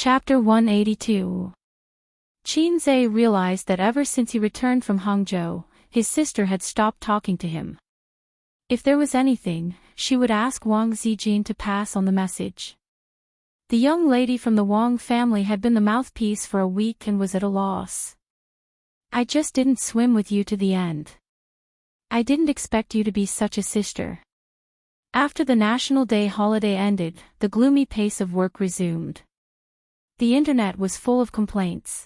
Chapter 182. Xianxia realized that ever since he returned from Hangzhou, his sister had stopped talking to him. If there was anything, she would ask Wang Zijin to pass on the message. The young lady from the Wang family had been the mouthpiece for a week and was at a loss. I just didn't swim with you to the end. I didn't expect you to be such a sister. After the National Day holiday ended, the gloomy pace of work resumed. The internet was full of complaints.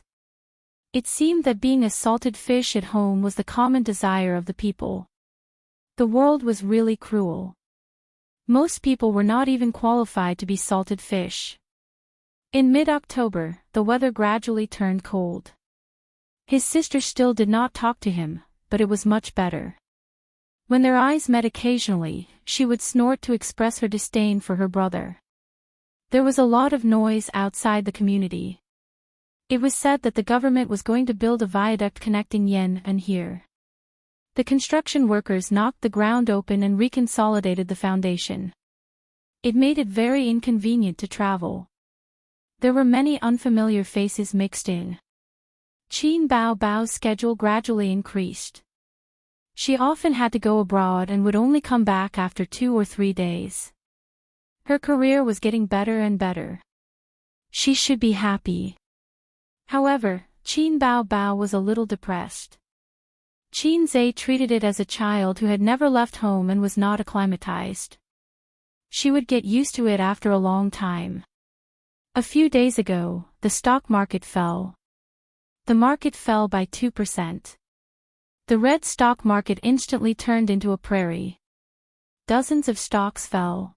It seemed that being a salted fish at home was the common desire of the people. The world was really cruel. Most people were not even qualified to be salted fish. In mid-October, the weather gradually turned cold. His sister still did not talk to him, but it was much better. When their eyes met occasionally, she would snort to express her disdain for her brother. There was a lot of noise outside the community. It was said that the government was going to build a viaduct connecting Yen and here. The construction workers knocked the ground open and reconsolidated the foundation. It made it very inconvenient to travel. There were many unfamiliar faces mixed in. Qin Bao's schedule gradually increased. She often had to go abroad and would only come back after 2 or 3 days. Her career was getting better and better. She should be happy. However, Qin Bao was a little depressed. Xianxia treated it as a child who had never left home and was not acclimatized. She would get used to it after a long time. A few days ago, the stock market fell. The market fell by 2%. The red stock market instantly turned into a prairie. Dozens of stocks fell.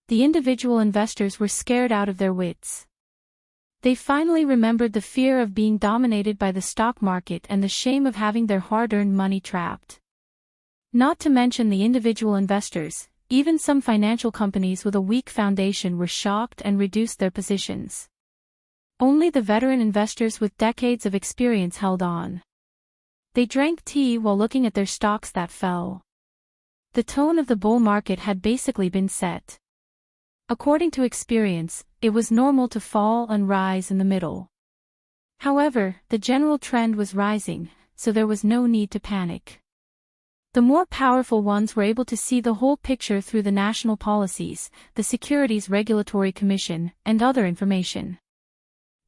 The individual investors were scared out of their wits. They finally remembered the fear of being dominated by the stock market and the shame of having their hard-earned money trapped. Not to mention the individual investors, even some financial companies with a weak foundation were shocked and reduced their positions. Only the veteran investors with decades of experience held on. They drank tea while looking at their stocks that fell. The tone of the bull market had basically been set. According to experience, it was normal to fall and rise in the middle. However, the general trend was rising, so there was no need to panic. The more powerful ones were able to see the whole picture through the national policies, the Securities Regulatory Commission, and other information.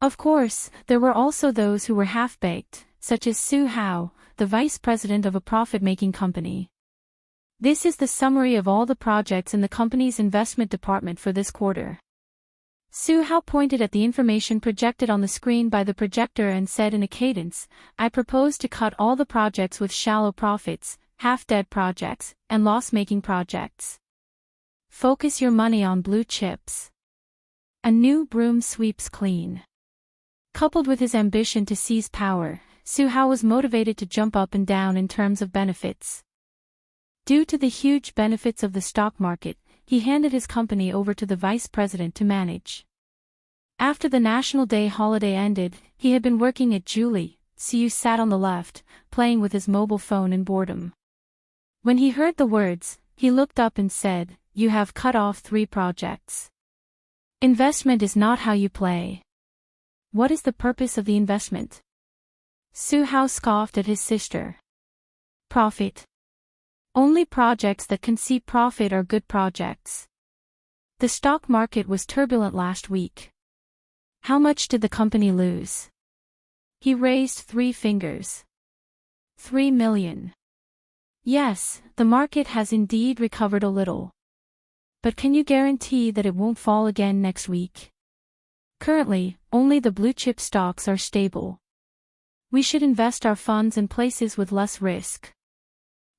Of course, there were also those who were half-baked, such as Su Hao, the vice president of a profit-making company. This is the summary of all the projects in the company's investment department for this quarter. Su Hao pointed at the information projected on the screen by the projector and said in a cadence, I propose to cut all the projects with shallow profits, half-dead projects, and loss-making projects. Focus your money on blue chips. A new broom sweeps clean. Coupled with his ambition to seize power, Su Hao was motivated to jump up and down in terms of benefits. Due to the huge benefits of the stock market, he handed his company over to the vice president to manage. After the National Day holiday ended, he had been working at Julie. Siu sat on the left, playing with his mobile phone in boredom. When he heard the words, he looked up and said, You have cut off 3 projects. Investment is not how you play. What is the purpose of the investment? Su Hao scoffed at his sister. Profit. Only projects that can see profit are good projects. The stock market was turbulent last week. How much did the company lose? He raised 3 fingers. 3 million. Yes, the market has indeed recovered a little. But can you guarantee that it won't fall again next week? Currently, only the blue chip stocks are stable. We should invest our funds in places with less risk.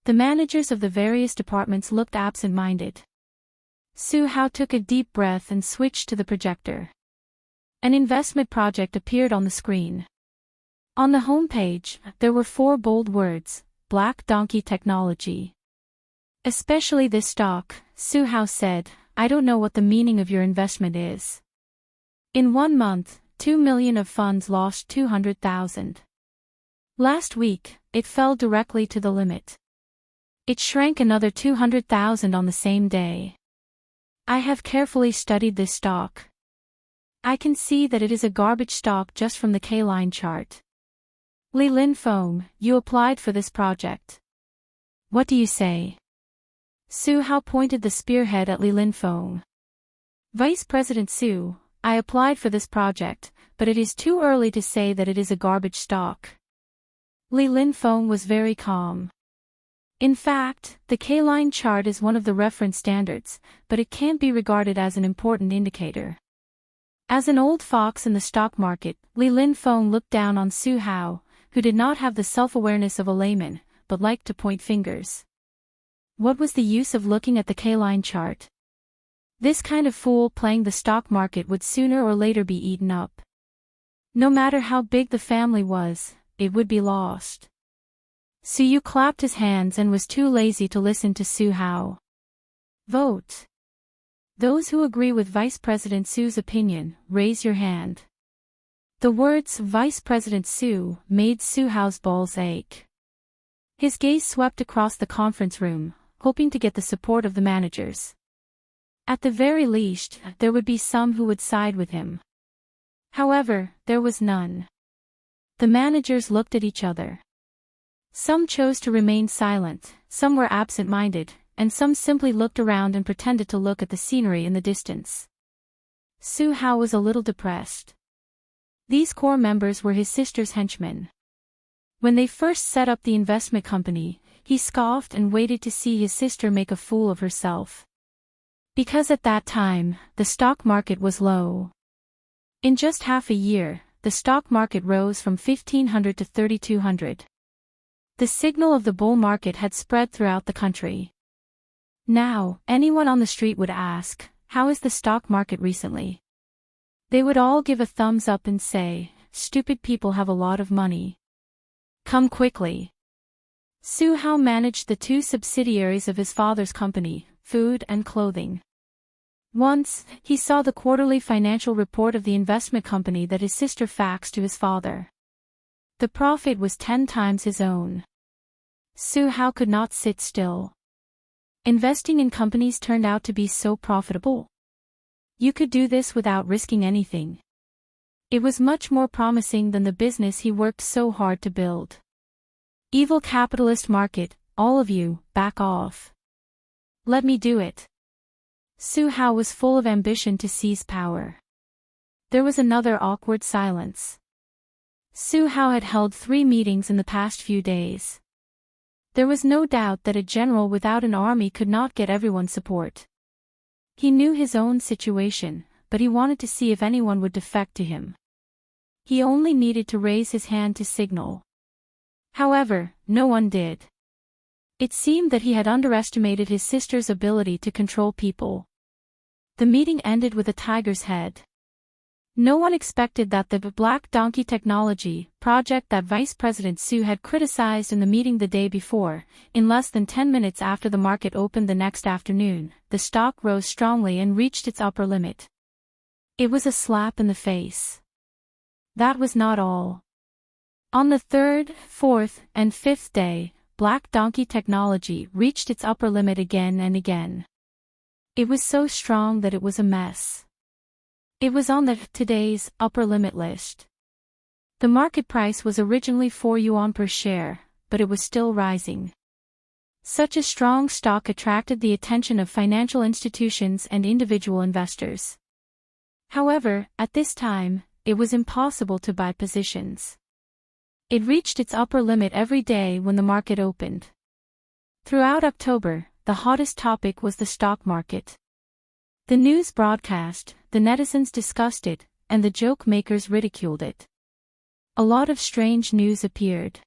The managers of the various departments looked absent-minded. Su Hao took a deep breath and switched to the projector. An investment project appeared on the screen. On the home page, there were 4 bold words, Black Donkey Technology. Especially this stock, Su Hao said, I don't know what the meaning of your investment is. In 1 month, 2 million of funds lost 200,000. Last week, it fell directly to the limit. It shrank another 200,000 on the same day. I have carefully studied this stock. I can see that it is a garbage stock just from the K-line chart. Li Lin Feng, you applied for this project. What do you say? Su Hao pointed the spearhead at Li Lin Feng. Vice President Su, I applied for this project, but it is too early to say that it is a garbage stock. Li Lin Feng was very calm. In fact, the K-line chart is one of the reference standards, but it can't be regarded as an important indicator. As an old fox in the stock market, Li Lin Feng looked down on Su Hao, who did not have the self-awareness of a layman, but liked to point fingers. What was the use of looking at the K-line chart? This kind of fool playing the stock market would sooner or later be eaten up. No matter how big the family was, it would be lost. Su Yu clapped his hands and was too lazy to listen to Su Hao. Vote. Those who agree with Vice President Su's opinion, raise your hand. The words Vice President Su made Su Hao's balls ache. His gaze swept across the conference room, hoping to get the support of the managers. At the very least, there would be some who would side with him. However, there was none. The managers looked at each other. Some chose to remain silent, some were absent-minded, and some simply looked around and pretended to look at the scenery in the distance. Su Hao was a little depressed. These core members were his sister's henchmen. When they first set up the investment company, he scoffed and waited to see his sister make a fool of herself. Because at that time, the stock market was low. In just half a year, the stock market rose from 1,500 to 3,200. The signal of the bull market had spread throughout the country. Now, anyone on the street would ask, how is the stock market recently? They would all give a thumbs up and say, stupid people have a lot of money. Come quickly. Su Hao managed the two subsidiaries of his father's company, food and clothing. Once, he saw the quarterly financial report of the investment company that his sister faxed to his father. The profit was 10 times his own. Su Hao could not sit still. Investing in companies turned out to be so profitable. You could do this without risking anything. It was much more promising than the business he worked so hard to build. Evil capitalist market, all of you, back off. Let me do it. Su Hao was full of ambition to seize power. There was another awkward silence. Su Hao had held 3 meetings in the past few days. There was no doubt that a general without an army could not get everyone's support. He knew his own situation, but he wanted to see if anyone would defect to him. He only needed to raise his hand to signal. However, no one did. It seemed that he had underestimated his sister's ability to control people. The meeting ended with a tiger's head. No one expected that the Black Donkey technology project that Vice President Su had criticized in the meeting the day before, in less than 10 minutes after the market opened the next afternoon, the stock rose strongly and reached its upper limit. It was a slap in the face. That was not all. On the 3rd, 4th, and 5th day, Black Donkey technology reached its upper limit again and again. It was so strong that it was a mess. It was on today's upper limit list. The market price was originally 4 yuan per share, but it was still rising. Such a strong stock attracted the attention of financial institutions and individual investors. However, at this time, it was impossible to buy positions. It reached its upper limit every day when the market opened. Throughout October, the hottest topic was the stock market. The news broadcast, the netizens discussed it, and the joke makers ridiculed it. A lot of strange news appeared.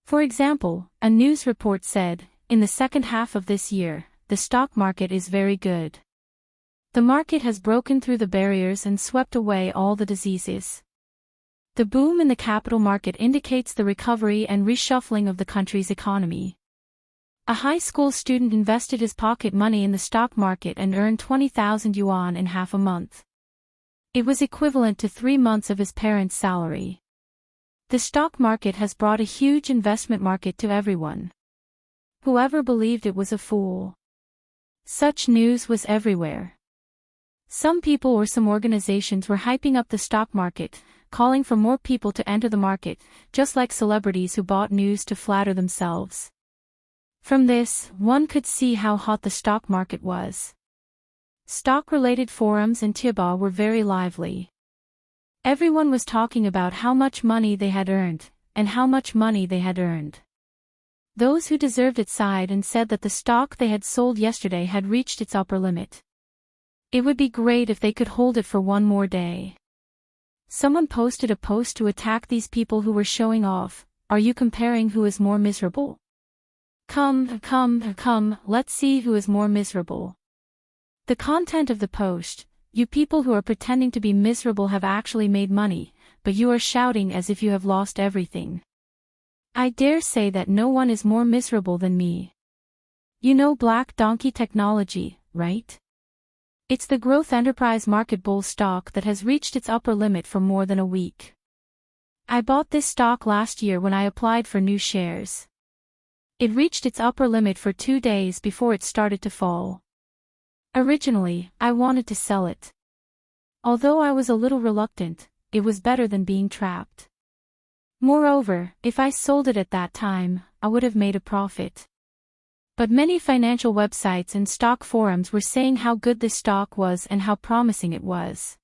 For example, a news report said, in the second half of this year, the stock market is very good. The market has broken through the barriers and swept away all the diseases. The boom in the capital market indicates the recovery and reshuffling of the country's economy. A high school student invested his pocket money in the stock market and earned 20,000 yuan in half a month. It was equivalent to 3 months of his parents' salary. The stock market has brought a huge investment market to everyone. Whoever believed it was a fool. Such news was everywhere. Some people or some organizations were hyping up the stock market, calling for more people to enter the market, just like celebrities who bought news to flatter themselves. From this, one could see how hot the stock market was. Stock-related forums and Tiba were very lively. Everyone was talking about how much money they had earned, and how much money they had earned. Those who deserved it sighed and said that the stock they had sold yesterday had reached its upper limit. It would be great if they could hold it for one more day. Someone posted a post to attack these people who were showing off. Are you comparing who is more miserable? Come, let's see who is more miserable. The content of the post: you people who are pretending to be miserable have actually made money, but you are shouting as if you have lost everything. I dare say that no one is more miserable than me. You know Black Donkey Technology, right? It's the growth enterprise market bull stock that has reached its upper limit for more than a week. I bought this stock last year when I applied for new shares. It reached its upper limit for 2 days before it started to fall. Originally, I wanted to sell it. Although I was a little reluctant, it was better than being trapped. Moreover, if I sold it at that time, I would have made a profit. But many financial websites and stock forums were saying how good this stock was and how promising it was.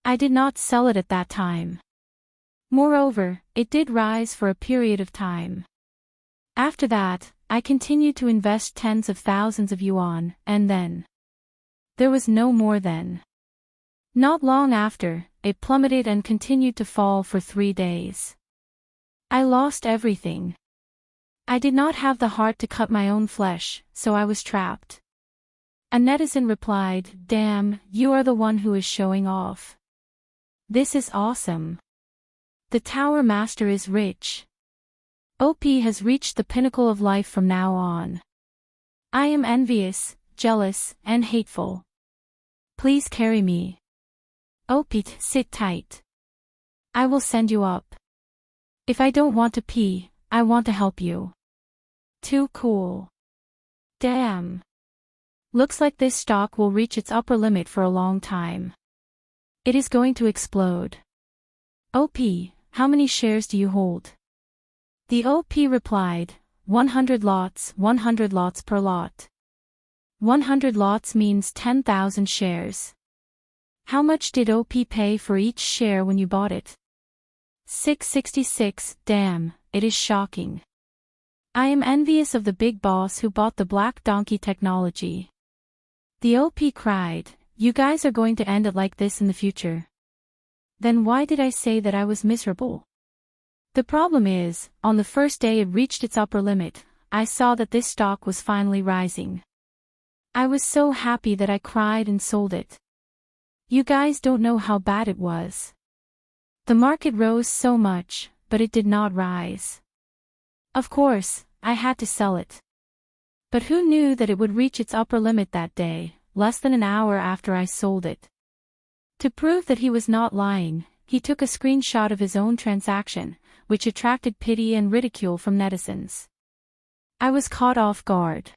I did not sell it at that time. Moreover, it did rise for a period of time. After that, I continued to invest tens of thousands of yuan, and then there was no more then. Not long after, it plummeted and continued to fall for 3 days. I lost everything. I did not have the heart to cut my own flesh, so I was trapped. A netizen replied, "Damn, you are the one who is showing off. This is awesome. The Tower Master is rich. OP has reached the pinnacle of life from now on. I am envious, jealous, and hateful. Please carry me. OP, sit tight. I will send you up. If I don't want to pee, I want to help you. Too cool. Damn. Looks like this stock will reach its upper limit for a long time. It is going to explode. OP, how many shares do you hold?" The OP replied, 100 lots, 100 lots per lot. 100 lots means 10,000 shares. How much did OP pay for each share when you bought it? 666, damn, it is shocking. I am envious of the big boss who bought the Black Donkey Technology. The OP cried, you guys are going to end it like this in the future. Then why did I say that I was miserable? The problem is, on the first day it reached its upper limit, I saw that this stock was finally rising. I was so happy that I cried and sold it. You guys don't know how bad it was. The market rose so much, but it did not rise. Of course, I had to sell it. But who knew that it would reach its upper limit that day, less than an hour after I sold it? To prove that he was not lying, he took a screenshot of his own transaction, which attracted pity and ridicule from netizens. I was caught off guard.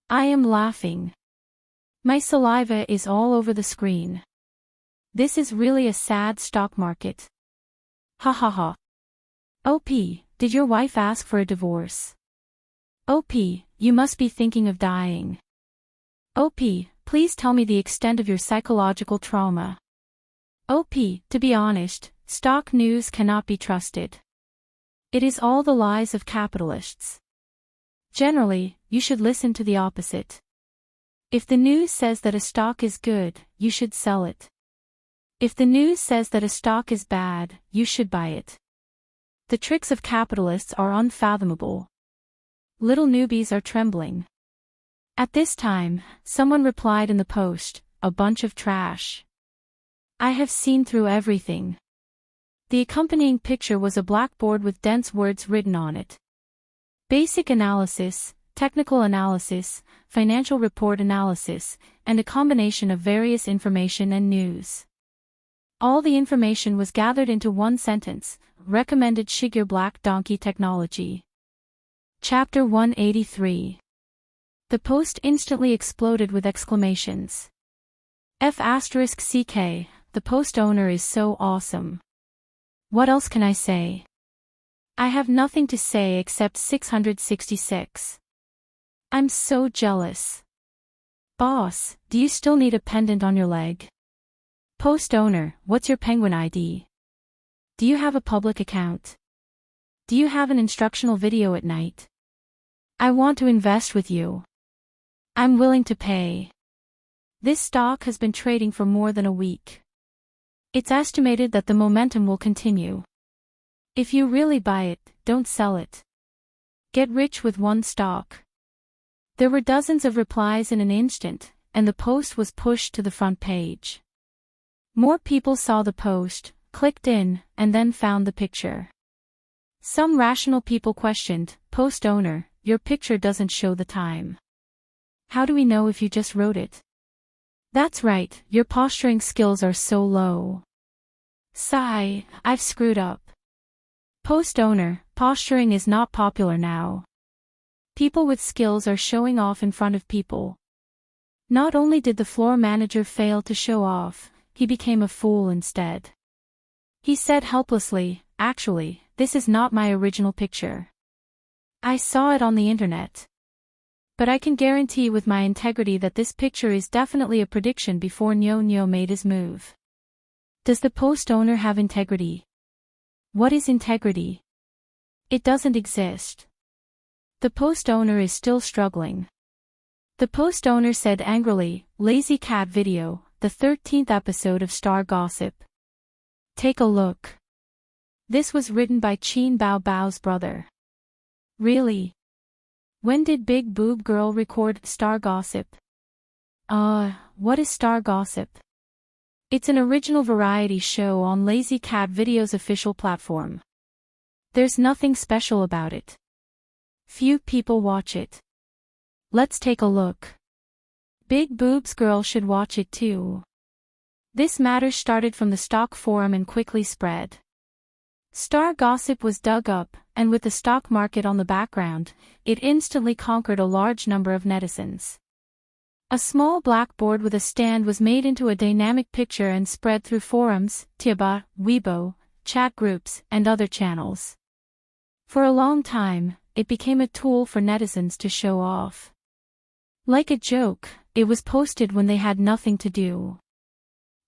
I am laughing. My saliva is all over the screen. This is really a sad stock market. Ha ha ha. OP, did your wife ask for a divorce? OP, you must be thinking of dying. OP, please tell me the extent of your psychological trauma. OP, to be honest, stock news cannot be trusted. It is all the lies of capitalists. Generally, you should listen to the opposite. If the news says that a stock is good, you should sell it. If the news says that a stock is bad, you should buy it. The tricks of capitalists are unfathomable. Little newbies are trembling. At this time, someone replied in the post, a bunch of trash. I have seen through everything. The accompanying picture was a blackboard with dense words written on it. Basic analysis, technical analysis, financial report analysis, and a combination of various information and news. All the information was gathered into one sentence, recommended Shigear Black Donkey Technology. Chapter 183. The post instantly exploded with exclamations. F***ck, the post owner is so awesome. What else can I say? I have nothing to say except 666. I'm so jealous. Boss, do you still need a pendant on your leg? Post owner, what's your penguin ID? Do you have a public account? Do you have an instructional video at night? I want to invest with you. I'm willing to pay. This stock has been trading for more than a week. It's estimated that the momentum will continue. If you really buy it, don't sell it. Get rich with one stock. There were dozens of replies in an instant, and the post was pushed to the front page. More people saw the post, clicked in, and then found the picture. Some rational people questioned, post owner, your picture doesn't show the time. How do we know if you just wrote it? That's right, your posturing skills are so low. Sigh, I've screwed up. Post owner, posturing is not popular now. People with skills are showing off in front of people. Not only did the floor manager fail to show off, he became a fool instead. He said helplessly, actually, this is not my original picture. I saw it on the internet. But I can guarantee with my integrity that this picture is definitely a prediction before Nyo made his move. Does the post owner have integrity? What is integrity? It doesn't exist. The post owner is still struggling. The post owner said angrily, lazy cat video, the 13th episode of Star Gossip. Take a look. This was written by Qin Bao Bao's brother. Really? When did Big Boob Girl record Star Gossip? What is Star Gossip? It's an original variety show on Lazy Cat Video's official platform. There's nothing special about it. Few people watch it. Let's take a look. Big Boobs Girl should watch it too. This matter started from the stock forum and quickly spread. Star Gossip was dug up, and with the stock market on the background, it instantly conquered a large number of netizens. A small blackboard with a stand was made into a dynamic picture and spread through forums, Tieba, Weibo, chat groups, and other channels. For a long time, it became a tool for netizens to show off. Like a joke, it was posted when they had nothing to do.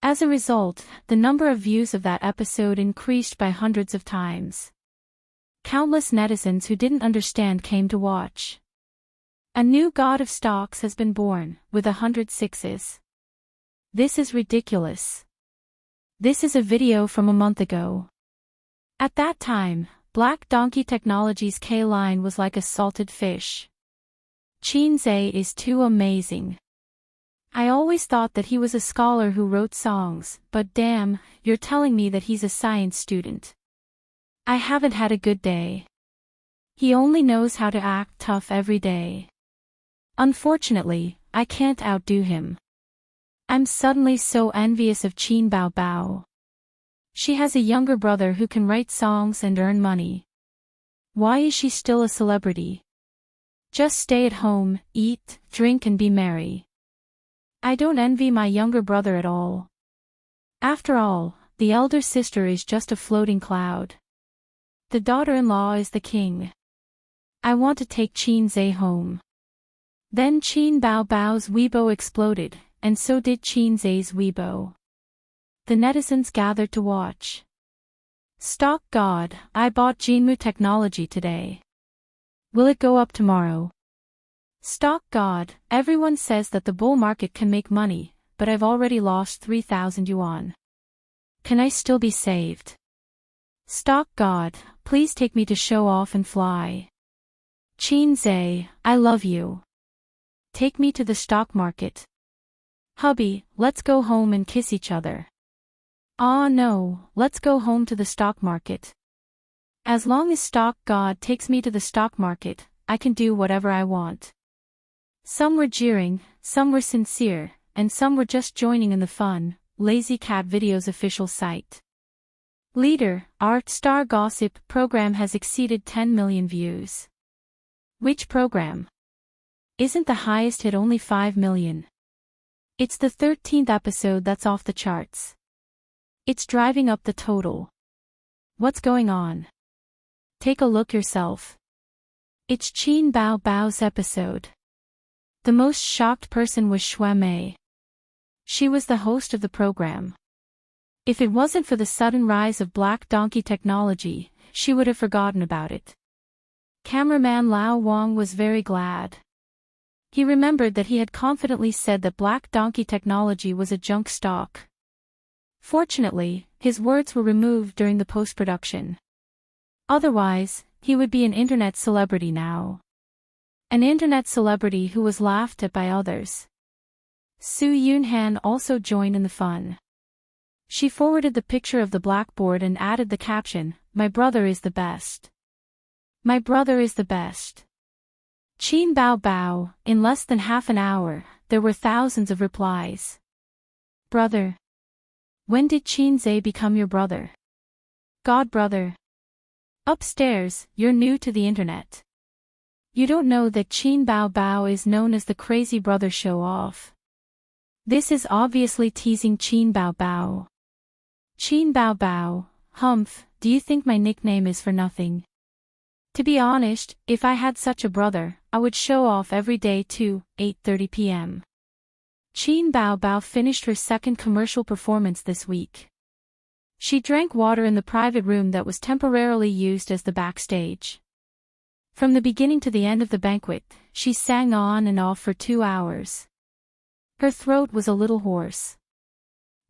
As a result, the number of views of that episode increased by hundreds of times. Countless netizens who didn't understand came to watch. A new god of stocks has been born, with 100 sixes. This is ridiculous. This is a video from a month ago. At that time, Black Donkey Technologies K-line was like a salted fish. Xianxia is too amazing. I always thought that he was a scholar who wrote songs, but damn, you're telling me that he's a science student. I haven't had a good day. He only knows how to act tough every day. Unfortunately, I can't outdo him. I'm suddenly so envious of Qin Bao Bao. She has a younger brother who can write songs and earn money. Why is she still a celebrity? Just stay at home, eat, drink and be merry. I don't envy my younger brother at all. After all, the elder sister is just a floating cloud. The daughter-in-law is the king. I want to take Xianxia home. Then Qin Bao Bao's Weibo exploded, and so did Xianxia's Weibo. The netizens gathered to watch. Stock God, I bought Jinmu technology today. Will it go up tomorrow? Stock God, everyone says that the bull market can make money, but I've already lost 3,000 yuan. Can I still be saved? Stock God, please take me to show off and fly. Xianxia, I love you. Take me to the stock market. Hubby, let's go home and kiss each other. Ah no, let's go home to the stock market. As long as Stock God takes me to the stock market, I can do whatever I want. Some were jeering, some were sincere, and some were just joining in the fun. Lazy Cat Video's official site. Leader, our Star Gossip program has exceeded 10 million views. Which program? Isn't the highest hit only 5 million? It's the 13th episode that's off the charts. It's driving up the total. What's going on? Take a look yourself. It's Qin Bao Bao's episode. The most shocked person was Shui Mei. She was the host of the program. If it wasn't for the sudden rise of black donkey technology, she would have forgotten about it. Cameraman Lao Wang was very glad. He remembered that he had confidently said that black donkey technology was a junk stock. Fortunately, his words were removed during the post-production. Otherwise, he would be an internet celebrity now. An internet celebrity who was laughed at by others. Su Yunhan also joined in the fun. She forwarded the picture of the blackboard and added the caption, "My brother is the best. My brother is the best." Qin Bao Bao, in less than half an hour, there were thousands of replies. Brother. When did Qin Zhe become your brother? God brother. Upstairs, you're new to the internet. You don't know that Qin Bao Bao is known as the crazy brother show-off. This is obviously teasing Qin Bao Bao. Qin Bao Bao, humph, do you think my nickname is for nothing? To be honest, if I had such a brother, I would show off every day too. 8:30 p.m. Qin Bao Bao finished her second commercial performance this week. She drank water in the private room that was temporarily used as the backstage. From the beginning to the end of the banquet, she sang on and off for 2 hours. Her throat was a little hoarse.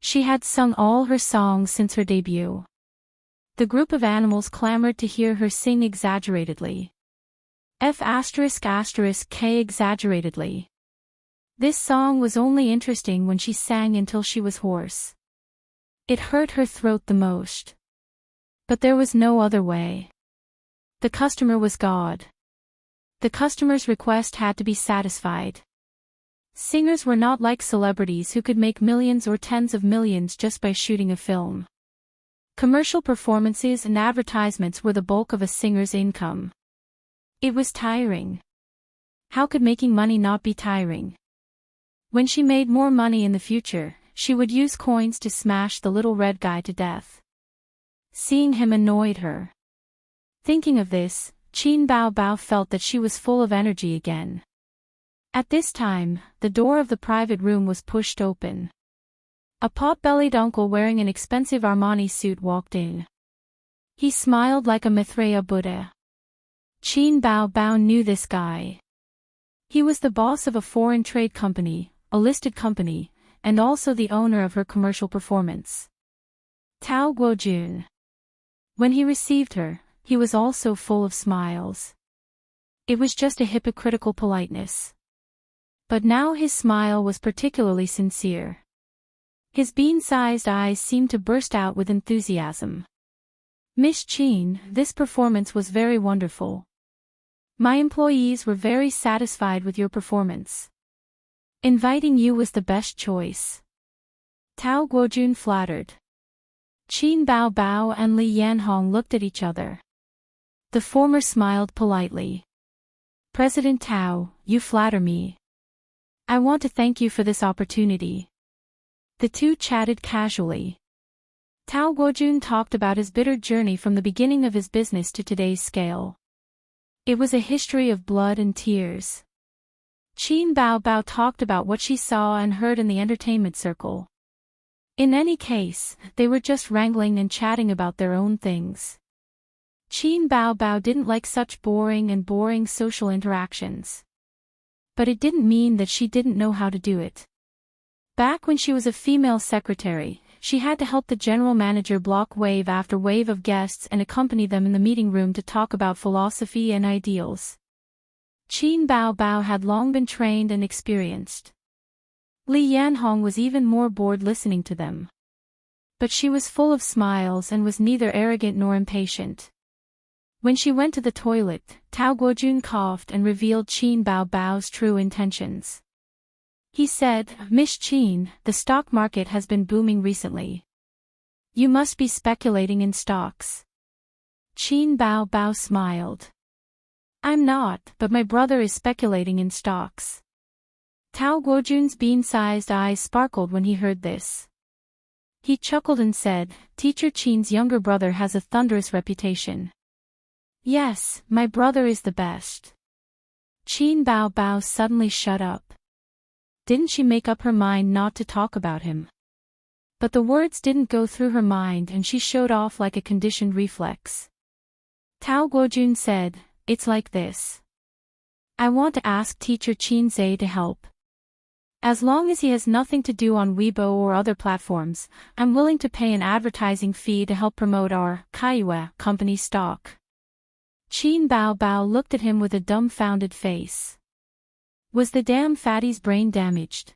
She had sung all her songs since her debut. The group of animals clamored to hear her sing exaggeratedly. K exaggeratedly. This song was only interesting when she sang until she was hoarse. It hurt her throat the most. But there was no other way. The customer was God. The customer's request had to be satisfied. Singers were not like celebrities who could make millions or tens of millions just by shooting a film. Commercial performances and advertisements were the bulk of a singer's income. It was tiring. How could making money not be tiring? When she made more money in the future, she would use coins to smash the little red guy to death. Seeing him annoyed her. Thinking of this, Qin Bao Bao felt that she was full of energy again. At this time, the door of the private room was pushed open. A pot-bellied uncle wearing an expensive Armani suit walked in. He smiled like a Maitreya Buddha. Qin Bao Bao knew this guy. He was the boss of a foreign trade company, a listed company, and also the owner of her commercial performance. Tao Guojun. When he received her, he was also full of smiles. It was just a hypocritical politeness. But now his smile was particularly sincere. His bean-sized eyes seemed to burst out with enthusiasm. Miss Qin, this performance was very wonderful. My employees were very satisfied with your performance. Inviting you was the best choice. Tao Guojun flattered. Qin Bao Bao and Li Yanhong looked at each other. The former smiled politely. President Tao, you flatter me. I want to thank you for this opportunity. The two chatted casually. Tao Guojun talked about his bitter journey from the beginning of his business to today's scale. It was a history of blood and tears. Qin Bao Bao talked about what she saw and heard in the entertainment circle. In any case, they were just wrangling and chatting about their own things. Qin Bao Bao didn't like such boring social interactions. But it didn't mean that she didn't know how to do it. Back when she was a female secretary, she had to help the general manager block wave after wave of guests and accompany them in the meeting room to talk about philosophy and ideals. Qin Bao Bao had long been trained and experienced. Li Yanhong was even more bored listening to them. But she was full of smiles and was neither arrogant nor impatient. When she went to the toilet, Tao Guojun coughed and revealed Qin Bao Bao's true intentions. He said, Miss Qin, the stock market has been booming recently. You must be speculating in stocks. Qin Bao Bao smiled. I'm not, but my brother is speculating in stocks. Tao Guojun's bean-sized eyes sparkled when he heard this. He chuckled and said, Teacher Qin's younger brother has a thunderous reputation. Yes, my brother is the best. Qin Bao Bao suddenly shut up. Didn't she make up her mind not to talk about him? But the words didn't go through her mind and she showed off like a conditioned reflex. Tao Guojun said, It's like this. I want to ask Teacher Qin Zhe to help. As long as he has nothing to do on Weibo or other platforms, I'm willing to pay an advertising fee to help promote our Kaiyue company stock. Qin Bao Bao looked at him with a dumbfounded face. Was the damn fatty's brain damaged?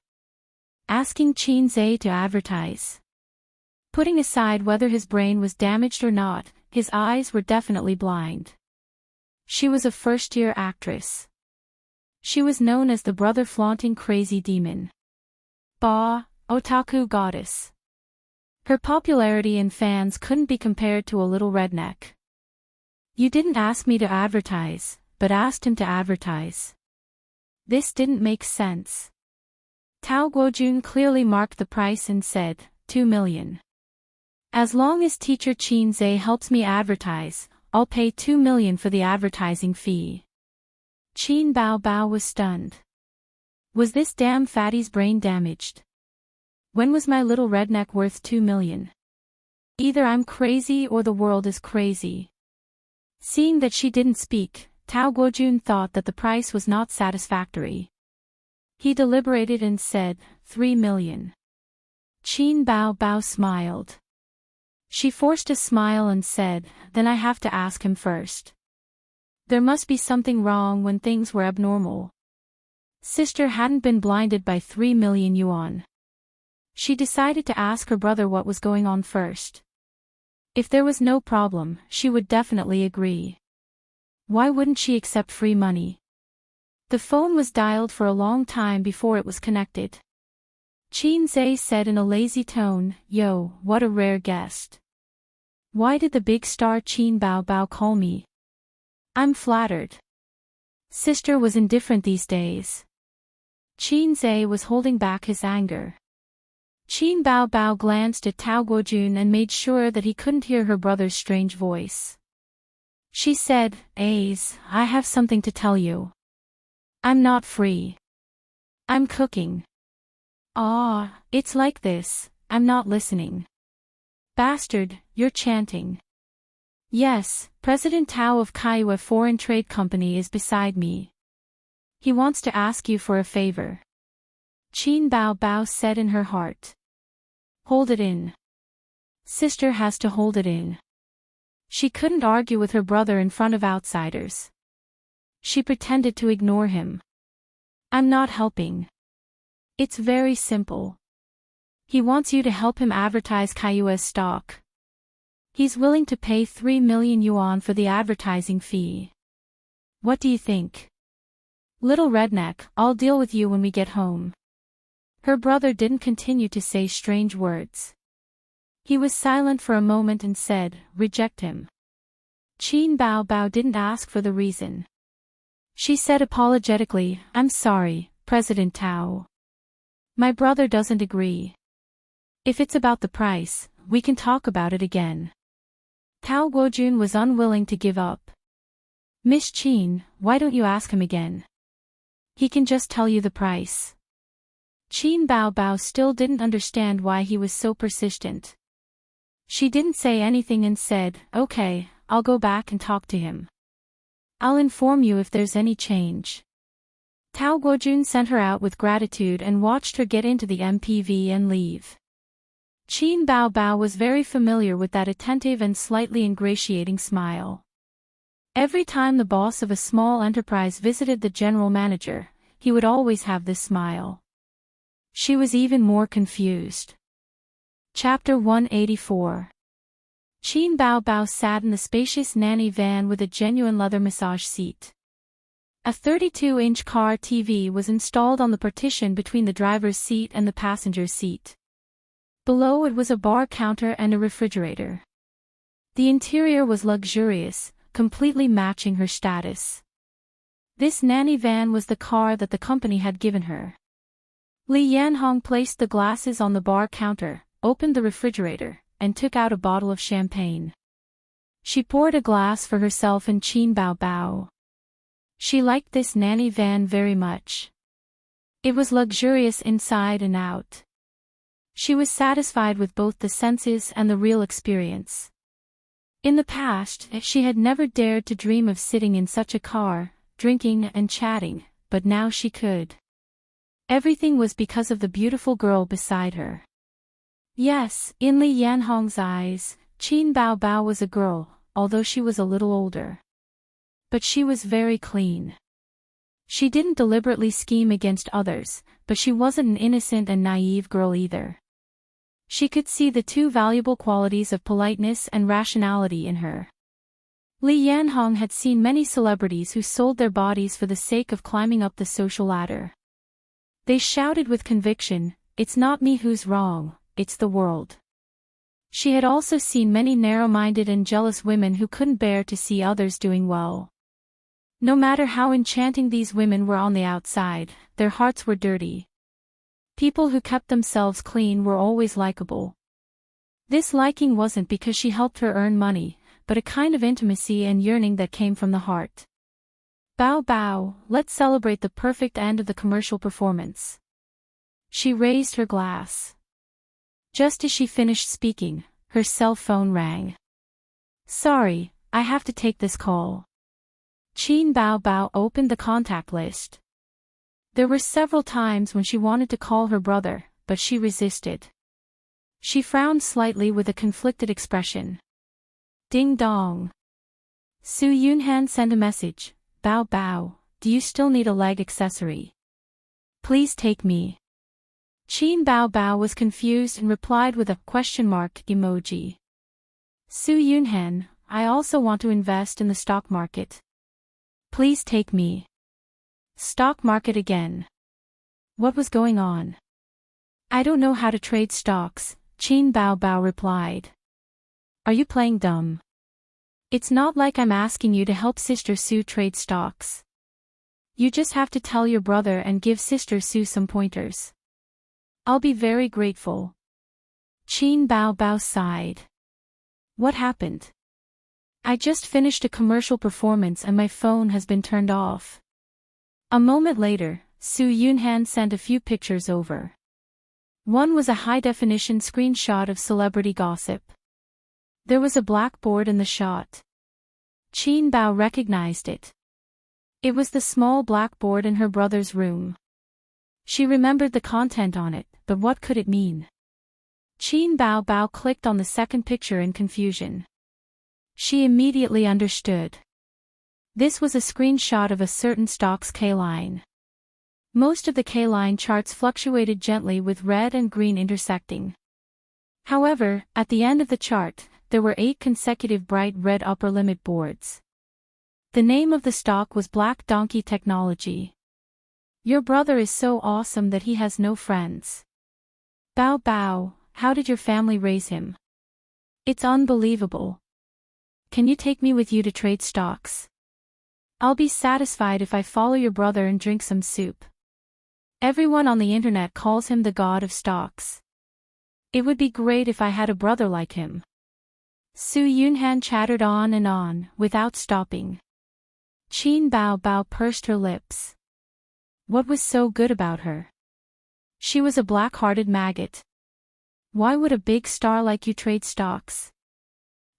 Asking Qin Zhe to advertise. Putting aside whether his brain was damaged or not, his eyes were definitely blind. She was a first-year actress. She was known as the brother-flaunting crazy demon. Ba, otaku goddess. Her popularity and fans couldn't be compared to a little redneck. You didn't ask me to advertise, but asked him to advertise. This didn't make sense. Tao Guojun clearly marked the price and said, 2 million. As long as Teacher Qin Zhe helps me advertise, I'll pay 2 million for the advertising fee. Qin Bao Bao was stunned. Was this damn fatty's brain damaged? When was my little redneck worth 2 million? Either I'm crazy or the world is crazy. Seeing that she didn't speak, Tao Guojun thought that the price was not satisfactory. He deliberated and said, 3 million. Qin Bao Bao smiled. She forced a smile and said, Then I have to ask him first. There must be something wrong when things were abnormal. Sister hadn't been blinded by 3 million yuan. She decided to ask her brother what was going on first. If there was no problem, she would definitely agree. Why wouldn't she accept free money? The phone was dialed for a long time before it was connected. Qin Zhe said in a lazy tone, Yo, what a rare guest. Why did the big star Qin Bao Bao call me? I'm flattered. Sister was indifferent these days. Qin Zhe was holding back his anger. Qin Bao Bao glanced at Tao Guojun and made sure that he couldn't hear her brother's strange voice. She said, Ace, I have something to tell you. I'm not free. I'm cooking. Ah, it's like this, I'm not listening. Bastard, you're chanting. Yes, President Tao of Kaiyue Foreign Trade Company is beside me. He wants to ask you for a favor. Qin Bao Bao said in her heart. Hold it in. Sister has to hold it in. She couldn't argue with her brother in front of outsiders. She pretended to ignore him. I'm not helping. It's very simple. He wants you to help him advertise Kaiyue's stock. He's willing to pay 3 million yuan for the advertising fee. What do you think? Little redneck, I'll deal with you when we get home. Her brother didn't continue to say strange words. He was silent for a moment and said, Reject him. Qin Bao Bao didn't ask for the reason. She said apologetically, I'm sorry, President Tao. My brother doesn't agree. If it's about the price, we can talk about it again. Tao Guojun was unwilling to give up. Miss Qin, why don't you ask him again? He can just tell you the price. Qin Bao Bao still didn't understand why he was so persistent. She didn't say anything and said, Okay, I'll go back and talk to him. I'll inform you if there's any change. Tao Guojun sent her out with gratitude and watched her get into the MPV and leave. Qin Bao Bao was very familiar with that attentive and slightly ingratiating smile. Every time the boss of a small enterprise visited the general manager, he would always have this smile. She was even more confused. Chapter 184. Qin Bao Bao sat in the spacious nanny van with a genuine leather massage seat. A 32-inch car TV was installed on the partition between the driver's seat and the passenger's seat. Below it was a bar counter and a refrigerator. The interior was luxurious, completely matching her status. This nanny van was the car that the company had given her. Li Yanhong placed the glasses on the bar counter, opened the refrigerator, and took out a bottle of champagne. She poured a glass for herself and Qin Bao Bao. She liked this nanny van very much. It was luxurious inside and out. She was satisfied with both the senses and the real experience. In the past, she had never dared to dream of sitting in such a car, drinking and chatting, but now she could. Everything was because of the beautiful girl beside her. Yes, in Li Yanhong's eyes, Qin Bao Bao was a girl, although she was a little older. But she was very clean. She didn't deliberately scheme against others, but she wasn't an innocent and naive girl either. She could see the two valuable qualities of politeness and rationality in her. Li Yanhong had seen many celebrities who sold their bodies for the sake of climbing up the social ladder. They shouted with conviction, "It's not me who's wrong, it's the world." She had also seen many narrow-minded and jealous women who couldn't bear to see others doing well. No matter how enchanting these women were on the outside, their hearts were dirty. People who kept themselves clean were always likable. This liking wasn't because she helped her earn money, but a kind of intimacy and yearning that came from the heart. Bao Bao, let's celebrate the perfect end of the commercial performance. She raised her glass. Just as she finished speaking, her cell phone rang. Sorry, I have to take this call. Qin Bao Bao opened the contact list. There were several times when she wanted to call her brother, but she resisted. She frowned slightly with a conflicted expression. Ding dong. Su Yunhan sent a message. Bao Bao, do you still need a leg accessory? Please take me. Qin Bao Bao was confused and replied with a question mark emoji. Su Yunhan, I also want to invest in the stock market. Please take me. Stock market again. What was going on? I don't know how to trade stocks, Qin Bao Bao replied. Are you playing dumb? It's not like I'm asking you to help Sister Su trade stocks. You just have to tell your brother and give Sister Su some pointers. I'll be very grateful. Qin Bao Bao sighed. What happened? I just finished a commercial performance and my phone has been turned off. A moment later, Su Yunhan sent a few pictures over. One was a high-definition screenshot of celebrity gossip. There was a blackboard in the shot. Qin Bao recognized it. It was the small blackboard in her brother's room. She remembered the content on it, but what could it mean? Qin Bao Bao clicked on the second picture in confusion. She immediately understood. This was a screenshot of a certain stock's K-line. Most of the K-line charts fluctuated gently with red and green intersecting. However, at the end of the chart, there were 8 consecutive bright red upper limit boards. The name of the stock was Black Donkey Technology. Your brother is so awesome that he has no friends. Bao Bao, how did your family raise him? It's unbelievable. Can you take me with you to trade stocks? I'll be satisfied if I follow your brother and drink some soup. Everyone on the internet calls him the god of stocks. It would be great if I had a brother like him. Su Yunhan chattered on and on, without stopping. Qin Bao Bao pursed her lips. What was so good about her? She was a black-hearted maggot. Why would a big star like you trade stocks?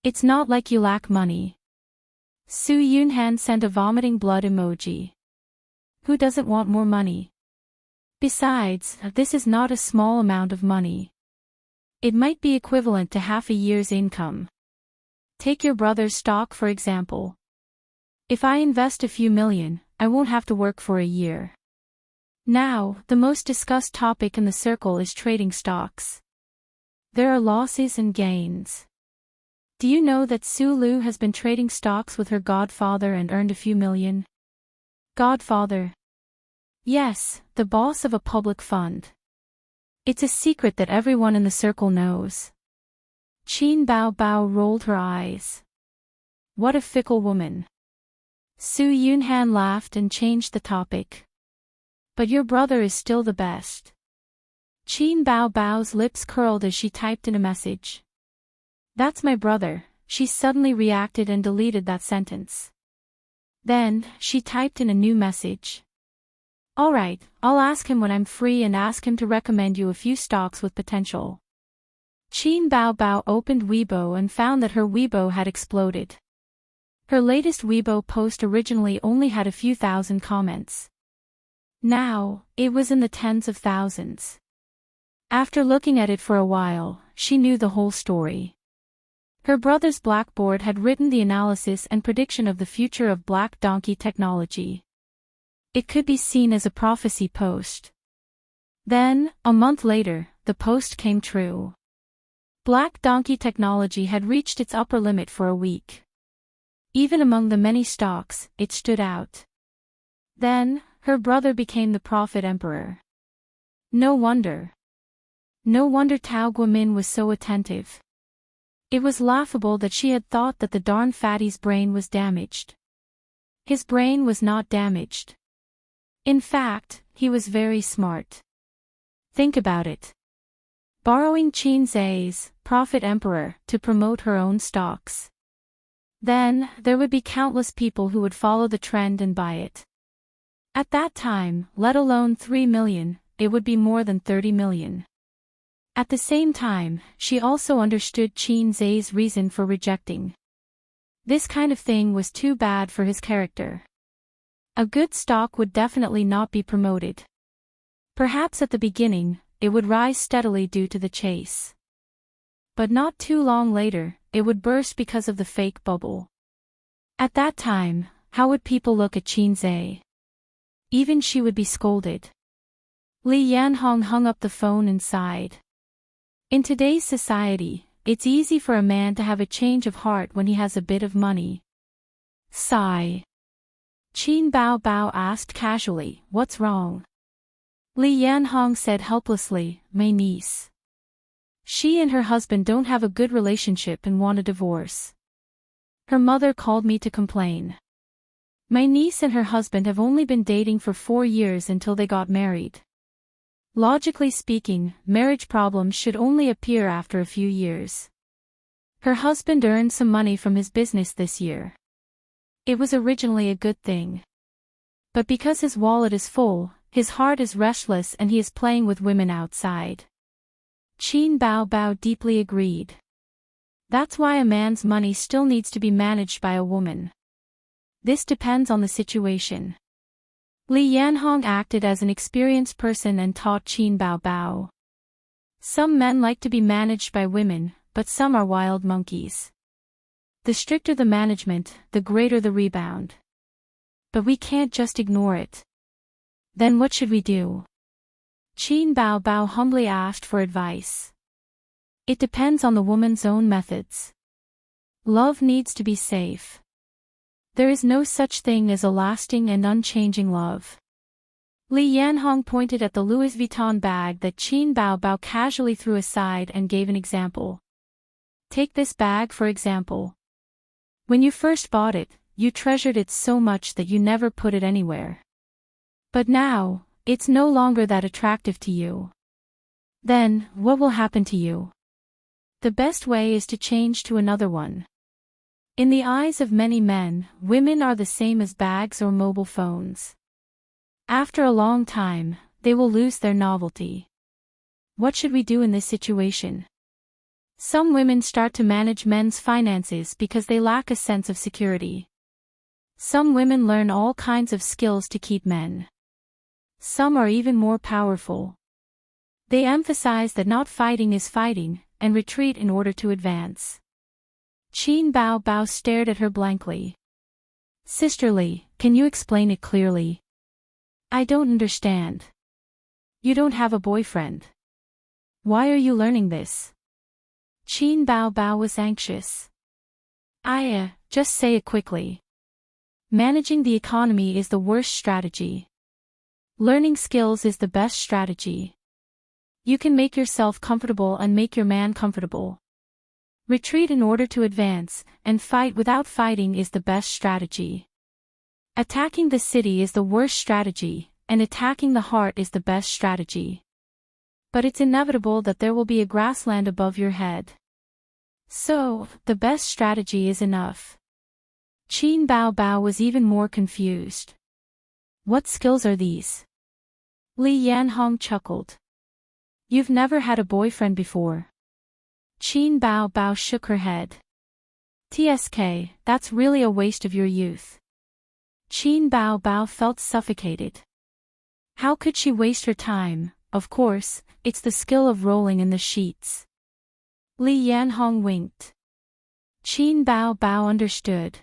It's not like you lack money. Su Yunhan sent a vomiting blood emoji. Who doesn't want more money? Besides, this is not a small amount of money. It might be equivalent to half a year's income. Take your brother's stock for example. If I invest a few million, I won't have to work for a year. Now, the most discussed topic in the circle is trading stocks. There are losses and gains. Do you know that Su Lu has been trading stocks with her godfather and earned a few million? Godfather? Yes, the boss of a public fund. It's a secret that everyone in the circle knows. Qin Bao Bao rolled her eyes. What a fickle woman. Su Yunhan laughed and changed the topic. But your brother is still the best. Qin Bao Bao's lips curled as she typed in a message. That's my brother, she suddenly reacted and deleted that sentence. Then, she typed in a new message. Alright, I'll ask him when I'm free and ask him to recommend you a few stocks with potential. Qin Bao Bao opened Weibo and found that her Weibo had exploded. Her latest Weibo post originally only had a few thousand comments. Now, it was in the tens of thousands. After looking at it for a while, she knew the whole story. Her brother's blackboard had written the analysis and prediction of the future of black donkey technology. It could be seen as a prophecy post. Then, a month later, the post came true. Black donkey technology had reached its upper limit for a week. Even among the many stocks, it stood out. Then, her brother became the prophet emperor. No wonder. No wonder Tao Guomin was so attentive. It was laughable that she had thought that the darn fatty's brain was damaged. His brain was not damaged. In fact, he was very smart. Think about it. Borrowing Qin Zai's, prophet emperor, to promote her own stocks. Then, there would be countless people who would follow the trend and buy it. At that time, let alone 3 million, it would be more than 30 million. At the same time, she also understood Qin Zai's reason for rejecting. This kind of thing was too bad for his character. A good stock would definitely not be promoted. Perhaps at the beginning, it would rise steadily due to the chase. But not too long later, it would burst because of the fake bubble. At that time, how would people look at Qin Zai? Even she would be scolded. Li Yanhong hung up the phone and sighed. In today's society, it's easy for a man to have a change of heart when he has a bit of money. Sigh. Qin Bao Bao asked casually, "What's wrong?" Li Yanhong said helplessly, "My niece. She and her husband don't have a good relationship and want a divorce. Her mother called me to complain. My niece and her husband have only been dating for 4 years until they got married. Logically speaking, marriage problems should only appear after a few years. Her husband earned some money from his business this year. It was originally a good thing. But because his wallet is full, his heart is restless and he is playing with women outside." Qin Bao Bao deeply agreed. That's why a man's money still needs to be managed by a woman. This depends on the situation. Li Yanhong acted as an experienced person and taught Qin Bao Bao. Some men like to be managed by women, but some are wild monkeys. The stricter the management, the greater the rebound. But we can't just ignore it. Then what should we do? Qin Bao Bao humbly asked for advice. It depends on the woman's own methods. Love needs to be safe. There is no such thing as a lasting and unchanging love. Li Yanhong pointed at the Louis Vuitton bag that Qin Bao Bao casually threw aside and gave an example. Take this bag for example. When you first bought it, you treasured it so much that you never put it anywhere. But now, it's no longer that attractive to you. Then, what will happen to you? The best way is to change to another one. In the eyes of many men, women are the same as bags or mobile phones. After a long time, they will lose their novelty. What should we do in this situation? Some women start to manage men's finances because they lack a sense of security. Some women learn all kinds of skills to keep men. Some are even more powerful. They emphasize that not fighting is fighting, and retreat in order to advance. Qin Bao Bao stared at her blankly. Sisterly, can you explain it clearly? I don't understand. You don't have a boyfriend. Why are you learning this? Qin Bao Bao was anxious. Just say it quickly. Managing the economy is the worst strategy. Learning skills is the best strategy. You can make yourself comfortable and make your man comfortable. Retreat in order to advance, and fight without fighting is the best strategy. Attacking the city is the worst strategy, and attacking the heart is the best strategy. But it's inevitable that there will be a grassland above your head. So, the best strategy is enough. Qin Bao Bao was even more confused. What skills are these? Li Yanhong chuckled. You've never had a boyfriend before. Qin Bao Bao shook her head. TSK, that's really a waste of your youth. Qin Bao Bao felt suffocated. How could she waste her time? Of course, it's the skill of rolling in the sheets. Li Yanhong winked. Qin Bao Bao understood.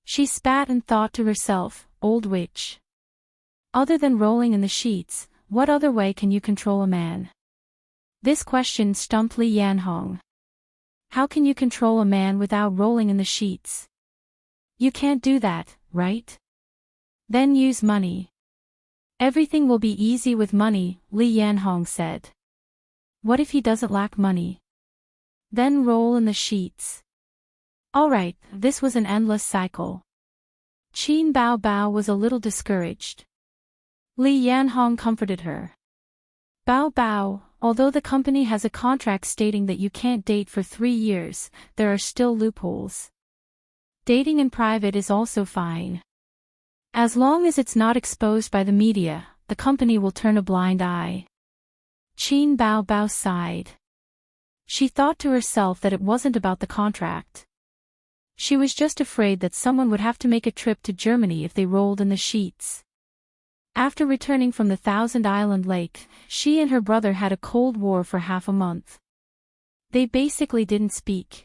She spat and thought to herself, old witch. Other than rolling in the sheets, what other way can you control a man? This question stumped Li Yanhong. How can you control a man without rolling in the sheets? You can't do that, right? Then use money. Everything will be easy with money, Li Yanhong said. What if he doesn't lack money? Then roll in the sheets. Alright, this was an endless cycle. Qin Bao Bao was a little discouraged. Li Yanhong comforted her. Bao Bao, although the company has a contract stating that you can't date for 3 years, there are still loopholes. Dating in private is also fine. As long as it's not exposed by the media, the company will turn a blind eye. Qin Bao Bao sighed. She thought to herself that it wasn't about the contract. She was just afraid that someone would have to make a trip to Germany if they rolled in the sheets. After returning from the Thousand Island Lake, she and her brother had a cold war for half a month. They basically didn't speak.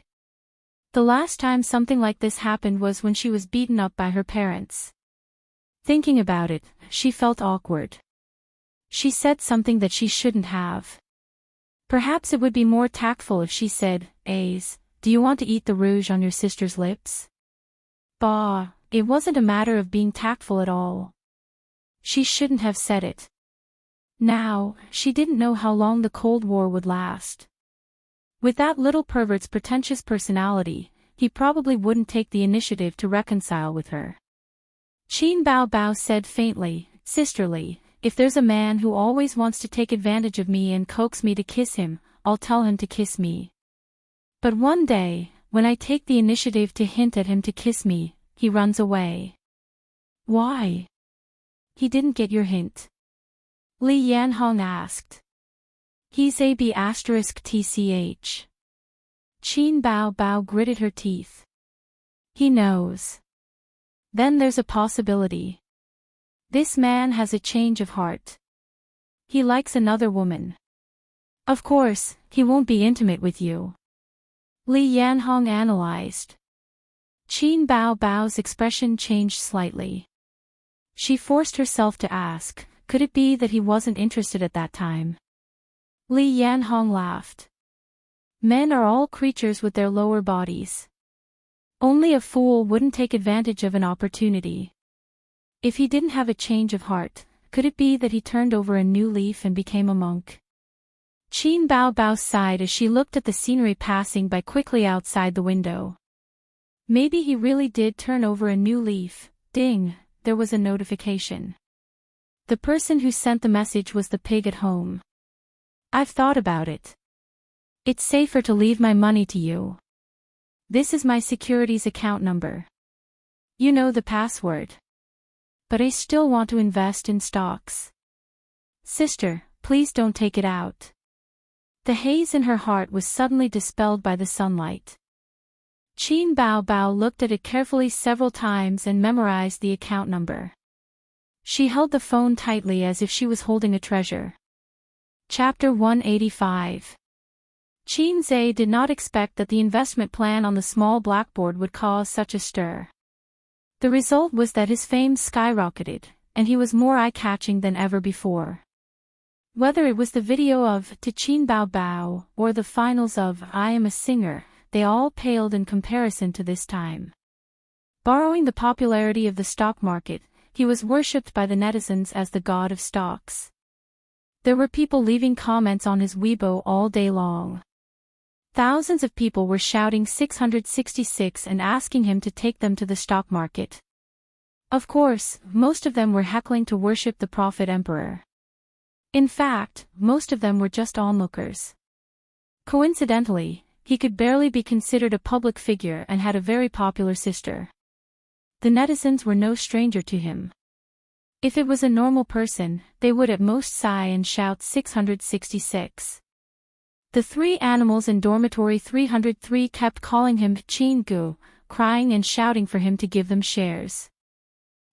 The last time something like this happened was when she was beaten up by her parents. Thinking about it, she felt awkward. She said something that she shouldn't have. Perhaps it would be more tactful if she said, Ace, do you want to eat the rouge on your sister's lips? Bah, it wasn't a matter of being tactful at all. She shouldn't have said it. Now, she didn't know how long the Cold War would last. With that little pervert's pretentious personality, he probably wouldn't take the initiative to reconcile with her. Qin Bao Bao said faintly, sisterly, if there's a man who always wants to take advantage of me and coax me to kiss him, I'll tell him to kiss me. But one day, when I take the initiative to hint at him to kiss me, he runs away. Why? He didn't get your hint. Li Yanhong asked. He's a B***TCH. Qin Bao Bao gritted her teeth. He knows. Then there's a possibility. This man has a change of heart. He likes another woman. Of course, he won't be intimate with you. Li Yanhong analyzed. Qin Bao Bao's expression changed slightly. She forced herself to ask, could it be that he wasn't interested at that time? Li Yanhong laughed. Men are all creatures with their lower bodies. Only a fool wouldn't take advantage of an opportunity. If he didn't have a change of heart, could it be that he turned over a new leaf and became a monk? Qin Bao Bao sighed as she looked at the scenery passing by quickly outside the window. Maybe he really did turn over a new leaf. Ding, there was a notification. The person who sent the message was the pig at home. I've thought about it. It's safer to leave my money to you. This is my securities account number. You know the password. But I still want to invest in stocks. Sister, please don't take it out. The haze in her heart was suddenly dispelled by the sunlight. Qin Bao Bao looked at it carefully several times and memorized the account number. She held the phone tightly as if she was holding a treasure. Chapter 185. Qin Zhe did not expect that the investment plan on the small blackboard would cause such a stir. The result was that his fame skyrocketed, and he was more eye-catching than ever before. Whether it was the video of To Qin Bao Bao or the finals of I Am a Singer, they all paled in comparison to this time. Borrowing the popularity of the stock market, he was worshipped by the netizens as the god of stocks. There were people leaving comments on his Weibo all day long. Thousands of people were shouting 666 and asking him to take them to the stock market. Of course, most of them were heckling to worship the prophet emperor. In fact, most of them were just onlookers. Coincidentally, he could barely be considered a public figure and had a very popular sister. The netizens were no stranger to him. If it was a normal person, they would at most sigh and shout 666. The three animals in dormitory 303 kept calling him Qin Gu, crying and shouting for him to give them shares.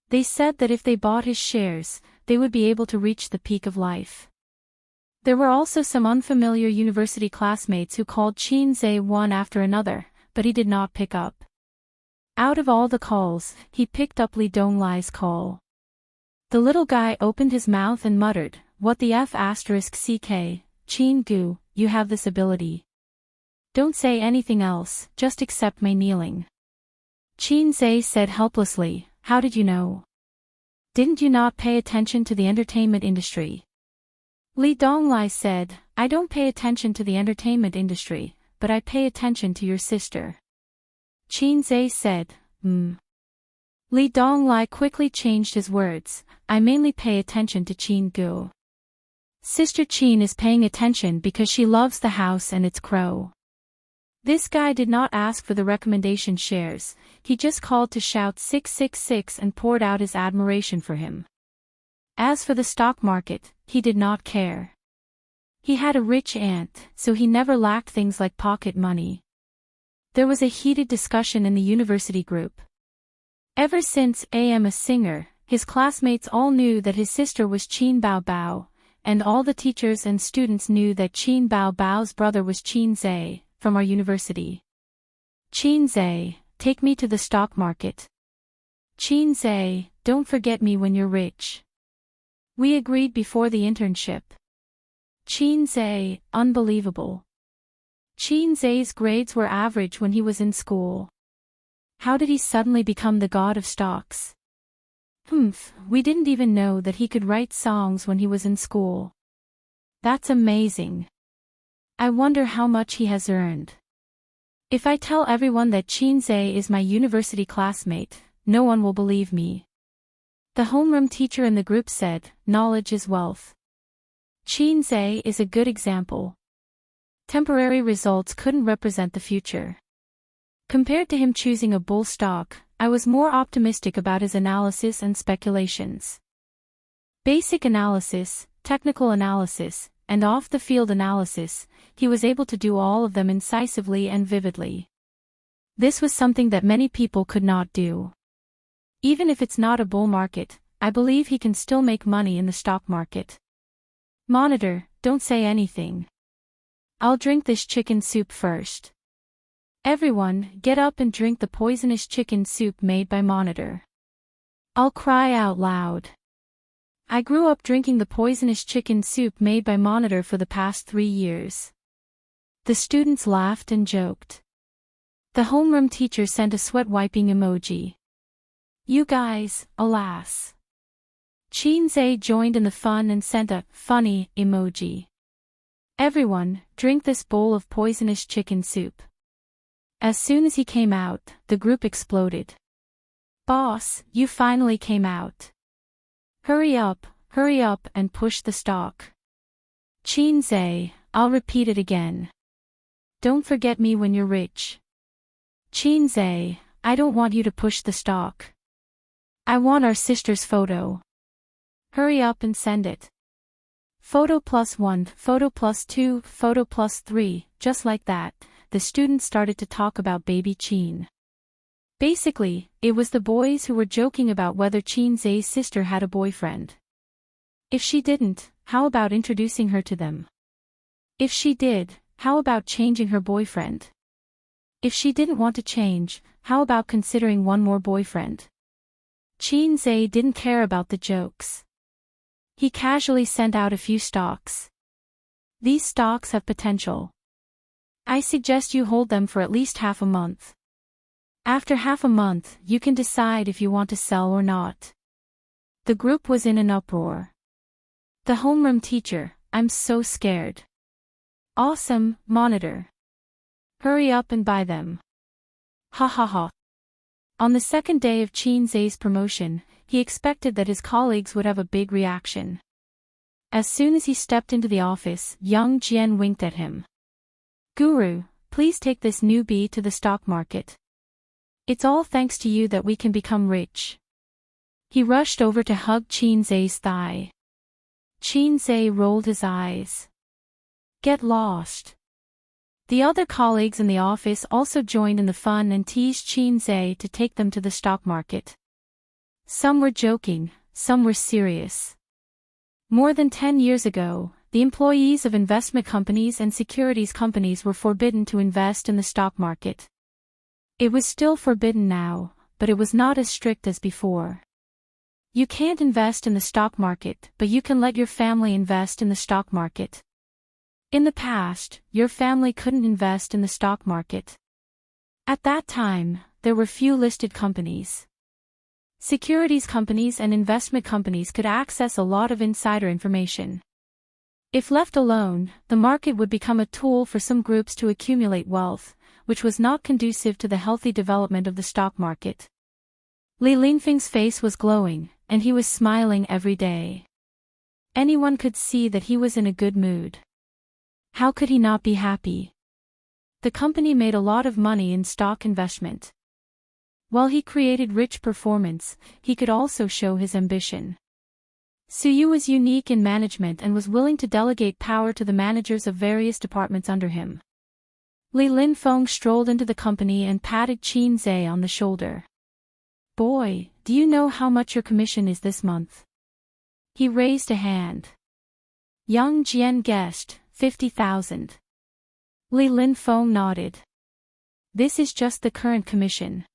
They said that if they bought his shares, they would be able to reach the peak of life. There were also some unfamiliar university classmates who called Qin Zhe one after another, but he did not pick up. Out of all the calls, he picked up Li Donglai's call. The little guy opened his mouth and muttered, "What the F***, Qin Gu, you have this ability. Don't say anything else, just accept my kneeling." Qin Zhe said helplessly, "How did you know? Didn't you not pay attention to the entertainment industry?" Li Donglai said, "I don't pay attention to the entertainment industry, but I pay attention to your sister." Qin Zhe said, Li Donglai quickly changed his words, "I mainly pay attention to Qin Gu. Sister Qin is paying attention because she loves the house and its crow." This guy did not ask for the recommendation shares, he just called to shout 666 and poured out his admiration for him. As for the stock market, he did not care. He had a rich aunt, so he never lacked things like pocket money. There was a heated discussion in the university group. Ever since am a singer, his classmates all knew that his sister was Qin Bao Bao, and all the teachers and students knew that Qin Bao Bao's brother was Qin Zhe, from our university. "Qin Zhe, take me to the stock market. Qin Zhe, don't forget me when you're rich." We agreed before the internship. Qin Zhe, unbelievable. Qin Zhe's grades were average when he was in school. How did he suddenly become the god of stocks? We didn't even know that he could write songs when he was in school. That's amazing. I wonder how much he has earned. If I tell everyone that Qin Zhe is my university classmate, no one will believe me. The homeroom teacher in the group said, "Knowledge is wealth." Qin Zhe is a good example. Temporary results couldn't represent the future. Compared to him choosing a bull stock, I was more optimistic about his analysis and speculations. Basic analysis, technical analysis, and off-the-field analysis, he was able to do all of them incisively and vividly. This was something that many people could not do. Even if it's not a bull market, I believe he can still make money in the stock market. Monitor, don't say anything. I'll drink this chicken soup first. Everyone, get up and drink the poisonous chicken soup made by Monitor. I'll cry out loud. I grew up drinking the poisonous chicken soup made by Monitor for the past 3 years. The students laughed and joked. The homeroom teacher sent a sweat-wiping emoji. You guys, alas. Qin Zhe joined in the fun and sent a funny emoji. Everyone, drink this bowl of poisonous chicken soup. As soon as he came out, the group exploded. Boss, you finally came out. Hurry up and push the stock. Qin Zhe, I'll repeat it again. Don't forget me when you're rich. Qin Zhe, I don't want you to push the stock. I want our sister's photo. Hurry up and send it. Photo +1, photo +2, photo +3, just like that. The students started to talk about baby Qin. Basically, it was the boys who were joking about whether Qin Zhe's sister had a boyfriend. If she didn't, how about introducing her to them? If she did, how about changing her boyfriend? If she didn't want to change, how about considering one more boyfriend? Qin Zhe didn't care about the jokes. He casually sent out a few stocks. These stocks have potential. I suggest you hold them for at least half a month. After half a month, you can decide if you want to sell or not. The group was in an uproar. The homeroom teacher, I'm so scared. Awesome, Monitor. Hurry up and buy them. Ha ha ha. On the second day of Qin Zhe's promotion, he expected that his colleagues would have a big reaction. As soon as he stepped into the office, young Jian winked at him. Guru, please take this newbie to the stock market. It's all thanks to you that we can become rich. He rushed over to hug Qin Zai's thigh. Qin Zai rolled his eyes. Get lost. The other colleagues in the office also joined in the fun and teased Qin Zai to take them to the stock market. Some were joking, some were serious. More than 10 years ago, the employees of investment companies and securities companies were forbidden to invest in the stock market. It was still forbidden now, but it was not as strict as before. You can't invest in the stock market, but you can let your family invest in the stock market. In the past, your family couldn't invest in the stock market. At that time, there were few listed companies. Securities companies and investment companies could access a lot of insider information. If left alone, the market would become a tool for some groups to accumulate wealth, which was not conducive to the healthy development of the stock market. Li Linfeng's face was glowing, and he was smiling every day. Anyone could see that he was in a good mood. How could he not be happy? The company made a lot of money in stock investment. While he created rich performance, he could also show his ambition. Suyu was unique in management and was willing to delegate power to the managers of various departments under him. Li Linfeng strolled into the company and patted Qin Zai on the shoulder. Boy, do you know how much your commission is this month? He raised a hand. Young Jian guessed, 50,000. Li Linfeng nodded. This is just the current commission.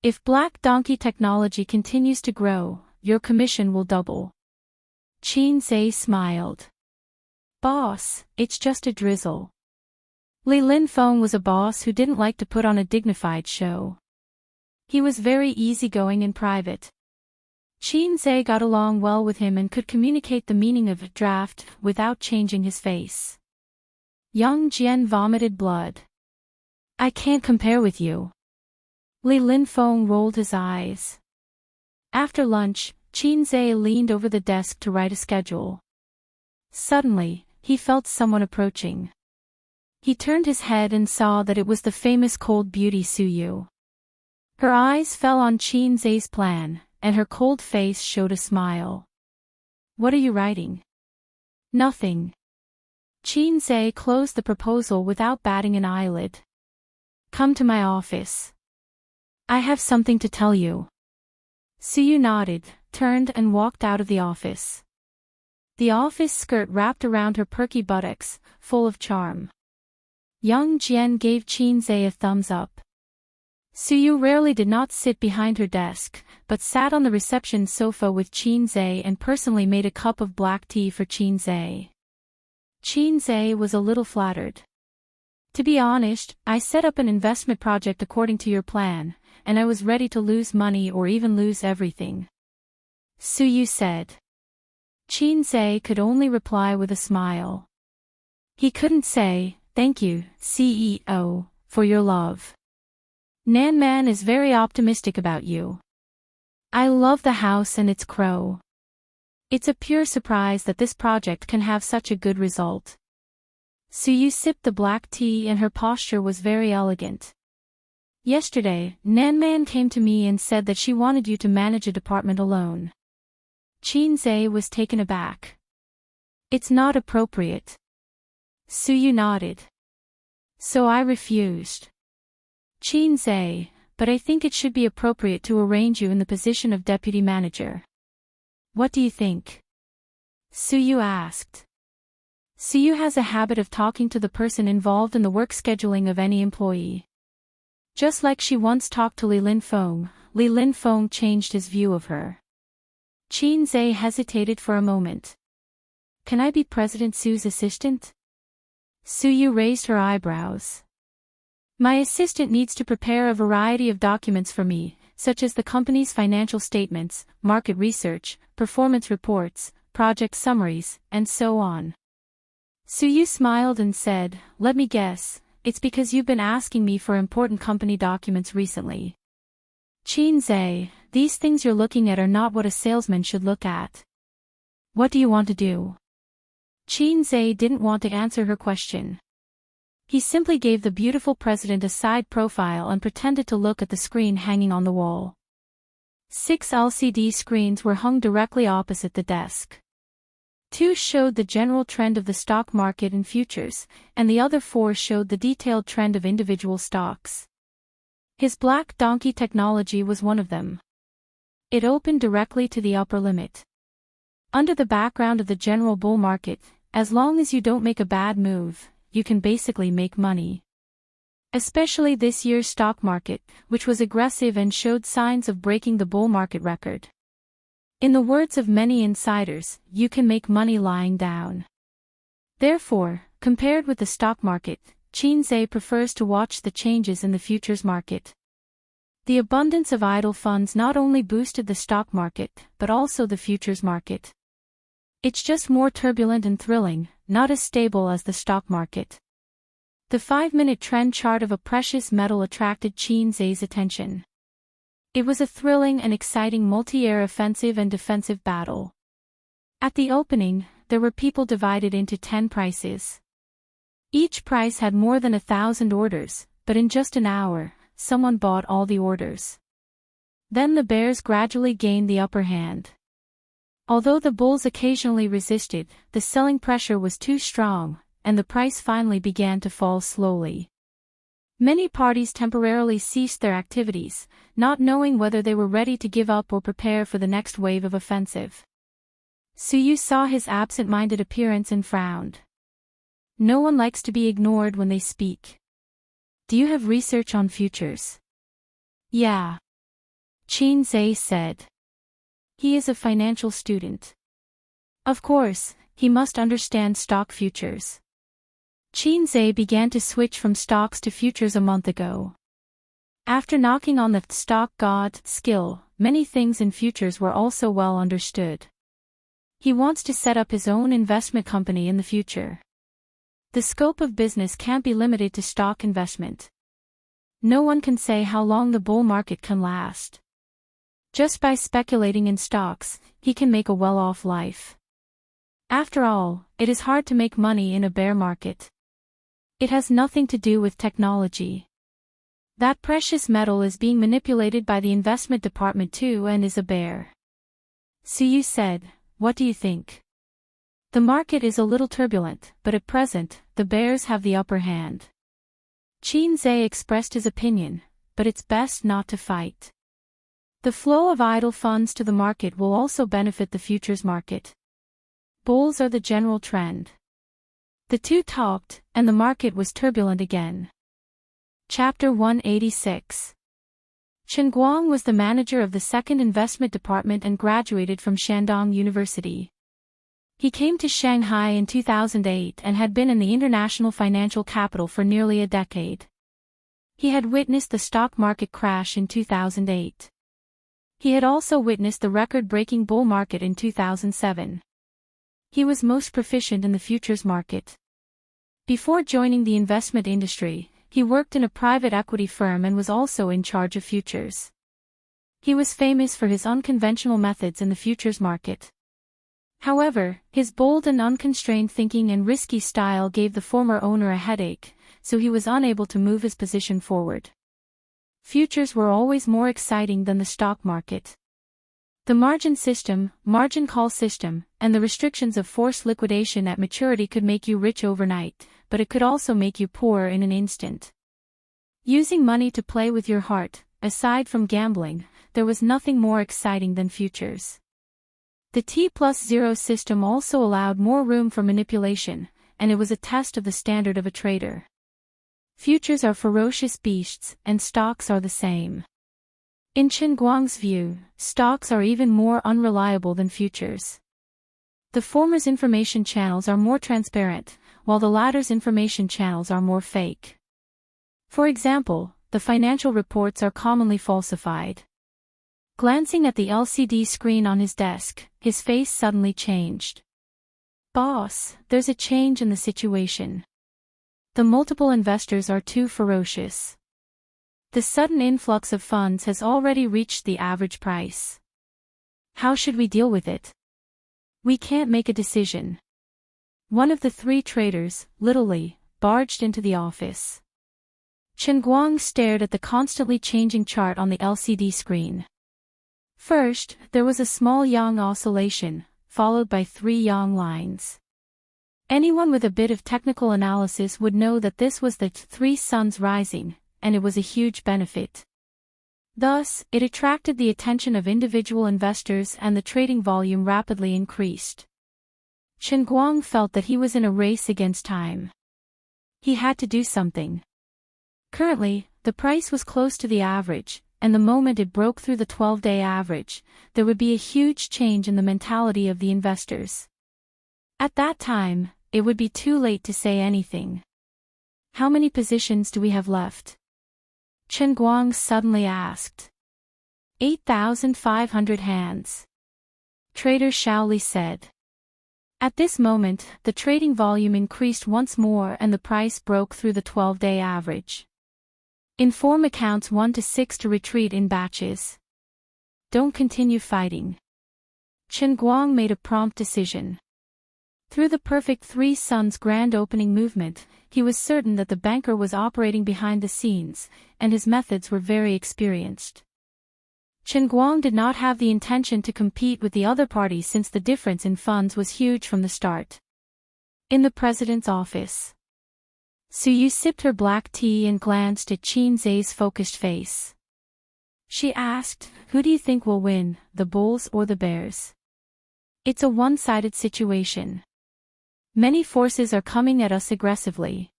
If Black Donkey technology continues to grow, your commission will double. Qin Zai smiled. Boss, it's just a drizzle. Li Linfeng was a boss who didn't like to put on a dignified show. He was very easygoing in private. Qin Zai got along well with him and could communicate the meaning of a draft without changing his face. Young Jian vomited blood. I can't compare with you. Li Linfeng rolled his eyes. After lunch, Qin Zai leaned over the desk to write a schedule. Suddenly, he felt someone approaching. He turned his head and saw that it was the famous cold beauty Suyu. Her eyes fell on Qin Zai's plan, and her cold face showed a smile. What are you writing? Nothing. Qin Zai closed the proposal without batting an eyelid. Come to my office. I have something to tell you. Suyu nodded, turned and walked out of the office. The office skirt wrapped around her perky buttocks, full of charm. Young Jian gave Qin Zai a thumbs up. Suyu rarely did not sit behind her desk, but sat on the reception sofa with Qin Zai and personally made a cup of black tea for Qin Zai. Qin Zai was a little flattered. To be honest, I set up an investment project according to your plan, and I was ready to lose money or even lose everything. Suyu said. Qin Zai could only reply with a smile. He couldn't say, thank you, CEO, for your love. Nan Man is very optimistic about you. I love the house and its crow. It's a pure surprise that this project can have such a good result. Suyu sipped the black tea and her posture was very elegant. Yesterday, Nan Man came to me and said that she wanted you to manage a department alone. Qin Zai was taken aback. It's not appropriate. Suyu nodded. So I refused. Qin Zai, but I think it should be appropriate to arrange you in the position of deputy manager. What do you think? Suyu asked. Suyu has a habit of talking to the person involved in the work scheduling of any employee. Just like she once talked to Li Linfeng changed his view of her. Qin Zai hesitated for a moment. Can I be President Su's assistant? Suyu raised her eyebrows. My assistant needs to prepare a variety of documents for me, such as the company's financial statements, market research, performance reports, project summaries, and so on. Suyu smiled and said, let me guess, it's because you've been asking me for important company documents recently. Qin Zai, these things you're looking at are not what a salesman should look at. What do you want to do? Xianxia didn't want to answer her question. He simply gave the beautiful president a side profile and pretended to look at the screen hanging on the wall. 6 LCD screens were hung directly opposite the desk. 2 showed the general trend of the stock market and futures, and the other 4 showed the detailed trend of individual stocks. His black donkey technology was one of them. It opened directly to the upper limit. Under the background of the general bull market, as long as you don't make a bad move, you can basically make money. Especially this year's stock market, which was aggressive and showed signs of breaking the bull market record. In the words of many insiders, you can make money lying down. Therefore, compared with the stock market, Xianxia prefers to watch the changes in the futures market. The abundance of idle funds not only boosted the stock market, but also the futures market. It's just more turbulent and thrilling, not as stable as the stock market. The 5-minute trend chart of a precious metal attracted Xianxia's attention. It was a thrilling and exciting multi-year offensive and defensive battle. At the opening, there were people divided into 10 prices. Each price had more than 1,000 orders, but in just an hour, someone bought all the orders. Then the bears gradually gained the upper hand. Although the bulls occasionally resisted, the selling pressure was too strong, and the price finally began to fall slowly. Many parties temporarily ceased their activities, not knowing whether they were ready to give up or prepare for the next wave of offensive. Suyu saw his absent-minded appearance and frowned. No one likes to be ignored when they speak. Do you have research on futures? Yeah. Xianxia said. He is a financial student. Of course, he must understand stock futures. Xianxia began to switch from stocks to futures a month ago. After knocking on the stock god skill, many things in futures were also well understood. He wants to set up his own investment company in the future. The scope of business can't be limited to stock investment. No one can say how long the bull market can last. Just by speculating in stocks, he can make a well-off life. After all, it is hard to make money in a bear market. It has nothing to do with technology. That precious metal is being manipulated by the investment department too and is a bear. Suyu said, what do you think? The market is a little turbulent, but at present, the bears have the upper hand. Xianxia expressed his opinion, but it's best not to fight. The flow of idle funds to the market will also benefit the futures market. Bulls are the general trend. The two talked, and the market was turbulent again. Chapter 186. Chen Guang was the manager of the second investment department and graduated from Shandong University. He came to Shanghai in 2008 and had been in the international financial capital for nearly a decade. He had witnessed the stock market crash in 2008. He had also witnessed the record-breaking bull market in 2007. He was most proficient in the futures market. Before joining the investment industry, he worked in a private equity firm and was also in charge of futures. He was famous for his unconventional methods in the futures market. However, his bold and unconstrained thinking and risky style gave the former owner a headache, so he was unable to move his position forward. Futures were always more exciting than the stock market. The margin system, margin call system, and the restrictions of forced liquidation at maturity could make you rich overnight, but it could also make you poor in an instant. Using money to play with your heart, aside from gambling, there was nothing more exciting than futures. The T+0 system also allowed more room for manipulation, and it was a test of the standard of a trader. Futures are ferocious beasts, and stocks are the same. In Chen Guang's view, stocks are even more unreliable than futures. The former's information channels are more transparent, while the latter's information channels are more fake. For example, the financial reports are commonly falsified. Glancing at the LCD screen on his desk, his face suddenly changed. Boss, there's a change in the situation. The multiple investors are too ferocious. The sudden influx of funds has already reached the average price. How should we deal with it? We can't make a decision. One of the three traders, literally, barged into the office. Chen Guang stared at the constantly changing chart on the LCD screen. First, there was a small yang oscillation, followed by 3 yang lines. Anyone with a bit of technical analysis would know that this was the 3 suns rising, and it was a huge benefit. Thus, it attracted the attention of individual investors and the trading volume rapidly increased. Chen Guang felt that he was in a race against time. He had to do something. Currently, the price was close to the average, and the moment it broke through the 12-day average, there would be a huge change in the mentality of the investors. At that time, it would be too late to say anything. How many positions do we have left? Chen Guang suddenly asked. 8,500 hands. Trader Shaoli said. At this moment, the trading volume increased once more and the price broke through the 12-day average. Inform accounts 1 to 6 to retreat in batches. Don't continue fighting. Chen Guang made a prompt decision. Through the perfect 3 suns grand opening movement, he was certain that the banker was operating behind the scenes, and his methods were very experienced. Chen Guang did not have the intention to compete with the other party since the difference in funds was huge from the start. In the president's office, Su Yu sipped her black tea and glanced at Qin Zai's focused face. She asked, "Who do you think will win, the bulls or the bears?" It's a one-sided situation. Many forces are coming at us aggressively.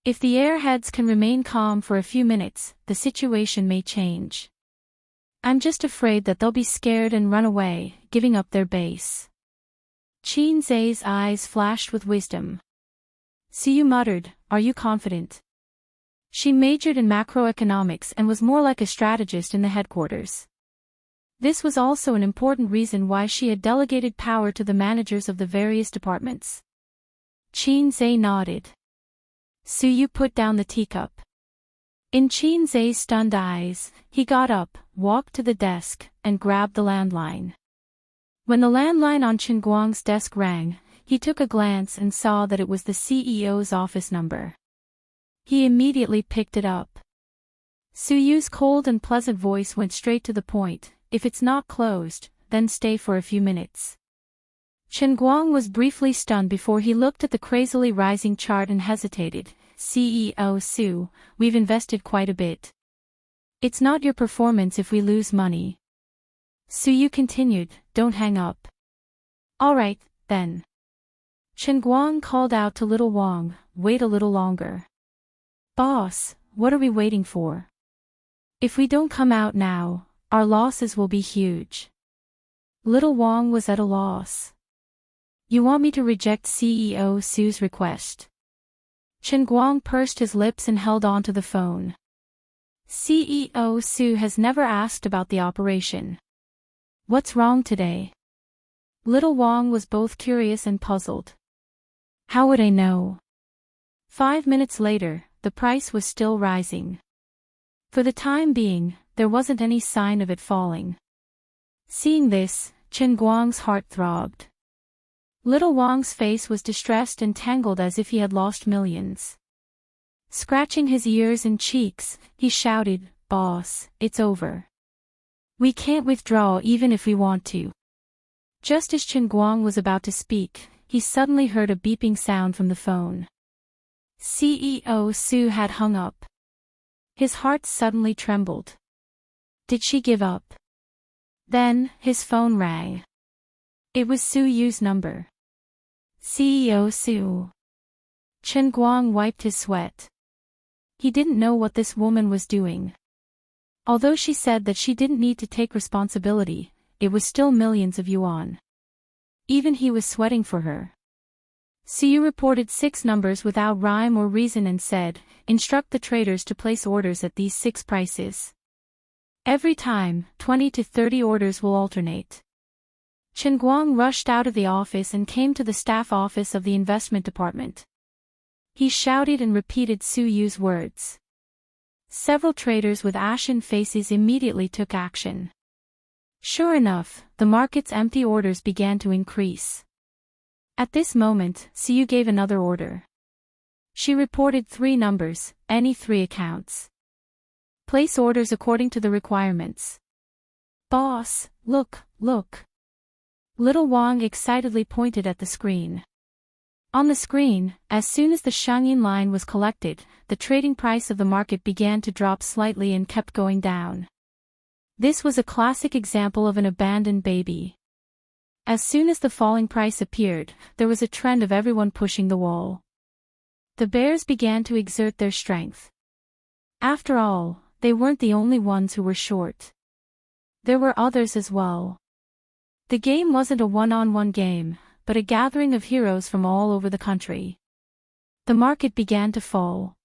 If the airheads can remain calm for a few minutes, the situation may change. I'm just afraid that they'll be scared and run away, giving up their base. Qin Zai's eyes flashed with wisdom. Su Yu muttered, "Are you confident?" She majored in macroeconomics and was more like a strategist in the headquarters. This was also an important reason why she had delegated power to the managers of the various departments. Qin Zai nodded. Su Yu put down the teacup. In Qin Zai's stunned eyes, he got up, walked to the desk, and grabbed the landline. When the landline on Chen Guang's desk rang, he took a glance and saw that it was the CEO's office number. He immediately picked it up. Su Yu's cold and pleasant voice went straight to the point. If it's not closed, then stay for a few minutes. Chen Guang was briefly stunned before he looked at the crazily rising chart and hesitated. CEO Su, we've invested quite a bit. It's not your performance if we lose money. Su Yu continued, don't hang up. All right, then. Chen Guang called out to little Wang, wait a little longer. Boss, what are we waiting for? If we don't come out now, our losses will be huge. Little Wang was at a loss. You want me to reject CEO Su's request? Chen Guang pursed his lips and held on to the phone. CEO Su has never asked about the operation. What's wrong today? Little Wang was both curious and puzzled. How would I know? 5 minutes later, the price was still rising. For the time being, there wasn't any sign of it falling. Seeing this, Chen Guang's heart throbbed. Little Wang's face was distressed and tangled as if he had lost millions. Scratching his ears and cheeks, he shouted, Boss, it's over. We can't withdraw even if we want to. Just as Chen Guang was about to speak, he suddenly heard a beeping sound from the phone. CEO Su had hung up. His heart suddenly trembled. Did she give up? Then, his phone rang. It was Su Yu's number. CEO Su. Chen Guang wiped his sweat. He didn't know what this woman was doing. Although she said that she didn't need to take responsibility, it was still millions of yuan. Even he was sweating for her. Su Yu reported 6 numbers without rhyme or reason and said, instruct the traders to place orders at these 6 prices. Every time, 20 to 30 orders will alternate. Chen Guang rushed out of the office and came to the staff office of the investment department. He shouted and repeated Su Yu's words. Several traders with ashen faces immediately took action. Sure enough, the market's empty orders began to increase. At this moment, Siyu gave another order. She reported 3 numbers, any 3 accounts. Place orders according to the requirements. Boss, look, look. Little Wang excitedly pointed at the screen. On the screen, as soon as the Shangyin line was collected, the trading price of the market began to drop slightly and kept going down. This was a classic example of an abandoned baby. As soon as the falling price appeared, there was a trend of everyone pushing the wall. The bears began to exert their strength. After all, they weren't the only ones who were short. There were others as well. The game wasn't a one-on-one game, but a gathering of heroes from all over the country. The market began to fall.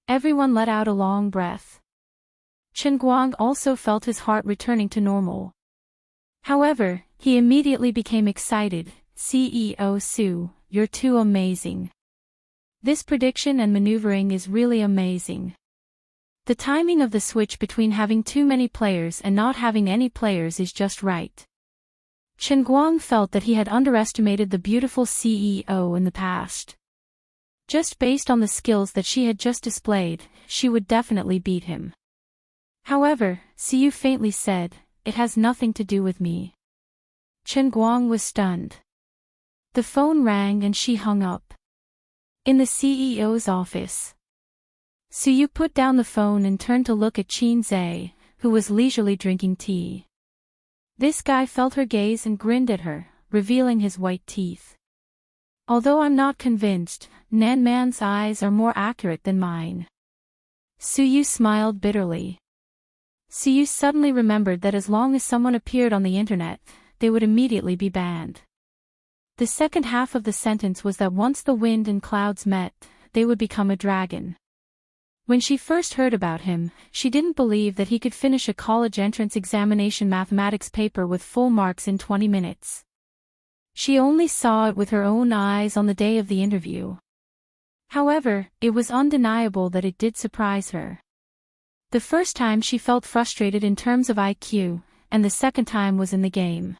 Everyone let out a long breath. Chen Guang also felt his heart returning to normal. However, he immediately became excited. CEO Su, you're too amazing. This prediction and maneuvering is really amazing. The timing of the switch between having too many players and not having any players is just right. Chen Guang felt that he had underestimated the beautiful CEO in the past. Just based on the skills that she had just displayed, she would definitely beat him. However, Siyu faintly said, "It has nothing to do with me." Chen Guang was stunned. The phone rang and she hung up. In the CEO's office, Siyu put down the phone and turned to look at Qin Zhe, who was leisurely drinking tea. This guy felt her gaze and grinned at her, revealing his white teeth. Although I'm not convinced, Nan Man's eyes are more accurate than mine. Siyu smiled bitterly. Siyu suddenly remembered that as long as someone appeared on the internet, they would immediately be banned. The second half of the sentence was that once the wind and clouds met, they would become a dragon. When she first heard about him, she didn't believe that he could finish a college entrance examination mathematics paper with full marks in 20 minutes. She only saw it with her own eyes on the day of the interview. However, it was undeniable that it did surprise her. The first time she felt frustrated in terms of IQ, and the second time was in the game.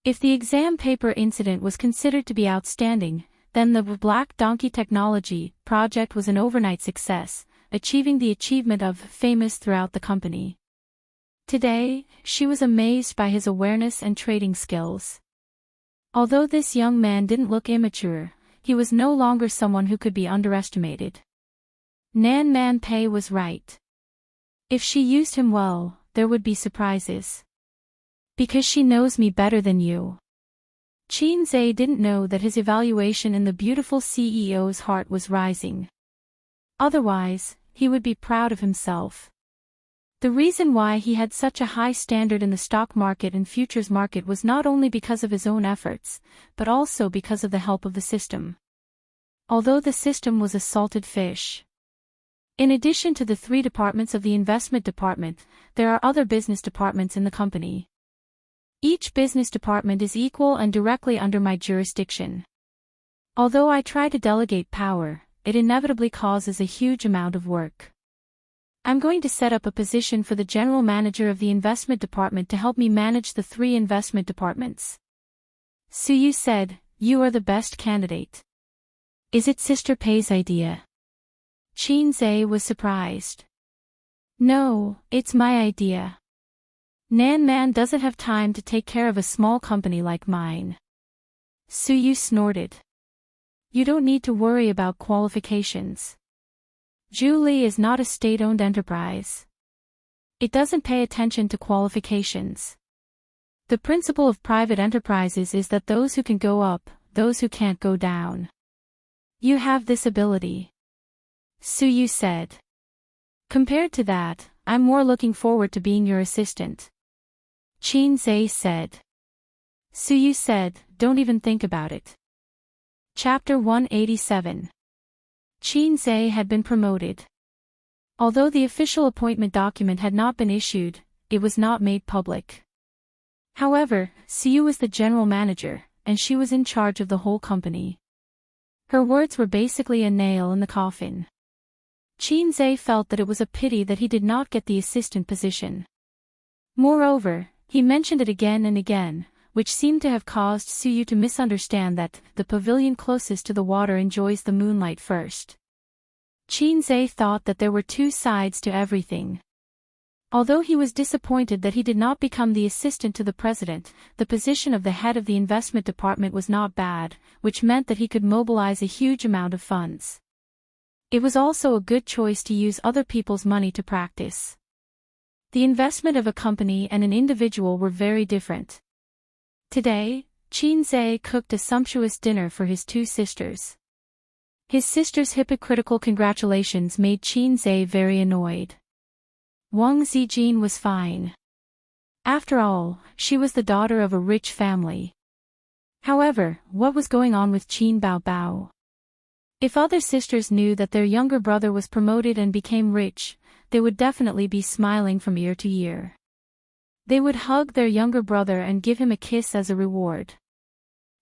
If the exam paper incident was considered to be outstanding, then the Black Donkey Technology project was an overnight success, achieving the achievement of famous throughout the company. Today, she was amazed by his awareness and trading skills. Although this young man didn't look immature, he was no longer someone who could be underestimated. Nan Man Pei was right. If she used him well, there would be surprises. Because she knows me better than you. Qin Zhe didn't know that his evaluation in the beautiful CEO's heart was rising. Otherwise, he would be proud of himself. The reason why he had such a high standard in the stock market and futures market was not only because of his own efforts, but also because of the help of the system. Although the system was a salted fish. In addition to the 3 departments of the investment department, there are other business departments in the company. Each business department is equal and directly under my jurisdiction. Although I try to delegate power, it inevitably causes a huge amount of work. I'm going to set up a position for the general manager of the investment department to help me manage the 3 investment departments. Suyu said, "You are the best candidate." Is it Sister Pei's idea? Qin Zhe was surprised. No, it's my idea. Nan Man doesn't have time to take care of a small company like mine. Suyu snorted. You don't need to worry about qualifications. Julie is not a state-owned enterprise. It doesn't pay attention to qualifications. The principle of private enterprises is that those who can go up, those who can't go down. You have this ability. Suyu said. Compared to that, I'm more looking forward to being your assistant. Qin Zhe said. Suyu said, don't even think about it. Chapter 187. Qin Zhe had been promoted. Although the official appointment document had not been issued, it was not made public. However, Siyu was the general manager, and she was in charge of the whole company. Her words were basically a nail in the coffin. Qin Zhe felt that it was a pity that he did not get the assistant position. Moreover, he mentioned it again and again, which seemed to have caused Suyu to misunderstand that the pavilion closest to the water enjoys the moonlight first. Qinzhe thought that there were two sides to everything. Although he was disappointed that he did not become the assistant to the president, the position of the head of the investment department was not bad, which meant that he could mobilize a huge amount of funds. It was also a good choice to use other people's money to practice. The investment of a company and an individual were very different. Today, Qinzhe cooked a sumptuous dinner for his two sisters. His sister's hypocritical congratulations made Qinzhe very annoyed. Wang Zijin was fine. After all, she was the daughter of a rich family. However, what was going on with Qin Baobao? If other sisters knew that their younger brother was promoted and became rich, they would definitely be smiling from ear to ear. They would hug their younger brother and give him a kiss as a reward.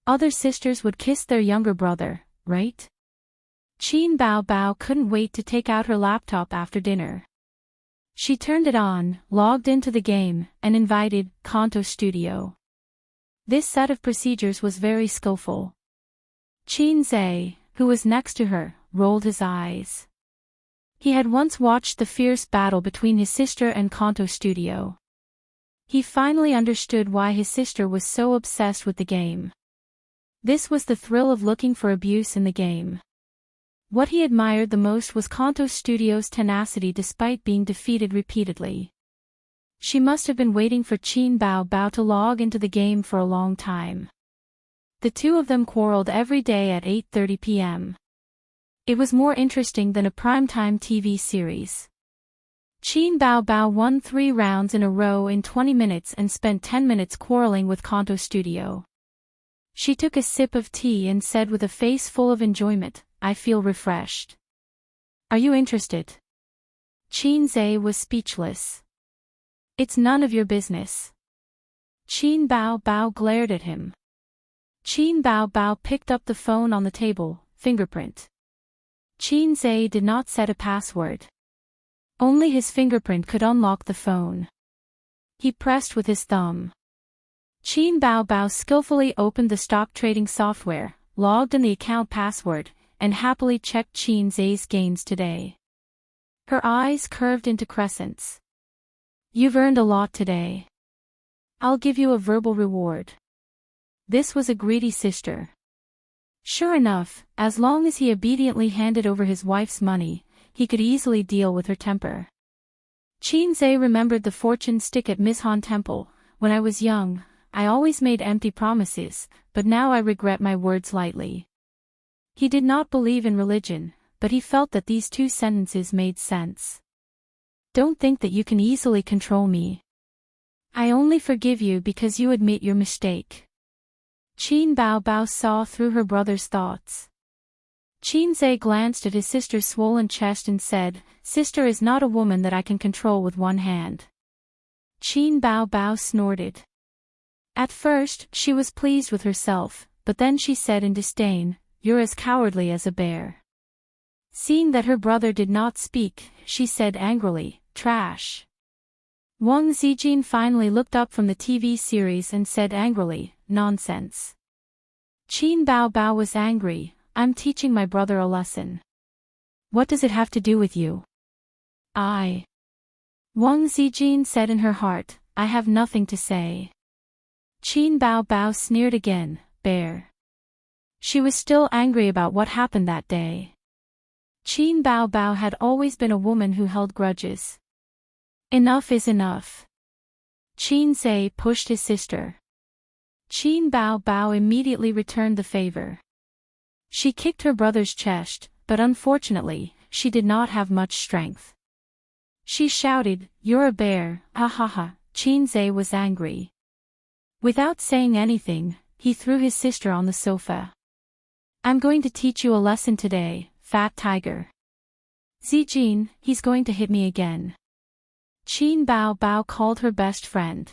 Other sisters would kiss their younger brother, right? Qin Baobao couldn't wait to take out her laptop after dinner. She turned it on, logged into the game, and invited Kanto Studio. This set of procedures was very skillful. Qinzhe, who was next to her, rolled his eyes. He had once watched the fierce battle between his sister and Kanto Studio. He finally understood why his sister was so obsessed with the game. This was the thrill of looking for abuse in the game. What he admired the most was Kanto Studio's tenacity despite being defeated repeatedly. She must have been waiting for Qin Baobao to log into the game for a long time. The two of them quarreled every day at 8:30 p.m. It was more interesting than a primetime TV series. Qin Baobao won 3 rounds in a row in 20 minutes and spent 10 minutes quarreling with Kanto Studio. She took a sip of tea and said with a face full of enjoyment, "I feel refreshed." "Are you interested?" Qinzhe was speechless. "It's none of your business." Qin Baobao glared at him. Qin Baobao picked up the phone on the table, fingerprint. Qinzhe did not set a password. Only his fingerprint could unlock the phone. He pressed with his thumb. Qin Baobao skillfully opened the stock trading software, logged in the account password, and happily checked Qinzhe's gains today. Her eyes curved into crescents. "You've earned a lot today. I'll give you a verbal reward." This was a greedy sister. Sure enough, as long as he obediently handed over his wife's money, he could easily deal with her temper. Qinzhe remembered the fortune stick at Mizhan Temple. "When I was young, I always made empty promises, but now I regret my words lightly." He did not believe in religion, but he felt that these two sentences made sense. "Don't think that you can easily control me. I only forgive you because you admit your mistake." Qin Baobao saw through her brother's thoughts. Qinzhe glanced at his sister's swollen chest and said, "Sister is not a woman that I can control with one hand." Qin Baobao snorted. At first, she was pleased with herself, but then she said in disdain, "You're as cowardly as a bear." Seeing that her brother did not speak, she said angrily, "Trash." Wang Zijin finally looked up from the TV series and said angrily, "Nonsense." Qin Baobao was angry, "I'm teaching my brother a lesson. What does it have to do with you?" Wang Zijin said in her heart, "I have nothing to say." Qin Baobao sneered again, "Bear." She was still angry about what happened that day. Qin Baobao had always been a woman who held grudges. Enough is enough. Qinzhe pushed his sister. Qin Baobao immediately returned the favor. She kicked her brother's chest, but unfortunately, she did not have much strength. She shouted, "You're a bear, ha ha ha." Qinzhe was angry. Without saying anything, he threw his sister on the sofa. "I'm going to teach you a lesson today, fat tiger." "Zijin, he's going to hit me again." Qin Baobao called her best friend.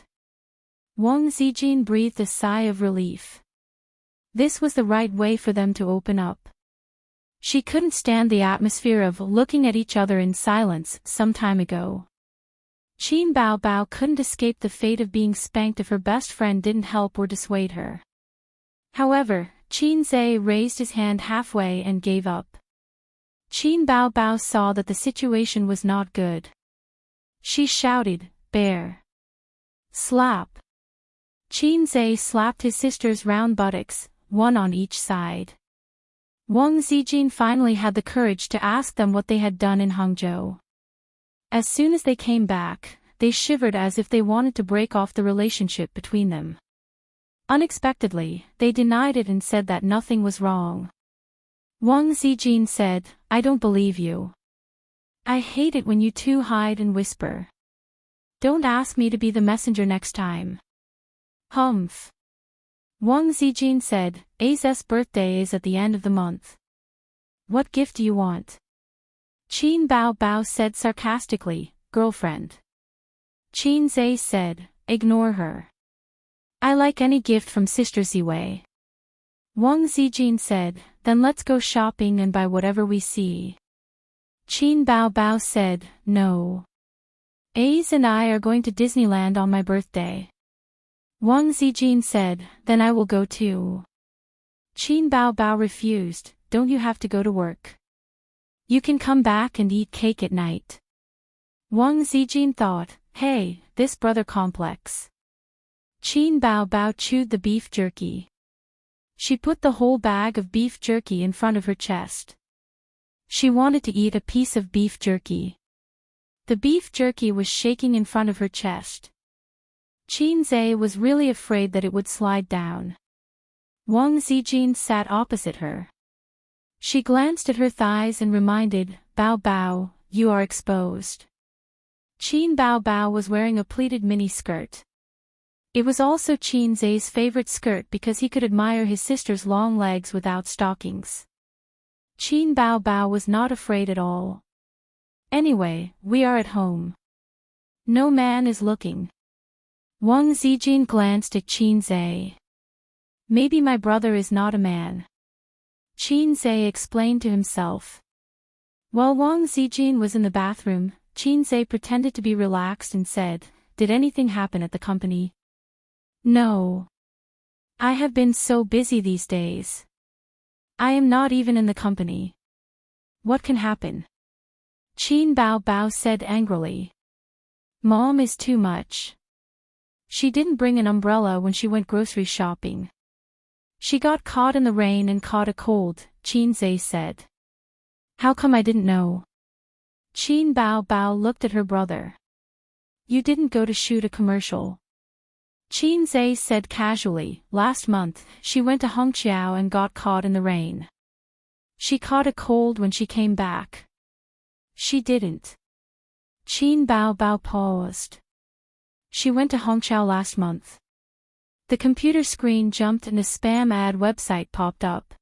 Wang Zijin breathed a sigh of relief. This was the right way for them to open up. She couldn't stand the atmosphere of looking at each other in silence some time ago. Qin Bao Bao couldn't escape the fate of being spanked if her best friend didn't help or dissuade her. However, Qin Zhe raised his hand halfway and gave up. Qin Bao Bao saw that the situation was not good. She shouted, "Bear! Slap!" Qin Zhe slapped his sister's round buttocks, one on each side. Wang Zijin finally had the courage to ask them what they had done in Hangzhou. As soon as they came back, they shivered as if they wanted to break off the relationship between them. Unexpectedly, they denied it and said that nothing was wrong. Wang Zijin said, "I don't believe you. I hate it when you two hide and whisper. Don't ask me to be the messenger next time." Humph. Wang Zijin said, "A's birthday is at the end of the month. What gift do you want?" Qin Bao Bao said sarcastically, "Girlfriend." Qin Zhe said, "Ignore her. I like any gift from Sister Ziwei." Wang Zijin said, "Then let's go shopping and buy whatever we see." Qin Bao Bao said, "No. A's and I are going to Disneyland on my birthday." Wang Zijin said, "Then I will go too." Qin Bao Bao refused, "Don't you have to go to work? You can come back and eat cake at night." Wang Zijin thought, "Hey, this brother complex." Qin Bao Bao chewed the beef jerky. She put the whole bag of beef jerky in front of her chest. She wanted to eat a piece of beef jerky. The beef jerky was shaking in front of her chest. Qin Zhe was really afraid that it would slide down. Wang Zijin sat opposite her. She glanced at her thighs and reminded, "Bao Bao, you are exposed." Qin Bao Bao was wearing a pleated mini-skirt. It was also Qin Zhe's favorite skirt because he could admire his sister's long legs without stockings. Qin Bao Bao was not afraid at all. "Anyway, we are at home. No man is looking." Wang Zijin glanced at Qin Zhe. "Maybe my brother is not a man," Qin Zhe explained to himself. While Wang Zijin was in the bathroom, Qin Zhe pretended to be relaxed and said, "Did anything happen at the company?" "No. I have been so busy these days. I am not even in the company. What can happen?" Qin Bao Bao said angrily. "Mom is too much. She didn't bring an umbrella when she went grocery shopping. She got caught in the rain and caught a cold," Qin Zhe said. "How come I didn't know?" Qin Bao Bao looked at her brother. "You didn't go to shoot a commercial." Qin Zhe said casually, "Last month, she went to Hongqiao and got caught in the rain. She caught a cold when she came back." "She didn't." Qin Bao Bao paused. "She went to Hongqiao last month." The computer screen jumped and a spam ad website popped up.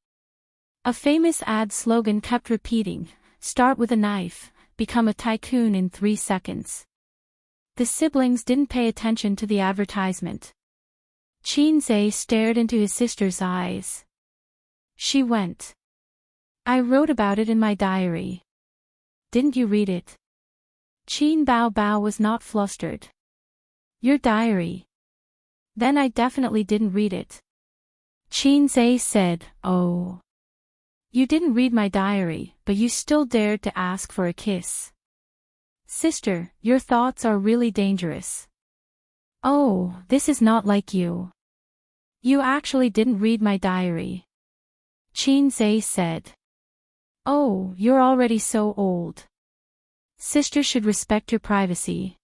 A famous ad slogan kept repeating, "Start with a knife, become a tycoon in 3 seconds." The siblings didn't pay attention to the advertisement. Qin Zhe stared into his sister's eyes. She went. "I wrote about it in my diary. Didn't you read it?" Qin Bao Bao was not flustered. "Your diary? Then I definitely didn't read it." Qin Zhe said, "Oh. You didn't read my diary, but you still dared to ask for a kiss. Sister, your thoughts are really dangerous." "Oh, this is not like you. You actually didn't read my diary." Qin Zhe said. "Oh, you're already so old. Sister should respect your privacy."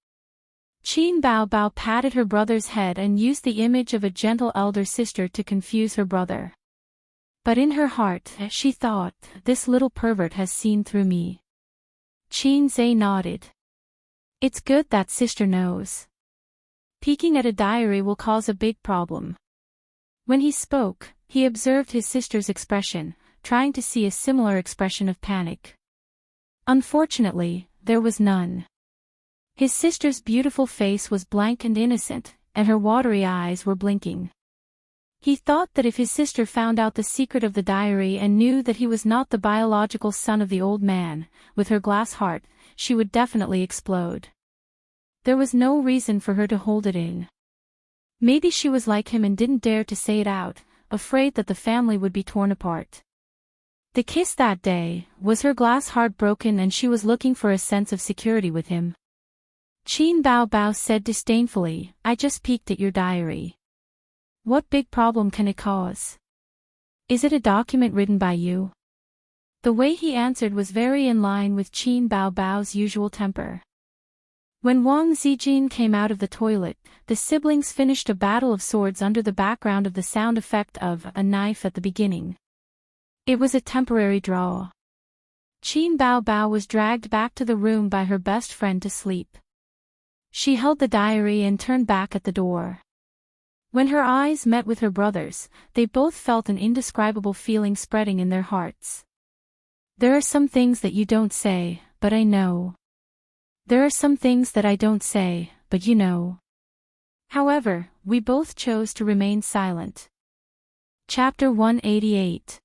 Qin Bao Bao patted her brother's head and used the image of a gentle elder sister to confuse her brother. But in her heart, she thought, "This little pervert has seen through me." Qin Zhe nodded. "It's good that sister knows. Peeking at a diary will cause a big problem." When he spoke, he observed his sister's expression, trying to see a similar expression of panic. Unfortunately, there was none. His sister's beautiful face was blank and innocent, and her watery eyes were blinking. He thought that if his sister found out the secret of the diary and knew that he was not the biological son of the old man, with her glass heart, she would definitely explode. There was no reason for her to hold it in. Maybe she was like him and didn't dare to say it out, afraid that the family would be torn apart. The kiss that day, was her glass heart broken and she was looking for a sense of security with him. Qin Bao Bao said disdainfully, I just peeked at your diary. What big problem can it cause? Is it a document written by you? The way he answered was very in line with Qin Bao Bao's usual temper. When Wang Zijin came out of the toilet, the siblings finished a battle of swords under the background of the sound effect of a knife at the beginning. It was a temporary draw. Qin Bao Bao was dragged back to the room by her best friend to sleep. She held the diary and turned back at the door. When her eyes met with her brother's, they both felt an indescribable feeling spreading in their hearts. There are some things that you don't say, but I know. There are some things that I don't say, but you know. However, we both chose to remain silent. Chapter 188.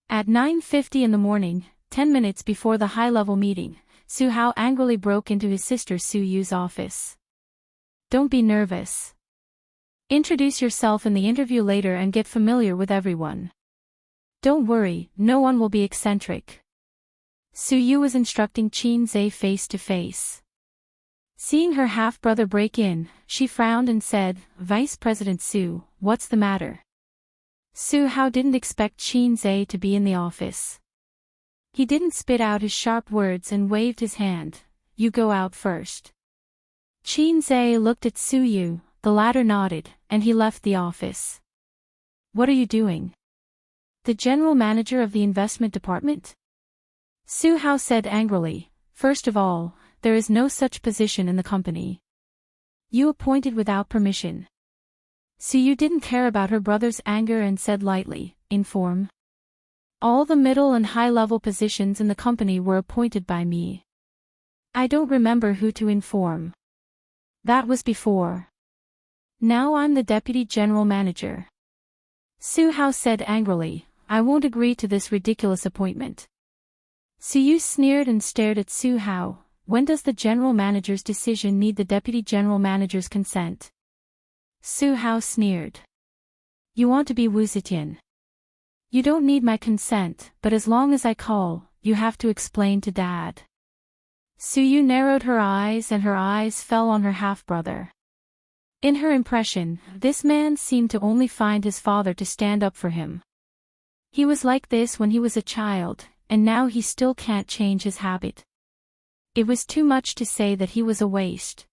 At 9:50 in the morning, 10 minutes before the high-level meeting, Su Hao angrily broke into his sister Su Yu's office. Don't be nervous. Introduce yourself in the interview later and get familiar with everyone. Don't worry, no one will be eccentric. Su Yu was instructing Qin Zhe face to face. Seeing her half-brother break in, she frowned and said, Vice President Su, what's the matter? Su Hao didn't expect Qin Zhe to be in the office. He didn't spit out his sharp words and waved his hand. You go out first. Qin Zhe looked at Su Yu, the latter nodded, and he left the office. What are you doing? The general manager of the investment department? Su Hao said angrily, First of all, there is no such position in the company. You appointed without permission. Su Yu didn't care about her brother's anger and said lightly, Inform. All the middle and high-level positions in the company were appointed by me. I don't remember who to inform. That was before. Now I'm the deputy general manager. Su Hao said angrily, I won't agree to this ridiculous appointment. Su Yu sneered and stared at Su Hao. When does the general manager's decision need the deputy general manager's consent? Su Hao sneered. You want to be Wu Zetian. You don't need my consent, but as long as I call, you have to explain to Dad. Su Yu narrowed her eyes and her eyes fell on her half-brother. In her impression, this man seemed to only find his father to stand up for him. He was like this when he was a child, and now he still can't change his habit. It was too much to say that he was a waste.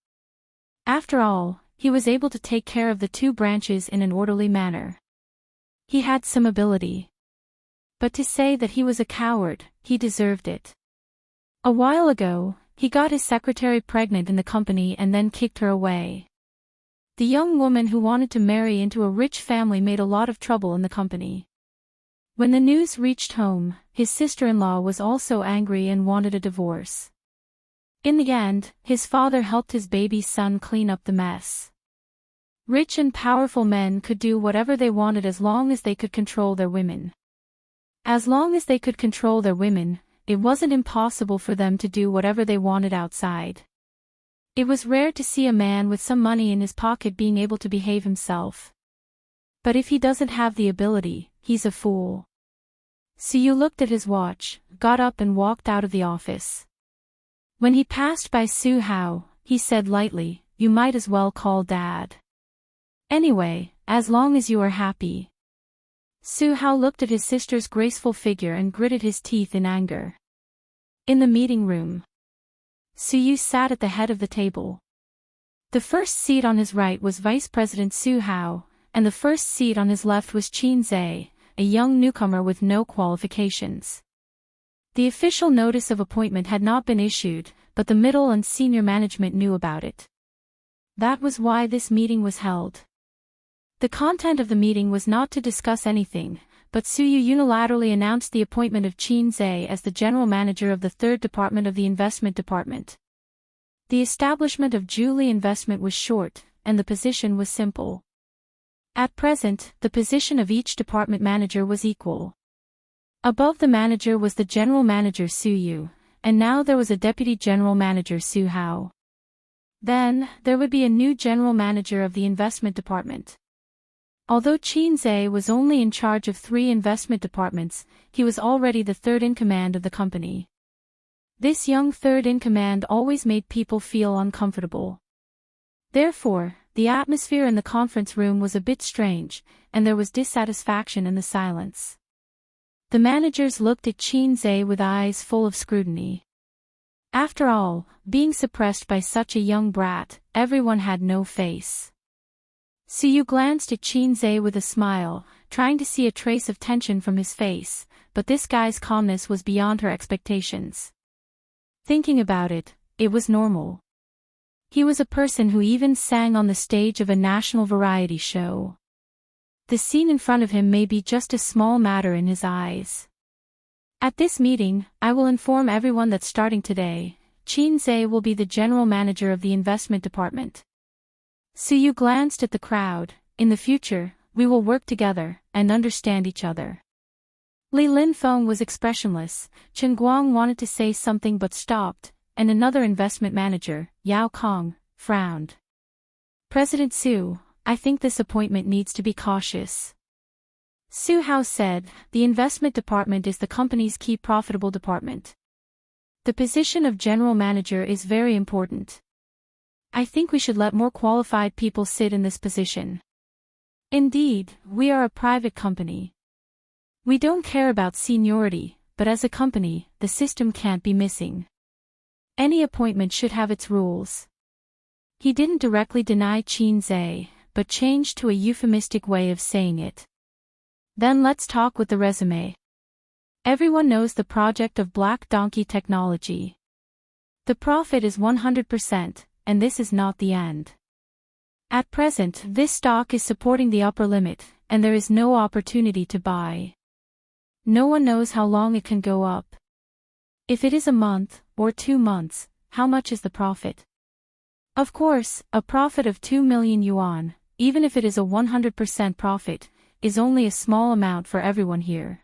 After all, he was able to take care of the two branches in an orderly manner. He had some ability. But to say that he was a coward, he deserved it. A while ago, he got his secretary pregnant in the company and then kicked her away. The young woman who wanted to marry into a rich family made a lot of trouble in the company. When the news reached home, his sister-in-law was also angry and wanted a divorce. In the end, his father helped his baby son clean up the mess. Rich and powerful men could do whatever they wanted as long as they could control their women. As long as they could control their women, it wasn't impossible for them to do whatever they wanted outside. It was rare to see a man with some money in his pocket being able to behave himself. But if he doesn't have the ability, he's a fool. Su Yu looked at his watch, got up and walked out of the office. When he passed by Su Hao, he said lightly, You might as well call Dad. Anyway, as long as you are happy. Su Hao looked at his sister's graceful figure and gritted his teeth in anger. In the meeting room, Su Yu sat at the head of the table. The first seat on his right was Vice President Su Hao, and the first seat on his left was Qin Zhe, a young newcomer with no qualifications. The official notice of appointment had not been issued, but the middle and senior management knew about it. That was why this meeting was held. The content of the meeting was not to discuss anything, but Su Yu unilaterally announced the appointment of Qin Zhe as the general manager of the third department of the investment department. The establishment of Julie Investment was short, and the position was simple. At present, the position of each department manager was equal. Above the manager was the general manager Su Yu, and now there was a deputy general manager Su Hao. Then, there would be a new general manager of the investment department. Although Xianxia was only in charge of 3 investment departments, he was already the third in command of the company. This young third in command always made people feel uncomfortable. Therefore, the atmosphere in the conference room was a bit strange, and there was dissatisfaction in the silence. The managers looked at Xianxia with eyes full of scrutiny. After all, being suppressed by such a young brat, everyone had no face. Suyu glanced at Xianxia with a smile, trying to see a trace of tension from his face, but this guy's calmness was beyond her expectations. Thinking about it, it was normal. He was a person who even sang on the stage of a national variety show. The scene in front of him may be just a small matter in his eyes. At this meeting, I will inform everyone that starting today, Xianxia will be the general manager of the investment department. Suyu glanced at the crowd. In the future, we will work together and understand each other. Li Linfeng was expressionless. Chen Guang wanted to say something but stopped, and another investment manager, Yao Kong, frowned. President Su, I think this appointment needs to be cautious. Su Hao said, the investment department is the company's key profitable department. The position of general manager is very important. I think we should let more qualified people sit in this position. Indeed, we are a private company. We don't care about seniority, but as a company, the system can't be missing. Any appointment should have its rules. He didn't directly deny Xianxia, but changed to a euphemistic way of saying it. Then let's talk with the resume. Everyone knows the project of Black Donkey technology. The profit is 100%, and this is not the end. At present, this stock is supporting the upper limit, and there is no opportunity to buy. No one knows how long it can go up. If it is a month, or 2 months, how much is the profit? Of course, a profit of 2 million yuan, even if it is a 100% profit, is only a small amount for everyone here.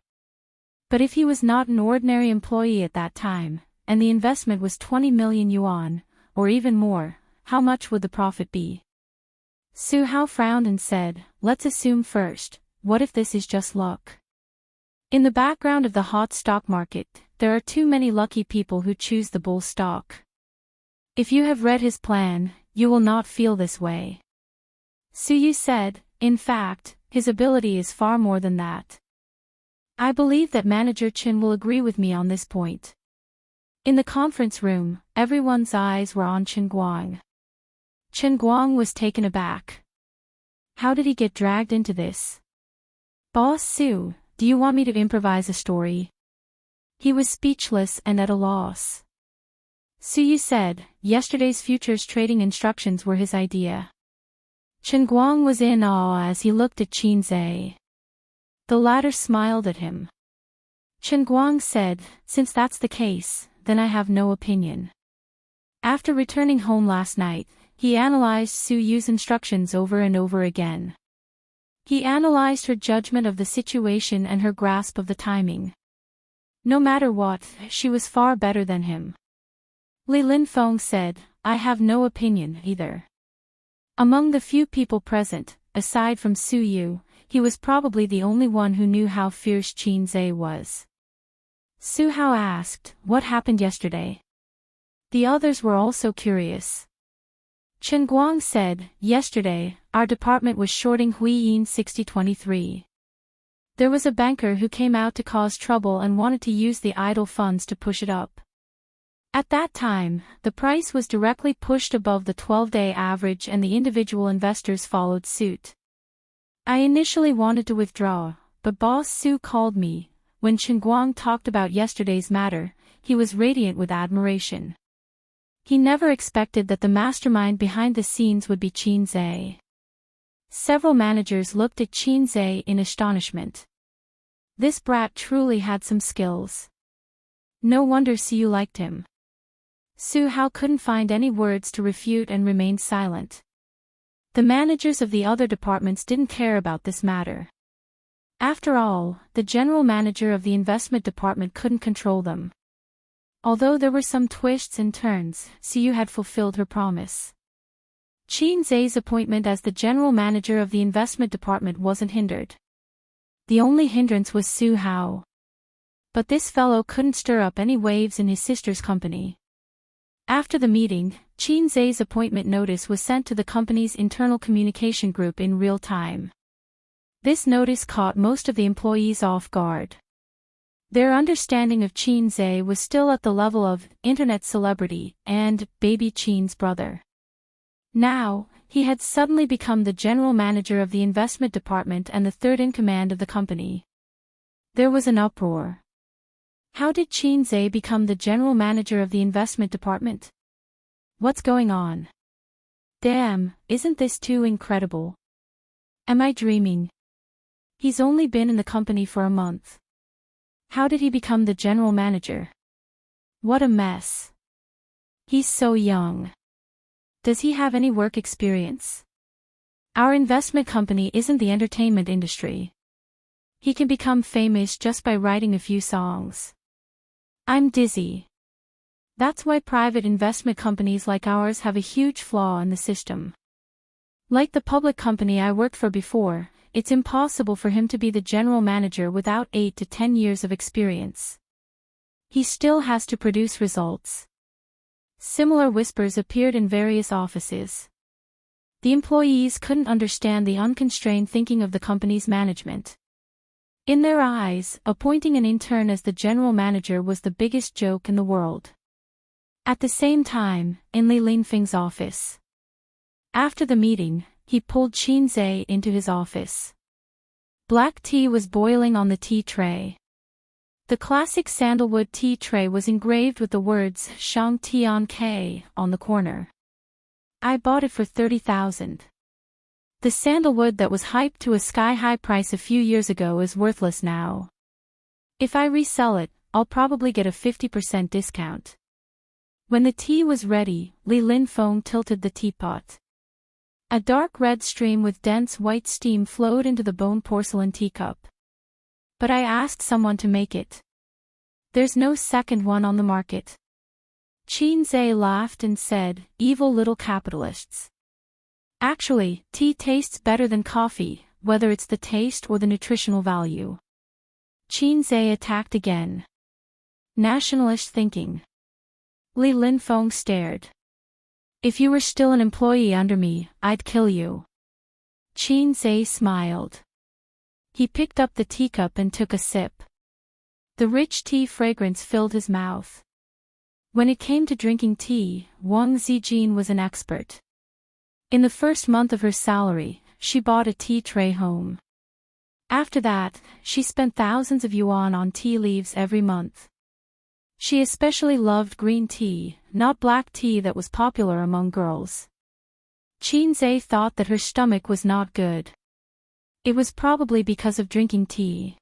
But if he was not an ordinary employee at that time, and the investment was 20 million yuan, or even more, how much would the profit be? Su Hao frowned and said, let's assume first, what if this is just luck? In the background of the hot stock market, there are too many lucky people who choose the bull stock. If you have read his plan, you will not feel this way. Suyu said, in fact, his ability is far more than that. I believe that Manager Chen will agree with me on this point. In the conference room, everyone's eyes were on Chen Guang. Chen Guang was taken aback. How did he get dragged into this? Boss Su, do you want me to improvise a story? He was speechless and at a loss. Suyu said, yesterday's futures trading instructions were his idea. Chen Guang was in awe as he looked at Xianxia. The latter smiled at him. Chen Guang said, since that's the case, then I have no opinion. After returning home last night, he analyzed Suyu's instructions over and over again. He analyzed her judgment of the situation and her grasp of the timing. No matter what, she was far better than him. Li Linfeng said, I have no opinion either. Among the few people present, aside from Suyu, he was probably the only one who knew how fierce Xianxia was. Su Hao asked, what happened yesterday? The others were also curious. Chen Guang said, yesterday, our department was shorting Huiyin 6023. There was a banker who came out to cause trouble and wanted to use the idle funds to push it up. At that time, the price was directly pushed above the 12-day average and the individual investors followed suit. I initially wanted to withdraw, but Boss Su called me. When Chen Guang talked about yesterday's matter, he was radiant with admiration. He never expected that the mastermind behind the scenes would be Xianxia. Several managers looked at Xianxia in astonishment. This brat truly had some skills. No wonder Suyu liked him. Su Hao couldn't find any words to refute and remained silent. The managers of the other departments didn't care about this matter. After all, the general manager of the investment department couldn't control them. Although there were some twists and turns, Suyu had fulfilled her promise. Qin Zai's appointment as the general manager of the investment department wasn't hindered. The only hindrance was Su Hao. But this fellow couldn't stir up any waves in his sister's company. After the meeting, Qin Zai's appointment notice was sent to the company's internal communication group in real time. This notice caught most of the employees off guard. Their understanding of Qin Zai was still at the level of internet celebrity and baby Qin's brother. Now, he had suddenly become the general manager of the investment department and the third in command of the company. There was an uproar. How did Qin Zai become the general manager of the investment department? What's going on? Damn, isn't this too incredible? Am I dreaming? He's only been in the company for a month. How did he become the general manager? What a mess. He's so young. Does he have any work experience? Our investment company isn't the entertainment industry. He can become famous just by writing a few songs. I'm dizzy. That's why private investment companies like ours have a huge flaw in the system. Like the public company I worked for before, it's impossible for him to be the general manager without 8 to 10 years of experience. He still has to produce results. Similar whispers appeared in various offices. The employees couldn't understand the unconstrained thinking of the company's management. In their eyes, appointing an intern as the general manager was the biggest joke in the world. At the same time, in Li Linfeng's office. After the meeting, he pulled Qin Zai into his office. Black tea was boiling on the tea tray. The classic sandalwood tea tray was engraved with the words Shang Tian K on the corner. I bought it for 30,000. The sandalwood that was hyped to a sky-high price a few years ago is worthless now. If I resell it, I'll probably get a 50% discount. When the tea was ready, Li Linfeng tilted the teapot. A dark red stream with dense white steam flowed into the bone porcelain teacup. But I asked someone to make it. There's no second one on the market. Qin Zai laughed and said, "Evil little capitalists. Actually, tea tastes better than coffee, whether it's the taste or the nutritional value." Qin Zai attacked again. Nationalist thinking. Li Linfeng stared. "If you were still an employee under me, I'd kill you." Qin Zai smiled. He picked up the teacup and took a sip. The rich tea fragrance filled his mouth. When it came to drinking tea, Wang Zijin was an expert. In the first month of her salary, she bought a tea tray home. After that, she spent thousands of yuan on tea leaves every month. She especially loved green tea, not black tea that was popular among girls. Qin Zai thought that her stomach was not good. It was probably because of drinking tea.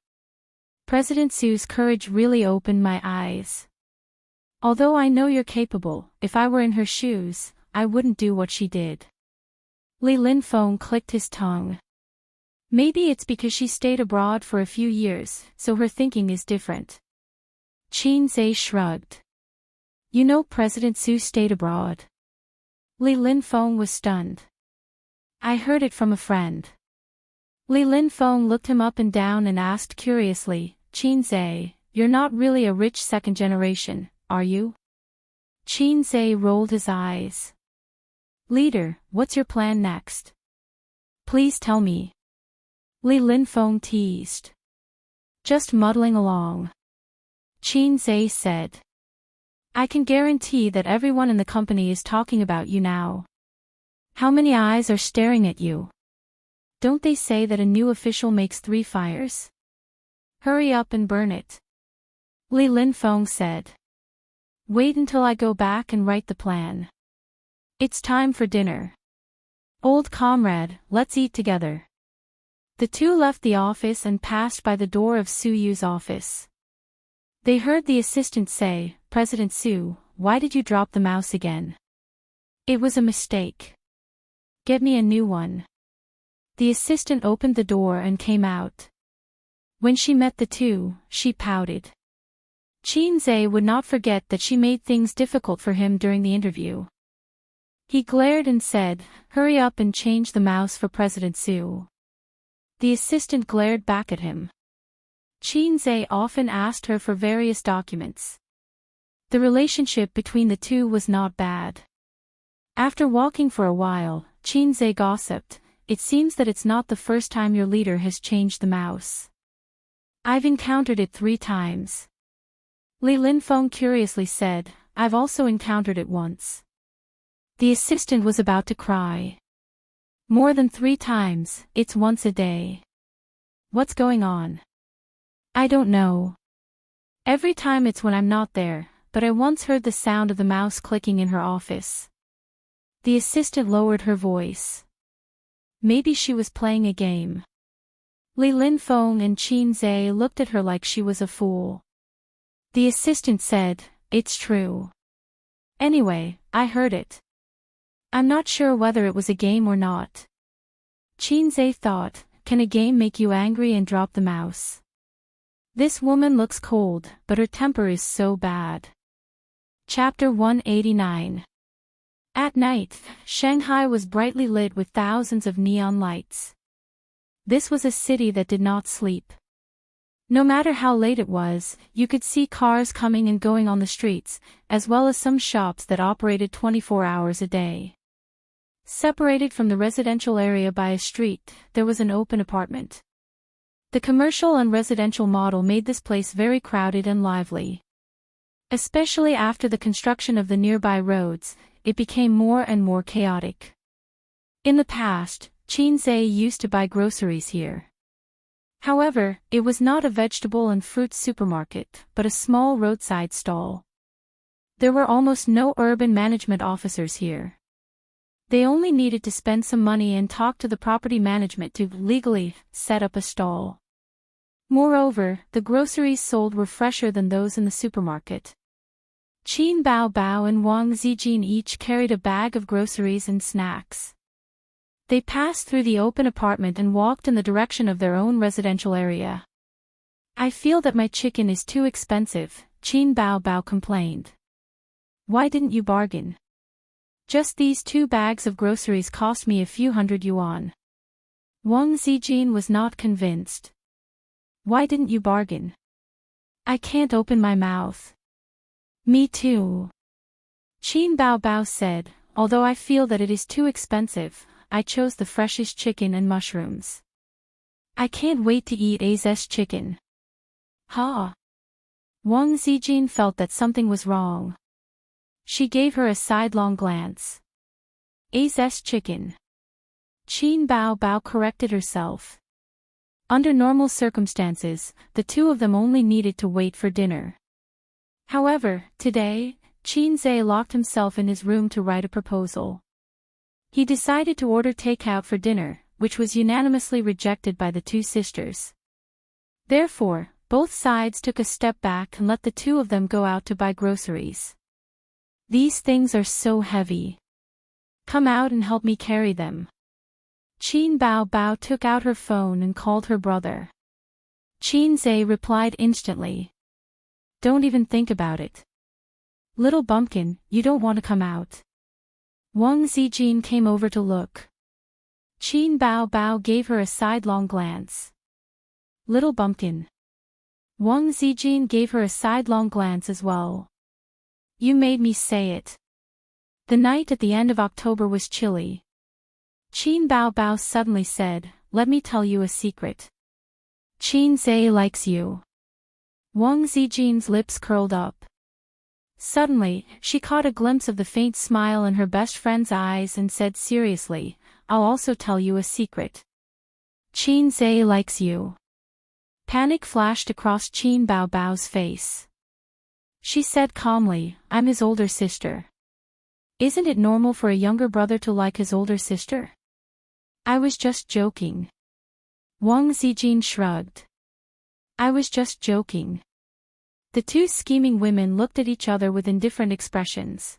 President Su's courage really opened my eyes. Although I know you're capable, if I were in her shoes, I wouldn't do what she did. Li Linfeng clicked his tongue. Maybe it's because she stayed abroad for a few years, so her thinking is different. Qin Zai shrugged. You know President Su stayed abroad? Li Linfeng was stunned. I heard it from a friend. Li Linfeng looked him up and down and asked curiously, Qin Zai, you're not really a rich second generation, are you? Qin Zai rolled his eyes. Leader, what's your plan next? Please tell me. Li Linfeng teased. Just muddling along. Qin Zai said. I can guarantee that everyone in the company is talking about you now. How many eyes are staring at you? Don't they say that a new official makes 3 fires? Hurry up and burn it. Li Linfeng said. Wait until I go back and write the plan. It's time for dinner. Old comrade, let's eat together. The two left the office and passed by the door of Su Yu's office. They heard the assistant say, President Su, why did you drop the mouse again? It was a mistake. Get me a new one. The assistant opened the door and came out. When she met the two, she pouted. Qin Zai would not forget that she made things difficult for him during the interview. He glared and said, "Hurry up and change the mouse for President Su." The assistant glared back at him. Xianxia often asked her for various documents. The relationship between the two was not bad. After walking for a while, Xianxia gossiped, "It seems that it's not the first time your leader has changed the mouse. I've encountered it 3 times. Li Linfeng curiously said, "I've also encountered it once." The assistant was about to cry. "More than 3 times, it's once a day. What's going on?" "I don't know. Every time it's when I'm not there, but I once heard the sound of the mouse clicking in her office." The assistant lowered her voice. Maybe she was playing a game. Li Linfeng and Xianxia looked at her like she was a fool. The assistant said, "It's true. Anyway, I heard it. I'm not sure whether it was a game or not." Xianxia thought, "Can a game make you angry and drop the mouse? This woman looks cold, but her temper is so bad." Chapter 189. At night, Shanghai was brightly lit with thousands of neon lights. This was a city that did not sleep. No matter how late it was, you could see cars coming and going on the streets, as well as some shops that operated 24 hours a day. Separated from the residential area by a street, there was an open apartment. The commercial and residential model made this place very crowded and lively. Especially after the construction of the nearby roads, it became more and more chaotic. In the past, Xianxia used to buy groceries here. However, it was not a vegetable and fruit supermarket, but a small roadside stall. There were almost no urban management officers here. They only needed to spend some money and talk to the property management to legally set up a stall. Moreover, the groceries sold were fresher than those in the supermarket. Qin Baobao and Wang Zijin each carried a bag of groceries and snacks. They passed through the open apartment and walked in the direction of their own residential area. "I feel that my chicken is too expensive," Qin Baobao complained. "Why didn't you bargain? Just these 2 bags of groceries cost me a few hundred yuan." Wang Zijin was not convinced. "Why didn't you bargain?" "I can't open my mouth." "Me too." Qin Baobao said, "Although I feel that it is too expensive, I chose the freshest chicken and mushrooms. I can't wait to eat A's chicken." "Ha!" Wang Zijin felt that something was wrong. She gave her a sidelong glance. "A's chicken." Qin Baobao corrected herself. Under normal circumstances, the 2 of them only needed to wait for dinner. However, today, Xianxia locked himself in his room to write a proposal. He decided to order takeout for dinner, which was unanimously rejected by the 2 sisters. Therefore, both sides took a step back and let the 2 of them go out to buy groceries. "These things are so heavy. Come out and help me carry them." Qin Baobao took out her phone and called her brother. Xianxia replied instantly. "Don't even think about it. Little bumpkin, you don't want to come out." Wang Zijin came over to look. Qin Baobao gave her a sidelong glance. "Little bumpkin." Wang Zijin gave her a sidelong glance as well. "You made me say it." The night at the end of October was chilly. Qin Baobao suddenly said, "Let me tell you a secret. Xianxia likes you." Wang Zijin's lips curled up. Suddenly, she caught a glimpse of the faint smile in her best friend's eyes and said seriously, "I'll also tell you a secret. Xianxia likes you." Panic flashed across Qin Baobao's face. She said calmly, "I'm his older sister. Isn't it normal for a younger brother to like his older sister?" "I was just joking." Wang Zijin shrugged. "I was just joking." The 2 scheming women looked at each other with indifferent expressions.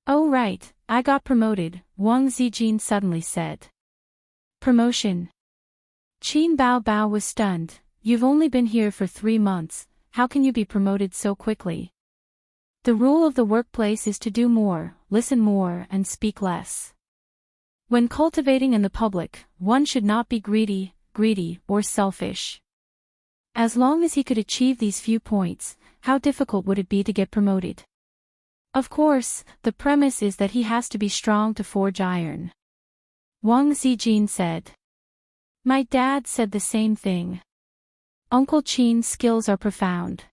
"Oh right, I got promoted," Wang Zijin suddenly said. "Promotion?" Qin Baobao was stunned. "You've only been here for 3 months, how can you be promoted so quickly?" "The rule of the workplace is to do more," listen more and speak less. When cultivating in the public, one should not be greedy, or selfish. As long as he could achieve these few points, how difficult would it be to get promoted? Of course, the premise is that he has to be strong to forge iron. Wang Zijin said. My dad said the same thing. Uncle Qin's skills are profound.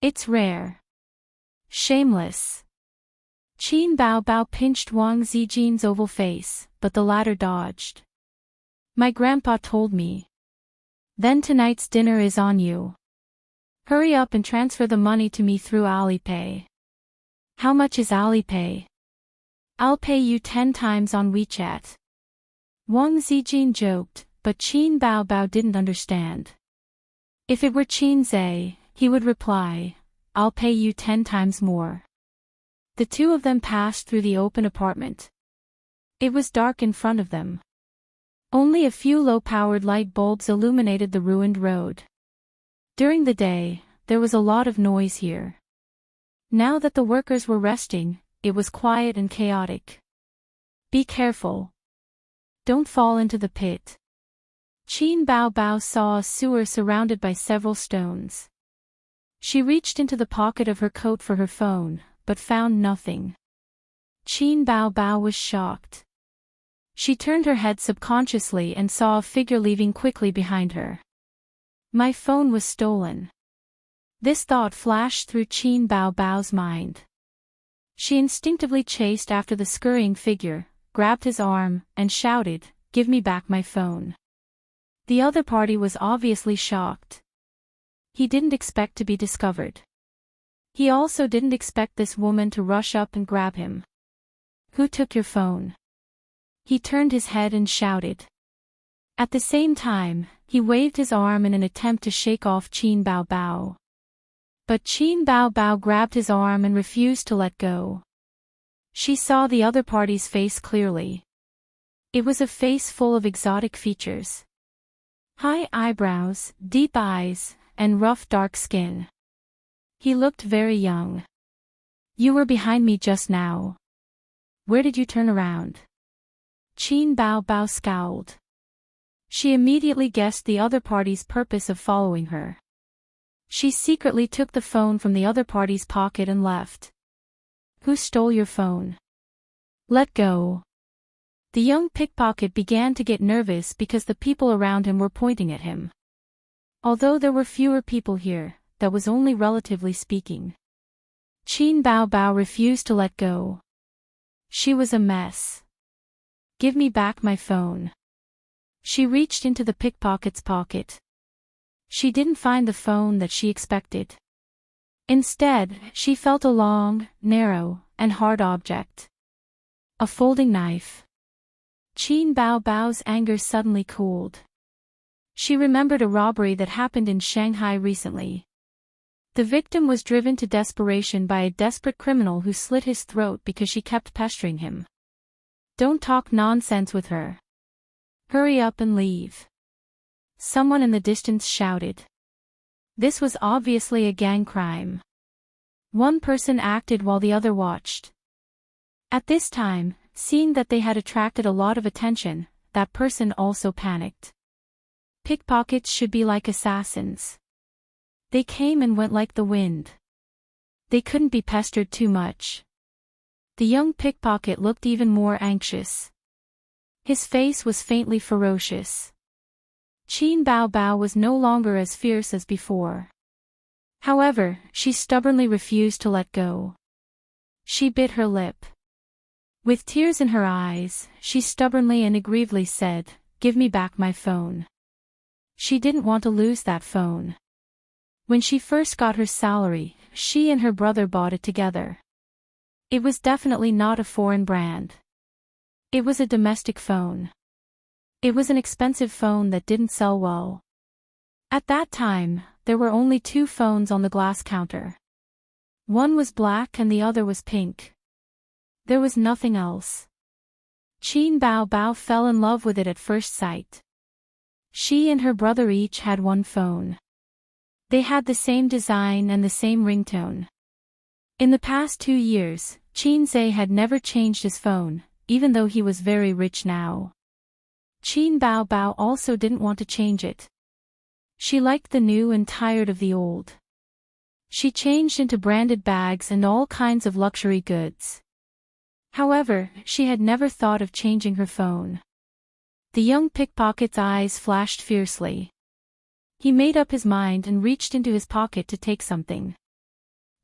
It's rare. Shameless. Qin Bao pinched Wang Zijin's oval face, but the latter dodged. My grandpa told me. Then tonight's dinner is on you. Hurry up and transfer the money to me through Alipay. How much is Alipay? I'll pay you 10 times on WeChat. Wang Zijin joked, but Qin Bao didn't understand. If it were Qin Zhe, he would reply, I'll pay you 10 times more. The two of them passed through the open apartment. It was dark in front of them. Only a few low-powered light bulbs illuminated the ruined road. During the day, there was a lot of noise here. Now that the workers were resting, it was quiet and chaotic. Be careful. Don't fall into the pit. Qin Bao saw a sewer surrounded by several stones. She reached into the pocket of her coat for her phone, but found nothing. Qin Bao was shocked. She turned her head subconsciously and saw a figure leaving quickly behind her. My phone was stolen. This thought flashed through Qin Bao's mind. She instinctively chased after the scurrying figure, grabbed his arm, and shouted, Give me back my phone. The other party was obviously shocked. He didn't expect to be discovered. He also didn't expect this woman to rush up and grab him. Who took your phone? He turned his head and shouted. At the same time, he waved his arm in an attempt to shake off Qin Bao. But Qin Bao grabbed his arm and refused to let go. She saw the other party's face clearly. It was a face full of exotic features. High eyebrows, deep eyes, and rough dark skin. He looked very young. You were behind me just now. Where did you turn around? Qin Bao scowled. She immediately guessed the other party's purpose of following her. She secretly took the phone from the other party's pocket and left. Who stole your phone? Let go. The young pickpocket began to get nervous because the people around him were pointing at him. Although there were fewer people here, that was only relatively speaking. Qin Bao refused to let go. She was a mess. Give me back my phone. She reached into the pickpocket's pocket. She didn't find the phone that she expected. Instead, she felt a long, narrow, and hard object. A folding knife. Qin Bao's anger suddenly cooled. She remembered a robbery that happened in Shanghai recently. The victim was driven to desperation by a desperate criminal who slit his throat because she kept pestering him. Don't talk nonsense with her. Hurry up and leave. Someone in the distance shouted. This was obviously a gang crime. One person acted while the other watched. At this time, seeing that they had attracted a lot of attention, that person also panicked. Pickpockets should be like assassins. They came and went like the wind. They couldn't be pestered too much. The young pickpocket looked even more anxious. His face was faintly ferocious. Qin Bao was no longer as fierce as before. However, she stubbornly refused to let go. She bit her lip. With tears in her eyes, she stubbornly and aggrievedly said, Give me back my phone. She didn't want to lose that phone. When she first got her salary, she and her brother bought it together. It was definitely not a foreign brand. It was a domestic phone. It was an expensive phone that didn't sell well. At that time, there were only 2 phones on the glass counter. One was black and the other was pink. There was nothing else. Qin Bao fell in love with it at first sight. She and her brother each had 1 phone. They had the same design and the same ringtone. In the past 2 years, Xianxia had never changed his phone, even though he was very rich now. Qin Bao Bao also didn't want to change it. She liked the new and tired of the old. She changed into branded bags and all kinds of luxury goods. However, she had never thought of changing her phone. The young pickpocket's eyes flashed fiercely. He made up his mind and reached into his pocket to take something.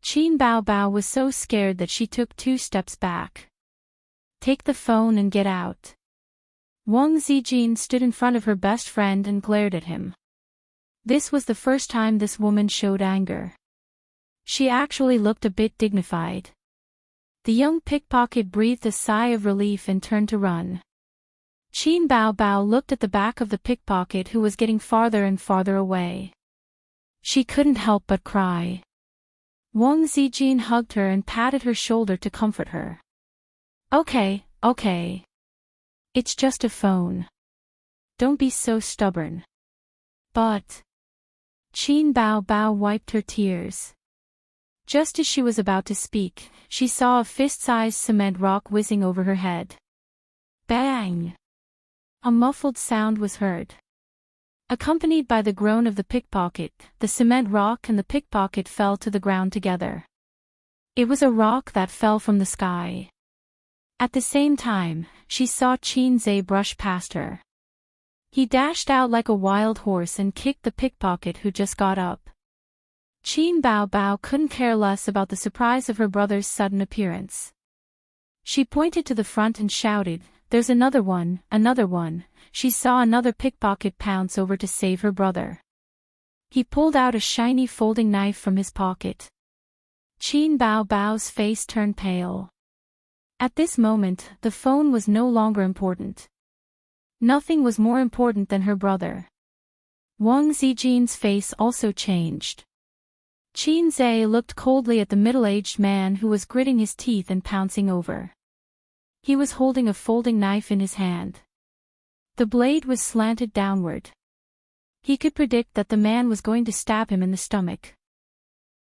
Qin Bao Bao was so scared that she took 2 steps back. "Take the phone and get out." Wang Zijin stood in front of her best friend and glared at him. This was the first time this woman showed anger. She actually looked a bit dignified. The young pickpocket breathed a sigh of relief and turned to run. Qin Bao Bao looked at the back of the pickpocket who was getting farther and farther away. She couldn't help but cry. Wang Zijin hugged her and patted her shoulder to comfort her. Okay. It's just a phone. Don't be so stubborn." But Qin Bao Bao wiped her tears. Just as she was about to speak, she saw a fist-sized cement rock whizzing over her head. Bang! A muffled sound was heard. Accompanied by the groan of the pickpocket, the cement rock and the pickpocket fell to the ground together. It was a rock that fell from the sky. At the same time, she saw Xianxia brush past her. He dashed out like a wild horse and kicked the pickpocket who just got up. Qin Bao Bao couldn't care less about the surprise of her brother's sudden appearance. She pointed to the front and shouted, "There's another one, another one." She saw another pickpocket pounce over to save her brother. He pulled out a shiny folding knife from his pocket. Qin Bao Bao's face turned pale. At this moment, the phone was no longer important. Nothing was more important than her brother. Wang Zijin's face also changed. Xianxia looked coldly at the middle-aged man who was gritting his teeth and pouncing over. He was holding a folding knife in his hand. The blade was slanted downward. He could predict that the man was going to stab him in the stomach.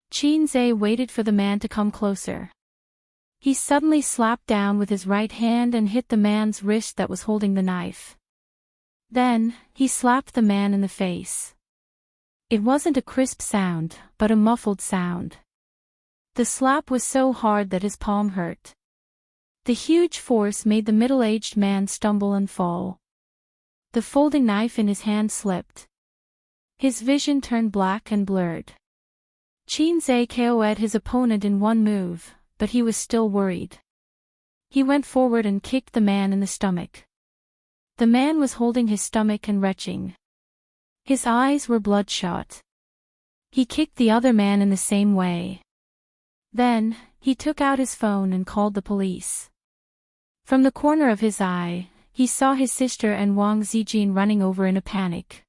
Xianxia waited for the man to come closer. He suddenly slapped down with his right hand and hit the man's wrist that was holding the knife. Then, he slapped the man in the face. It wasn't a crisp sound, but a muffled sound. The slap was so hard that his palm hurt. The huge force made the middle-aged man stumble and fall. The folding knife in his hand slipped. His vision turned black and blurred. Xianxia KO'd his opponent in one move, but he was still worried. He went forward and kicked the man in the stomach. The man was holding his stomach and retching. His eyes were bloodshot. He kicked the other man in the same way. Then, he took out his phone and called the police. From the corner of his eye, he saw his sister and Wang Zijin running over in a panic.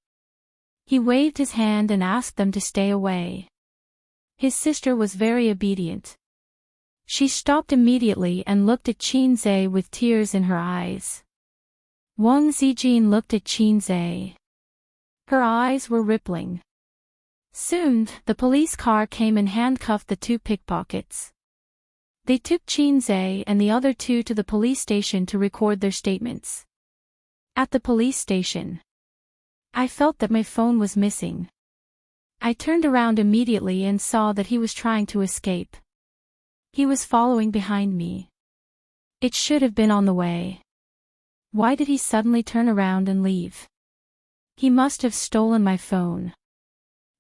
He waved his hand and asked them to stay away. His sister was very obedient. She stopped immediately and looked at Xianxia with tears in her eyes. Wang Zijin looked at Xianxia. Her eyes were rippling. Soon, the police car came and handcuffed the 2 pickpockets. They took Xianxia and the other 2 to the police station to record their statements. At the police station, I felt that my phone was missing. I turned around immediately and saw that he was trying to escape. He was following behind me. It should have been on the way. Why did he suddenly turn around and leave? He must have stolen my phone.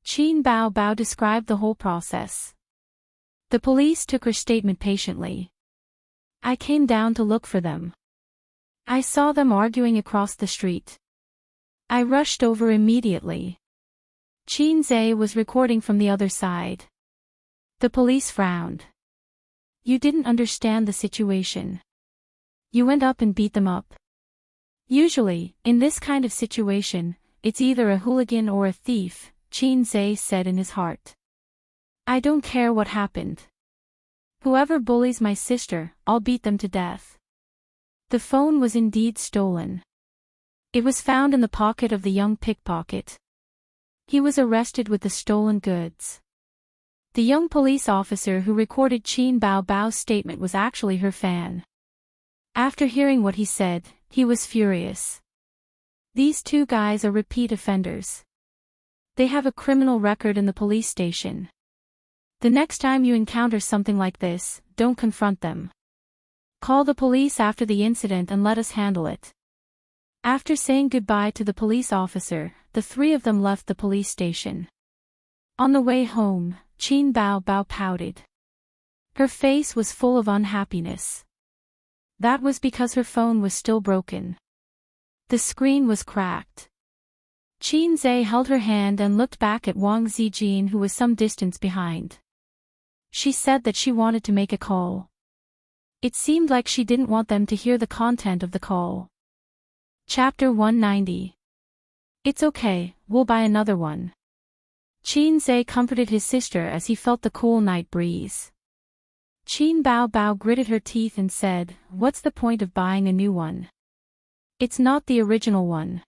Qin Bao Bao described the whole process. The police took her statement patiently. I came down to look for them. I saw them arguing across the street. I rushed over immediately. Xianxia was recording from the other side. The police frowned. You didn't understand the situation. You went up and beat them up. Usually, in this kind of situation, it's either a hooligan or a thief, Xianxia said in his heart. I don't care what happened. Whoever bullies my sister, I'll beat them to death. The phone was indeed stolen. It was found in the pocket of the young pickpocket. He was arrested with the stolen goods. The young police officer who recorded Qin Bao Bao's statement was actually her fan. After hearing what he said, he was furious. These two guys are repeat offenders. They have a criminal record in the police station. The next time you encounter something like this, don't confront them. Call the police after the incident and let us handle it. After saying goodbye to the police officer, the three of them left the police station. On the way home, Qin Bao Bao pouted. Her face was full of unhappiness. That was because her phone was still broken. The screen was cracked. Qin Zhe held her hand and looked back at Wang Zijin, who was some distance behind. She said that she wanted to make a call. It seemed like she didn't want them to hear the content of the call. Chapter 190. It's okay, we'll buy another one. Qin Zhe comforted his sister as he felt the cool night breeze. Qin Bao Bao gritted her teeth and said, "What's the point of buying a new one? It's not the original one.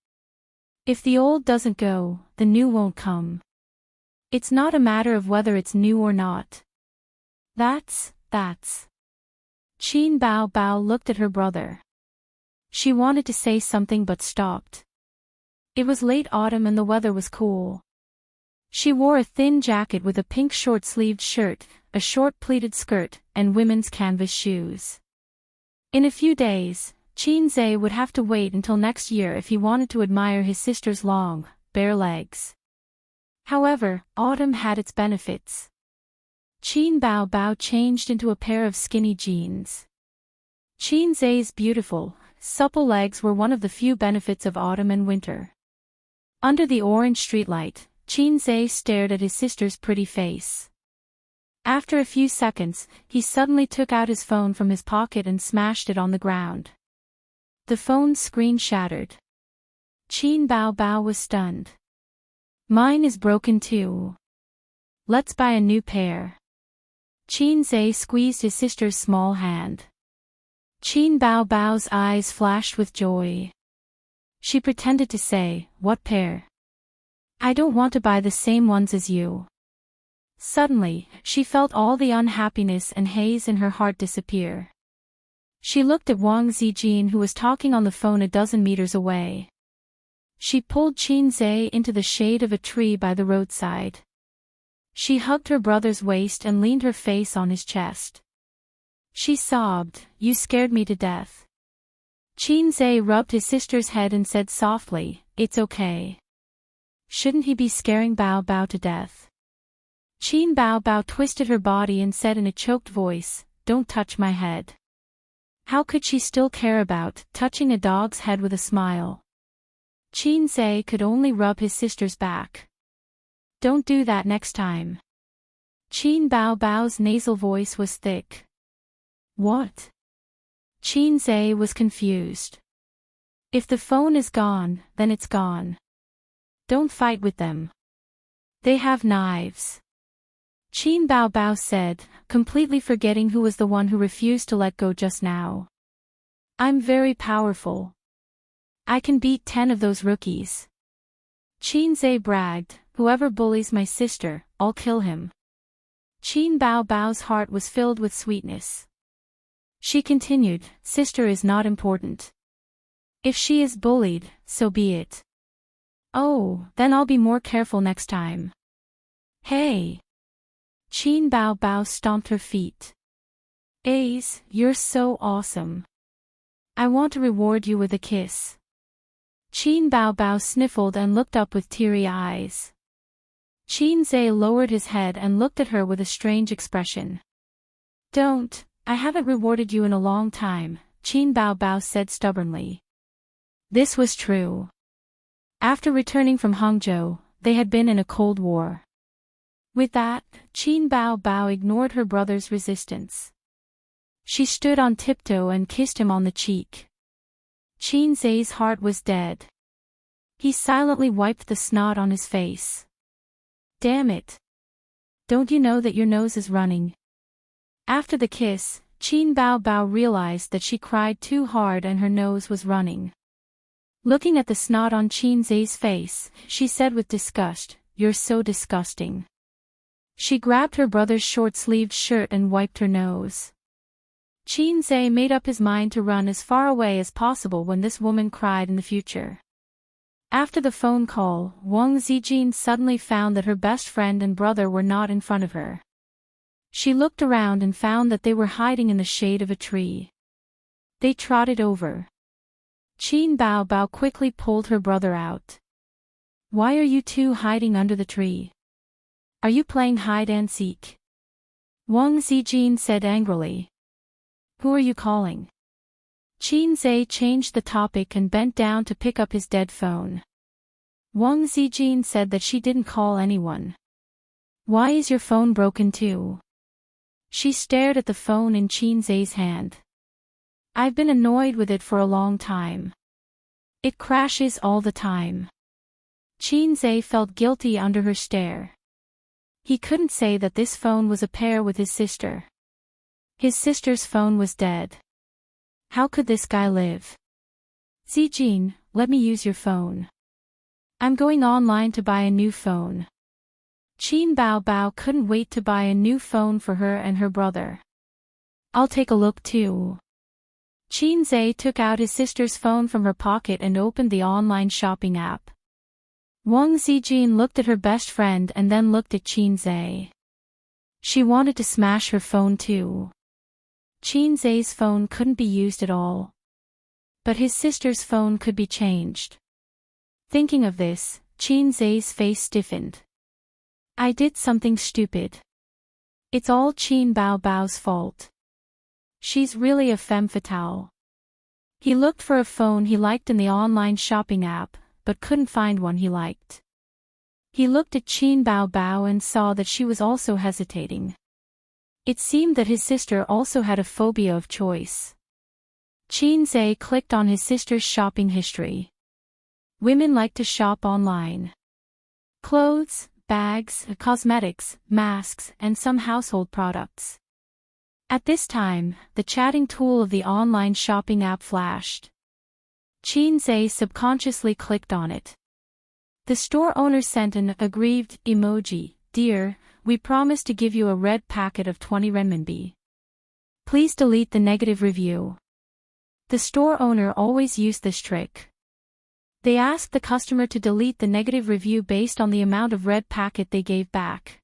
If the old doesn't go, the new won't come. It's not a matter of whether it's new or not." That's. Qin Bao Bao looked at her brother. She wanted to say something but stopped. It was late autumn and the weather was cool. She wore a thin jacket with a pink short-sleeved shirt, a short pleated skirt, and women's canvas shoes. In a few days, Qin Zhe would have to wait until next year if he wanted to admire his sister's long, bare legs. However, autumn had its benefits. Qin Bao Bao changed into a pair of skinny jeans. Qin Zhe's beautiful, supple legs were one of the few benefits of autumn and winter. Under the orange streetlight, Qin Zhe stared at his sister's pretty face. After a few seconds, he suddenly took out his phone from his pocket and smashed it on the ground. The phone's screen shattered. Qin Bao Bao was stunned. "Mine is broken too. Let's buy a new pair." Qin Zhe squeezed his sister's small hand. Qin Bao Bao's eyes flashed with joy. She pretended to say, "What pair? I don't want to buy the same ones as you." Suddenly, she felt all the unhappiness and haze in her heart disappear. She looked at Wang Zijin, who was talking on the phone a dozen meters away. She pulled Qin Zhe into the shade of a tree by the roadside. She hugged her brother's waist and leaned her face on his chest. She sobbed, "You scared me to death." Qin Zhe rubbed his sister's head and said softly, "It's okay. Shouldn't he be scaring Bao Bao to death?" Qin Bao Bao twisted her body and said in a choked voice, "Don't touch my head." How could she still care about touching a dog's head with a smile? Qin Zhe could only rub his sister's back. "Don't do that next time." Qin Bao Bao's nasal voice was thick. "What?" Qin Zhe was confused. "If the phone is gone, then it's gone. Don't fight with them. They have knives." Qin Bao Bao said, completely forgetting who was the one who refused to let go just now. "I'm very powerful. I can beat 10 of those rookies." Qin Zhe bragged, "Whoever bullies my sister, I'll kill him." Qin Bao Bao's heart was filled with sweetness. She continued, "Sister is not important. If she is bullied, so be it. Oh, then I'll be more careful next time." "Hey!" Qin Bao Bao stomped her feet. "Ace, you're so awesome. I want to reward you with a kiss." Qin Bao Bao sniffled and looked up with teary eyes. Qin Zhe lowered his head and looked at her with a strange expression. "Don't, I haven't rewarded you in a long time," Qin Bao Bao said stubbornly. This was true. After returning from Hangzhou, they had been in a cold war. With that, Qin Bao Bao ignored her brother's resistance. She stood on tiptoe and kissed him on the cheek. Qin Zhe's heart was dead. He silently wiped the snot on his face. "Damn it. Don't you know that your nose is running?" After the kiss, Qin Bao Bao realized that she cried too hard and her nose was running. Looking at the snot on Qin Zhe's face, she said with disgust, "You're so disgusting." She grabbed her brother's short-sleeved shirt and wiped her nose. Xianxia made up his mind to run as far away as possible when this woman cried in the future. After the phone call, Wang Zijin suddenly found that her best friend and brother were not in front of her. She looked around and found that they were hiding in the shade of a tree. They trotted over. Qin Bao quickly pulled her brother out. "Why are you two hiding under the tree? Are you playing hide and seek?" Wang Zijin said angrily. "Who are you calling?" Xianxia changed the topic and bent down to pick up his dead phone. Wang Zijin said that she didn't call anyone. "Why is your phone broken too?" She stared at the phone in Xianxia's hand. "I've been annoyed with it for a long time. It crashes all the time." Xianxia felt guilty under her stare. He couldn't say that this phone was a pair with his sister. His sister's phone was dead. How could this guy live? "Zijin, let me use your phone. I'm going online to buy a new phone." Qin Bao couldn't wait to buy a new phone for her and her brother. "I'll take a look too." Xianxia took out his sister's phone from her pocket and opened the online shopping app. Wang Zijin looked at her best friend and then looked at Xianxia. She wanted to smash her phone too. Xianxia's phone couldn't be used at all. But his sister's phone could be changed. Thinking of this, Xianxia's face stiffened. "I did something stupid. It's all Qin Bao's fault. She's really a femme fatale." He looked for a phone he liked in the online shopping app, but couldn't find one he liked. He looked at Qin Bao and saw that she was also hesitating. It seemed that his sister also had a phobia of choice. Xianxia clicked on his sister's shopping history. Women like to shop online. Clothes, bags, cosmetics, masks, and some household products. At this time, the chatting tool of the online shopping app flashed. Xianxia subconsciously clicked on it. The store owner sent an aggrieved emoji. "Dear, we promise to give you a red packet of 20 renminbi. Please delete the negative review." The store owner always used this trick. They asked the customer to delete the negative review based on the amount of red packet they gave back.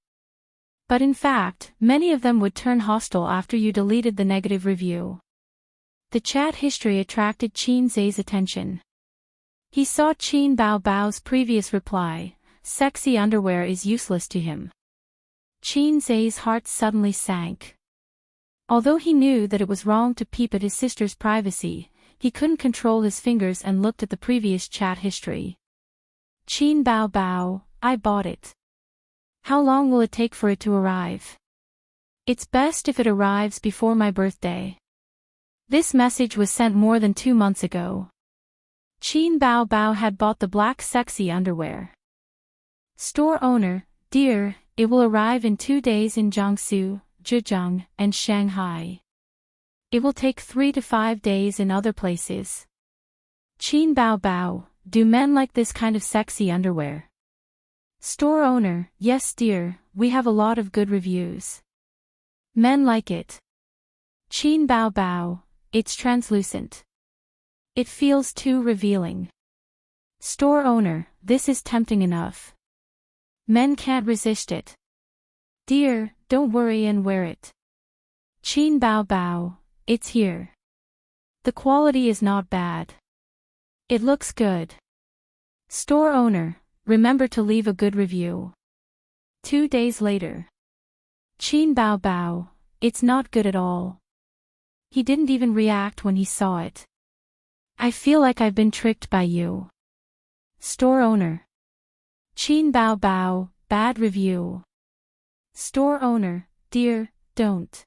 But in fact, many of them would turn hostile after you deleted the negative review. The chat history attracted Xianxia's attention. He saw Qin Bao's previous reply, "Sexy underwear is useless to him." Xianxia's heart suddenly sank. Although he knew that it was wrong to peep at his sister's privacy, he couldn't control his fingers and looked at the previous chat history. "Qin Bao, I bought it. How long will it take for it to arrive? It's best if it arrives before my birthday." This message was sent more than 2 months ago. Qin Bao had bought the black sexy underwear. Store owner, "Dear, it will arrive in 2 days in Jiangsu, Zhejiang, and Shanghai. It will take 3 to 5 days in other places." Qin Bao, "Do men like this kind of sexy underwear?" Store owner, "Yes dear, we have a lot of good reviews. Men like it." Qin Bao, "It's translucent. It feels too revealing." Store owner, "This is tempting enough. Men can't resist it. Dear, don't worry and wear it." Qin Bao, "It's here. The quality is not bad. It looks good." Store owner, "Remember to leave a good review." 2 days later. Qin Bao, "It's not good at all." He didn't even react when he saw it. "I feel like I've been tricked by you." Store owner. Qin Bao, "Bad review." Store owner, "Dear, don't."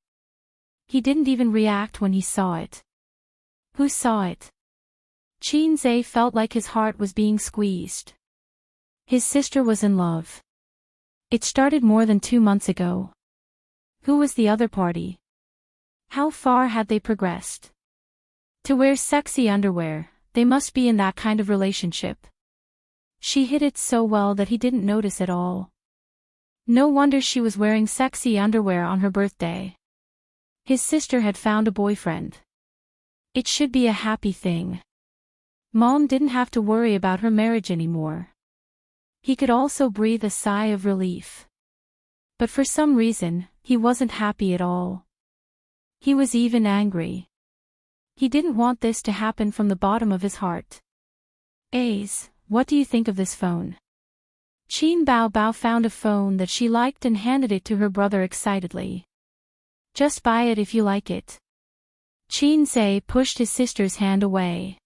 He didn't even react when he saw it. Who saw it? Xianxia felt like his heart was being squeezed. His sister was in love. It started more than 2 months ago. Who was the other party? How far had they progressed? To wear sexy underwear, they must be in that kind of relationship. She hid it so well that he didn't notice at all. No wonder she was wearing sexy underwear on her birthday. His sister had found a boyfriend. It should be a happy thing. Mom didn't have to worry about her marriage anymore. He could also breathe a sigh of relief. But for some reason, he wasn't happy at all. He was even angry. He didn't want this to happen from the bottom of his heart. Ace, what do you think of this phone? Qin Bao Bao found a phone that she liked and handed it to her brother excitedly. Just buy it if you like it. Qin Zhe pushed his sister's hand away.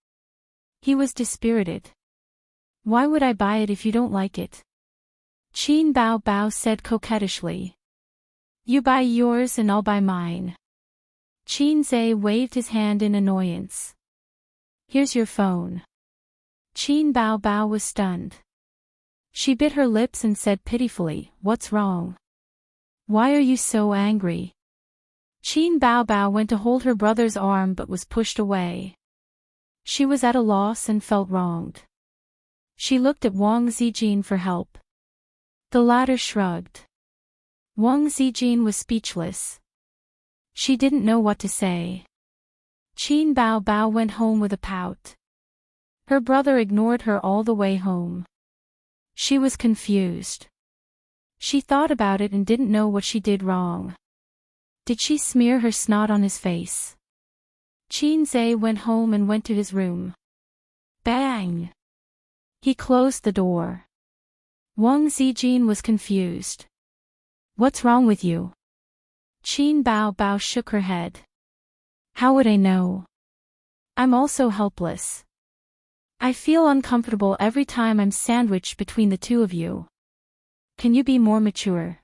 He was dispirited. Why would I buy it if you don't like it? Qin Bao Bao said coquettishly. You buy yours and I'll buy mine. Qin Zhe waved his hand in annoyance. Here's your phone. Qin Bao Bao was stunned. She bit her lips and said pitifully, What's wrong? Why are you so angry? Qin Bao Bao went to hold her brother's arm but was pushed away. She was at a loss and felt wronged. She looked at Wang Zijin for help. The latter shrugged. Wang Zijin was speechless. She didn't know what to say. Qin Bao Bao went home with a pout. Her brother ignored her all the way home. She was confused. She thought about it and didn't know what she did wrong. Did she smear her snot on his face? Qin Zhe went home and went to his room. Bang! He closed the door. Wang Zijin was confused. What's wrong with you? Qin Bao Bao shook her head. How would I know? I'm also helpless. I feel uncomfortable every time I'm sandwiched between the two of you. Can you be more mature?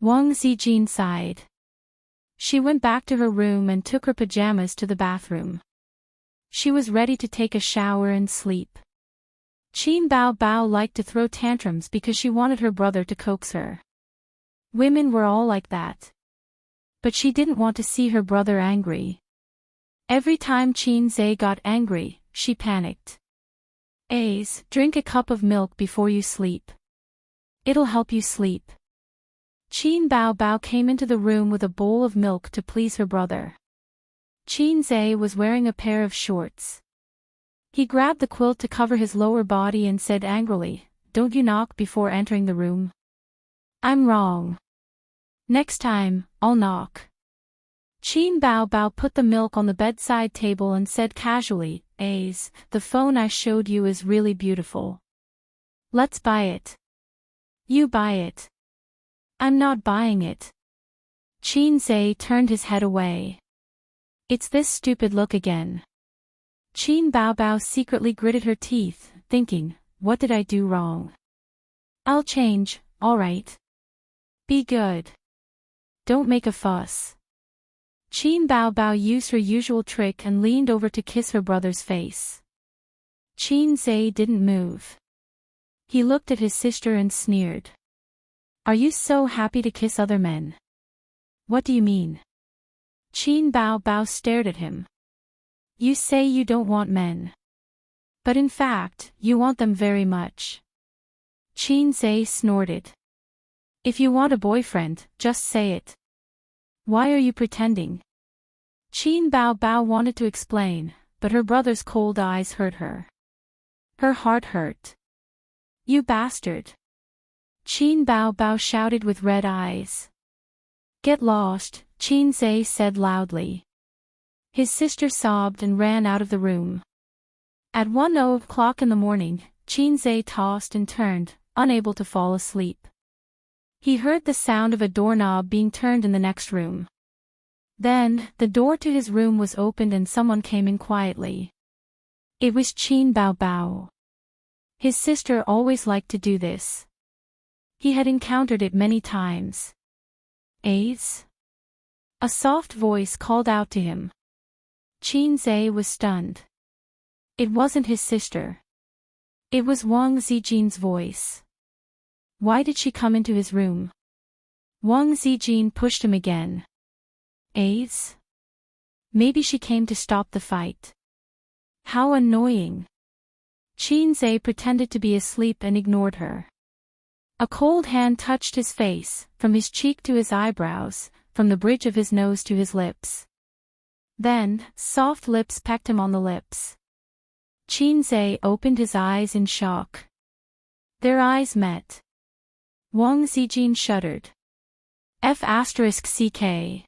Wang Zijin sighed. She went back to her room and took her pajamas to the bathroom. She was ready to take a shower and sleep. Qin Bao Bao liked to throw tantrums because she wanted her brother to coax her. Women were all like that. But she didn't want to see her brother angry. Every time Qin Zhe got angry, she panicked. Ace, drink a cup of milk before you sleep. It'll help you sleep. Qin Bao Bao came into the room with a bowl of milk to please her brother. Qin Zhe was wearing a pair of shorts. He grabbed the quilt to cover his lower body and said angrily, Don't you knock before entering the room? I'm wrong. Next time, I'll knock. Qin Bao Bao put the milk on the bedside table and said casually, Ace, the phone I showed you is really beautiful. Let's buy it. You buy it. I'm not buying it. Qin Zhe turned his head away. It's this stupid look again. Qin Bao Bao secretly gritted her teeth, thinking, what did I do wrong? I'll change, all right. Be good. Don't make a fuss. Qin Bao Bao used her usual trick and leaned over to kiss her brother's face. Qin Zhe didn't move. He looked at his sister and sneered. Are you so happy to kiss other men? What do you mean? Qin Bao Bao stared at him. You say you don't want men. But in fact, you want them very much. Qin Zhe snorted. If you want a boyfriend, just say it. Why are you pretending? Qin Bao Bao wanted to explain, but her brother's cold eyes hurt her. Her heart hurt. You bastard. Qin Bao Bao shouted with red eyes. Get lost, Qin Zhe said loudly. His sister sobbed and ran out of the room. At 1:00 in the morning, Qin Zhe tossed and turned, unable to fall asleep. He heard the sound of a doorknob being turned in the next room. Then, the door to his room was opened and someone came in quietly. It was Qin Bao Bao. His sister always liked to do this. He had encountered it many times. Ace? A soft voice called out to him. Qin Zhe was stunned. It wasn't his sister. It was Wang Zijin's voice. Why did she come into his room? Wang Zijin pushed him again. Ace? Maybe she came to stop the fight. How annoying. Qin Zhe pretended to be asleep and ignored her. A cold hand touched his face, from his cheek to his eyebrows, from the bridge of his nose to his lips. Then, soft lips pecked him on the lips. Xianxia opened his eyes in shock. Their eyes met. Wang Zijin shuddered. F***ck.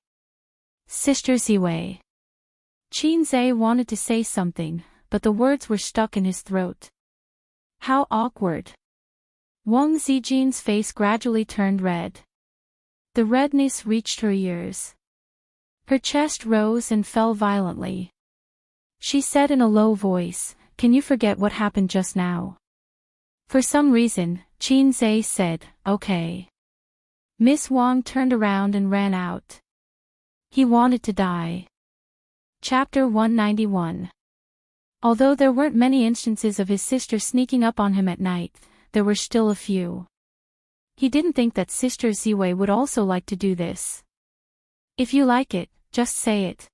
Sister Ziwei. Xianxia wanted to say something, but the words were stuck in his throat. How awkward. Wang Zijin's face gradually turned red. The redness reached her ears. Her chest rose and fell violently. She said in a low voice, "Can you forget what happened just now?" For some reason, Xianxia said, "Okay." Miss Wang turned around and ran out. He wanted to die. Chapter 191. Although there weren't many instances of his sister sneaking up on him at night, there were still a few. He didn't think that Sister Ziwei would also like to do this. If you like it, just say it.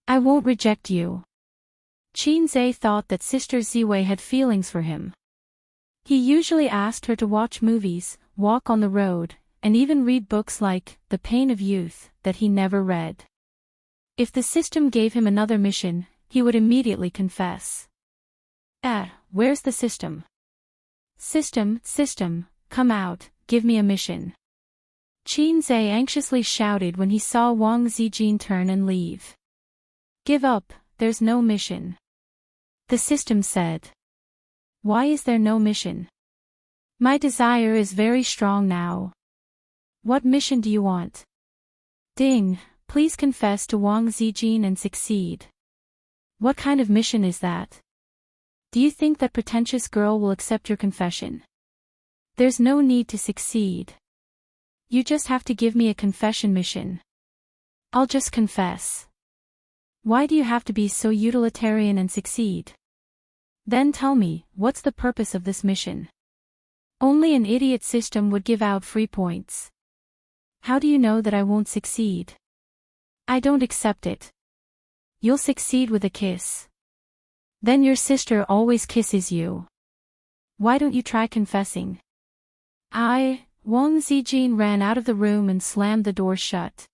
I won't reject you. Xianxia thought that Sister Ziwei had feelings for him. He usually asked her to watch movies, walk on the road, and even read books like The Pain of Youth that he never read. If the system gave him another mission, he would immediately confess. Where's the system? System, come out, give me a mission. Xianxia anxiously shouted when he saw Wang Zijin turn and leave. Give up, there's no mission. The system said. Why is there no mission? My desire is very strong now. What mission do you want? Ding, please confess to Wang Zijin and succeed. What kind of mission is that? Do you think that pretentious girl will accept your confession? There's no need to succeed. You just have to give me a confession mission. I'll just confess. Why do you have to be so utilitarian and succeed? Then tell me, what's the purpose of this mission? Only an idiot system would give out free points. How do you know that I won't succeed? I don't accept it. You'll succeed with a kiss. Then your sister always kisses you. Why don't you try confessing? Wang Zijin ran out of the room and slammed the door shut.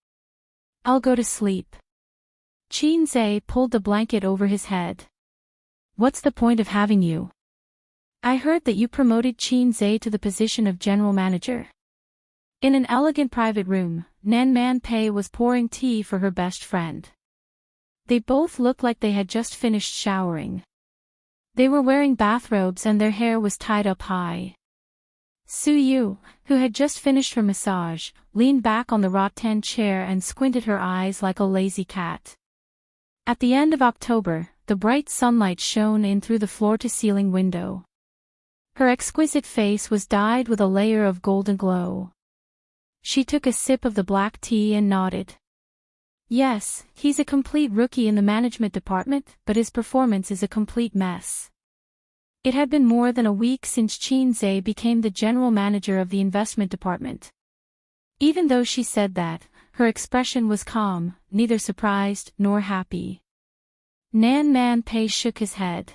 I'll go to sleep. Xianxia pulled the blanket over his head. What's the point of having you? I heard that you promoted Xianxia to the position of general manager. In an elegant private room, Nan Man Pei was pouring tea for her best friend. They both looked like they had just finished showering. They were wearing bathrobes and their hair was tied up high. Su Yu, who had just finished her massage, leaned back on the rattan chair and squinted her eyes like a lazy cat. At the end of October, the bright sunlight shone in through the floor-to-ceiling window. Her exquisite face was dyed with a layer of golden glow. She took a sip of the black tea and nodded. Yes, he's a complete rookie in the management department, but his performance is a complete mess. It had been more than a week since Xianxia became the general manager of the investment department. Even though she said that, her expression was calm, neither surprised nor happy. Nan Man Pei shook his head.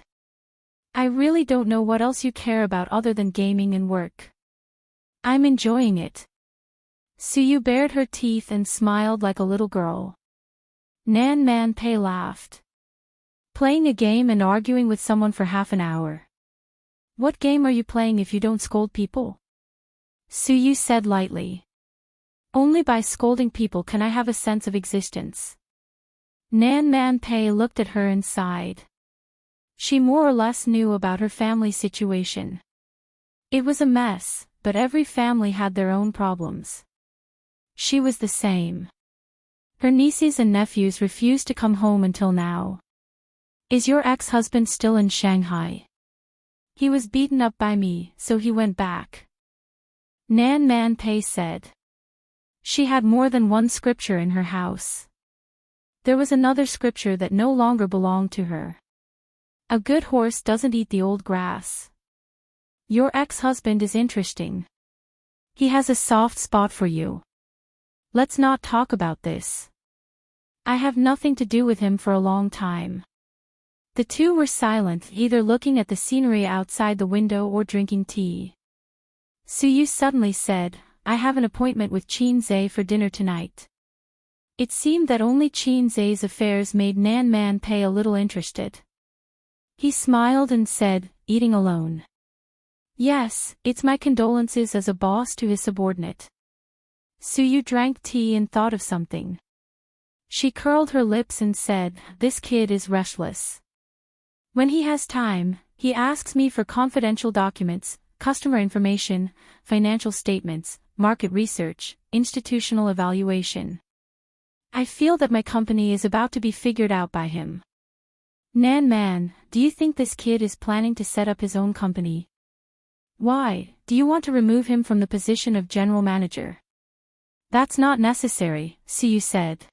I really don't know what else you care about other than gaming and work. I'm enjoying it. Su Yu bared her teeth and smiled like a little girl. Nan Man Pei laughed. Playing a game and arguing with someone for half an hour. What game are you playing if you don't scold people? Su Yu said lightly. Only by scolding people can I have a sense of existence. Nan Man Pei looked at her and sighed. She more or less knew about her family situation. It was a mess, but every family had their own problems. She was the same. Her nieces and nephews refused to come home until now. Is your ex-husband still in Shanghai? He was beaten up by me, so he went back. Nan Man Pei said. She had more than one scripture in her house. There was another scripture that no longer belonged to her. A good horse doesn't eat the old grass. Your ex-husband is interesting. He has a soft spot for you. Let's not talk about this. I have nothing to do with him for a long time. The two were silent, either looking at the scenery outside the window or drinking tea. Suyu suddenly said, I have an appointment with Qin Zhe for dinner tonight. It seemed that only Qin Zhe's affairs made Nan Man Pei a little interested. He smiled and said, eating alone. Yes, it's my condolences as a boss to his subordinate. Suyu drank tea and thought of something. She curled her lips and said, this kid is restless. When he has time, he asks me for confidential documents, customer information, financial statements, market research, institutional evaluation. I feel that my company is about to be figured out by him. Nan Man, do you think this kid is planning to set up his own company? Why, do you want to remove him from the position of general manager? That's not necessary, Suyu said.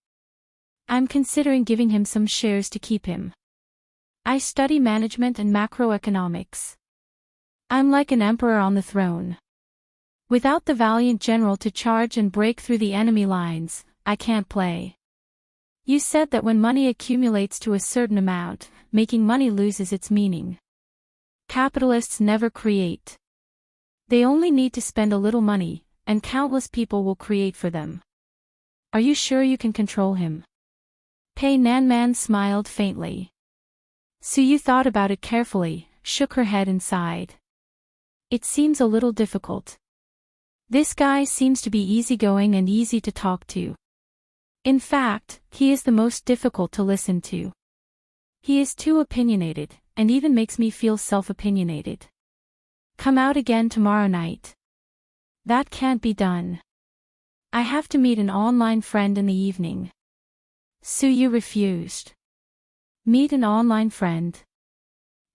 I'm considering giving him some shares to keep him. I study management and macroeconomics. I'm like an emperor on the throne. Without the valiant general to charge and break through the enemy lines, I can't play. You said that when money accumulates to a certain amount, making money loses its meaning. Capitalists never create. They only need to spend a little money, and countless people will create for them. Are you sure you can control him? Pei Nanman smiled faintly. Suyu thought about it carefully, shook her head and sighed. It seems a little difficult. This guy seems to be easygoing and easy to talk to. In fact, he is the most difficult to listen to. He is too opinionated, and even makes me feel self-opinionated. Come out again tomorrow night. That can't be done. I have to meet an online friend in the evening. Suyu refused. Meet an online friend.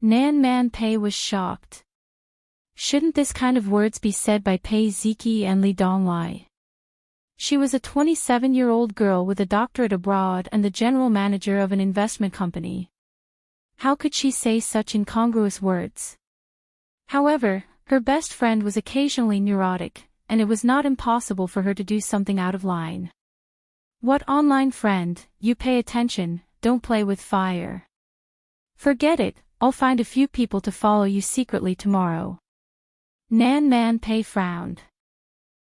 Nan Man Pei was shocked. Shouldn't this kind of words be said by Pei Ziki and Li Donglai? She was a 27-year-old girl with a doctorate abroad and the general manager of an investment company. How could she say such incongruous words? However, her best friend was occasionally neurotic, and it was not impossible for her to do something out of line. What online friend, you pay attention, don't play with fire. Forget it, I'll find a few people to follow you secretly tomorrow. Nan Man Pei frowned.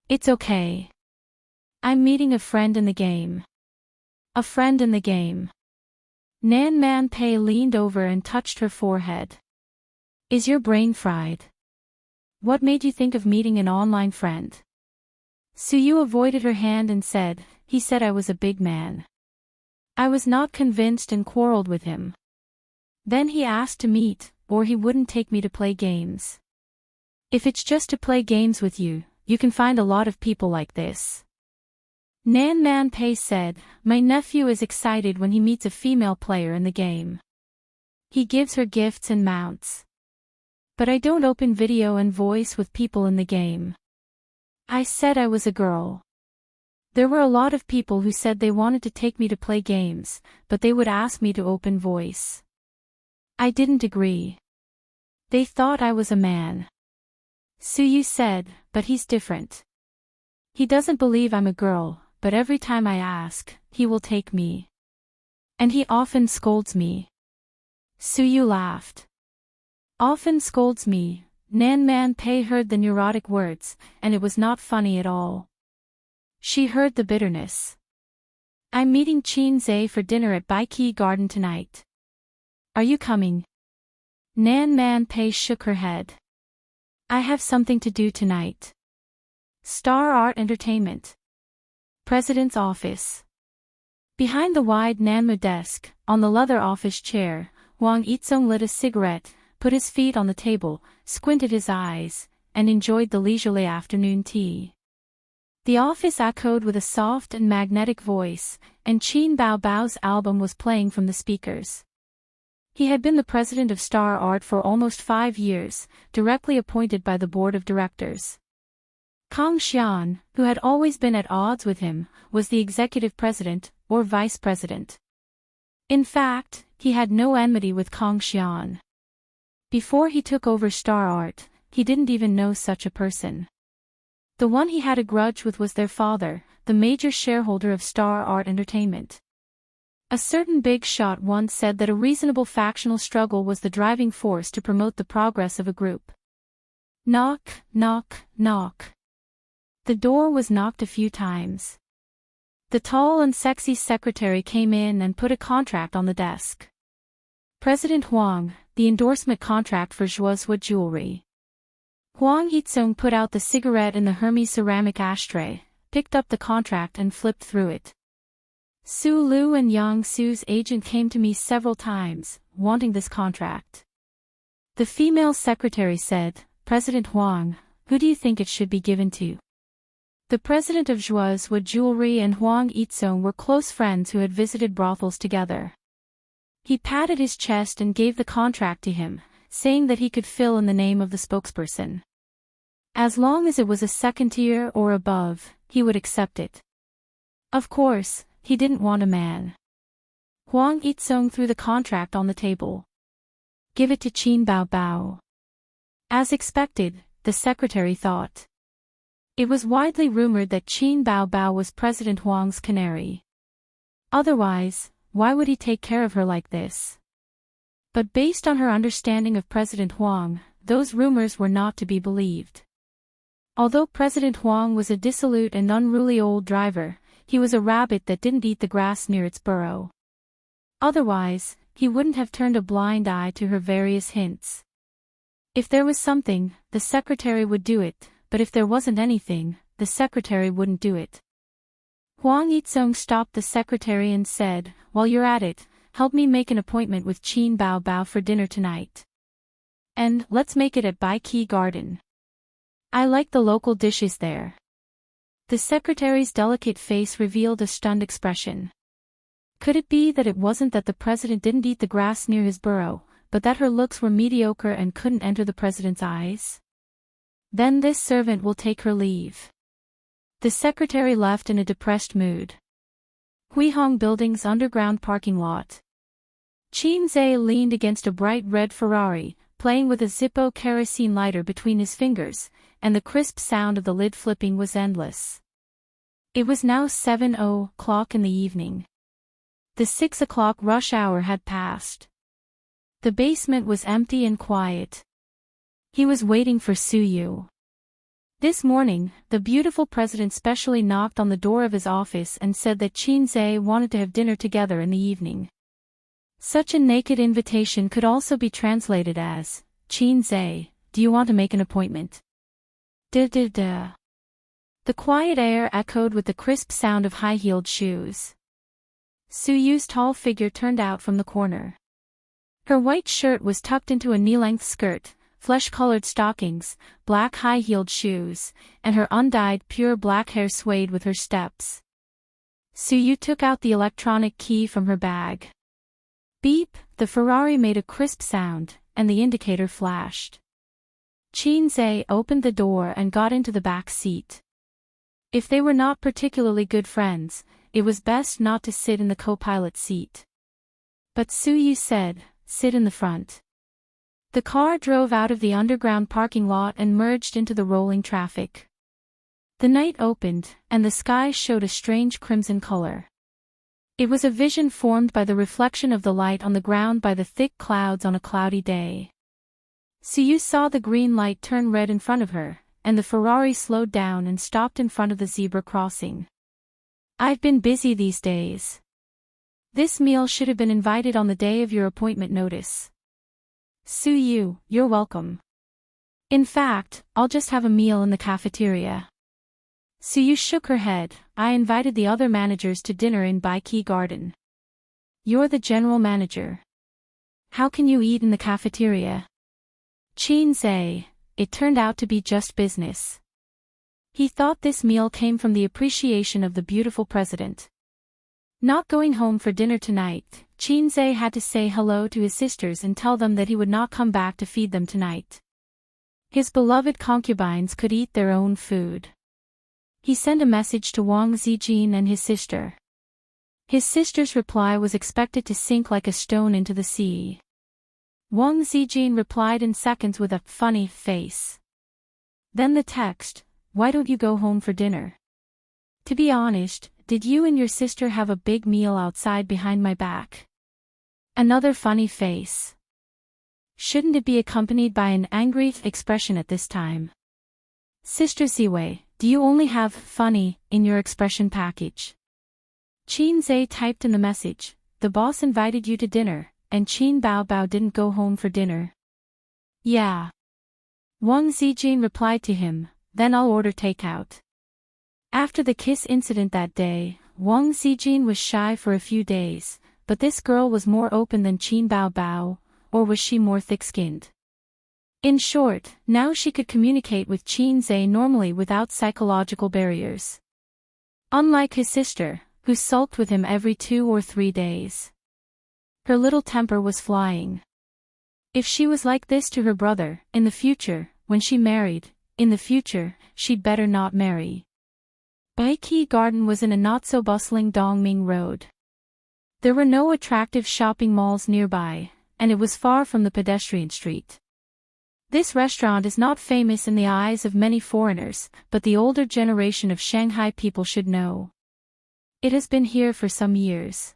It's okay. I'm meeting a friend in the game. A friend in the game. Nan Man Pei leaned over and touched her forehead. Is your brain fried? What made you think of meeting an online friend? Suyu avoided her hand and said, he said I was a big man. I was not convinced and quarreled with him. Then he asked to meet, or he wouldn't take me to play games. If it's just to play games with you, you can find a lot of people like this. Nan Man Pei said, my nephew is excited when he meets a female player in the game. He gives her gifts and mounts. But I don't open video and voice with people in the game. I said I was a girl. There were a lot of people who said they wanted to take me to play games, but they would ask me to open voice. I didn't agree. They thought I was a man. Suyu said, but he's different. He doesn't believe I'm a girl, but every time I ask, he will take me. And he often scolds me. Suyu laughed. Often scolds me. Nan Man Pei heard the neurotic words, and it was not funny at all. She heard the bitterness. I'm meeting Qin Zhe for dinner at Baiki Garden tonight. Are you coming? Nan Man Pei shook her head. I have something to do tonight. Star Art Entertainment. President's office. Behind the wide Nanmu desk, on the leather office chair, Wang Yizong lit a cigarette, put his feet on the table, squinted his eyes, and enjoyed the leisurely afternoon tea. The office echoed with a soft and magnetic voice, and Qin Bao Bao's album was playing from the speakers. He had been the president of Star Art for almost 5 years, directly appointed by the board of directors. Kang Xian, who had always been at odds with him, was the executive president, or vice president. In fact, he had no enmity with Kang Xian. Before he took over Star Art, he didn't even know such a person. The one he had a grudge with was their father, the major shareholder of Star Art Entertainment. A certain big shot once said that a reasonable factional struggle was the driving force to promote the progress of a group. Knock, knock, knock. The door was knocked a few times. The tall and sexy secretary came in and put a contract on the desk. President Huang, the endorsement contract for Zhuozhua jewelry. Huang Yizong put out the cigarette in the Hermes ceramic ashtray, picked up the contract and flipped through it. Su Lu and Yang Su's agent came to me several times, wanting this contract. The female secretary said, President Huang, who do you think it should be given to? The president of Zhuozhua Jewelry and Huang Yizong were close friends who had visited brothels together. He patted his chest and gave the contract to him, saying that he could fill in the name of the spokesperson. As long as it was a second tier or above, he would accept it. Of course, he didn't want a man. Huang Yizong threw the contract on the table. Give it to Qin Bao Bao. As expected, the secretary thought. It was widely rumored that Qin Bao Bao was President Huang's canary. Otherwise, why would he take care of her like this? But based on her understanding of President Huang, those rumors were not to be believed. Although President Huang was a dissolute and unruly old driver, he was a rabbit that didn't eat the grass near its burrow. Otherwise, he wouldn't have turned a blind eye to her various hints. If there was something, the secretary would do it, but if there wasn't anything, the secretary wouldn't do it. Huang Yizong stopped the secretary and said, While you're at it, help me make an appointment with Qin Bao Bao for dinner tonight. And let's make it at Bai Qi Garden. I like the local dishes there. The secretary's delicate face revealed a stunned expression. Could it be that it wasn't that the president didn't eat the grass near his burrow, but that her looks were mediocre and couldn't enter the president's eyes? Then this servant will take her leave. The secretary left in a depressed mood. Huihong Building's underground parking lot. Qin Zhe leaned against a bright red Ferrari, playing with a Zippo kerosene lighter between his fingers, and the crisp sound of the lid flipping was endless. It was now 7:00 in the evening. The 6 o'clock rush hour had passed. The basement was empty and quiet. He was waiting for Su Yu. This morning, the beautiful president specially knocked on the door of his office and said that Qin Zhe wanted to have dinner together in the evening. Such a naked invitation could also be translated as, Qin Zhe, do you want to make an appointment? Da. The quiet air echoed with the crisp sound of high-heeled shoes. Su Yu's tall figure turned out from the corner. Her white shirt was tucked into a knee-length skirt, flesh-colored stockings, black high-heeled shoes, and her undyed pure black hair swayed with her steps. Su Yu took out the electronic key from her bag. Beep, the Ferrari made a crisp sound, and the indicator flashed. Qin Zhe opened the door and got into the back seat. If they were not particularly good friends, it was best not to sit in the co-pilot seat. But Su Yu said, sit in the front. The car drove out of the underground parking lot and merged into the rolling traffic. The night opened, and the sky showed a strange crimson color. It was a vision formed by the reflection of the light on the ground by the thick clouds on a cloudy day. Su Yu saw the green light turn red in front of her, and the Ferrari slowed down and stopped in front of the zebra crossing. I've been busy these days. This meal should have been invited on the day of your appointment notice. Su Yu, you're welcome. In fact, I'll just have a meal in the cafeteria. Su Yu shook her head. I invited the other managers to dinner in Bai Qi Garden. You're the general manager. How can you eat in the cafeteria? Qin Zhe, it turned out to be just business. He thought this meal came from the appreciation of the beautiful president. Not going home for dinner tonight, Qin Zhe had to say hello to his sisters and tell them that he would not come back to feed them tonight. His beloved concubines could eat their own food. He sent a message to Wang Zijin and his sister. His sister's reply was expected to sink like a stone into the sea. Wang Zijin replied in seconds with a funny face. Then the text, why don't you go home for dinner? To be honest, did you and your sister have a big meal outside behind my back? Another funny face. shouldn't it be accompanied by an angry expression at this time? Sister Ziwei, do you only have funny in your expression package? Qin Zhe typed in the message, the boss invited you to dinner, and Qin Bao didn't go home for dinner. Yeah. Wang Zijin replied to him, then I'll order takeout. After the kiss incident that day, Wang Zijin was shy for a few days, but this girl was more open than Qin Bao, or was she more thick-skinned? In short, now she could communicate with Qin Zhe normally without psychological barriers. Unlike his sister, who sulked with him every 2 or 3 days. Her little temper was flying. If she was like this to her brother, in the future, when she married, in the future, she'd better not marry. Baiqi Garden was in a not-so-bustling Dongming Road. There were no attractive shopping malls nearby, and it was far from the pedestrian street. This restaurant is not famous in the eyes of many foreigners, but the older generation of Shanghai people should know. It has been here for some years.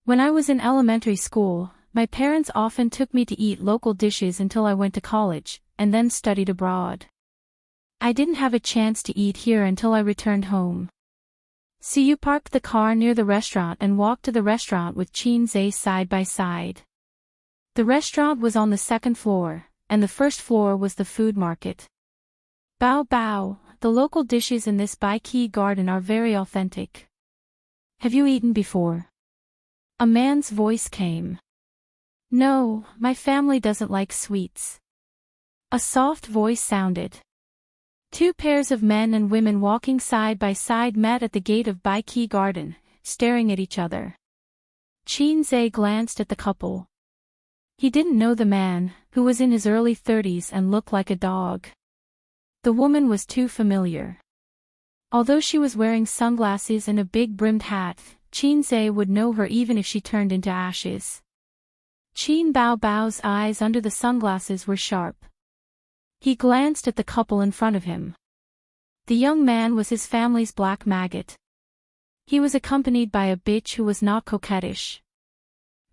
When I was in elementary school, my parents often took me to eat local dishes until I went to college, and then studied abroad. I didn't have a chance to eat here until I returned home. So you parked the car near the restaurant and walked to the restaurant with Qin Zhe side by side. The restaurant was on the 2nd floor, and the 1st floor was the food market. Bao, the local dishes in this Baiqi Garden are very authentic. Have you eaten before? A man's voice came. No, my family doesn't like sweets. A soft voice sounded. 2 pairs of men and women walking side by side met at the gate of Baiqi Garden, staring at each other. Qin Zhe glanced at the couple. He didn't know the man, who was in his early 30s and looked like a dog. The woman was too familiar. Although she was wearing sunglasses and a big brimmed hat, Qin Zhe would know her even if she turned into ashes. Qin Bao's eyes under the sunglasses were sharp. He glanced at the couple in front of him. The young man was his family's black maggot. He was accompanied by a bitch who was not coquettish.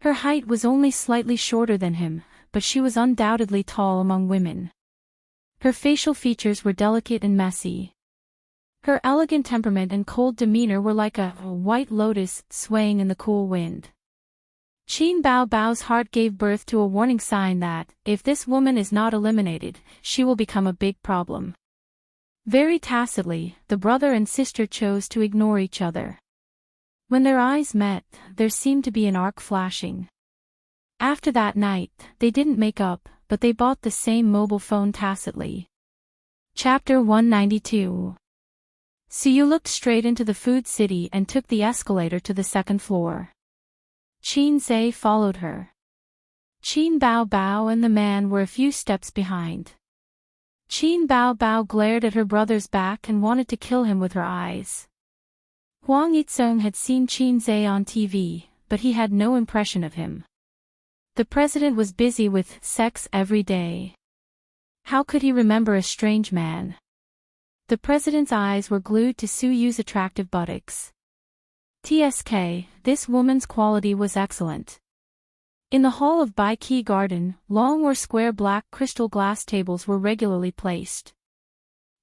Her height was only slightly shorter than him, but she was undoubtedly tall among women. Her facial features were delicate and messy. Her elegant temperament and cold demeanor were like a white lotus swaying in the cool wind. Qin Bao's heart gave birth to a warning sign that, if this woman is not eliminated, she will become a big problem. Very tacitly, the brother and sister chose to ignore each other. When their eyes met, there seemed to be an arc flashing. After that night, they didn't make up, but they bought the same mobile phone tacitly. Chapter 192. So you looked straight into the food city and took the escalator to the 2nd floor. Qin Zhe followed her. Qin Bao and the man were a few steps behind. Qin Bao glared at her brother's back and wanted to kill him with her eyes. Huang Yizong had seen Qin Zhe on TV, but he had no impression of him. The president was busy with sex every day. How could he remember a strange man? The president's eyes were glued to Su Yu's attractive buttocks. TSK, this woman's quality was excellent. In the hall of Baiqi Garden, long or square black crystal glass tables were regularly placed.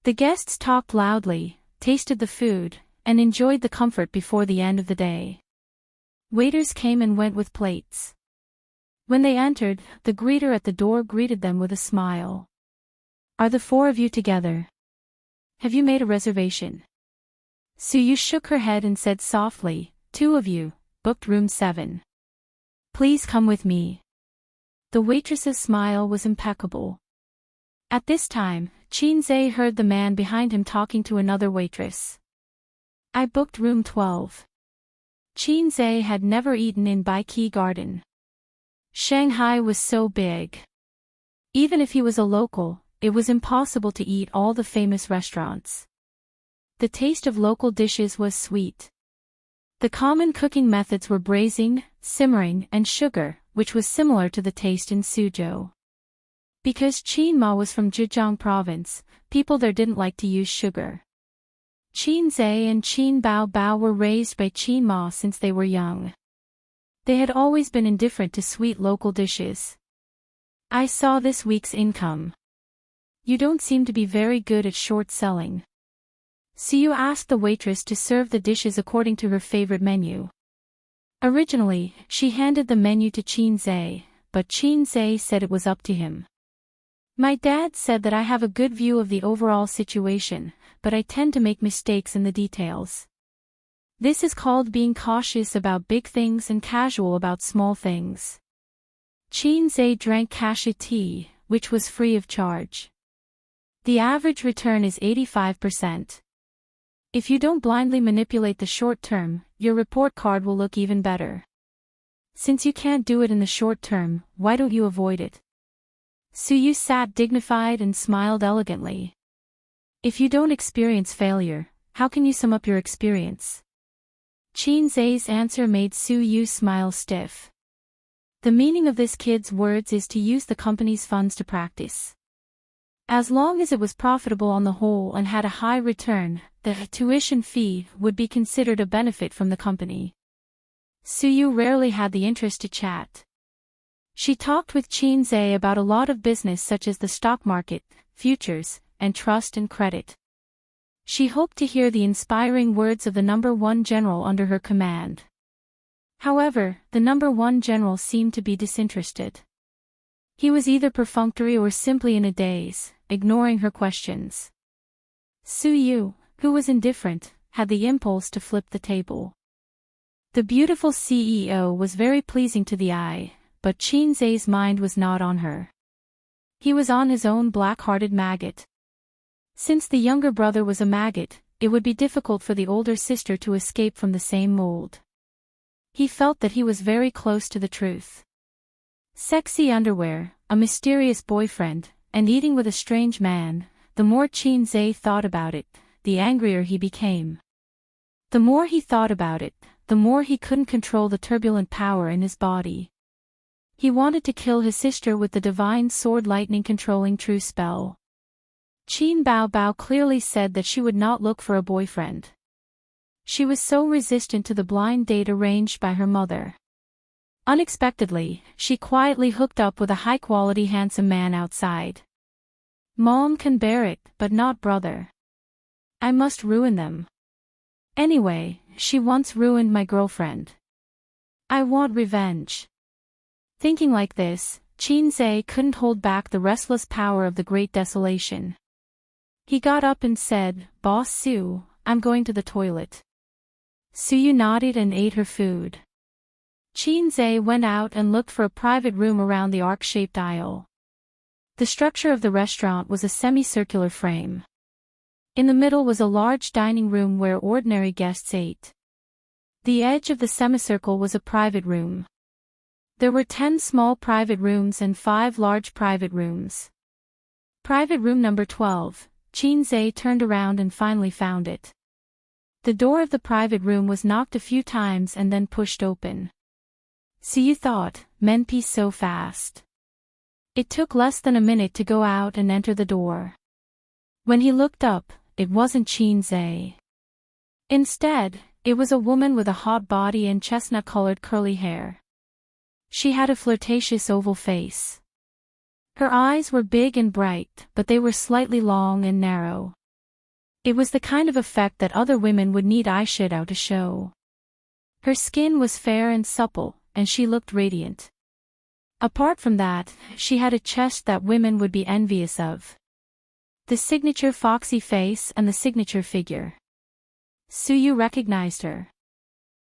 The guests talked loudly, tasted the food, and enjoyed the comfort before the end of the day. Waiters came and went with plates. When they entered, the greeter at the door greeted them with a smile. Are the 4 of you together? Have you made a reservation? Su Yu shook her head and said softly, 2 of you, booked room 7. Please come with me. The waitress's smile was impeccable. At this time, Qin Zhe heard the man behind him talking to another waitress. I booked room 12. Qin Zhe had never eaten in Baiqi Garden. Shanghai was so big. Even if he was a local, it was impossible to eat all the famous restaurants. The taste of local dishes was sweet. The common cooking methods were braising, simmering, and sugar, which was similar to the taste in Suzhou. Because Qin Ma was from Zhejiang province, people there didn't like to use sugar. Qin Zhe and Qin Bao were raised by Qin Ma since they were young. They had always been indifferent to sweet local dishes. I saw this week's income. You don't seem to be very good at short selling. Suyu asked the waitress to serve the dishes according to her favorite menu. Originally, she handed the menu to Qinzhe, but Qinzhe said it was up to him. My dad said that I have a good view of the overall situation, but I tend to make mistakes in the details. This is called being cautious about big things and casual about small things. Qinzhe drank cashew tea, which was free of charge. The average return is 85%. If you don't blindly manipulate the short term, your report card will look even better. Since you can't do it in the short term, why don't you avoid it? Suyu sat dignified and smiled elegantly. If you don't experience failure, how can you sum up your experience? Qinzhe's answer made Suyu smile stiff. The meaning of this kid's words is to use the company's funds to practice. As long as it was profitable on the whole and had a high return, the tuition fee would be considered a benefit from the company. Suyu rarely had the interest to chat. She talked with Qinzhe about a lot of business such as the stock market, futures, and trust and credit. She hoped to hear the inspiring words of the number one general under her command. However, the number one general seemed to be disinterested. He was either perfunctory or simply in a daze, ignoring her questions. Suyu, who was indifferent, had the impulse to flip the table. The beautiful CEO was very pleasing to the eye, but Qinzhe's mind was not on her. He was on his own black-hearted maggot. Since the younger brother was a maggot, it would be difficult for the older sister to escape from the same mold. He felt that he was very close to the truth. Sexy underwear, a mysterious boyfriend, and eating with a strange man, the more Qinzhe thought about it, the angrier he became. The more he thought about it, the more he couldn't control the turbulent power in his body. He wanted to kill his sister with the divine sword lightning controlling true spell. Qin Baobao clearly said that she would not look for a boyfriend. She was so resistant to the blind date arranged by her mother. Unexpectedly, she quietly hooked up with a high-quality handsome man outside. Mom can bear it, but not brother. I must ruin them. Anyway, she once ruined my girlfriend. I want revenge. Thinking like this, Qinzhe couldn't hold back the restless power of the Great Desolation. He got up and said, "Boss Su, I'm going to the toilet." Suyu nodded and ate her food. Qinzhe went out and looked for a private room around the arc-shaped aisle. The structure of the restaurant was a semicircular frame. In the middle was a large dining room where ordinary guests ate. The edge of the semicircle was a private room. There were 10 small private rooms and 5 large private rooms. Private room number 12, Qinzhe turned around and finally found it. The door of the private room was knocked a few times and then pushed open. Suyu thought, men pee so fast. It took less than a minute to go out and enter the door. When he looked up, it wasn't Qinzhe. Instead, it was a woman with a hot body and chestnut-colored curly hair. She had a flirtatious oval face. Her eyes were big and bright, but they were slightly long and narrow. It was the kind of effect that other women would need eyeshadow to show. Her skin was fair and supple, and she looked radiant. Apart from that, she had a chest that women would be envious of. The signature foxy face and the signature figure. Suyu recognized her.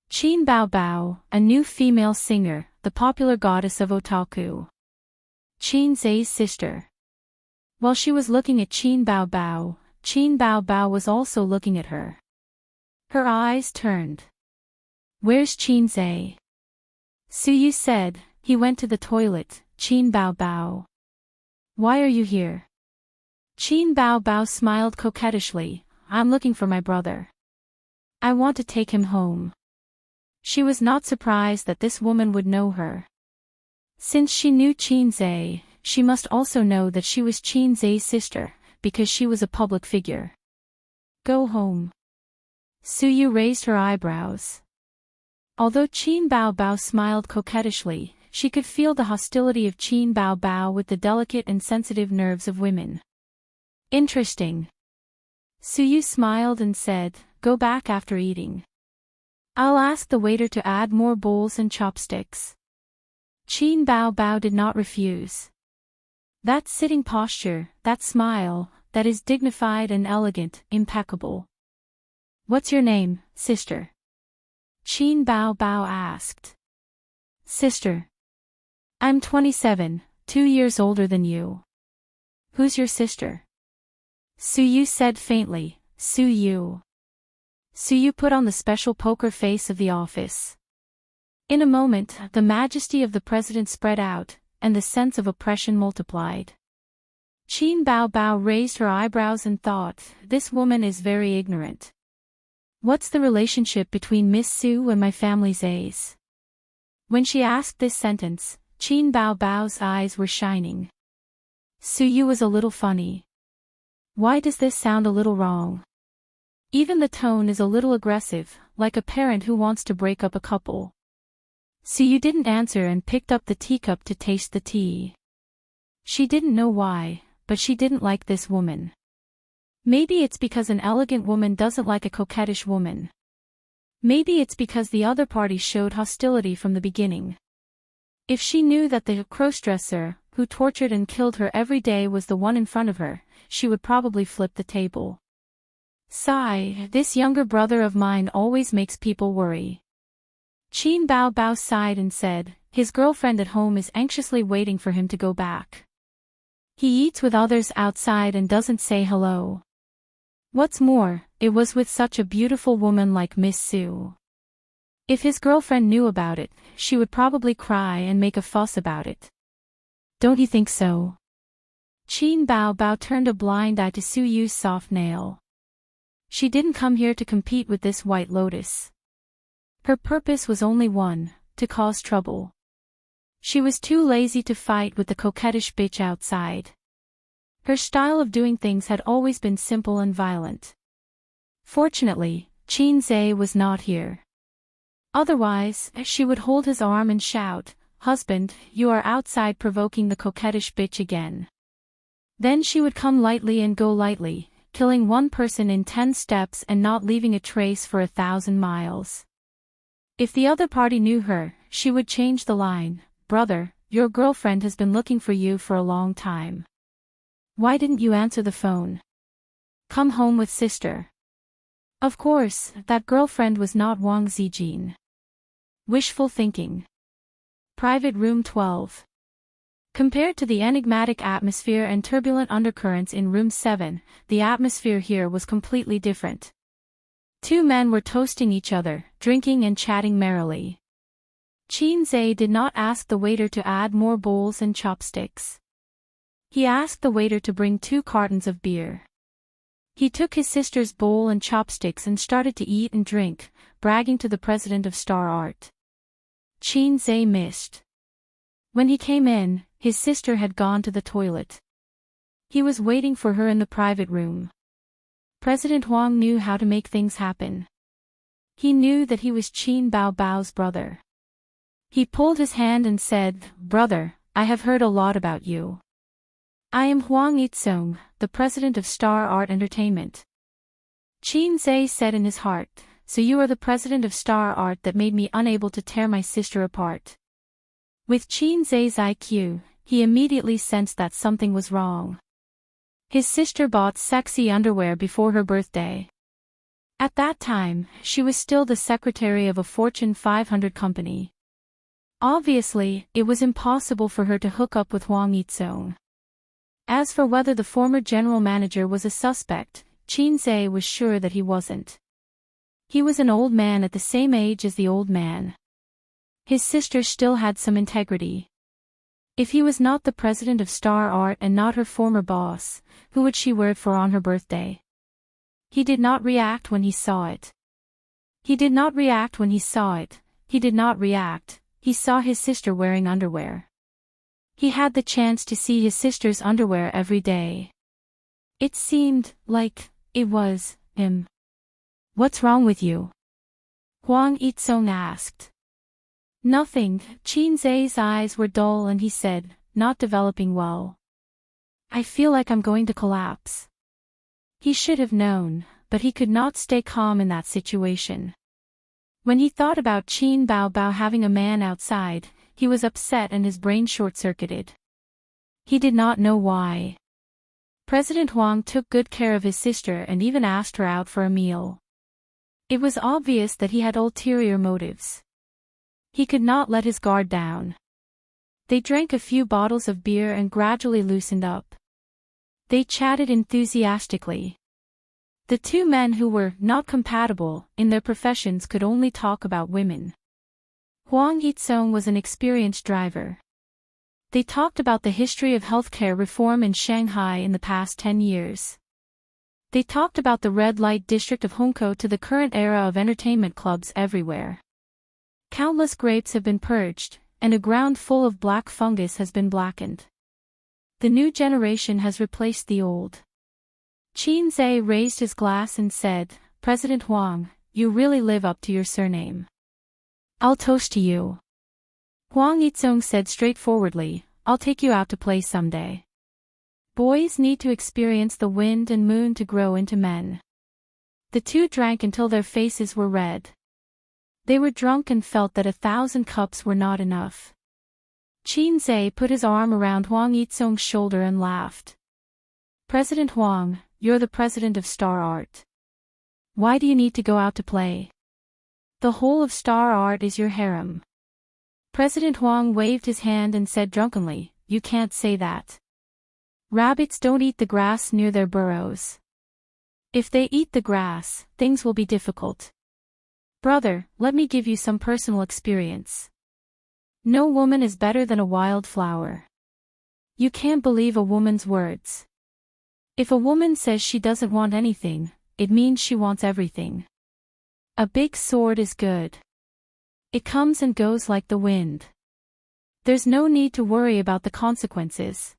Qin Baobao, a new female singer, the popular goddess of otaku. Qinzhe's sister. While she was looking at Qin Baobao was also looking at her. Her eyes turned. "Where's Qinzhe?" Suyu said, "He went to the toilet, Qin Baobao." "Why are you here?" Qin Baobao smiled coquettishly, "I'm looking for my brother. I want to take him home." She was not surprised that this woman would know her. Since she knew Qinzhe, she must also know that she was Qinzhe's sister, because she was a public figure. "Go home." Suyu raised her eyebrows. Although Qin Baobao smiled coquettishly, she could feel the hostility of Qin Bao Bao with the delicate and sensitive nerves of women. Interesting. Suyu smiled and said, "Go back after eating. I'll ask the waiter to add more bowls and chopsticks." Qin Bao Bao did not refuse. That sitting posture, that smile, that is dignified and elegant, impeccable. "What's your name, sister?" Qin Bao Bao asked. "Sister. I'm 27, 2 years older than you." "Who's your sister?" Suyu said faintly, "Suyu." Suyu put on the special poker face of the office. In a moment, the majesty of the president spread out, and the sense of oppression multiplied. Qin Bao Bao raised her eyebrows and thought, "This woman is very ignorant. What's the relationship between Miss Su and my family's A's?" When she asked this sentence, Qin Bao Bao's eyes were shining. Suyu was a little funny. Why does this sound a little wrong? Even the tone is a little aggressive, like a parent who wants to break up a couple. Suyu didn't answer and picked up the teacup to taste the tea. She didn't know why, but she didn't like this woman. Maybe it's because an elegant woman doesn't like a coquettish woman. Maybe it's because the other party showed hostility from the beginning. If she knew that the crossdresser, who tortured and killed her every day, was the one in front of her, she would probably flip the table. Sigh, this younger brother of mine always makes people worry. Qin Bao Bao sighed and said, his girlfriend at home is anxiously waiting for him to go back. He eats with others outside and doesn't say hello. What's more, it was with such a beautiful woman like Miss Su. If his girlfriend knew about it, she would probably cry and make a fuss about it. Don't you think so? Qin Bao Bao turned a blind eye to Suyu's soft nail. She didn't come here to compete with this white lotus. Her purpose was only one, to cause trouble. She was too lazy to fight with the coquettish bitch outside. Her style of doing things had always been simple and violent. Fortunately, Qin Zhe was not here. Otherwise, she would hold his arm and shout, "Husband, you are outside provoking the coquettish bitch again." Then she would come lightly and go lightly, killing one person in 10 steps and not leaving a trace for 1,000 miles. If the other party knew her, she would change the line, "Brother, your girlfriend has been looking for you for a long time. Why didn't you answer the phone? Come home with sister." Of course, that girlfriend was not Wang Zijin. Wishful thinking. Private Room 12. Compared to the enigmatic atmosphere and turbulent undercurrents in Room 7, the atmosphere here was completely different. 2 men were toasting each other, drinking and chatting merrily. Qin Zhe did not ask the waiter to add more bowls and chopsticks. He asked the waiter to bring 2 cartons of beer. He took his sister's bowl and chopsticks and started to eat and drink, bragging to the president of Star Art. Qin Zhe missed. When he came in, his sister had gone to the toilet. He was waiting for her in the private room. President Huang knew how to make things happen. He knew that he was Qin Bao Bao's brother. He pulled his hand and said, "Brother, I have heard a lot about you. I am Huang Yitsong, the president of Star Art Entertainment." Qin Zhe said in his heart, "So you are the president of Star Art that made me unable to tear my sister apart." With Qin Zhe's IQ, he immediately sensed that something was wrong. His sister bought sexy underwear before her birthday. At that time, she was still the secretary of a Fortune 500 company. Obviously, it was impossible for her to hook up with Huang Yitsong. As for whether the former general manager was a suspect, Qin Zhe was sure that he wasn't. He was an old man at the same age as the old man. His sister still had some integrity. If he was not the president of Star Art and not her former boss, who would she wear it for on her birthday? He did not react when he saw it. He did not react when he saw it. He did not react. He saw his sister wearing underwear. He had the chance to see his sister's underwear every day. It seemed like it was him. "What's wrong with you?" Huang Yitsong asked. Nothing. Qin Zai's eyes were dull and he said, not developing well. I feel like I'm going to collapse. He should have known, but he could not stay calm in that situation. When he thought about Qin Baobao having a man outside, he was upset and his brain short-circuited. He did not know why. President Huang took good care of his sister and even asked her out for a meal. It was obvious that he had ulterior motives. He could not let his guard down. They drank a few bottles of beer and gradually loosened up. They chatted enthusiastically. The two men who were not compatible in their professions could only talk about women. Huang Yitsong was an experienced driver. They talked about the history of healthcare reform in Shanghai in the past 10 years. They talked about the red light district of Hongkou to the current era of entertainment clubs everywhere. Countless grapes have been purged, and a ground full of black fungus has been blackened. The new generation has replaced the old. Qin Zai raised his glass and said, President Huang, you really live up to your surname. I'll toast to you. Huang Yitsong said straightforwardly, I'll take you out to play someday. Boys need to experience the wind and moon to grow into men. The two drank until their faces were red. They were drunk and felt that 1,000 cups were not enough. Qin Zai put his arm around Huang Yitsong's shoulder and laughed. President Huang, you're the president of Star Art. Why do you need to go out to play? The whole of Star Art is your harem. President Huang waved his hand and said drunkenly, you can't say that. Rabbits don't eat the grass near their burrows. If they eat the grass, things will be difficult. Brother, let me give you some personal experience. No woman is better than a wild flower. You can't believe a woman's words. If a woman says she doesn't want anything, it means she wants everything. A big sword is good. It comes and goes like the wind. There's no need to worry about the consequences.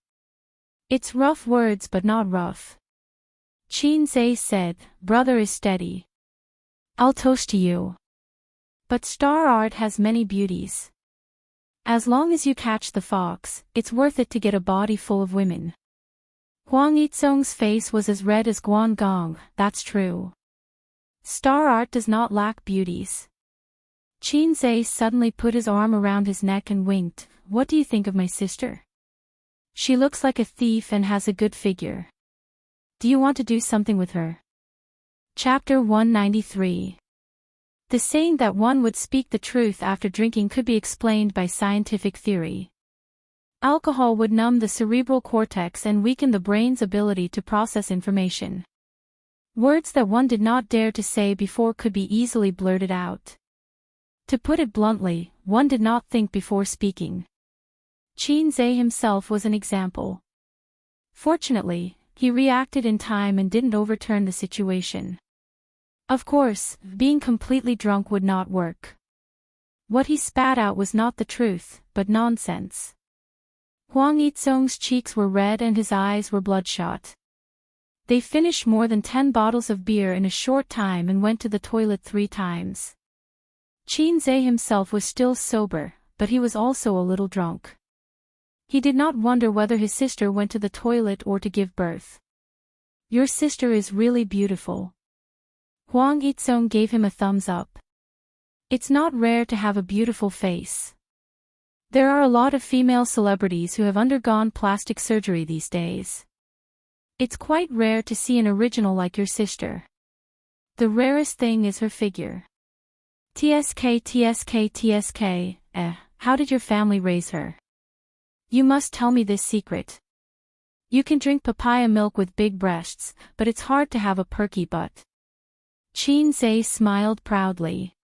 It's rough words but not rough. Qin Zai said, brother is steady. I'll toast to you. But Star Art has many beauties. As long as you catch the fox, it's worth it to get a body full of women. Huang Yitsong's face was as red as Guangdong, that's true. Star Art does not lack beauties. Qin Zai suddenly put his arm around his neck and winked, what do you think of my sister? She looks like a thief and has a good figure. Do you want to do something with her? Chapter 193. The saying that one would speak the truth after drinking could be explained by scientific theory. Alcohol would numb the cerebral cortex and weaken the brain's ability to process information. Words that one did not dare to say before could be easily blurted out. To put it bluntly, one did not think before speaking. Qin Zai himself was an example. Fortunately, he reacted in time and didn't overturn the situation. Of course, being completely drunk would not work. What he spat out was not the truth, but nonsense. Huang Yitsong's cheeks were red and his eyes were bloodshot. They finished more than 10 bottles of beer in a short time and went to the toilet 3 times. Qin Zai himself was still sober, but he was also a little drunk. He did not wonder whether his sister went to the toilet or to give birth. Your sister is really beautiful. Huang Yitsong gave him a thumbs up. It's not rare to have a beautiful face. There are a lot of female celebrities who have undergone plastic surgery these days. It's quite rare to see an original like your sister. The rarest thing is her figure. TSK, how did your family raise her? You must tell me this secret. You can drink papaya milk with big breasts, but it's hard to have a perky butt. Qin Zai smiled proudly.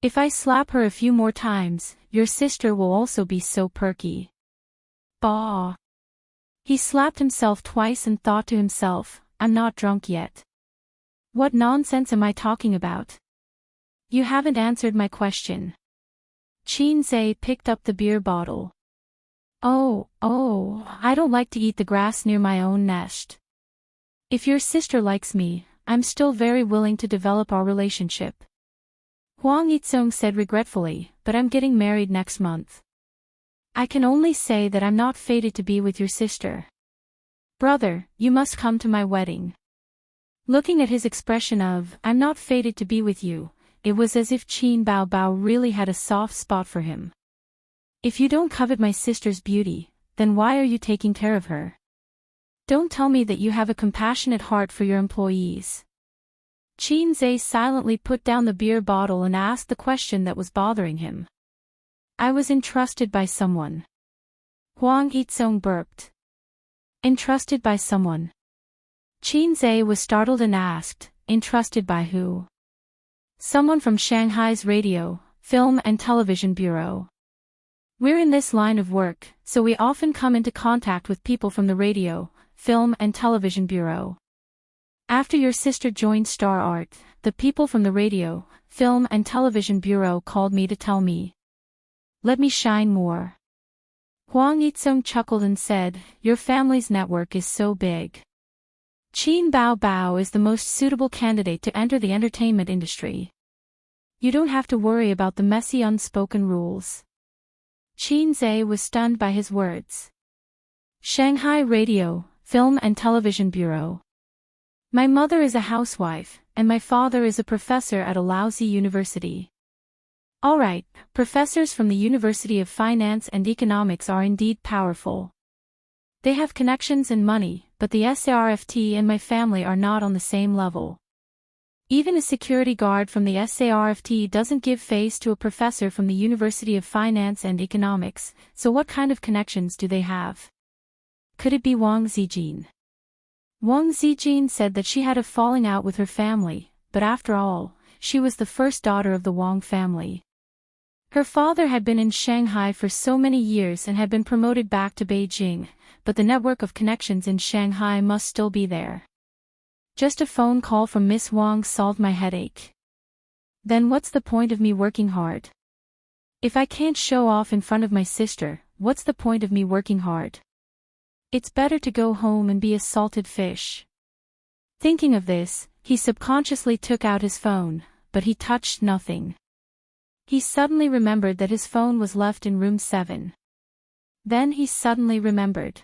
If I slap her a few more times, your sister will also be so perky. Bah! He slapped himself twice and thought to himself, I'm not drunk yet. What nonsense am I talking about? You haven't answered my question. Qin Zai picked up the beer bottle. Oh, I don't like to eat the grass near my own nest. If your sister likes me, I'm still very willing to develop our relationship. Huang Yitsong said regretfully, but I'm getting married next month. I can only say that I'm not fated to be with your sister. Brother, you must come to my wedding. Looking at his expression of, I'm not fated to be with you, it was as if Qin Bao Bao really had a soft spot for him. If you don't covet my sister's beauty, then why are you taking care of her? Don't tell me that you have a compassionate heart for your employees. Qin Zhe silently put down the beer bottle and asked the question that was bothering him. I was entrusted by someone. Huang Yitsong burped. Entrusted by someone. Qin Zhe was startled and asked, entrusted by who? Someone from Shanghai's radio, film and television bureau. We're in this line of work, so we often come into contact with people from the radio, film and television bureau. After your sister joined Star Art, the people from the radio, film and television bureau called me to tell me. Let me shine more. Huang Yitsong chuckled and said, your family's network is so big. Qin Bao Bao is the most suitable candidate to enter the entertainment industry. You don't have to worry about the messy unspoken rules. Qin Zhe was stunned by his words. Shanghai Radio, Film and Television Bureau. My mother is a housewife, and my father is a professor at a lousy university. All right, professors from the University of Finance and Economics are indeed powerful. They have connections and money, but the SARFT and my family are not on the same level. Even a security guard from the SARFT doesn't give face to a professor from the University of Finance and Economics, so what kind of connections do they have? Could it be Wang Zijin? Wang Zijin said that she had a falling out with her family, but after all, she was the first daughter of the Wang family. Her father had been in Shanghai for so many years and had been promoted back to Beijing, but the network of connections in Shanghai must still be there. Just a phone call from Miss Wang solved my headache. Then what's the point of me working hard? If I can't show off in front of my sister, what's the point of me working hard? It's better to go home and be a salted fish. Thinking of this, he subconsciously took out his phone, but he touched nothing. He suddenly remembered that his phone was left in room 7. Then he suddenly remembered.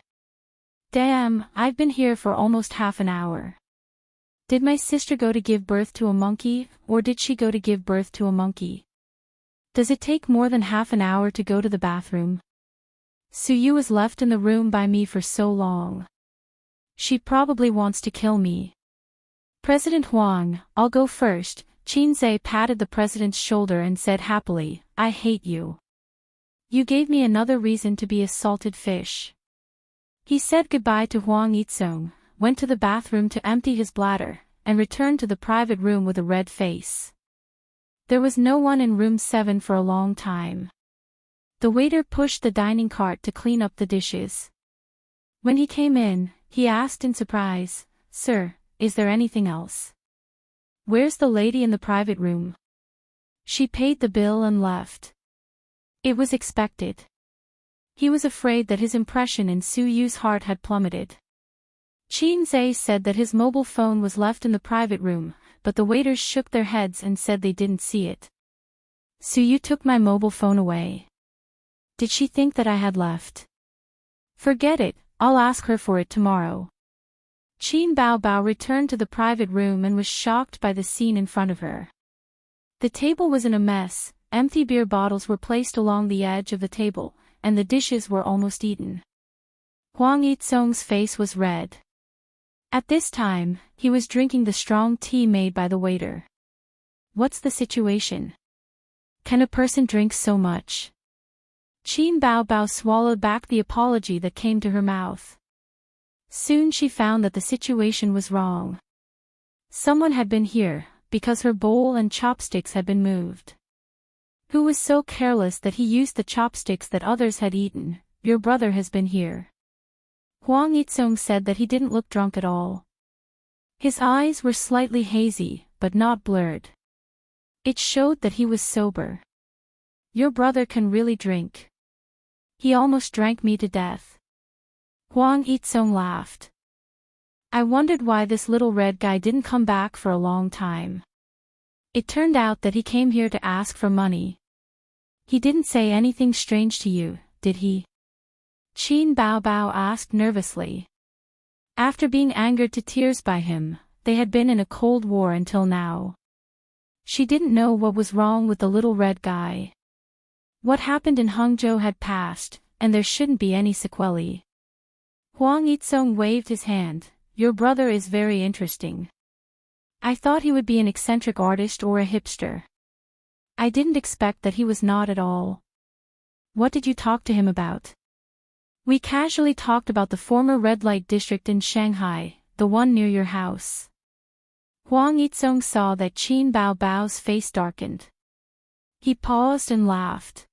Damn, I've been here for almost half an hour. Did my sister go to give birth to a monkey, or did she go to give birth to a monkey? Does it take more than half an hour to go to the bathroom? Suyu was left in the room by me for so long. She probably wants to kill me. President Huang, I'll go first. Qin Zhe patted the president's shoulder and said happily, I hate you. You gave me another reason to be a salted fish. He said goodbye to Huang Yitsong, went to the bathroom to empty his bladder, and returned to the private room with a red face. There was no one in room 7 for a long time. The waiter pushed the dining cart to clean up the dishes. When he came in, he asked in surprise, Sir, is there anything else? Where's the lady in the private room? She paid the bill and left. It was expected. He was afraid that his impression in Su Yu's heart had plummeted. Qin Zhe said that his mobile phone was left in the private room, but the waiters shook their heads and said they didn't see it. Su Yu took my mobile phone away. Did she think that I had left? Forget it, I'll ask her for it tomorrow. Qin Bao Bao returned to the private room and was shocked by the scene in front of her. The table was in a mess, empty beer bottles were placed along the edge of the table, and the dishes were almost eaten. Huang Yitsong's face was red. At this time, he was drinking the strong tea made by the waiter. What's the situation? Can a person drink so much? Qin Bao Bao swallowed back the apology that came to her mouth. Soon she found that the situation was wrong. Someone had been here, because her bowl and chopsticks had been moved. Who was so careless that he used the chopsticks that others had eaten? Your brother has been here. Huang Yitsong said that he didn't look drunk at all. His eyes were slightly hazy, but not blurred. It showed that he was sober. Your brother can really drink. He almost drank me to death. Huang Yitsong laughed. I wondered why this little red guy didn't come back for a long time. It turned out that he came here to ask for money. He didn't say anything strange to you, did he? Qin Baobao asked nervously. After being angered to tears by him, they had been in a cold war until now. She didn't know what was wrong with the little red guy. What happened in Hangzhou had passed, and there shouldn't be any sequelae. Huang Yizong waved his hand. Your brother is very interesting. I thought he would be an eccentric artist or a hipster. I didn't expect that he was not at all. What did you talk to him about? We casually talked about the former red light district in Shanghai, the one near your house. Huang Yizong saw that Qin Baobao's face darkened. He paused and laughed.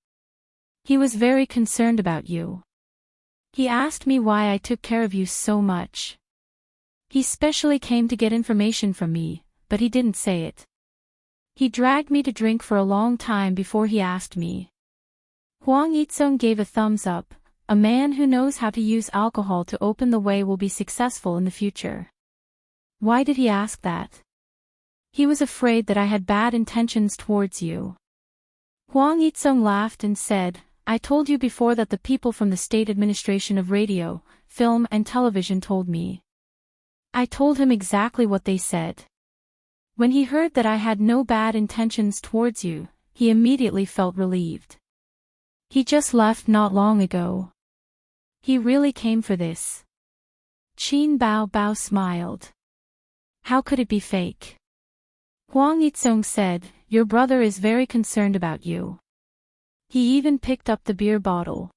He was very concerned about you. He asked me why I took care of you so much. He specially came to get information from me, but he didn't say it. He dragged me to drink for a long time before he asked me. Huang Yizong gave a thumbs up. A man who knows how to use alcohol to open the way will be successful in the future. Why did he ask that? He was afraid that I had bad intentions towards you. Huang Yizong laughed and said, I told you before that the people from the State Administration of Radio, Film and Television told me. I told him exactly what they said. When he heard that I had no bad intentions towards you, he immediately felt relieved. He just left not long ago. He really came for this. Qin Baobao smiled. How could it be fake? Huang Yizong said, your brother is very concerned about you. He even picked up the beer bottle.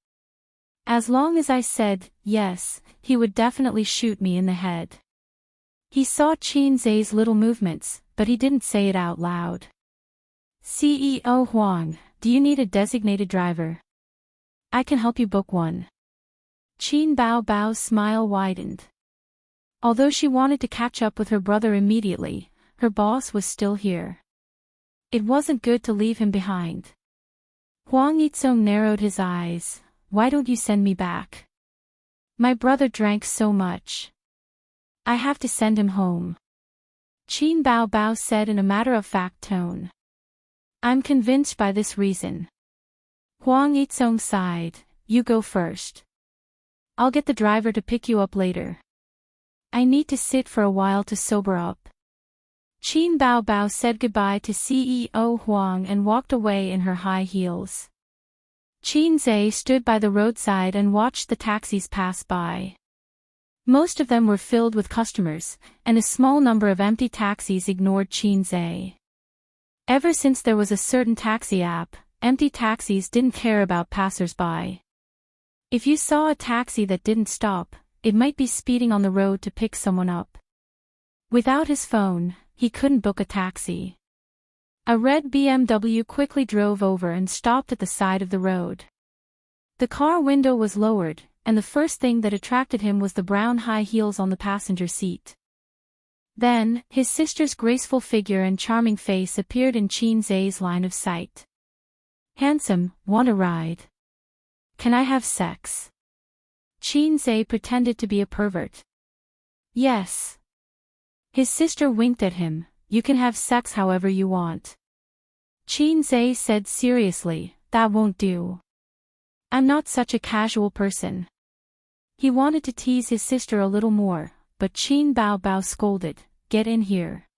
As long as I said, yes, he would definitely shoot me in the head. He saw Qin Zai's little movements, but he didn't say it out loud. CEO Huang, do you need a designated driver? I can help you book one. Qin Baobao's smile widened. Although she wanted to catch up with her brother immediately, her boss was still here. It wasn't good to leave him behind. Huang Yizong narrowed his eyes. Why don't you send me back? My brother drank so much. I have to send him home. Qin Baobao said in a matter-of-fact tone. I'm convinced by this reason. Huang Yizong sighed. You go first. I'll get the driver to pick you up later. I need to sit for a while to sober up. Qin Baobao said goodbye to CEO Huang and walked away in her high heels. Qin Zai stood by the roadside and watched the taxis pass by. Most of them were filled with customers, and a small number of empty taxis ignored Qin Zai. Ever since there was a certain taxi app, empty taxis didn't care about passers-by. If you saw a taxi that didn't stop, it might be speeding on the road to pick someone up. Without his phone, he couldn't book a taxi. A red BMW quickly drove over and stopped at the side of the road. The car window was lowered, and the first thing that attracted him was the brown high heels on the passenger seat. Then, his sister's graceful figure and charming face appeared in Qin Zai's line of sight. Handsome, want a ride? Can I have sex? Qin Zai pretended to be a pervert. Yes. His sister winked at him. You can have sex however you want. Qin Zai said seriously, that won't do. I'm not such a casual person. He wanted to tease his sister a little more, but Qin Baobao scolded, get in here.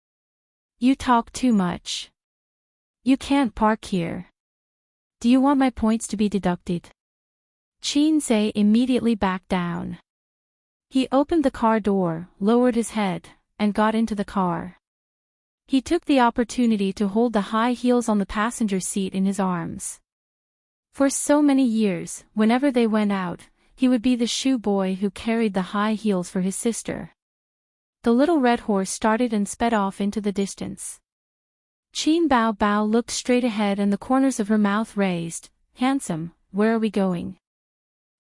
You talk too much. You can't park here. Do you want my points to be deducted? Qin Zai immediately backed down. He opened the car door, lowered his head, and got into the car. He took the opportunity to hold the high heels on the passenger seat in his arms. For so many years, whenever they went out, he would be the shoe boy who carried the high heels for his sister. The little red horse started and sped off into the distance. Qin Baobao looked straight ahead and the corners of her mouth raised. Handsome, where are we going?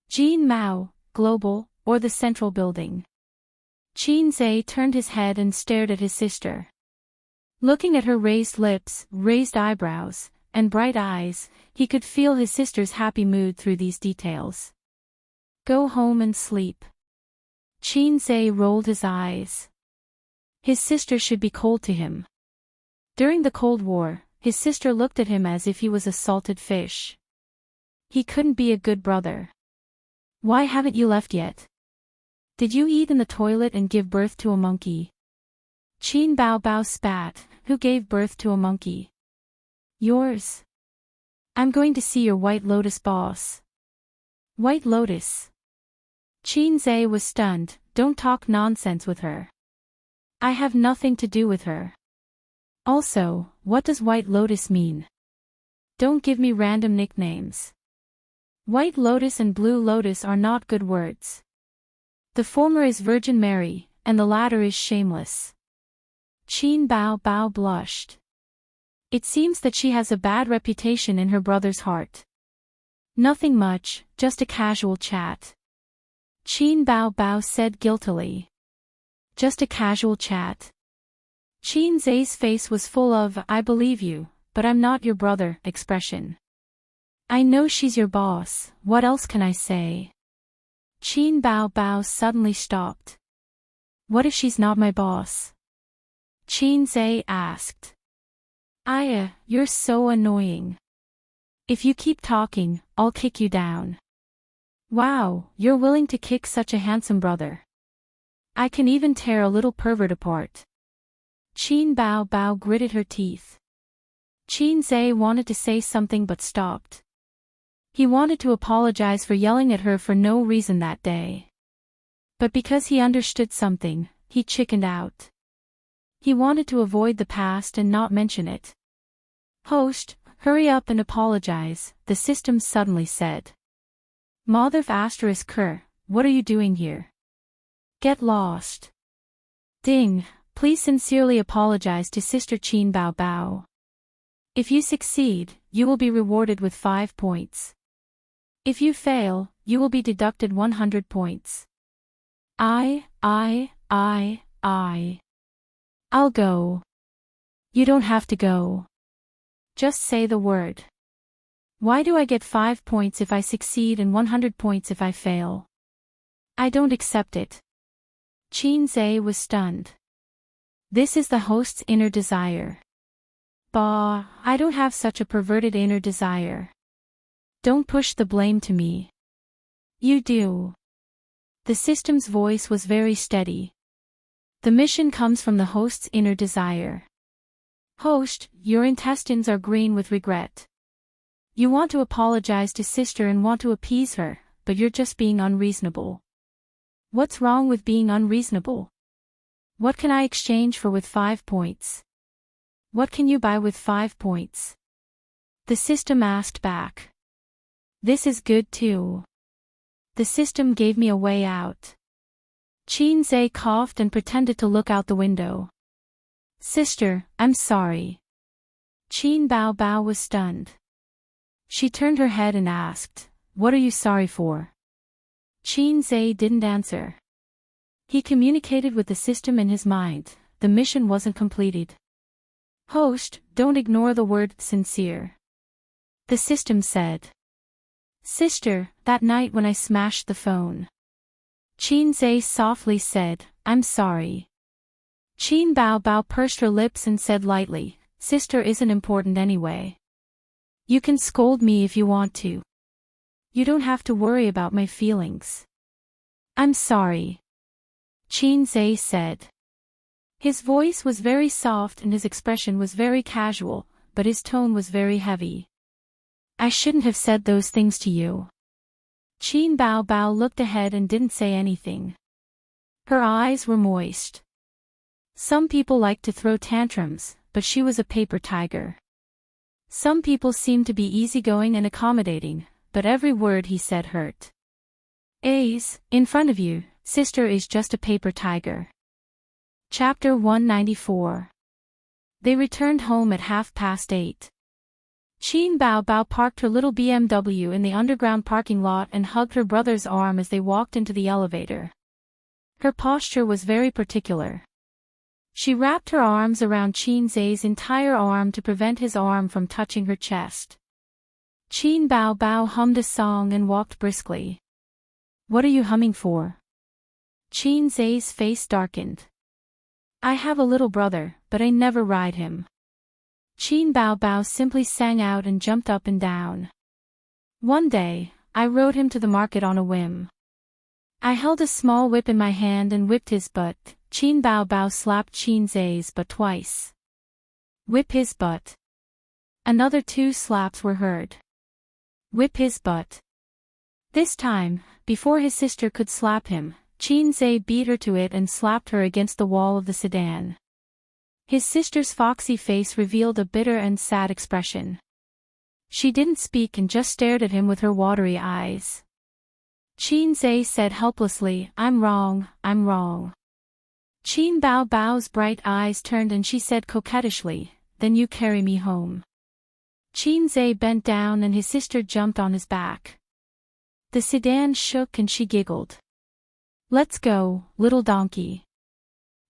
Jin Mao, Global, or the Central Building? Qin Zai turned his head and stared at his sister. Looking at her raised lips, raised eyebrows, and bright eyes, he could feel his sister's happy mood through these details. Go home and sleep. Qin Zai rolled his eyes. His sister should be cold to him. During the Cold War, his sister looked at him as if he was a salted fish. He couldn't be a good brother. Why haven't you left yet? Did you eat in the toilet and give birth to a monkey? Qin Bao Bao spat. Who gave birth to a monkey? Yours. I'm going to see your White Lotus boss. White Lotus. Qin Zhe was stunned. Don't talk nonsense with her. I have nothing to do with her. Also, what does White Lotus mean? Don't give me random nicknames. White Lotus and Blue Lotus are not good words. The former is Virgin Mary, and the latter is shameless. Qin Bao Bao blushed. It seems that she has a bad reputation in her brother's heart. Nothing much, just a casual chat. Qin Bao Bao said guiltily. Just a casual chat. Qin Zhe's face was full of, I believe you, but I'm not your brother, expression. I know she's your boss, what else can I say? Qin Bao Bao suddenly stopped. What if she's not my boss? Qin Zhe asked. Aya, you're so annoying. If you keep talking, I'll kick you down. Wow, you're willing to kick such a handsome brother. I can even tear a little pervert apart. Qin Bao Bao gritted her teeth. Qin Zhe wanted to say something but stopped. He wanted to apologize for yelling at her for no reason that day. But because he understood something, he chickened out. He wanted to avoid the past and not mention it. Host, hurry up and apologize, the system suddenly said. Mother asterisk her, what are you doing here? Get lost. Ding, please sincerely apologize to Sister Qin Bao Bao. If you succeed, you will be rewarded with 5 points. If you fail, you will be deducted 100 points. I'll go. You don't have to go. Just say the word. Why do I get 5 points if I succeed and 100 points if I fail? I don't accept it. Qin Zhe was stunned. This is the host's inner desire. Bah, I don't have such a perverted inner desire. Don't push the blame to me. You do. The system's voice was very steady. The mission comes from the host's inner desire. Host, your intestines are green with regret. You want to apologize to sister and want to appease her, but you're just being unreasonable. What's wrong with being unreasonable? What can I exchange for with 5 points? What can you buy with 5 points? The system asked back. This is good too. The system gave me a way out. Qin Zhe coughed and pretended to look out the window. Sister, I'm sorry. Qin Bao Bao was stunned. She turned her head and asked, what are you sorry for? Qin Zhe didn't answer. He communicated with the system in his mind, the mission wasn't completed. Host, don't ignore the word sincere. The system said. Sister, that night when I smashed the phone. Qin Zhe softly said, I'm sorry. Qin Bao Bao pursed her lips and said lightly, Sister isn't important anyway. You can scold me if you want to. You don't have to worry about my feelings. I'm sorry. Qin Zhe said. His voice was very soft and his expression was very casual, but his tone was very heavy. I shouldn't have said those things to you. Qin Bao Bao looked ahead and didn't say anything. Her eyes were moist. Some people like to throw tantrums, but she was a paper tiger. Some people seemed to be easygoing and accommodating, but every word he said hurt. Ace, in front of you, sister is just a paper tiger. Chapter 194. They returned home at 8:30. Qin Bao Bao parked her little BMW in the underground parking lot and hugged her brother's arm as they walked into the elevator. Her posture was very particular. She wrapped her arms around Qin Zhe's entire arm to prevent his arm from touching her chest. Qin Bao Bao hummed a song and walked briskly. What are you humming for? Qin Zhe's face darkened. I have a little brother, but I never ride him. Qin Bao Bao simply sang out and jumped up and down. One day, I rode him to the market on a whim. I held a small whip in my hand and whipped his butt. Qin Bao Bao slapped Qin Zai's butt twice. Whip his butt. Another 2 slaps were heard. Whip his butt. This time, before his sister could slap him, Qin Zai beat her to it and slapped her against the wall of the sedan. His sister's foxy face revealed a bitter and sad expression. She didn't speak and just stared at him with her watery eyes. Qin Zai said helplessly, "I'm wrong, I'm wrong." Qin Bao Bao's bright eyes turned and she said coquettishly, "Then you carry me home." Qin Zai bent down and his sister jumped on his back. The sedan shook and she giggled. "Let's go, little donkey."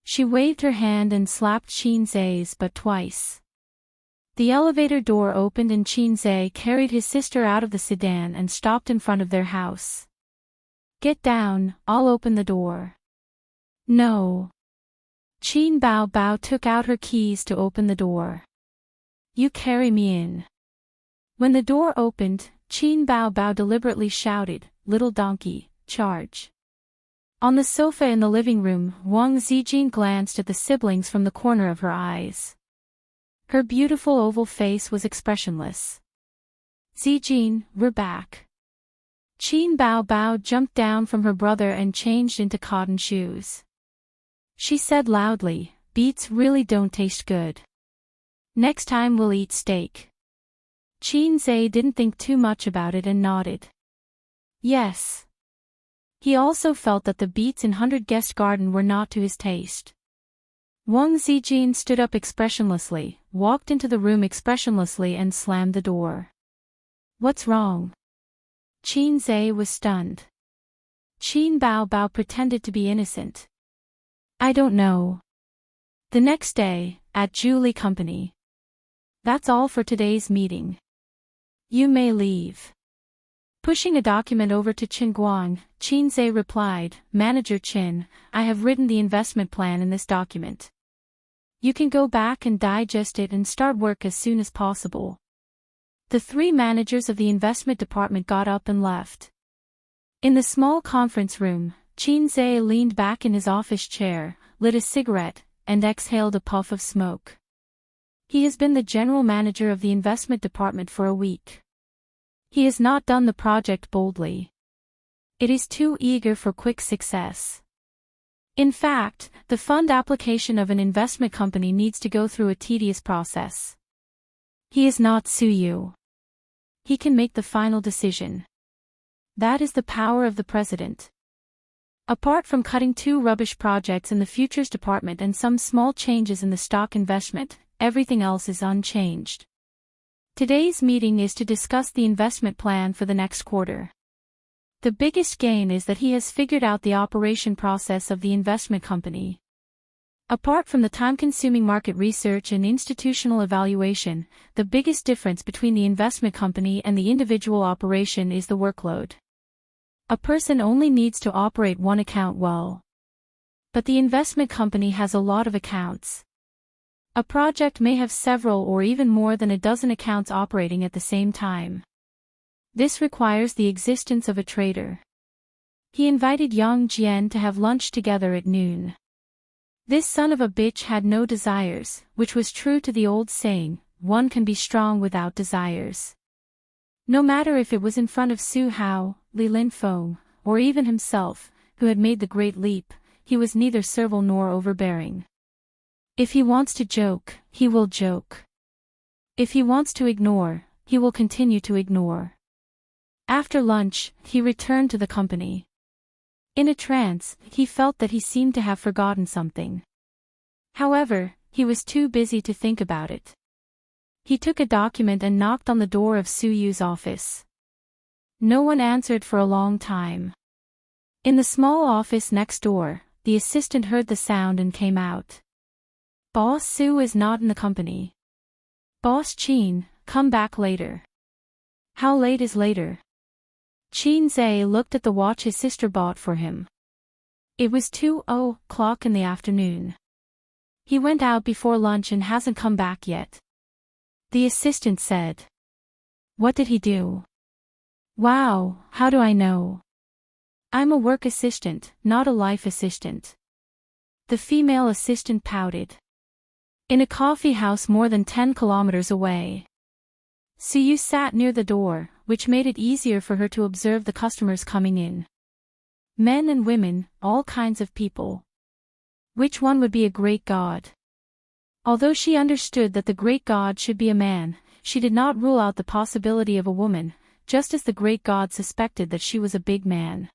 She waved her hand and slapped Qin Zai's butt twice. The elevator door opened and Qin Zai carried his sister out of the sedan and stopped in front of their house. "Get down, I'll open the door." "No." Qin Bao Bao took out her keys to open the door. "You carry me in." When the door opened, Qin Bao Bao deliberately shouted, "Little donkey, charge." On the sofa in the living room, Wang Zijin glanced at the siblings from the corner of her eyes. Her beautiful oval face was expressionless. "Zijin, we're back." Qin Bao Bao jumped down from her brother and changed into cotton shoes. She said loudly, "Beets really don't taste good. Next time we'll eat steak." Qin Zai didn't think too much about it and nodded. Yes. He also felt that the beets in 100 Guest Garden were not to his taste. Wang Zijin stood up expressionlessly, walked into the room expressionlessly and slammed the door. "What's wrong?" Qin Zai was stunned. Qin Bao Bao pretended to be innocent. "I don't know." The next day, at Julie Company. "That's all for today's meeting. You may leave." Pushing a document over to Qin Guang, Qin Zai replied, "Manager Qin, I have written the investment plan in this document. You can go back and digest it and start work as soon as possible." The 3 managers of the investment department got up and left. In the small conference room, Qin Zai leaned back in his office chair, lit a cigarette, and exhaled a puff of smoke. He has been the general manager of the investment department for a week. He has not done the project boldly. It is too eager for quick success. In fact, the fund application of an investment company needs to go through a tedious process. He is not Suyu. He can make the final decision. That is the power of the president. Apart from cutting 2 rubbish projects in the futures department and some small changes in the stock investment, everything else is unchanged. Today's meeting is to discuss the investment plan for the next quarter. The biggest gain is that he has figured out the operation process of the investment company. Apart from the time-consuming market research and institutional evaluation, the biggest difference between the investment company and the individual operation is the workload. A person only needs to operate one account well. But the investment company has a lot of accounts. A project may have several or even more than a dozen accounts operating at the same time. This requires the existence of a trader. He invited Yang Jian to have lunch together at noon. This son of a bitch had no desires, which was true to the old saying, one can be strong without desires. No matter if it was in front of Su Hao, Li Linfeng, or even himself, who had made the great leap, he was neither servile nor overbearing. If he wants to joke, he will joke. If he wants to ignore, he will continue to ignore. After lunch, he returned to the company. In a trance, he felt that he seemed to have forgotten something. However, he was too busy to think about it. He took a document and knocked on the door of Su Yu's office. No one answered for a long time. In the small office next door, the assistant heard the sound and came out. Boss Su is not in the company. Boss Qin, come back later. How late is later? Qin Zai looked at the watch his sister bought for him. It was 2:00 in the afternoon. He went out before lunch and hasn't come back yet. The assistant said. What did he do? Wow, how do I know? I'm a work assistant, not a life assistant. The female assistant pouted. In a coffee house more than 10 kilometers away. Suyu sat near the door, which made it easier for her to observe the customers coming in. Men and women, all kinds of people. Which one would be a great god? Although she understood that the great god should be a man, she did not rule out the possibility of a woman, just as the great god suspected that she was a big man.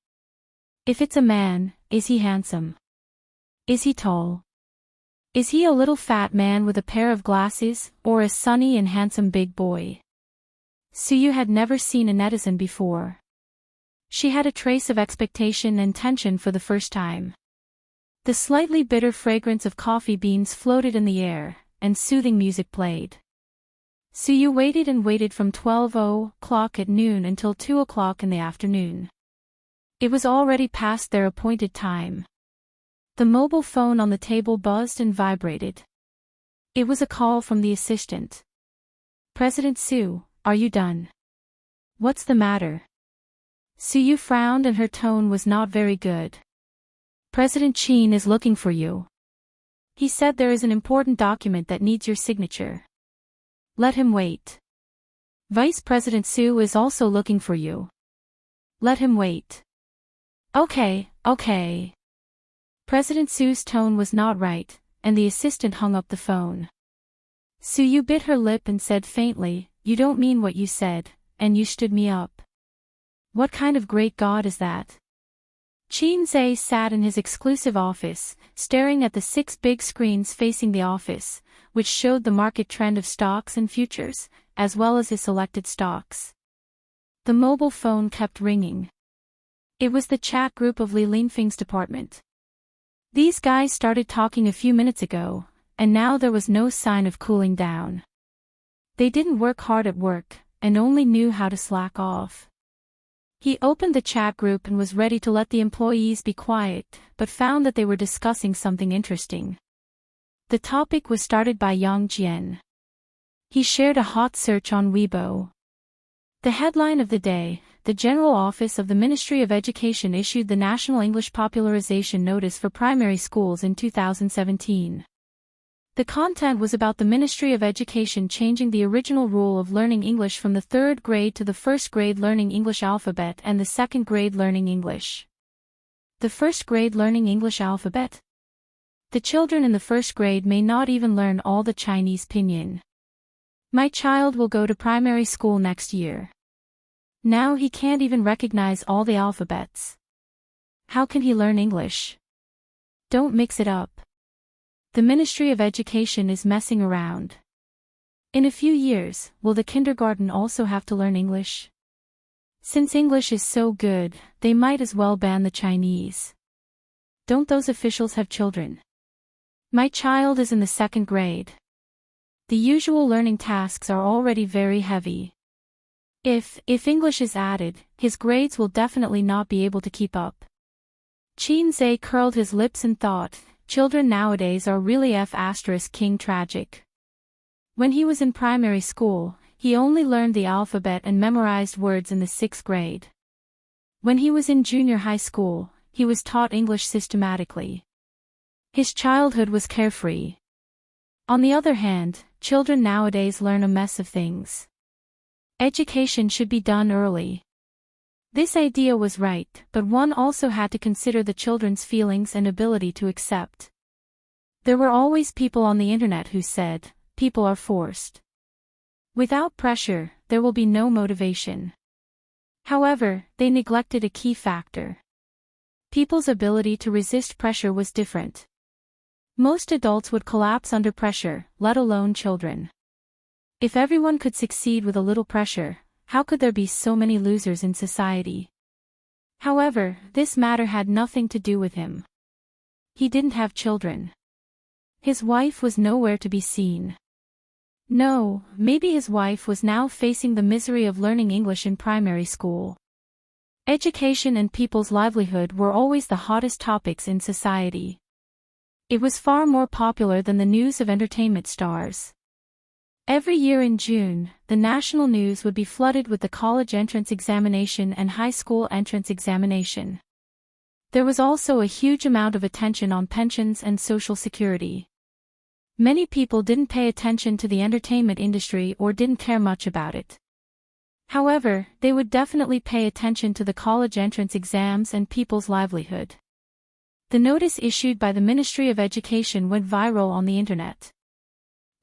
If it's a man, is he handsome? Is he tall? Is he a little fat man with a pair of glasses, or a sunny and handsome big boy? Suyu had never seen a netizen before. She had a trace of expectation and tension for the first time. The slightly bitter fragrance of coffee beans floated in the air, and soothing music played. Suyu waited and waited from 12:00 at noon until 2:00 in the afternoon. It was already past their appointed time. The mobile phone on the table buzzed and vibrated. It was a call from the assistant. President Su, are you done? What's the matter? Suyu frowned and her tone was not very good. President Qin is looking for you. He said there is an important document that needs your signature. Let him wait. Vice President Su is also looking for you. Let him wait. Okay. President Su's tone was not right, and the assistant hung up the phone. Suyu bit her lip and said faintly, You don't mean what you said, and you stood me up. What kind of great god is that? Xianxia sat in his exclusive office, staring at the 6 big screens facing the office, which showed the market trend of stocks and futures, as well as his selected stocks. The mobile phone kept ringing. It was the chat group of Li Linfeng's department. These guys started talking a few minutes ago, and now there was no sign of cooling down. They didn't work hard at work, and only knew how to slack off. He opened the chat group and was ready to let the employees be quiet, but found that they were discussing something interesting. The topic was started by Yang Jian. He shared a hot search on Weibo. The headline of the day, the General Office of the Ministry of Education issued the National English Popularization Notice for primary schools in 2017. The content was about the Ministry of Education changing the original rule of learning English from the 3rd grade to the 1st grade learning English alphabet and the 2nd grade learning English. The 1st grade learning English alphabet? The children in the 1st grade may not even learn all the Chinese pinyin. My child will go to primary school next year. Now he can't even recognize all the alphabets. How can he learn English? Don't mix it up. The Ministry of Education is messing around. In a few years, will the kindergarten also have to learn English? Since English is so good, they might as well ban the Chinese. Don't those officials have children? My child is in the 2nd grade. The usual learning tasks are already very heavy. If English is added, his grades will definitely not be able to keep up. Xianxia curled his lips and thought, children nowadays are really king tragic. When he was in primary school, he only learned the alphabet and memorized words in the 6th grade. When he was in junior high school, he was taught English systematically. His childhood was carefree. On the other hand, children nowadays learn a mess of things. Education should be done early. This idea was right, but one also had to consider the children's feelings and ability to accept. There were always people on the internet who said, people are forced. Without pressure, there will be no motivation. However, they neglected a key factor. People's ability to resist pressure was different. Most adults would collapse under pressure, let alone children. If everyone could succeed with a little pressure, how could there be so many losers in society? However, this matter had nothing to do with him. He didn't have children. His wife was nowhere to be seen. No, maybe his wife was now facing the misery of learning English in primary school. Education and people's livelihood were always the hottest topics in society. It was far more popular than the news of entertainment stars. Every year in June, the national news would be flooded with the college entrance examination and high school entrance examination. There was also a huge amount of attention on pensions and social security. Many people didn't pay attention to the entertainment industry or didn't care much about it. However, they would definitely pay attention to the college entrance exams and people's livelihood. The notice issued by the Ministry of Education went viral on the internet.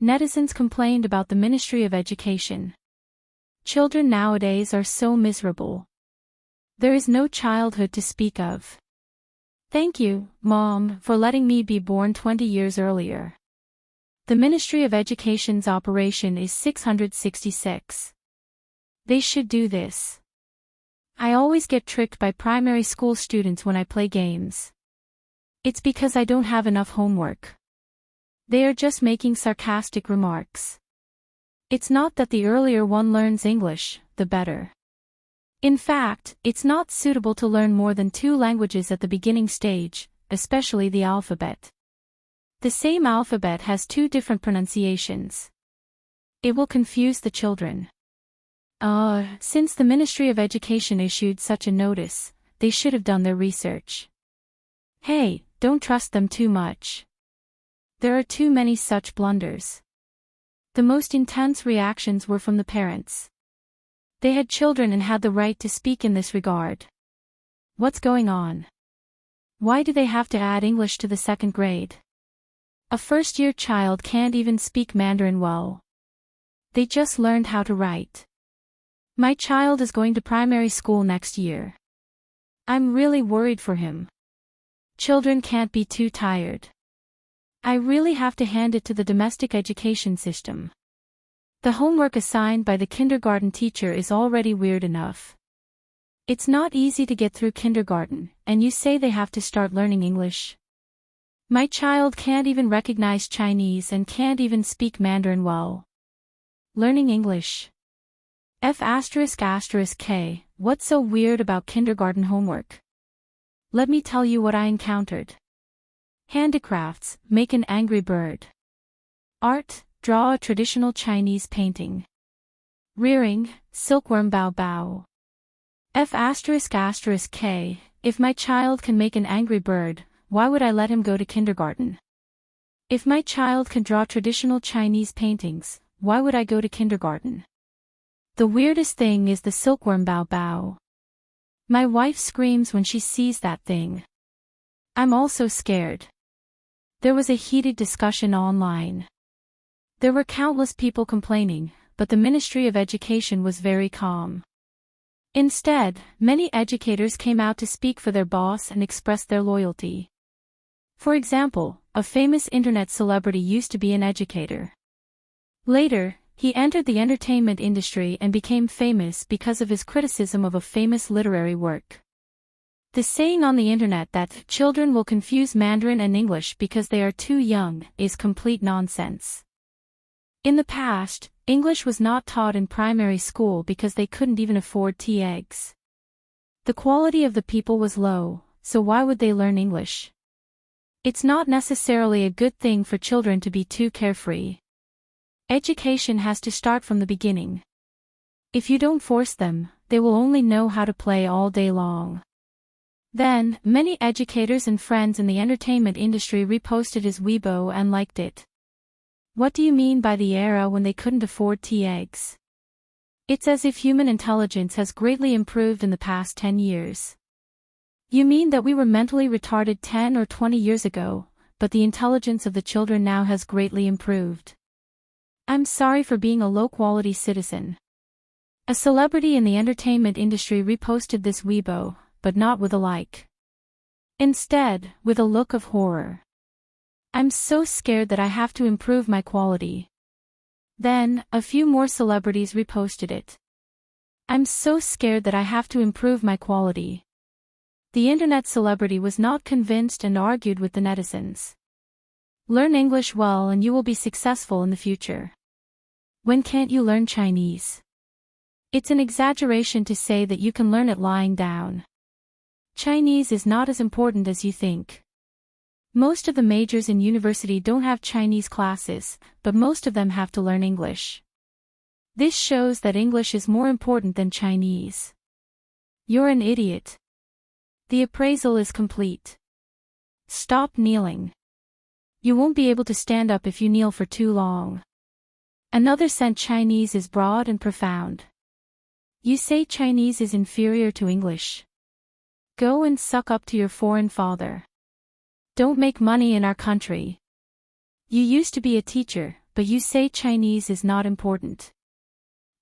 Netizens complained about the Ministry of Education. Children nowadays are so miserable. There is no childhood to speak of. Thank you, Mom, for letting me be born 20 years earlier. The Ministry of Education's operation is 666. They should do this. I always get tricked by primary school students when I play games. It's because I don't have enough homework. They are just making sarcastic remarks. It's not that the earlier one learns English, the better. In fact, it's not suitable to learn more than 2 languages at the beginning stage, especially the alphabet. The same alphabet has 2 different pronunciations. It will confuse the children. Since the Ministry of Education issued such a notice, they should have done their research. Hey, don't trust them too much. There are too many such blunders. The most intense reactions were from the parents. They had children and had the right to speak in this regard. What's going on? Why do they have to add English to the 2nd grade? A first-year child can't even speak Mandarin well. They just learned how to write. My child is going to primary school next year. I'm really worried for him. Children can't be too tired. I really have to hand it to the domestic education system. The homework assigned by the kindergarten teacher is already weird enough. It's not easy to get through kindergarten, and you say they have to start learning English. My child can't even recognize Chinese and can't even speak Mandarin well. Learning English. F***K, what's so weird about kindergarten homework? Let me tell you what I encountered. Handicrafts, make an angry bird. Art, draw a traditional Chinese painting. Rearing, silkworm bao bao. F***K, if my child can make an angry bird, why would I let him go to kindergarten? If my child can draw traditional Chinese paintings, why would I go to kindergarten? The weirdest thing is the silkworm bao bao. My wife screams when she sees that thing. I'm also scared. There was a heated discussion online. There were countless people complaining, but the Ministry of Education was very calm. Instead, many educators came out to speak for their boss and express their loyalty. For example, a famous internet celebrity used to be an educator. Later, he entered the entertainment industry and became famous because of his criticism of a famous literary work. The saying on the internet that children will confuse Mandarin and English because they are too young is complete nonsense. In the past, English was not taught in primary school because they couldn't even afford tea eggs. The quality of the people was low, so why would they learn English? It's not necessarily a good thing for children to be too carefree. Education has to start from the beginning. If you don't force them, they will only know how to play all day long. Then, many educators and friends in the entertainment industry reposted his Weibo and liked it. What do you mean by the era when they couldn't afford tea eggs? It's as if human intelligence has greatly improved in the past 10 years. You mean that we were mentally retarded 10 or 20 years ago, but the intelligence of the children now has greatly improved. I'm sorry for being a low-quality citizen. A celebrity in the entertainment industry reposted this Weibo, but not with a like. Instead, with a look of horror. I'm so scared that I have to improve my quality. Then, a few more celebrities reposted it. I'm so scared that I have to improve my quality. The internet celebrity was not convinced and argued with the netizens. Learn English well and you will be successful in the future. When can't you learn Chinese? It's an exaggeration to say that you can learn it lying down. Chinese is not as important as you think. Most of the majors in university don't have Chinese classes, but most of them have to learn English. This shows that English is more important than Chinese. You're an idiot. The appraisal is complete. Stop kneeling. You won't be able to stand up if you kneel for too long. Another sent Chinese is broad and profound. You say Chinese is inferior to English. Go and suck up to your foreign father. Don't make money in our country. You used to be a teacher, but you say Chinese is not important.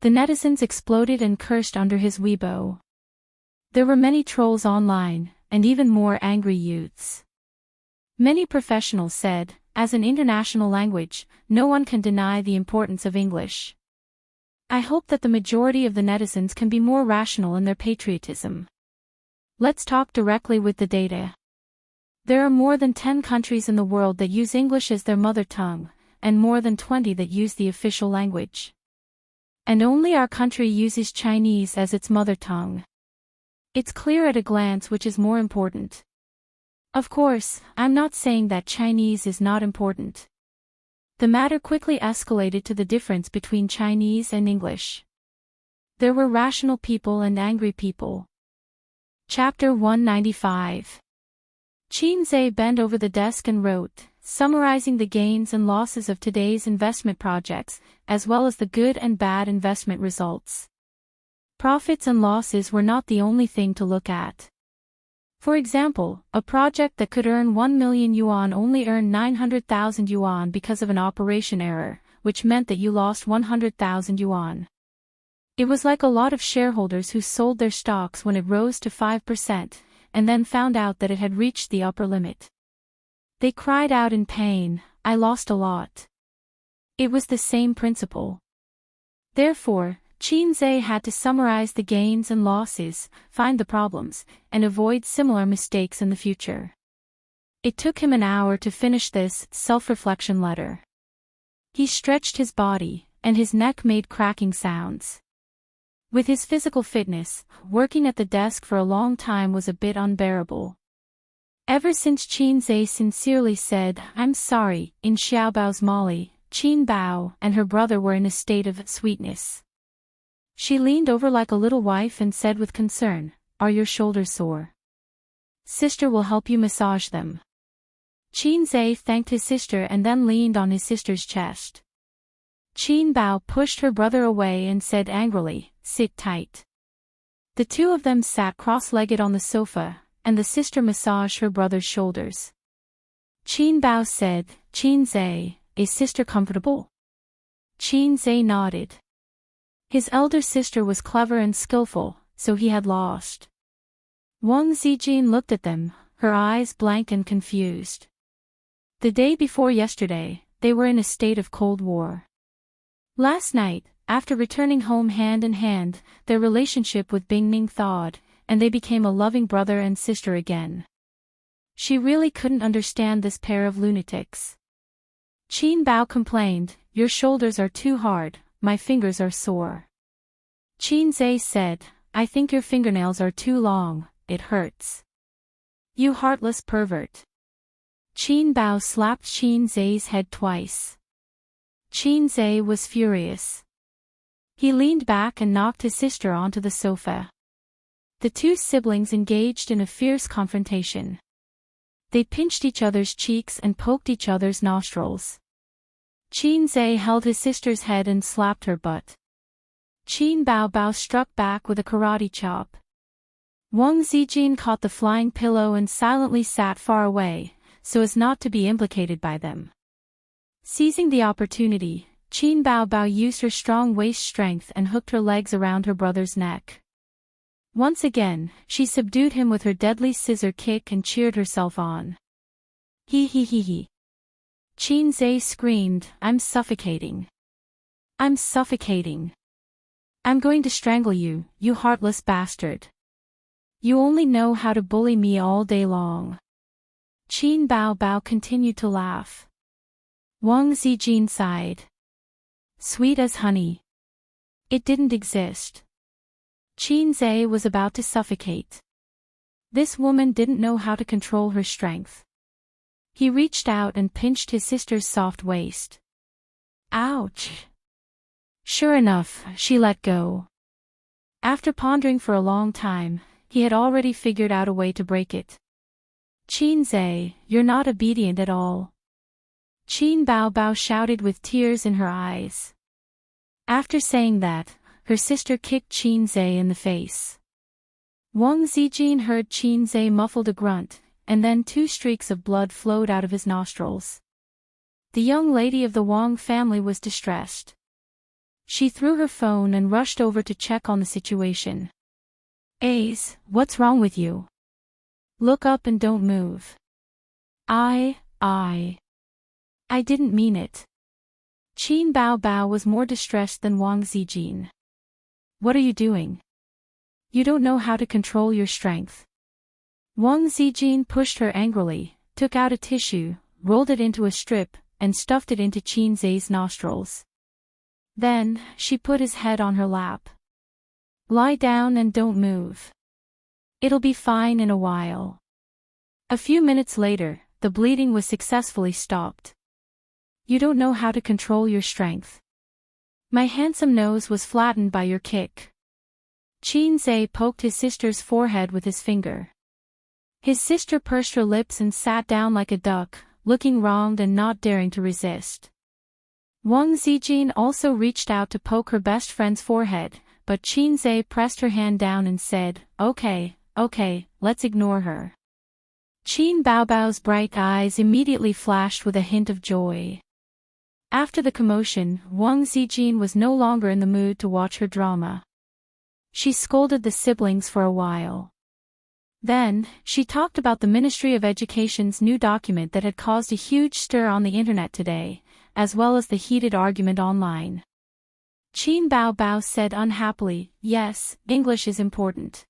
The netizens exploded and cursed under his Weibo. There were many trolls online, and even more angry youths. Many professionals said, as an international language, no one can deny the importance of English. I hope that the majority of the netizens can be more rational in their patriotism. Let's talk directly with the data. There are more than 10 countries in the world that use English as their mother tongue, and more than 20 that use the official language. And only our country uses Chinese as its mother tongue. It's clear at a glance which is more important. Of course, I'm not saying that Chinese is not important. The matter quickly escalated to the difference between Chinese and English. There were rational people and angry people. Chapter 195. Xianxia bent over the desk and wrote, summarizing the gains and losses of today's investment projects, as well as the good and bad investment results. Profits and losses were not the only thing to look at. For example, a project that could earn 1 million yuan only earned 900,000 yuan because of an operation error, which meant that you lost 100,000 yuan. It was like a lot of shareholders who sold their stocks when it rose to 5%, and then found out that it had reached the upper limit. They cried out in pain, I lost a lot. It was the same principle. Therefore, Xianxia had to summarize the gains and losses, find the problems, and avoid similar mistakes in the future. It took him an hour to finish this self-reflection letter. He stretched his body, and his neck made cracking sounds. With his physical fitness, working at the desk for a long time was a bit unbearable. Ever since Xianxia sincerely said, I'm sorry, in Xiaobao's Molly, Qin Bao and her brother were in a state of sweetness. She leaned over like a little wife and said with concern, Are your shoulders sore? Sister will help you massage them. Xianxia thanked his sister and then leaned on his sister's chest. Qin Bao pushed her brother away and said angrily, Sit tight. The two of them sat cross-legged on the sofa, and the sister massaged her brother's shoulders. Qin Bao said, Xianxia, is sister comfortable? Xianxia nodded. His elder sister was clever and skillful, so he had lost. Wang Zijin looked at them, her eyes blank and confused. The day before yesterday, they were in a state of Cold War. Last night, after returning home hand in hand, their relationship with Bingning thawed, and they became a loving brother and sister again. She really couldn't understand this pair of lunatics. Qin Bao complained, Your shoulders are too hard, my fingers are sore. Xianxia said, I think your fingernails are too long, it hurts. You heartless pervert. Qin Bao slapped Xianxia's head twice. Xianxia was furious. He leaned back and knocked his sister onto the sofa. The two siblings engaged in a fierce confrontation. They pinched each other's cheeks and poked each other's nostrils. Xianxia held his sister's head and slapped her butt. Qin Bao struck back with a karate chop. Wang Zijin caught the flying pillow and silently sat far away, so as not to be implicated by them. Seizing the opportunity, Qin Bao used her strong waist strength and hooked her legs around her brother's neck. Once again, she subdued him with her deadly scissor kick and cheered herself on. He. Xianxia screamed, I'm suffocating. I'm suffocating. I'm going to strangle you, you heartless bastard. You only know how to bully me all day long. Qin Bao continued to laugh. Wang Zijin sighed. Sweet as honey. It didn't exist. Xianxia was about to suffocate. This woman didn't know how to control her strength. He reached out and pinched his sister's soft waist. Ouch! Sure enough, she let go. After pondering for a long time, he had already figured out a way to break it. Xianxia, you're not obedient at all. Qin Baobao shouted with tears in her eyes. After saying that, her sister kicked Xianxia in the face. Wang Zijin heard Xianxia muffled a grunt, and then 2 streaks of blood flowed out of his nostrils. The young lady of the Wang family was distressed. She threw her phone and rushed over to check on the situation. Ace, what's wrong with you? Look up and don't move. I didn't mean it. Qin Baobao was more distressed than Wang Zijin. What are you doing? You don't know how to control your strength. Wang Zijin pushed her angrily, took out a tissue, rolled it into a strip, and stuffed it into Xianxia's nostrils. Then, she put his head on her lap. Lie down and don't move. It'll be fine in a while. A few minutes later, the bleeding was successfully stopped. You don't know how to control your strength. My handsome nose was flattened by your kick. Xianxia poked his sister's forehead with his finger. His sister pursed her lips and sat down like a duck, looking wronged and not daring to resist. Wang Zijin also reached out to poke her best friend's forehead, but Xianxia pressed her hand down and said, Okay, let's ignore her. Qin Baobao's bright eyes immediately flashed with a hint of joy. After the commotion, Wang Zijin was no longer in the mood to watch her drama. She scolded the siblings for a while. Then, she talked about the Ministry of Education's new document that had caused a huge stir on the internet today, as well as the heated argument online. Qin Baobao said unhappily, yes, English is important.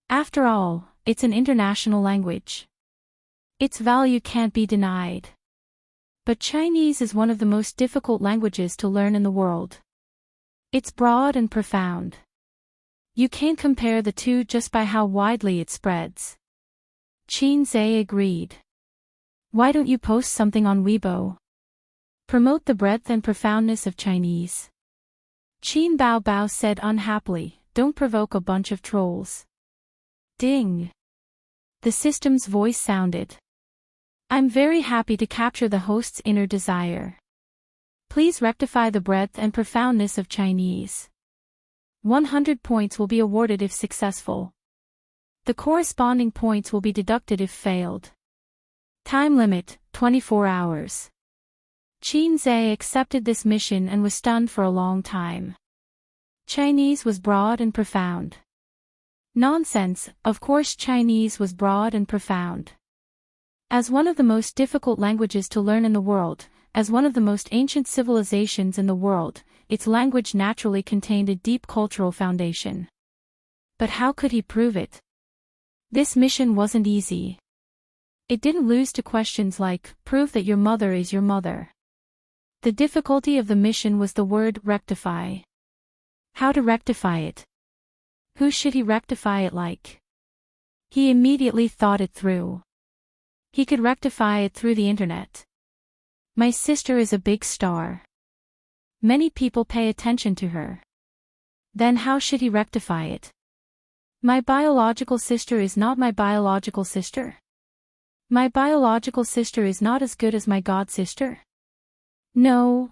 After all, it's an international language. Its value can't be denied. But Chinese is one of the most difficult languages to learn in the world. It's broad and profound. You can't compare the two just by how widely it spreads. Xianxia agreed. Why don't you post something on Weibo? Promote the breadth and profoundness of Chinese. Qin Baobao said unhappily, don't provoke a bunch of trolls. Ding! The system's voice sounded. I'm very happy to capture the host's inner desire. Please rectify the breadth and profoundness of Chinese. 100 points will be awarded if successful. The corresponding points will be deducted if failed. Time limit, 24 hours. Xianxia accepted this mission and was stunned for a long time. Chinese was broad and profound. Nonsense, of course Chinese was broad and profound. As one of the most difficult languages to learn in the world, as one of the most ancient civilizations in the world, its language naturally contained a deep cultural foundation. But how could he prove it? This mission wasn't easy. It didn't lose to questions like, prove that your mother is your mother. The difficulty of the mission was the word rectify. How to rectify it? Who should he rectify it like? He immediately thought it through. He could rectify it through the internet. My sister is a big star. Many people pay attention to her. Then how should he rectify it? My biological sister is not my biological sister. My biological sister is not as good as my god sister. No.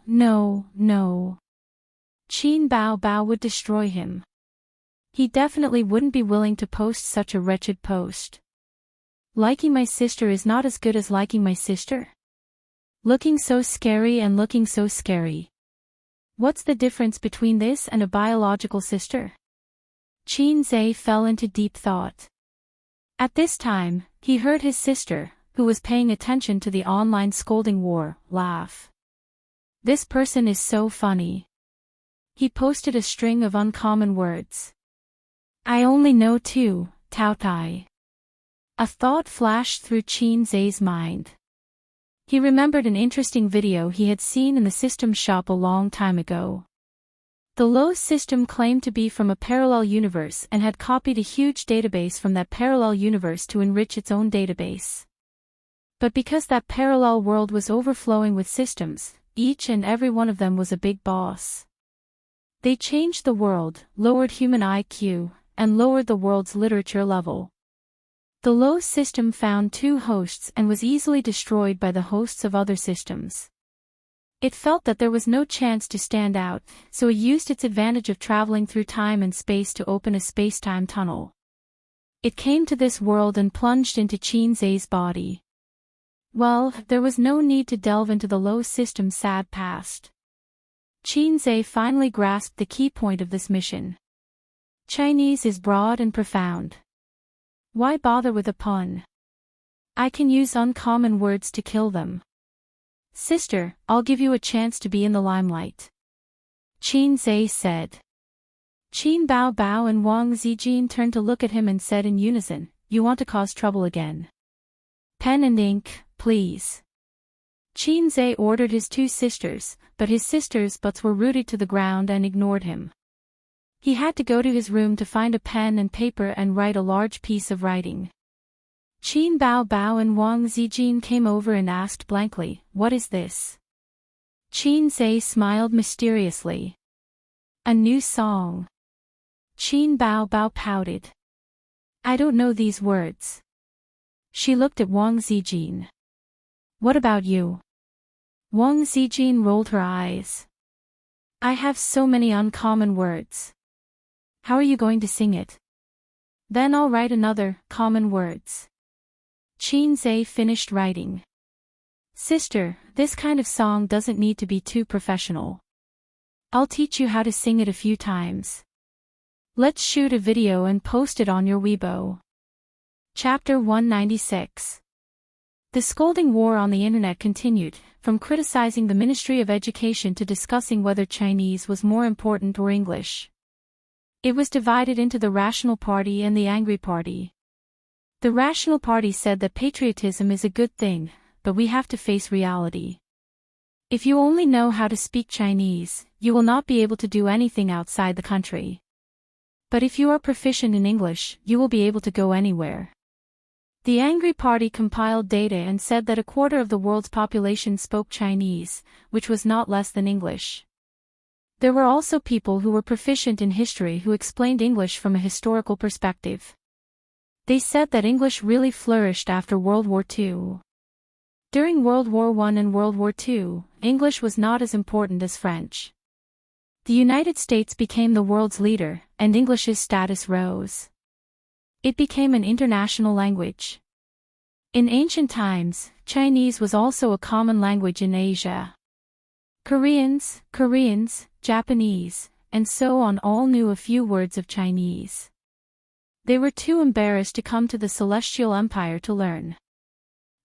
Qin Baobao would destroy him. He definitely wouldn't be willing to post such a wretched post. Liking my sister is not as good as liking my sister. Looking so scary and looking so scary. What's the difference between this and a biological sister? Xianxia fell into deep thought. At this time, he heard his sister, who was paying attention to the online scolding war, laugh. This person is so funny. He posted a string of uncommon words. I only know 2, Tao Tai. A thought flashed through Xianxia's mind. He remembered an interesting video he had seen in the system shop a long time ago. The Lo system claimed to be from a parallel universe and had copied a huge database from that parallel universe to enrich its own database. But because that parallel world was overflowing with systems, each and every one of them was a big boss. They changed the world, lowered human IQ, and lowered the world's literature level. The low system found two hosts and was easily destroyed by the hosts of other systems. It felt that there was no chance to stand out, so it used its advantage of traveling through time and space to open a space-time tunnel. It came to this world and plunged into Xianxia's body. Well, there was no need to delve into the low system's sad past. Xianxia finally grasped the key point of this mission. Chinese is broad and profound. Why bother with a pun? I can use uncommon words to kill them. Sister, I'll give you a chance to be in the limelight. Xianxia said. Qin Bao Bao and Wang Zijin turned to look at him and said in unison, You want to cause trouble again. Pen and ink, please. Xianxia ordered his two sisters, but his sisters' butts were rooted to the ground and ignored him. He had to go to his room to find a pen and paper and write a large piece of writing. Qin Bao Bao and Wang Zijin came over and asked blankly, What is this? Xianxia smiled mysteriously. A new song. Qin Bao Bao pouted. I don't know these words. She looked at Wang Zijin. What about you? Wang Zijin rolled her eyes. I have so many uncommon words. How are you going to sing it? Then I'll write another, common words. Xianxia finished writing. Sister, this kind of song doesn't need to be too professional. I'll teach you how to sing it a few times. Let's shoot a video and post it on your Weibo. Chapter 196. The scolding war on the internet continued, from criticizing the Ministry of Education to discussing whether Chinese was more important or English. It was divided into the Rational Party and the Angry Party. The Rational Party said that patriotism is a good thing, but we have to face reality. If you only know how to speak Chinese, you will not be able to do anything outside the country. But if you are proficient in English, you will be able to go anywhere. The Angry Party compiled data and said that a quarter of the world's population spoke Chinese, which was not less than English. There were also people who were proficient in history who explained English from a historical perspective. They said that English really flourished after World War II. During World War I and World War II, English was not as important as French. The United States became the world's leader, and English's status rose. It became an international language. In ancient times, Chinese was also a common language in Asia. Koreans, Japanese, and so on all knew a few words of Chinese. They were too embarrassed to come to the Celestial Empire to learn.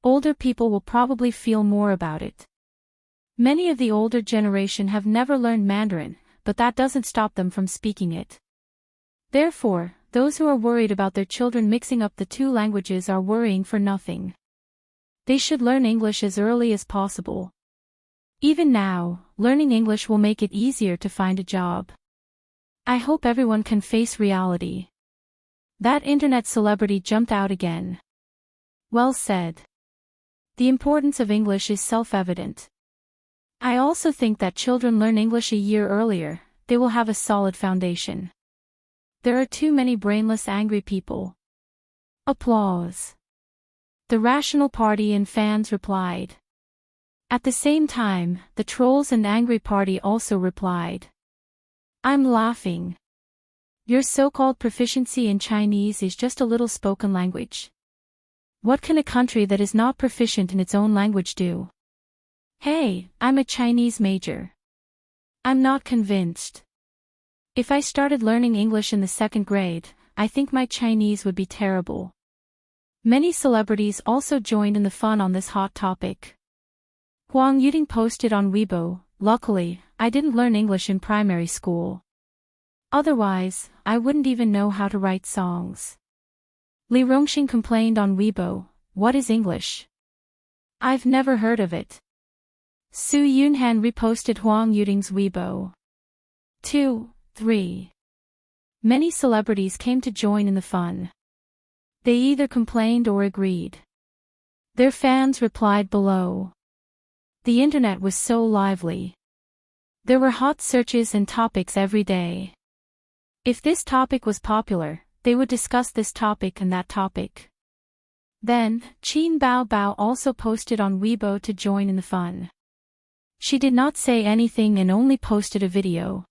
Older people will probably feel more about it. Many of the older generation have never learned Mandarin, but that doesn't stop them from speaking it. Therefore, those who are worried about their children mixing up the two languages are worrying for nothing. They should learn English as early as possible. Even now, learning English will make it easier to find a job. I hope everyone can face reality. That internet celebrity jumped out again. Well said. The importance of English is self-evident. I also think that children learn English a year earlier, they will have a solid foundation. There are too many brainless angry people. Applause. The Rational Party and fans replied. At the same time, the trolls and Angry Party also replied. I'm laughing. Your so-called proficiency in Chinese is just a little spoken language. What can a country that is not proficient in its own language do? Hey, I'm a Chinese major. I'm not convinced. If I started learning English in the 2nd grade, I think my Chinese would be terrible. Many celebrities also joined in the fun on this hot topic. Huang Yuding posted on Weibo, Luckily, I didn't learn English in primary school. Otherwise, I wouldn't even know how to write songs. Li Rongxing complained on Weibo, What is English? I've never heard of it. Su Yunhan reposted Huang Yuding's Weibo. 2, 3. Many celebrities came to join in the fun. They either complained or agreed. Their fans replied below. The internet was so lively. There were hot searches and topics every day. If this topic was popular, they would discuss this topic and that topic. Then, Qin Bao Bao also posted on Weibo to join in the fun. She did not say anything and only posted a video.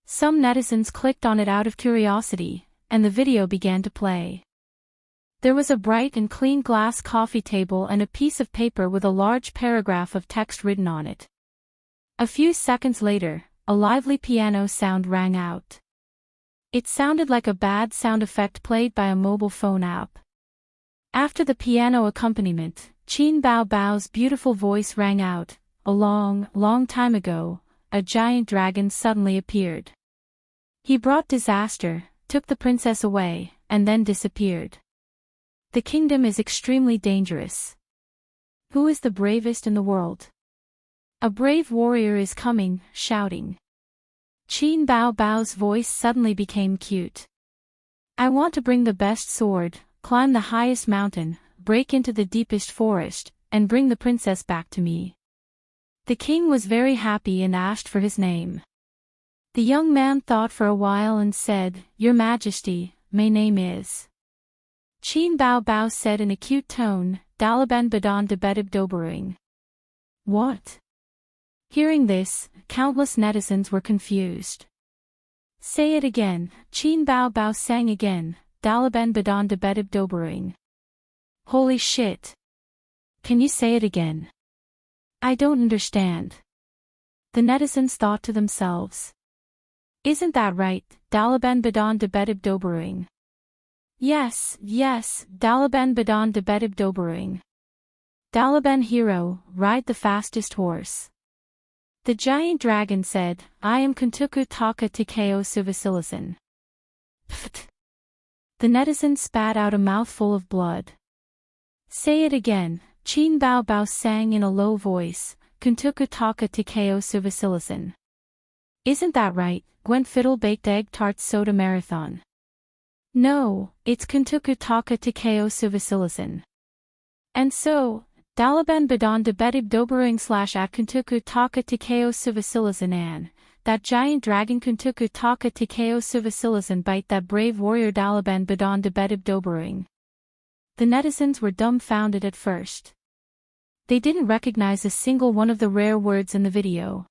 Some netizens clicked on it out of curiosity, and the video began to play. There was a bright and clean glass coffee table and a piece of paper with a large paragraph of text written on it. A few seconds later, a lively piano sound rang out. It sounded like a bad sound effect played by a mobile phone app. After the piano accompaniment, Qin Bao Bao's beautiful voice rang out. A long time ago, a giant dragon suddenly appeared. He brought disaster, took the princess away, and then disappeared. The kingdom is extremely dangerous. Who is the bravest in the world? A brave warrior is coming, shouting. Qin Bao Bao's voice suddenly became cute. I want to bring the best sword, climb the highest mountain, break into the deepest forest, and bring the princess back to me. The king was very happy and asked for his name. The young man thought for a while and said, Your Majesty, my name is. Qin Bao Bao said in a cute tone, Dalaban Badan de Bedib Doberuing. What? Hearing this, countless netizens were confused. Say it again, Qin Bao Bao sang again, Dalaban Badan de Bedib Doberuing. Holy shit. Can you say it again? I don't understand. The netizens thought to themselves. Isn't that right, Dalaban Badan de Bedib Doberuing? Yes, Dalaban Badan de Bedib Doberuing. Dalaban hero, ride the fastest horse. The giant dragon said, I am Kuntuku Taka Tikeo Suvasilisan. Pft. The netizen spat out a mouthful of blood. Say it again, Qin Bao Bao sang in a low voice, Kuntuku Taka Tikeo Suvasilisan. Isn't that right, Gwent Fiddle Baked Egg Tart Soda Marathon? No, it's Kuntuku Taka Tikeo Suvasilisan. And so, Dalaban Badan de Bedib Doberuing / at Kuntuku Taka Tikeo Suvasilisan an, that giant dragon Kuntuku Taka Tikeo Suvasilisan bite that brave warrior Dalaban Badan de Bedib Doberuing. The netizens were dumbfounded at first. They didn't recognize a single one of the rare words in the video.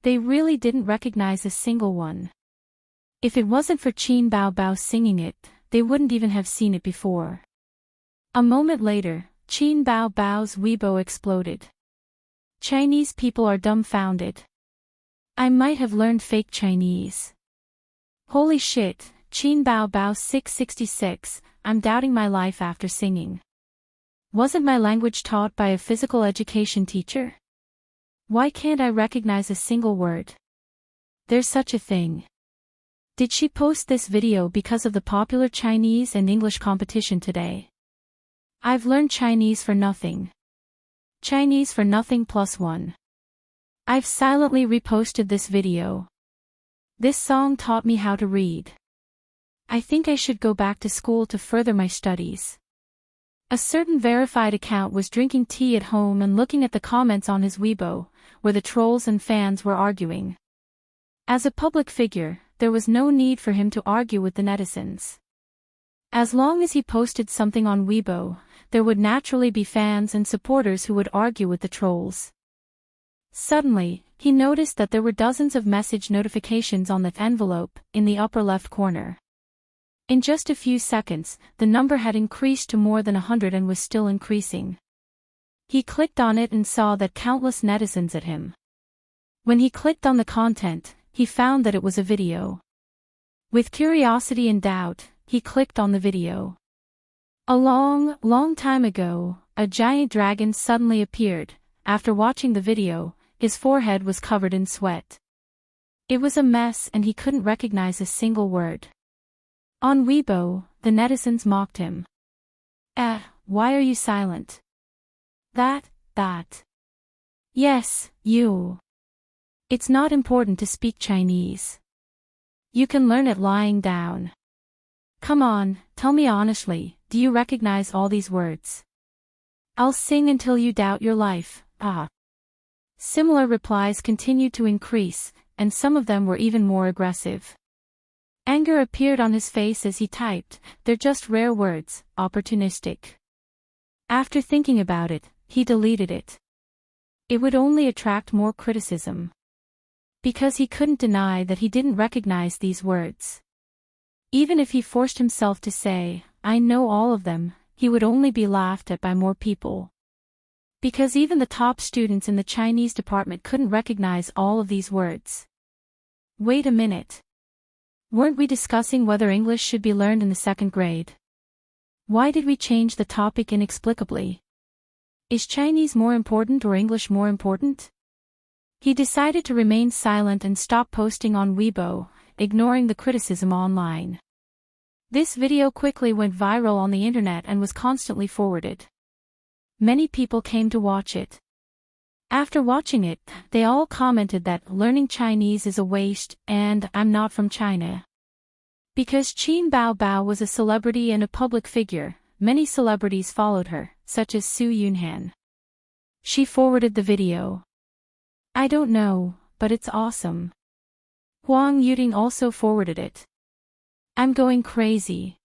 They really didn't recognize a single one. If it wasn't for Qin Bao Bao singing it, they wouldn't even have seen it before. A moment later, Qin Bao Bao's Weibo exploded. Chinese people are dumbfounded. I might have learned fake Chinese. Holy shit, Qin Bao Bao 666, I'm doubting my life after singing. Wasn't my language taught by a physical education teacher? Why can't I recognize a single word? There's such a thing. Did she post this video because of the popular Chinese and English competition today? I've learned Chinese for nothing. Chinese for nothing +1. I've silently reposted this video. This song taught me how to read. I think I should go back to school to further my studies. A certain verified account was drinking tea at home and looking at the comments on his Weibo, where the trolls and fans were arguing. As a public figure, there was no need for him to argue with the netizens. As long as he posted something on Weibo, there would naturally be fans and supporters who would argue with the trolls. Suddenly, he noticed that there were dozens of message notifications on the envelope, in the upper left corner. In just a few seconds, the number had increased to more than 100 and was still increasing. He clicked on it and saw that countless netizens at him. When he clicked on the content, he found that it was a video. With curiosity and doubt, he clicked on the video. A long time ago, a giant dragon suddenly appeared. After watching the video, his forehead was covered in sweat. It was a mess and he couldn't recognize a single word. On Weibo, the netizens mocked him. Why are you silent? That. Yes, you. It's not important to speak Chinese. You can learn it lying down. Come on, tell me honestly, do you recognize all these words? I'll sing until you doubt your life, ah. Similar replies continued to increase, and some of them were even more aggressive. Anger appeared on his face as he typed, "They're just rare words, opportunistic." After thinking about it, he deleted it. It would only attract more criticism. Because he couldn't deny that he didn't recognize these words. Even if he forced himself to say, "I know all of them," he would only be laughed at by more people. Because even the top students in the Chinese department couldn't recognize all of these words. Wait a minute. Weren't we discussing whether English should be learned in the 2nd grade? Why did we change the topic inexplicably? Is Chinese more important or English more important? He decided to remain silent and stop posting on Weibo, ignoring the criticism online. This video quickly went viral on the internet and was constantly forwarded. Many people came to watch it. After watching it, they all commented that learning Chinese is a waste and I'm not from China. Because Qin Bao Bao was a celebrity and a public figure, many celebrities followed her, such as Su Yunhan. She forwarded the video. "I don't know, but it's awesome." Huang Yuting also forwarded it. "I'm going crazy."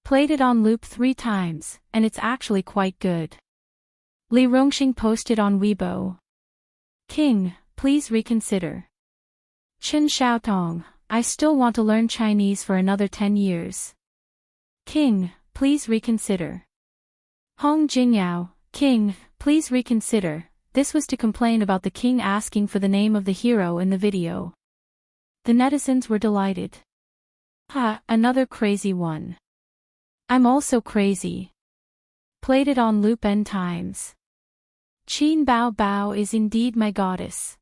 Played it on loop 3 times, and it's actually quite good. Li Rongxing posted on Weibo. "King, please reconsider." Chen Xiaotong, "I still want to learn Chinese for another 10 years. King, please reconsider." Hong Jingyao, "King, please reconsider." This was to complain about the king asking for the name of the hero in the video. The netizens were delighted. "Ha, another crazy one. I'm also crazy." Played it on loop n times. "Qin Bao Bao is indeed my goddess."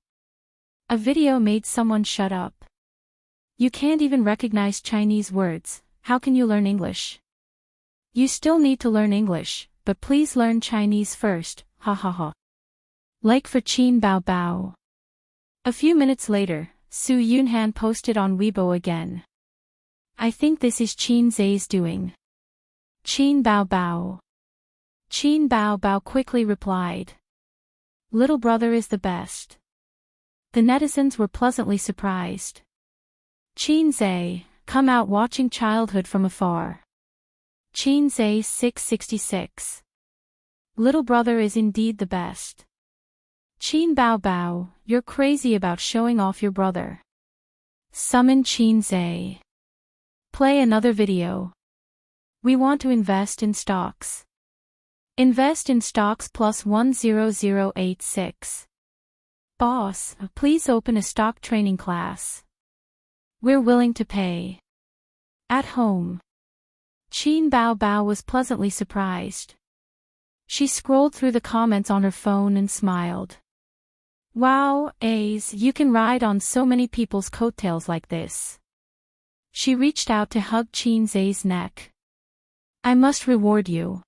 A video made someone shut up. "You can't even recognize Chinese words, how can you learn English?" "You still need to learn English, but please learn Chinese first, ha ha ha." Like for Qin Bao Bao. A few minutes later, Su Yunhan posted on Weibo again. "I think this is Qin Zai's doing." Qin Bao Bao. Qin Bao Bao quickly replied. "Little brother is the best." The netizens were pleasantly surprised. Qin Zai, come out watching childhood from afar. Qin Zai 666. Little brother is indeed the best. Qin Bao Bao, you're crazy about showing off your brother. Summon Qin Zai. Play another video. We want to invest in stocks. Invest in stocks plus 10086. Boss, please open a stock training class. We're willing to pay. At home. Qin Bao Bao was pleasantly surprised. She scrolled through the comments on her phone and smiled. Wow, Ace, you can ride on so many people's coattails like this. She reached out to hug Qin Zai's neck. I must reward you.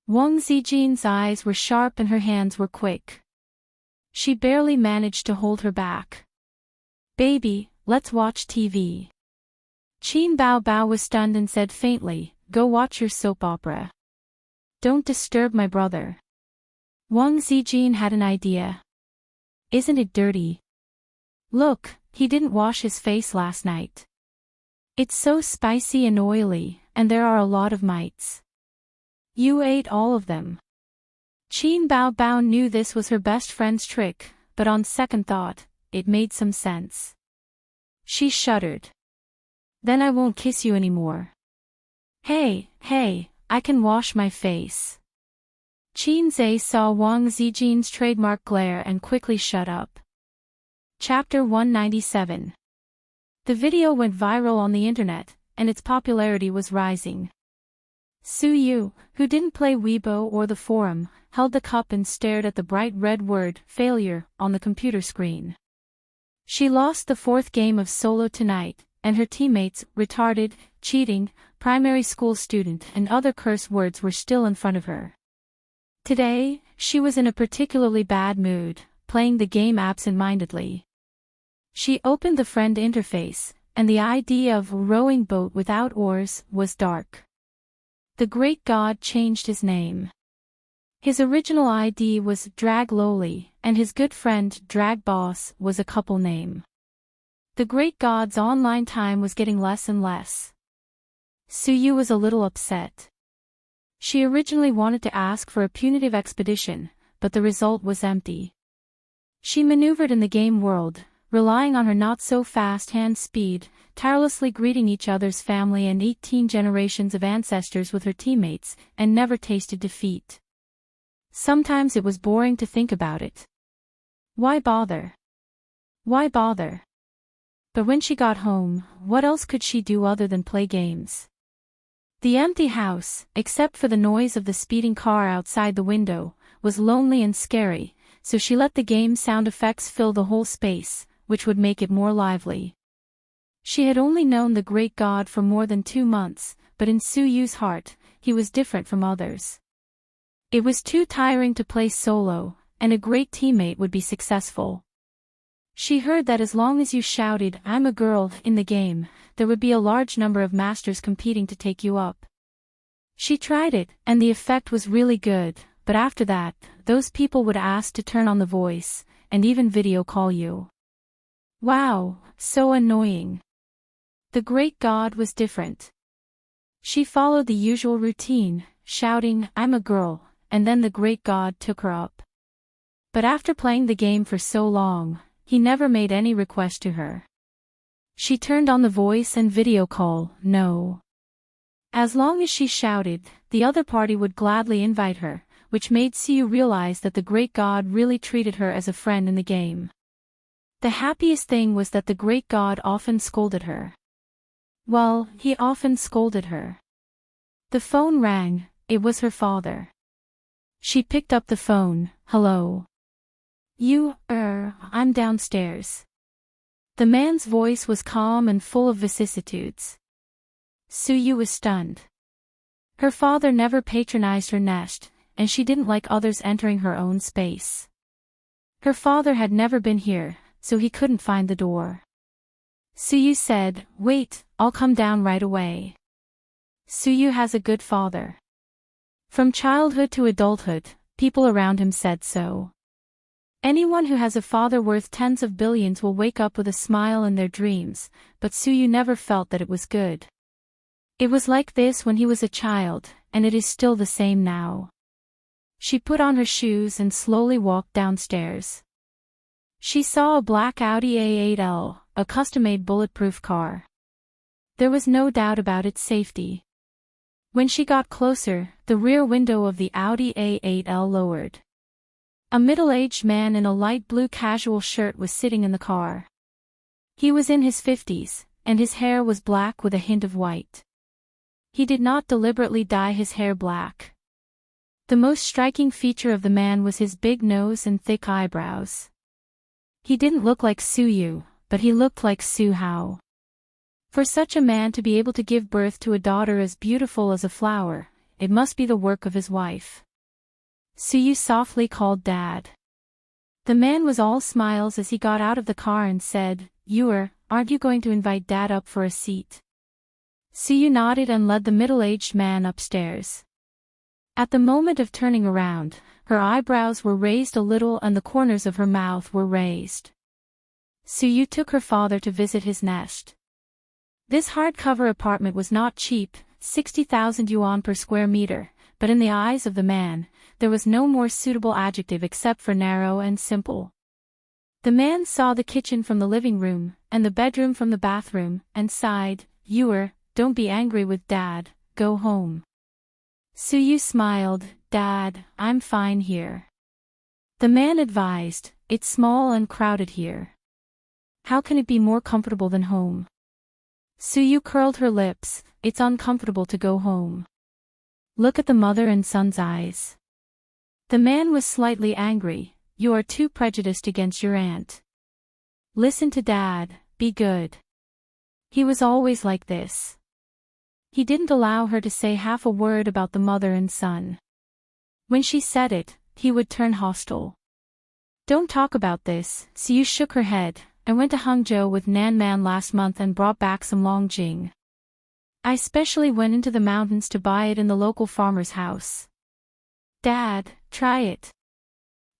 Wang Zijin's eyes were sharp and her hands were quick. She barely managed to hold her back. Baby, let's watch TV. Qin Bao Bao was stunned and said faintly, go watch your soap opera. Don't disturb my brother. Wang Zijin had an idea. Isn't it dirty? Look, he didn't wash his face last night. It's so spicy and oily, and there are a lot of mites. You ate all of them. Qin Bao Bao knew this was her best friend's trick, but on second thought, it made some sense. She shuddered. Then I won't kiss you anymore. Hey, I can wash my face. Qin Zai saw Wang Zijin's trademark glare and quickly shut up. Chapter 197. The video went viral on the internet, and its popularity was rising. Su Yu, who didn't play Weibo or the forum, held the cup and stared at the bright red word, failure, on the computer screen. She lost the fourth game of solo tonight, and her teammates, retarded, cheating, primary school student and other curse words were still in front of her. Today, she was in a particularly bad mood, playing the game absent-mindedly. She opened the friend interface, and the idea of a rowing boat without oars was dark. The great god changed his name. His original ID was Drag Lowly, and his good friend Drag Boss was a couple name. The Great God's online time was getting less and less. Suyu was a little upset. She originally wanted to ask for a punitive expedition, but the result was empty. She maneuvered in the game world, relying on her not-so-fast hand speed, tirelessly greeting each other's family and 18 generations of ancestors with her teammates, and never tasted defeat. Sometimes it was boring to think about it. Why bother? Why bother? But when she got home, what else could she do other than play games? The empty house, except for the noise of the speeding car outside the window, was lonely and scary, so she let the game sound effects fill the whole space, which would make it more lively. She had only known the Great God for more than 2 months, but in Suyu's heart, he was different from others. It was too tiring to play solo, and a great teammate would be successful. She heard that as long as you shouted, "I'm a girl," in the game, there would be a large number of masters competing to take you up. She tried it, and the effect was really good, but after that, those people would ask to turn on the voice, and even video call you. Wow, so annoying. The Great God was different. She followed the usual routine, shouting, "I'm a girl," and then the Great God took her up. But after playing the game for so long, he never made any request to her. She turned on the voice and video call, no. As long as she shouted, the other party would gladly invite her, which made Suyu realize that the Great God really treated her as a friend in the game. The happiest thing was that the Great God often scolded her. Well, he often scolded her. The phone rang, it was her father. She picked up the phone, "Hello. I'm downstairs." The man's voice was calm and full of vicissitudes. Suyu was stunned. Her father never patronized her nest, and she didn't like others entering her own space. Her father had never been here, so he couldn't find the door. Suyu said, "Wait, I'll come down right away." Suyu has a good father. From childhood to adulthood, people around him said so. Anyone who has a father worth tens of billions will wake up with a smile in their dreams, but Suyu never felt that it was good. It was like this when he was a child, and it is still the same now. She put on her shoes and slowly walked downstairs. She saw a black Audi A8L, a custom-made bulletproof car. There was no doubt about its safety. When she got closer, the rear window of the Audi A8L lowered. A middle-aged man in a light blue casual shirt was sitting in the car. He was in his 50s, and his hair was black with a hint of white. He did not deliberately dye his hair black. The most striking feature of the man was his big nose and thick eyebrows. He didn't look like Suyu, but he looked like Su Hao. For such a man to be able to give birth to a daughter as beautiful as a flower, it must be the work of his wife. Suyu softly called Dad. The man was all smiles as he got out of the car and said, "Aren't you going to invite Dad up for a seat?" Suyu nodded and led the middle-aged man upstairs. At the moment of turning around, her eyebrows were raised a little and the corners of her mouth were raised. Suyu took her father to visit his nest. This hardcover apartment was not cheap, 60,000 yuan per square meter, but in the eyes of the man, there was no more suitable adjective except for narrow and simple. The man saw the kitchen from the living room, and the bedroom from the bathroom, and sighed, "Don't be angry with Dad, go home." Suyu smiled, "Dad, I'm fine here." The man advised, "It's small and crowded here. How can it be more comfortable than home?" Suyu curled her lips, "It's uncomfortable to go home. Look at the mother and son's eyes." The man was slightly angry, "You are too prejudiced against your aunt. Listen to Dad, be good." He was always like this. He didn't allow her to say half a word about the mother and son. When she said it, he would turn hostile. "Don't talk about this." Suyu shook her head. "I went to Hangzhou with Nan Man last month and brought back some longjing. I specially went into the mountains to buy it in the local farmer's house." Dad, try it.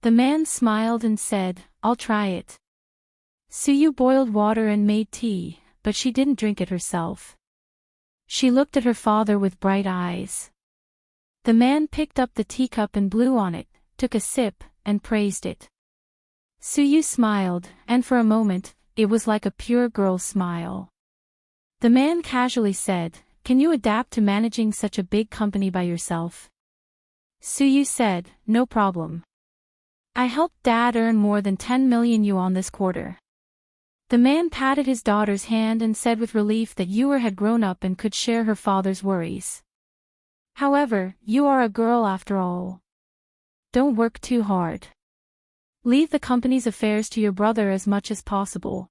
The man smiled and said, I'll try it. Suyu boiled water and made tea, but she didn't drink it herself. She looked at her father with bright eyes. The man picked up the teacup and blew on it, took a sip, and praised it. Suyu smiled, and for a moment, it was like a pure girl's smile. The man casually said, Can you adapt to managing such a big company by yourself? Suyu said, No problem. I helped Dad earn more than 10 million yuan this quarter. The man patted his daughter's hand and said with relief that Yuer had grown up and could share her father's worries. However, you are a girl after all. Don't work too hard. Leave the company's affairs to your brother as much as possible.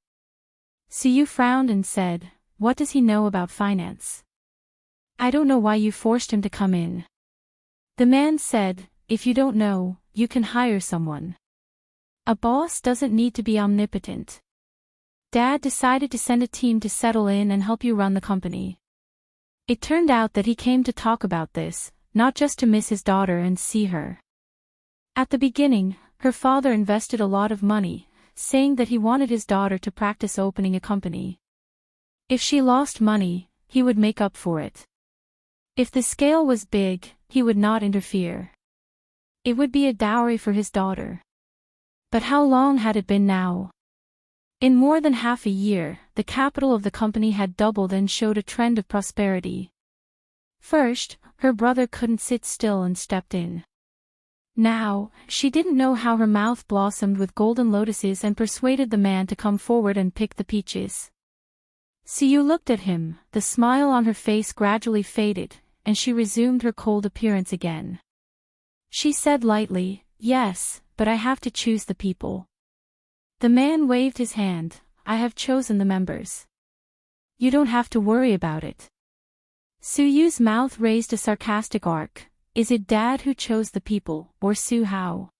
Suyu frowned and said, What does he know about finance? I don't know why you forced him to come in. The man said, If you don't know, you can hire someone. A boss doesn't need to be omnipotent. Dad decided to send a team to settle in and help you run the company. It turned out that he came to talk about this, not just to miss his daughter and see her. At the beginning, her father invested a lot of money, saying that he wanted his daughter to practice opening a company. If she lost money, he would make up for it. If the scale was big, he would not interfere. It would be a dowry for his daughter. But how long had it been now? In more than half a year, the capital of the company had doubled and showed a trend of prosperity. First, her brother couldn't sit still and stepped in. Now, she didn't know how her mouth blossomed with golden lotuses and persuaded the man to come forward and pick the peaches. Suyu looked at him, the smile on her face gradually faded, and she resumed her cold appearance again. She said lightly, Yes, but I have to choose the people. The man waved his hand, I have chosen the members. You don't have to worry about it. Suyu's mouth raised a sarcastic arc. Is it Dad who chose the people, or Su Hao?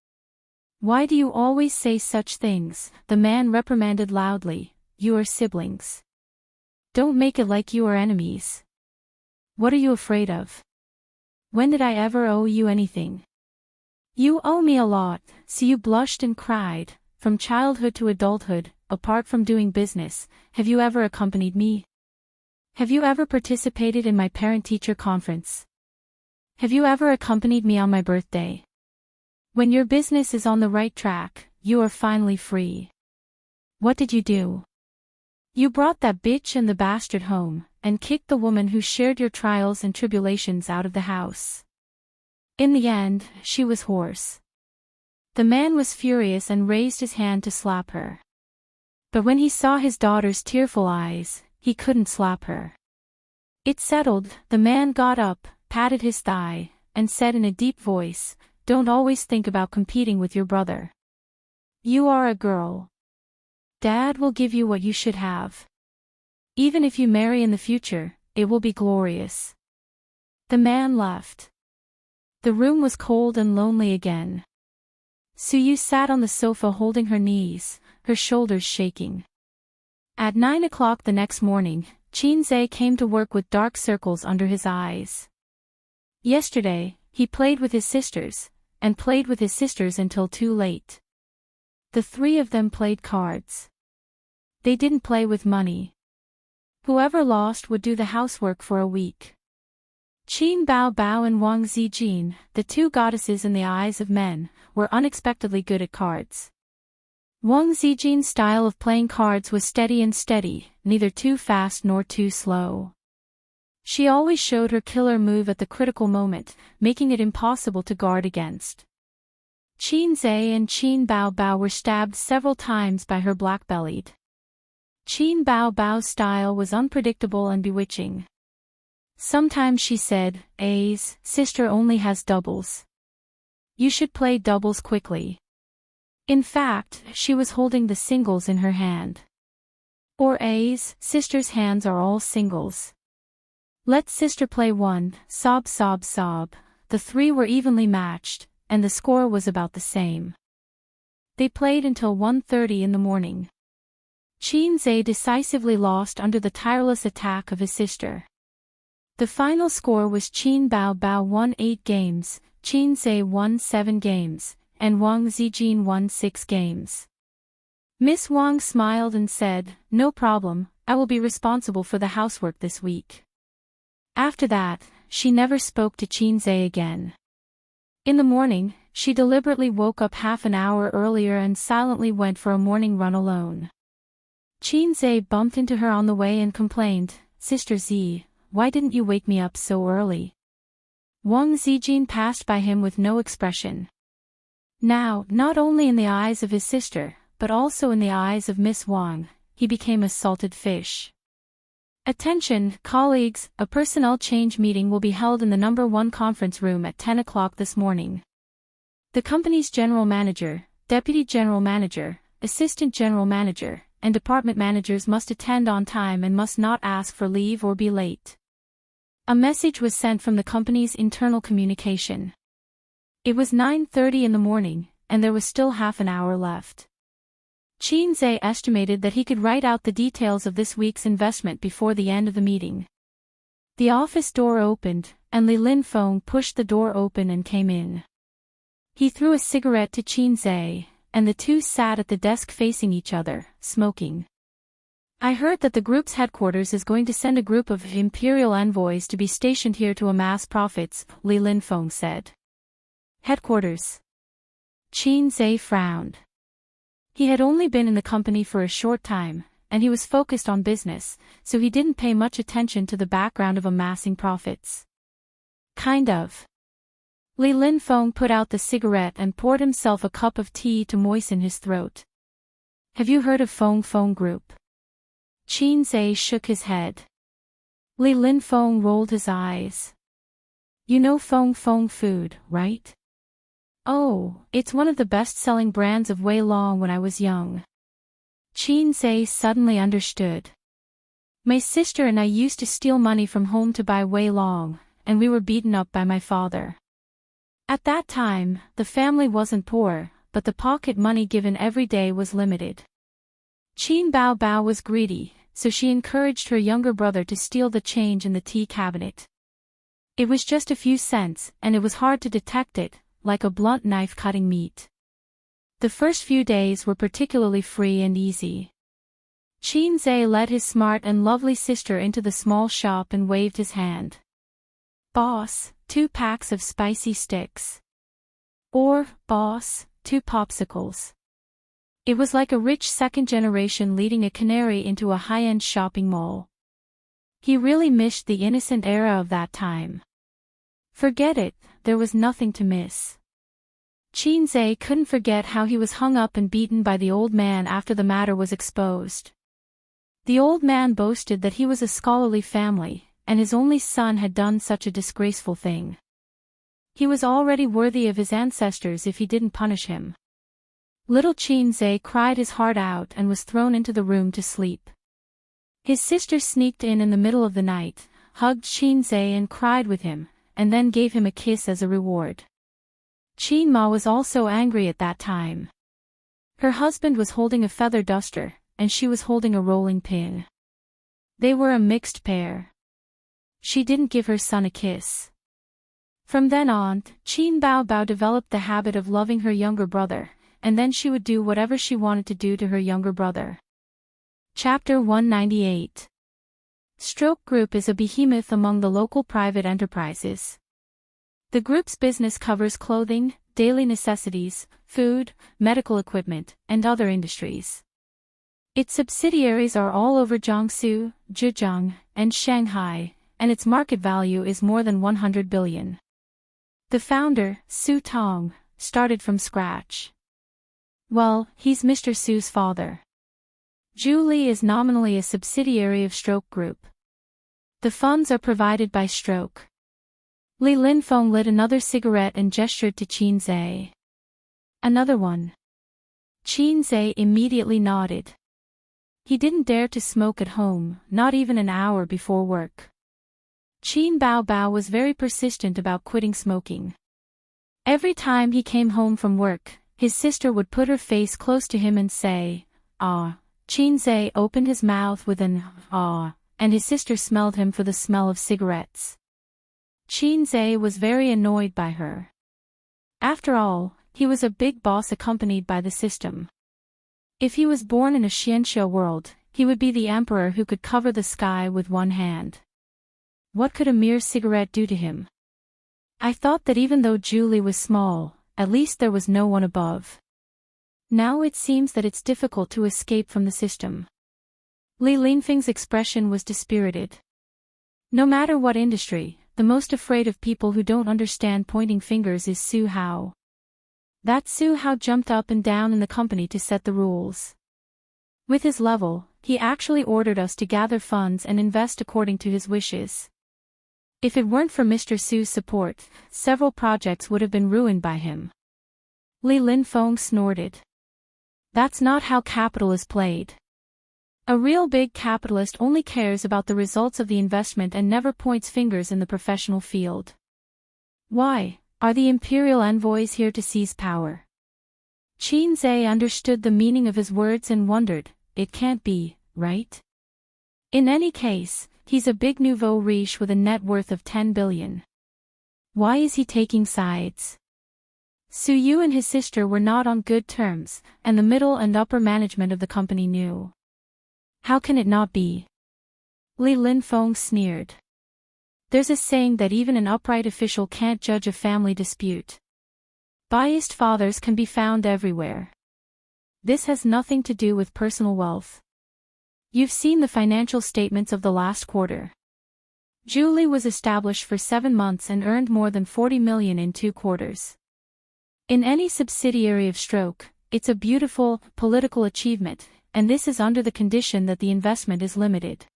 Why do you always say such things? The man reprimanded loudly, You are siblings. Don't make it like you are enemies. What are you afraid of? When did I ever owe you anything? You owe me a lot. Suyu blushed and cried. From childhood to adulthood, apart from doing business, have you ever accompanied me? Have you ever participated in my parent-teacher conference? Have you ever accompanied me on my birthday? When your business is on the right track, you are finally free. What did you do? You brought that bitch and the bastard home, and kicked the woman who shared your trials and tribulations out of the house. In the end, she was hoarse. The man was furious and raised his hand to slap her. But when he saw his daughter's tearful eyes, he couldn't slap her. It settled, the man got up, patted his thigh, and said in a deep voice, Don't always think about competing with your brother. You are a girl. Dad will give you what you should have. Even if you marry in the future, it will be glorious. The man left. The room was cold and lonely again. Suyu sat on the sofa holding her knees, her shoulders shaking. At 9 o'clock the next morning, Xianxia came to work with dark circles under his eyes. Yesterday, he played with his sisters, and played with his sisters until too late. The three of them played cards. They didn't play with money. Whoever lost would do the housework for a week. Qin Bao Bao and Wang Zijin, the two goddesses in the eyes of men, were unexpectedly good at cards. Wang Zijin's style of playing cards was steady and steady, neither too fast nor too slow. She always showed her killer move at the critical moment, making it impossible to guard against. Xianxia and Qin Bao Bao were stabbed several times by her black-bellied. Qin Bao Bao's style was unpredictable and bewitching. Sometimes she said, A's sister only has doubles. You should play doubles quickly. In fact, she was holding the singles in her hand. Or A's sister's hands are all singles. Let sister play one, sob sob sob. The three were evenly matched, and the score was about the same. They played until 1:30 in the morning. Xianxia decisively lost under the tireless attack of his sister. The final score was Qin Bao Bao won 8 games, Qin Zhe won 7 games, and Wang Zijin won 6 games. Miss Wang smiled and said, "No problem, I will be responsible for the housework this week." After that, she never spoke to Qin Zhe again. In the morning, she deliberately woke up half an hour earlier and silently went for a morning run alone. Qin Zhe bumped into her on the way and complained, "Sister Z, why didn't you wake me up so early?" Wang Zijin passed by him with no expression. Now, not only in the eyes of his sister, but also in the eyes of Miss Wang, he became a salted fish. Attention, colleagues, a personnel change meeting will be held in the number 1 conference room at 10 o'clock this morning. The company's general manager, deputy general manager, assistant general manager, and department managers must attend on time and must not ask for leave or be late. A message was sent from the company's internal communication. It was 9:30 in the morning, and there was still half an hour left. Qin Zhe estimated that he could write out the details of this week's investment before the end of the meeting. The office door opened, and Li Linfeng pushed the door open and came in. He threw a cigarette to Qin Zhe, and the two sat at the desk facing each other, smoking. "I heard that the group's headquarters is going to send a group of imperial envoys to be stationed here to amass profits," Li Linfeng said. "Headquarters?" Qin Zhe frowned. He had only been in the company for a short time, and he was focused on business, so he didn't pay much attention to the background of amassing profits. "Kind of." Li Linfeng put out the cigarette and poured himself a cup of tea to moisten his throat. "Have you heard of Feng Feng Group?" Qin Zhe shook his head. Li Linfeng rolled his eyes. "You know Feng Feng Food, right?" "Oh, it's one of the best-selling brands of Wei Long when I was young." Qin Zhe suddenly understood. "My sister and I used to steal money from home to buy Wei Long, and we were beaten up by my father. At that time, the family wasn't poor, but the pocket money given every day was limited. Qin Bao Bao was greedy, so she encouraged her younger brother to steal the change in the tea cabinet. It was just a few cents, and it was hard to detect it, like a blunt knife cutting meat. The first few days were particularly free and easy. Qin Zhe led his smart and lovely sister into the small shop and waved his hand. "Boss, 2 packs of spicy sticks." Or, "Boss, 2 popsicles." It was like a rich second generation leading a canary into a high-end shopping mall. He really missed the innocent era of that time. Forget it, there was nothing to miss. Qin Zhe couldn't forget how he was hung up and beaten by the old man after the matter was exposed. The old man boasted that he was a scholarly family, and his only son had done such a disgraceful thing. He was already worthy of his ancestors if he didn't punish him. Little Qin Zhe cried his heart out and was thrown into the room to sleep. His sister sneaked in the middle of the night, hugged Qin Zhe and cried with him, and then gave him a kiss as a reward. Qin Ma was also angry at that time. Her husband was holding a feather duster, and she was holding a rolling pin. They were a mixed pair. She didn't give her son a kiss. From then on, Qin Bao Bao developed the habit of loving her younger brother, and then she would do whatever she wanted to do to her younger brother. Chapter 198. Stroke Group is a behemoth among the local private enterprises. The group's business covers clothing, daily necessities, food, medical equipment, and other industries. Its subsidiaries are all over Jiangsu, Zhejiang, and Shanghai, and its market value is more than 100 billion. The founder, Su Tong, started from scratch. Well, he's Mr. Su's father. Zhu Li is nominally a subsidiary of Stroke Group. The funds are provided by Stroke. Li Linfeng lit another cigarette and gestured to Qin Zhe. "Another one." Qin Zhe immediately nodded. He didn't dare to smoke at home, not even an hour before work. Qin Bao Bao was very persistent about quitting smoking. Every time he came home from work, his sister would put her face close to him and say, "Ah." Qin Zhe opened his mouth with an "ah," and his sister smelled him for the smell of cigarettes. Qin Zhe was very annoyed by her. After all, he was a big boss accompanied by the system. If he was born in a Xianxia world, he would be the emperor who could cover the sky with one hand. What could a mere cigarette do to him? I thought that even though Julie was small, at least there was no one above. Now it seems that it's difficult to escape from the system. Li Linfeng's expression was dispirited. No matter what industry, the most afraid of people who don't understand pointing fingers is Su Hao. That Su Hao jumped up and down in the company to set the rules. With his level, he actually ordered us to gather funds and invest according to his wishes. If it weren't for Mr. Su's support, several projects would have been ruined by him. Li Linfeng snorted. That's not how capital is played. A real big capitalist only cares about the results of the investment and never points fingers in the professional field. Why? Are the imperial envoys here to seize power? Qin Zhe understood the meaning of his words and wondered, it can't be, right? In any case, he's a big nouveau riche with a net worth of 10 billion. Why is he taking sides? Su Yu and his sister were not on good terms, and the middle and upper management of the company knew. How can it not be? Li Linfeng sneered. There's a saying that even an upright official can't judge a family dispute. Biased fathers can be found everywhere. This has nothing to do with personal wealth. You've seen the financial statements of the last quarter. Julie was established for 7 months and earned more than 40 million in 2 quarters. In any subsidiary of Stroke, it's a beautiful, political achievement, and this is under the condition that the investment is limited.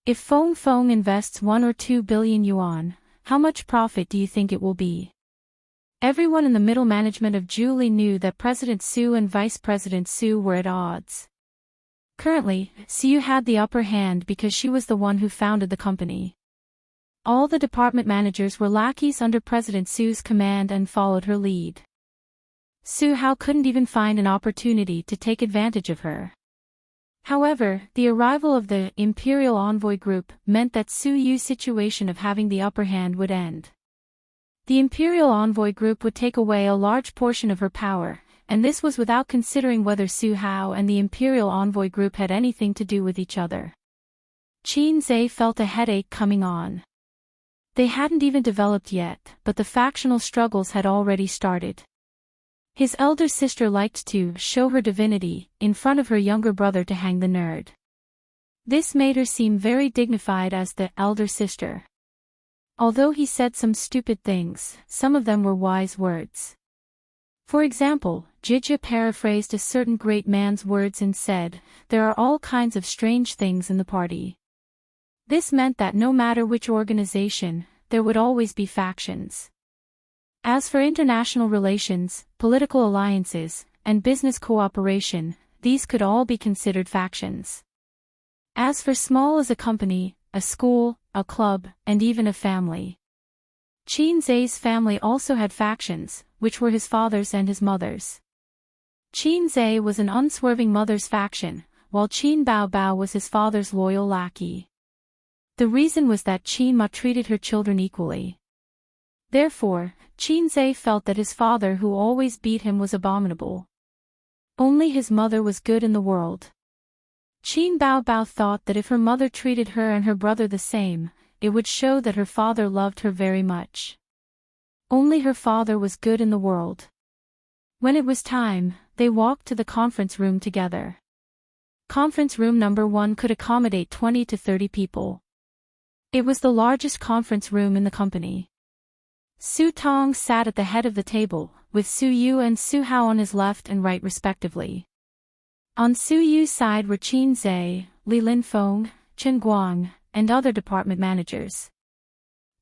If Feng Feng invests 1 or 2 billion yuan, how much profit do you think it will be? Everyone in the middle management of Julie knew that President Su and Vice President Su were at odds. Currently, Su had the upper hand because she was the one who founded the company. All the department managers were lackeys under President Su's command and followed her lead. Su Hao couldn't even find an opportunity to take advantage of her. However, the arrival of the Imperial Envoy Group meant that Su Yu's situation of having the upper hand would end. The Imperial Envoy Group would take away a large portion of her power, and this was without considering whether Su Hao and the Imperial Envoy Group had anything to do with each other. Qin Zhe felt a headache coming on. They hadn't even developed yet, but the factional struggles had already started. His elder sister liked to show her divinity in front of her younger brother to hang the nerd. This made her seem very dignified as the elder sister. Although he said some stupid things, some of them were wise words. For example, Jijia paraphrased a certain great man's words and said, "There are all kinds of strange things in the party." This meant that no matter which organization, there would always be factions. As for international relations, political alliances, and business cooperation, these could all be considered factions. As for small as a company, a school, a club, and even a family. Qin Zhe's family also had factions, which were his father's and his mother's. Qin Zhe was an unswerving mother's faction, while Qin Bao Bao was his father's loyal lackey. The reason was that Qin Ma treated her children equally. Therefore, Qin Zhe felt that his father who always beat him was abominable. Only his mother was good in the world. Qin Bao Bao thought that if her mother treated her and her brother the same, it would show that her father loved her very much. Only her father was good in the world. When it was time, they walked to the conference room together. Conference room number 1 could accommodate 20 to 30 people. It was the largest conference room in the company. Su Tong sat at the head of the table, with Su Yu and Su Hao on his left and right respectively. On Su Yu's side were Qin Zhe, Li Linfeng, Chen Guang, and other department managers.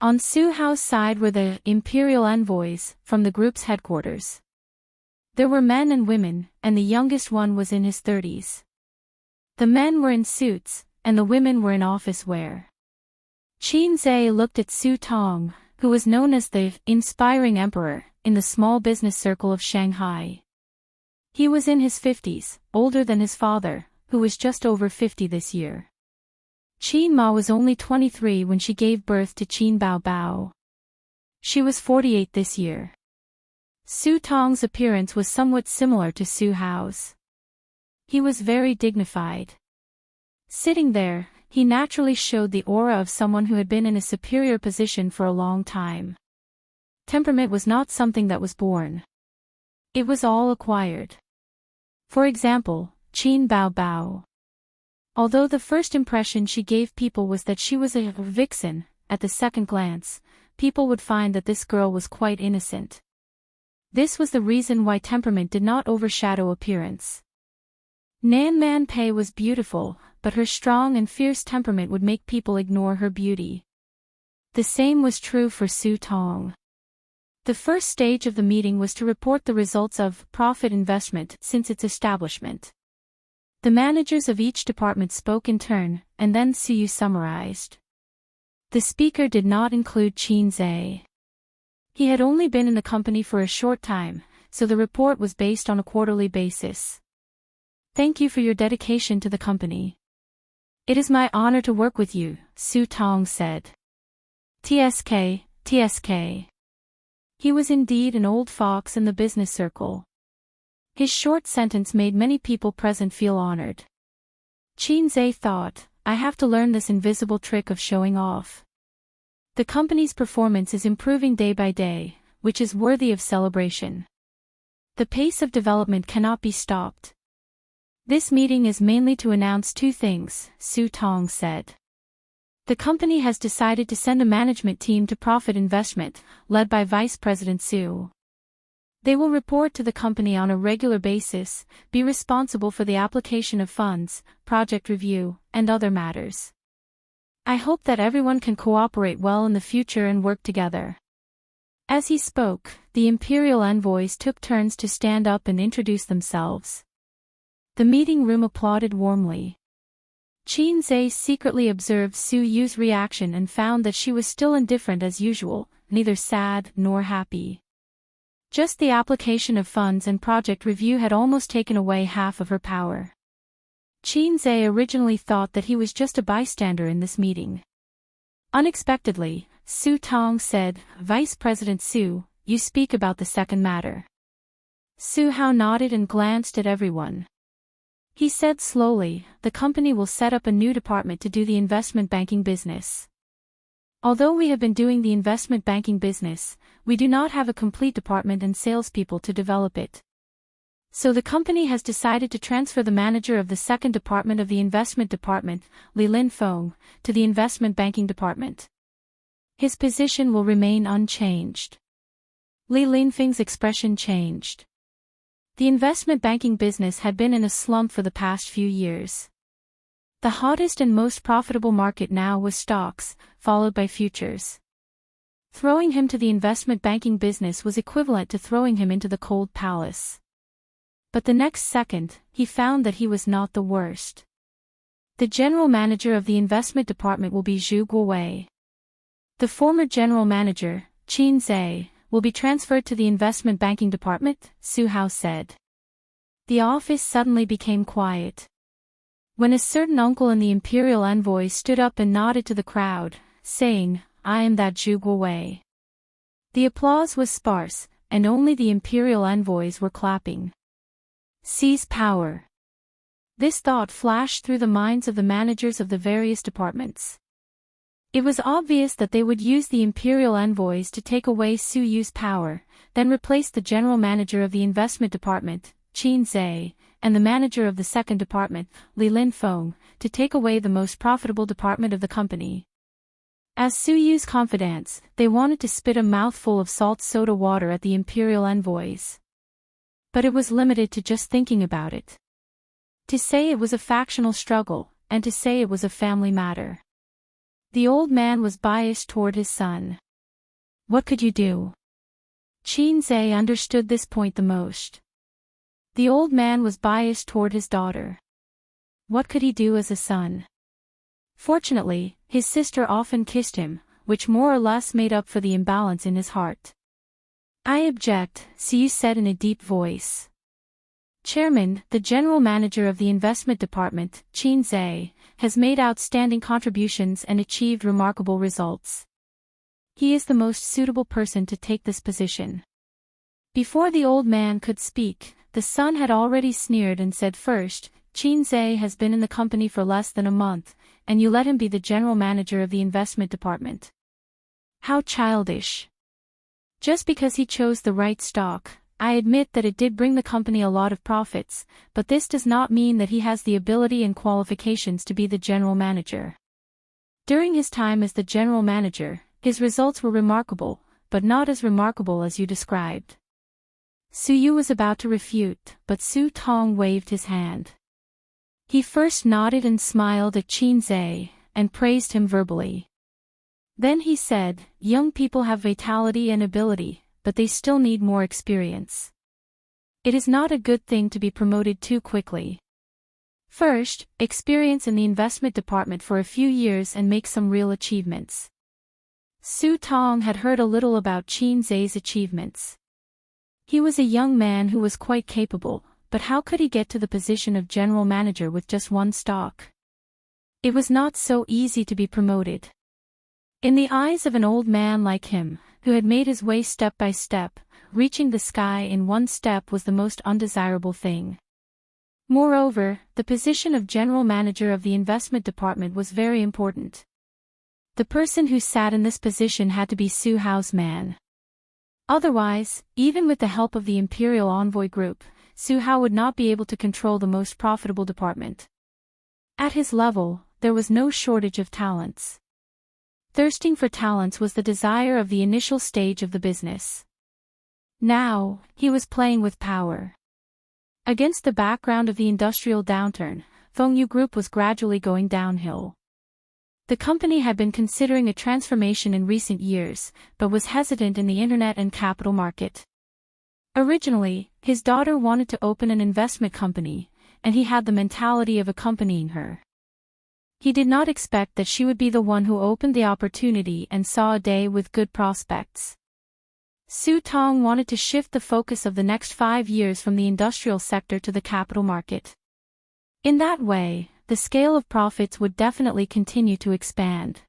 On Su Hao's side were the imperial envoys from the group's headquarters. There were men and women, and the youngest one was in his 30s. The men were in suits, and the women were in office wear. Qin Zhe looked at Su Tong, who was known as the inspiring emperor in the small business circle of Shanghai. He was in his 50s, older than his father, who was just over 50 this year. Qin Ma was only 23 when she gave birth to Qin Bao Bao. She was 48 this year. Su Tong's appearance was somewhat similar to Su Hao's. He was very dignified. Sitting there, he naturally showed the aura of someone who had been in a superior position for a long time. Temperament was not something that was born. It was all acquired. For example, Qin Bao Bao. Although the first impression she gave people was that she was a vixen, at the second glance, people would find that this girl was quite innocent. This was the reason why temperament did not overshadow appearance. Nan Man Pei was beautiful, but her strong and fierce temperament would make people ignore her beauty. The same was true for Su Tong. The first stage of the meeting was to report the results of profit investment since its establishment. The managers of each department spoke in turn, and then Su Yu summarized. The speaker did not include Qin Zhe. He had only been in the company for a short time, so the report was based on a quarterly basis. Thank you for your dedication to the company. It is my honor to work with you, Su Tong said. TSK, TSK. He was indeed an old fox in the business circle. His short sentence made many people present feel honored. Qin Zhe thought, I have to learn this invisible trick of showing off. The company's performance is improving day by day, which is worthy of celebration. The pace of development cannot be stopped. This meeting is mainly to announce two things, Su Tong said. The company has decided to send a management team to profit investment, led by Vice President Su. They will report to the company on a regular basis, be responsible for the application of funds, project review, and other matters. I hope that everyone can cooperate well in the future and work together. As he spoke, the imperial envoys took turns to stand up and introduce themselves. The meeting room applauded warmly. Qin Zhe secretly observed Su Yu's reaction and found that she was still indifferent as usual, neither sad nor happy. Just the application of funds and project review had almost taken away half of her power. Qin Zhe originally thought that he was just a bystander in this meeting. Unexpectedly, Su Tong said, Vice President Su, you speak about the second matter. Su Hao nodded and glanced at everyone. He said slowly, the company will set up a new department to do the investment banking business. Although we have been doing the investment banking business, we do not have a complete department and salespeople to develop it. So the company has decided to transfer the manager of the second department of the investment department, Li Linfeng, to the investment banking department. His position will remain unchanged. Li Linfeng's expression changed. The investment banking business had been in a slump for the past few years. The hottest and most profitable market now was stocks, followed by futures. Throwing him to the investment banking business was equivalent to throwing him into the cold palace. But the next second, he found that he was not the worst. The general manager of the investment department will be Zhu Guowei. The former general manager, Qin Zhe, will be transferred to the investment banking department, Su Hao said. The office suddenly became quiet. When a certain uncle in the imperial envoy stood up and nodded to the crowd, saying, I am that Zhu Guowei. The applause was sparse, and only the imperial envoys were clapping. Seize power. This thought flashed through the minds of the managers of the various departments. It was obvious that they would use the imperial envoys to take away Su Yu's power, then replace the general manager of the investment department, Qin Zhe, and the manager of the second department, Li Linfeng, to take away the most profitable department of the company. As Su Yu's confidants, they wanted to spit a mouthful of salt soda water at the imperial envoys. But it was limited to just thinking about it. To say it was a factional struggle, and to say it was a family matter. The old man was biased toward his son. What could you do? Qin Zhe understood this point the most. The old man was biased toward his daughter. What could he do as a son? Fortunately, his sister often kissed him, which more or less made up for the imbalance in his heart. I object, Siyu said in a deep voice. Chairman, the general manager of the investment department, Qin Zhe, has made outstanding contributions and achieved remarkable results. He is the most suitable person to take this position. Before the old man could speak, the son had already sneered and said, "First, Xianxia has been in the company for less than a month, and you let him be the general manager of the investment department. How childish. Just because he chose the right stock, I admit that it did bring the company a lot of profits, but this does not mean that he has the ability and qualifications to be the general manager. During his time as the general manager, his results were remarkable, but not as remarkable as you described." Su Yu was about to refute, but Su Tong waved his hand. He first nodded and smiled at Xianxia, and praised him verbally. Then he said, "Young people have vitality and ability, but they still need more experience. It is not a good thing to be promoted too quickly. First, experience in the investment department for a few years and make some real achievements." Su Tong had heard a little about Xianxia's achievements. He was a young man who was quite capable, but how could he get to the position of general manager with just one stock? It was not so easy to be promoted. In the eyes of an old man like him, who had made his way step by step, reaching the sky in one step was the most undesirable thing. Moreover, the position of general manager of the investment department was very important. The person who sat in this position had to be Su Hao's man. Otherwise, even with the help of the Imperial Envoy Group, Su Hao would not be able to control the most profitable department. At his level, there was no shortage of talents. Thirsting for talents was the desire of the initial stage of the business. Now, he was playing with power. Against the background of the industrial downturn, Fengyu Group was gradually going downhill. The company had been considering a transformation in recent years, but was hesitant in the internet and capital market. Originally, his daughter wanted to open an investment company, and he had the mentality of accompanying her. He did not expect that she would be the one who opened the opportunity and saw a day with good prospects. Su Tong wanted to shift the focus of the next 5 years from the industrial sector to the capital market. In that way, the scale of profits would definitely continue to expand.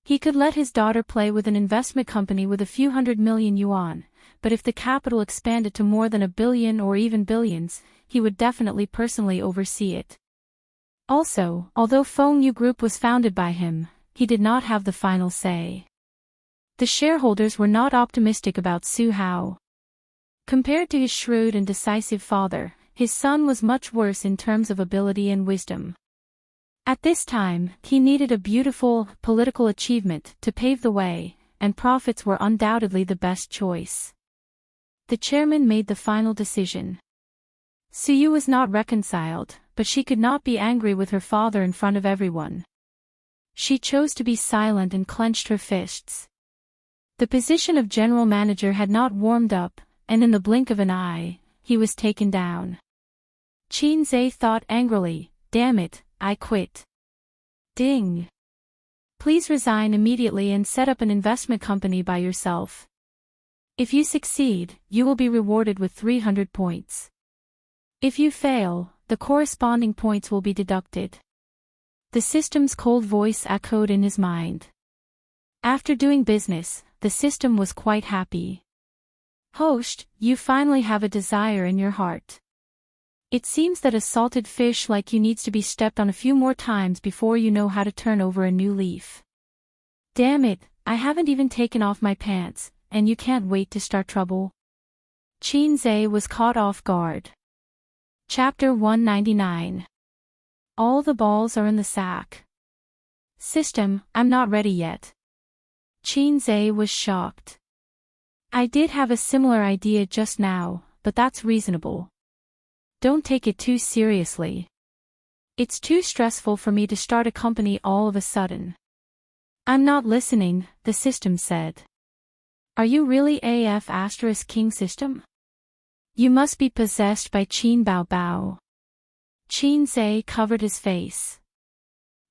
He could let his daughter play with an investment company with a few hundred million yuan, but if the capital expanded to more than 1 billion or even billions, he would definitely personally oversee it. Also, although Fengyu Group was founded by him, he did not have the final say. The shareholders were not optimistic about Su Hao. Compared to his shrewd and decisive father, his son was much worse in terms of ability and wisdom. At this time, he needed a beautiful, political achievement to pave the way, and profits were undoubtedly the best choice. The chairman made the final decision. Su Yu was not reconciled, but she could not be angry with her father in front of everyone. She chose to be silent and clenched her fists. The position of general manager had not warmed up, and in the blink of an eye, he was taken down. Xianxia thought angrily, "Damn it, I quit." Ding. Please resign immediately and set up an investment company by yourself. If you succeed, you will be rewarded with 300 points. If you fail, the corresponding points will be deducted. The system's cold voice echoed in his mind. After doing business, the system was quite happy. "Host, you finally have a desire in your heart. It seems that a salted fish like you needs to be stepped on a few more times before you know how to turn over a new leaf. Damn it, I haven't even taken off my pants, and you can't wait to start trouble." Xianxia was caught off guard. Chapter 199. All the balls are in the sack. System, I'm not ready yet. Xianxia was shocked. I did have a similar idea just now, but that's reasonable. Don't take it too seriously. It's too stressful for me to start a company all of a sudden. I'm not listening, the system said. Are you really AF** King System? You must be possessed by Qin Bao Bao. Xianxia covered his face.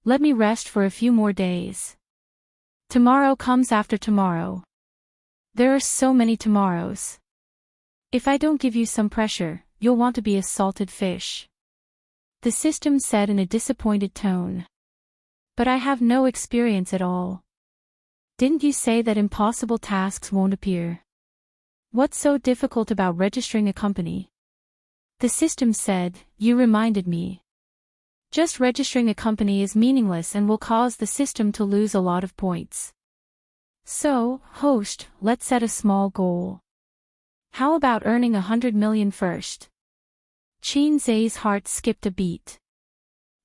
Let me rest for a few more days. Tomorrow comes after tomorrow. There are so many tomorrows. If I don't give you some pressure, you'll want to be a salted fish. The system said in a disappointed tone. But I have no experience at all. Didn't you say that impossible tasks won't appear? What's so difficult about registering a company? The system said, you reminded me. Just registering a company is meaningless and will cause the system to lose a lot of points. So, host, let's set a small goal. How about earning 100 million first? Qinzai's heart skipped a beat.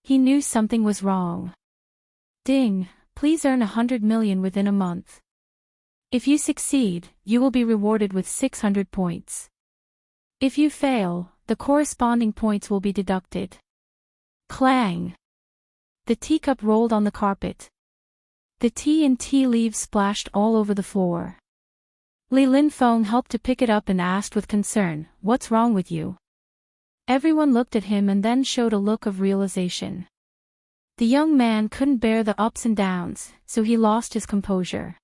He knew something was wrong. Ding, please earn 100 million within a month. If you succeed, you will be rewarded with 600 points. If you fail, the corresponding points will be deducted. Clang! The teacup rolled on the carpet. The tea and tea leaves splashed all over the floor. Li Linfeng helped to pick it up and asked with concern, "What's wrong with you?" Everyone looked at him and then showed a look of realization. The young man couldn't bear the ups and downs, so he lost his composure.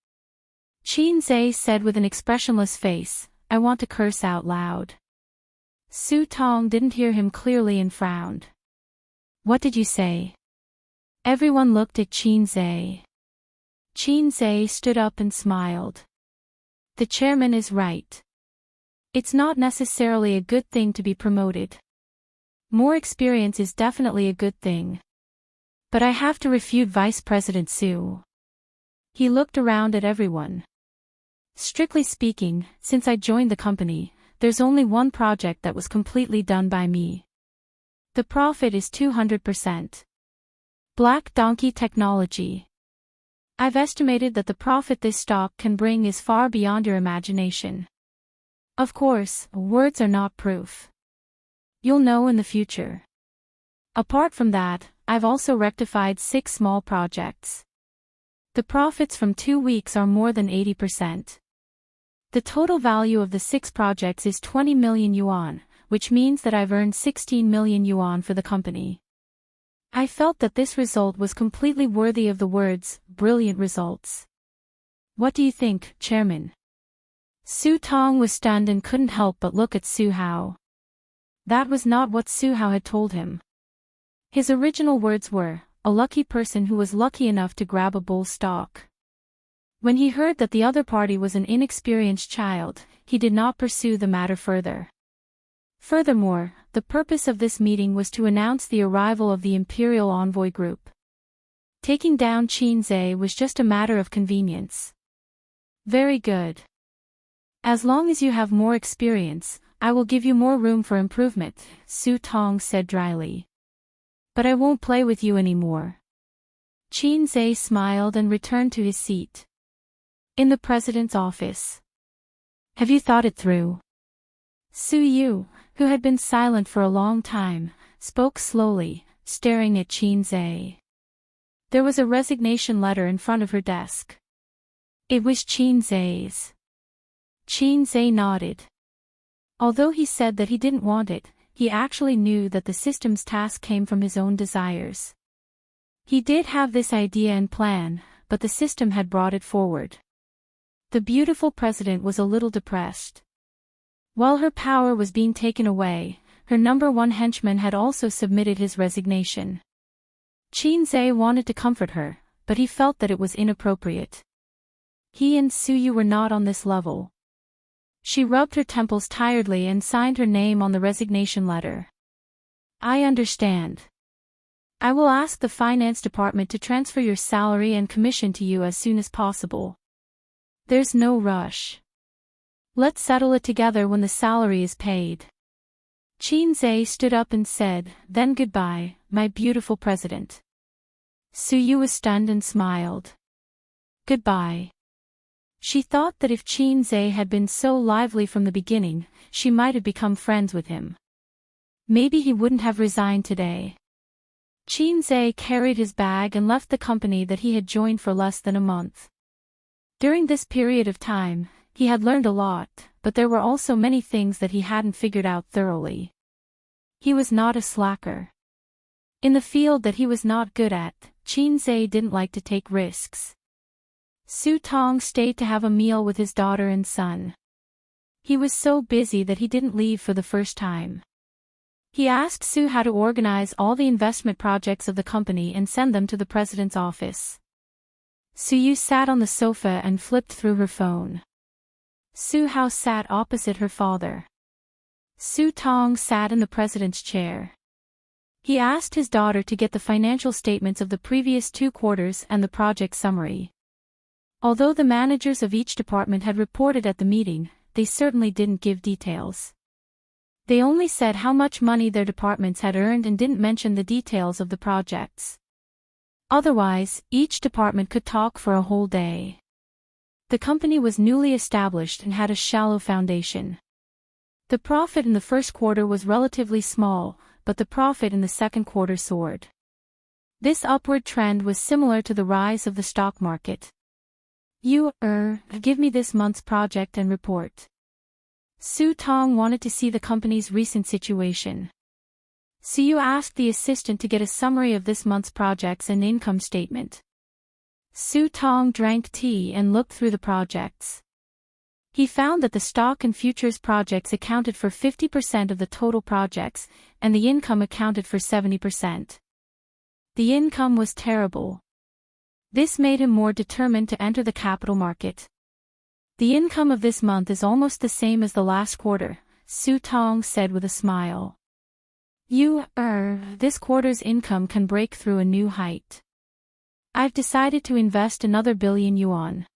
Qinzai said with an expressionless face, "I want to curse out loud." Su Tong didn't hear him clearly and frowned. "What did you say?" Everyone looked at Qinzai. Qinzai stood up and smiled. "The chairman is right. It's not necessarily a good thing to be promoted. More experience is definitely a good thing. But I have to refute Vice President Su." He looked around at everyone. "Strictly speaking, since I joined the company, there's only one project that was completely done by me. The profit is 200%. Black Donkey Technology. I've estimated that the profit this stock can bring is far beyond your imagination. Of course, words are not proof. You'll know in the future. Apart from that, I've also rectified 6 small projects. The profits from 2 weeks are more than 80%. The total value of the 6 projects is 20 million yuan, which means that I've earned 16 million yuan for the company. I felt that this result was completely worthy of the words, brilliant results. What do you think, Chairman?" Su Tong was stunned and couldn't help but look at Su Hao. That was not what Su Hao had told him. His original words were, "A lucky person who was lucky enough to grab a bull stock." When he heard that the other party was an inexperienced child, he did not pursue the matter further. Furthermore, the purpose of this meeting was to announce the arrival of the Imperial Envoy Group. Taking down Qinzai was just a matter of convenience. "Very good. As long as you have more experience, I will give you more room for improvement," Su Tong said dryly. "But I won't play with you anymore." Qinzai smiled and returned to his seat. In the president's office. "Have you thought it through?" Su Yu, who had been silent for a long time, spoke slowly, staring at Qinzai. There was a resignation letter in front of her desk. It was Qinzai's. Qinzai nodded. Although he said that he didn't want it, he actually knew that the system's task came from his own desires. He did have this idea and plan, but the system had brought it forward. The beautiful president was a little depressed. While her power was being taken away, her number 1 henchman had also submitted his resignation. Qinzai wanted to comfort her, but he felt that it was inappropriate. He and Su Yu were not on this level. She rubbed her temples tiredly and signed her name on the resignation letter. "I understand. I will ask the finance department to transfer your salary and commission to you as soon as possible. There's no rush. Let's settle it together when the salary is paid." Qinzai stood up and said, "Then goodbye, my beautiful president." Su Yu was stunned and smiled. "Goodbye." She thought that if Qinzai had been so lively from the beginning, she might have become friends with him. Maybe he wouldn't have resigned today. Qinzai carried his bag and left the company that he had joined for less than a month. During this period of time, he had learned a lot, but there were also many things that he hadn't figured out thoroughly. He was not a slacker. In the field that he was not good at, Qinzai didn't like to take risks. Su Tong stayed to have a meal with his daughter and son. He was so busy that he didn't leave for the first time. He asked Su how to organize all the investment projects of the company and send them to the president's office. Su Yu sat on the sofa and flipped through her phone. Su Hao sat opposite her father. Su Tong sat in the president's chair. He asked his daughter to get the financial statements of the previous 2 quarters and the project summary. Although the managers of each department had reported at the meeting, they certainly didn't give details. They only said how much money their departments had earned and didn't mention the details of the projects. Otherwise, each department could talk for a whole day. The company was newly established and had a shallow foundation. The profit in the first quarter was relatively small, but the profit in the second quarter soared. This upward trend was similar to the rise of the stock market. Give me this month's project and report. Su Tong wanted to see the company's recent situation. Su asked the assistant to get a summary of this month's projects and income statement. Su Tong drank tea and looked through the projects. He found that the stock and futures projects accounted for 50% of the total projects, and the income accounted for 70%. The income was terrible. This made him more determined to enter the capital market. The income of this month is almost the same as the last quarter, Su Tong said with a smile. This quarter's income can break through a new height. I've decided to invest another billion yuan.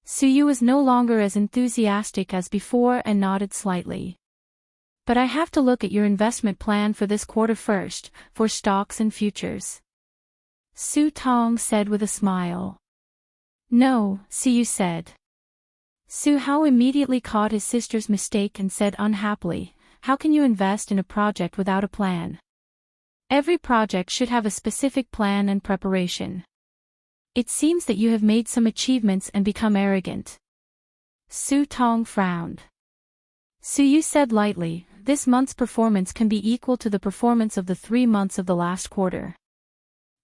Su was no longer as enthusiastic as before and nodded slightly. But I have to look at your investment plan for this quarter first, for stocks and futures. Su Tong said with a smile. No, Su said. Su Hao immediately caught his sister's mistake and said unhappily, how can you invest in a project without a plan? Every project should have a specific plan and preparation. It seems that you have made some achievements and become arrogant. Su Tong frowned. Su said lightly, this month's performance can be equal to the performance of the 3 months of the last quarter.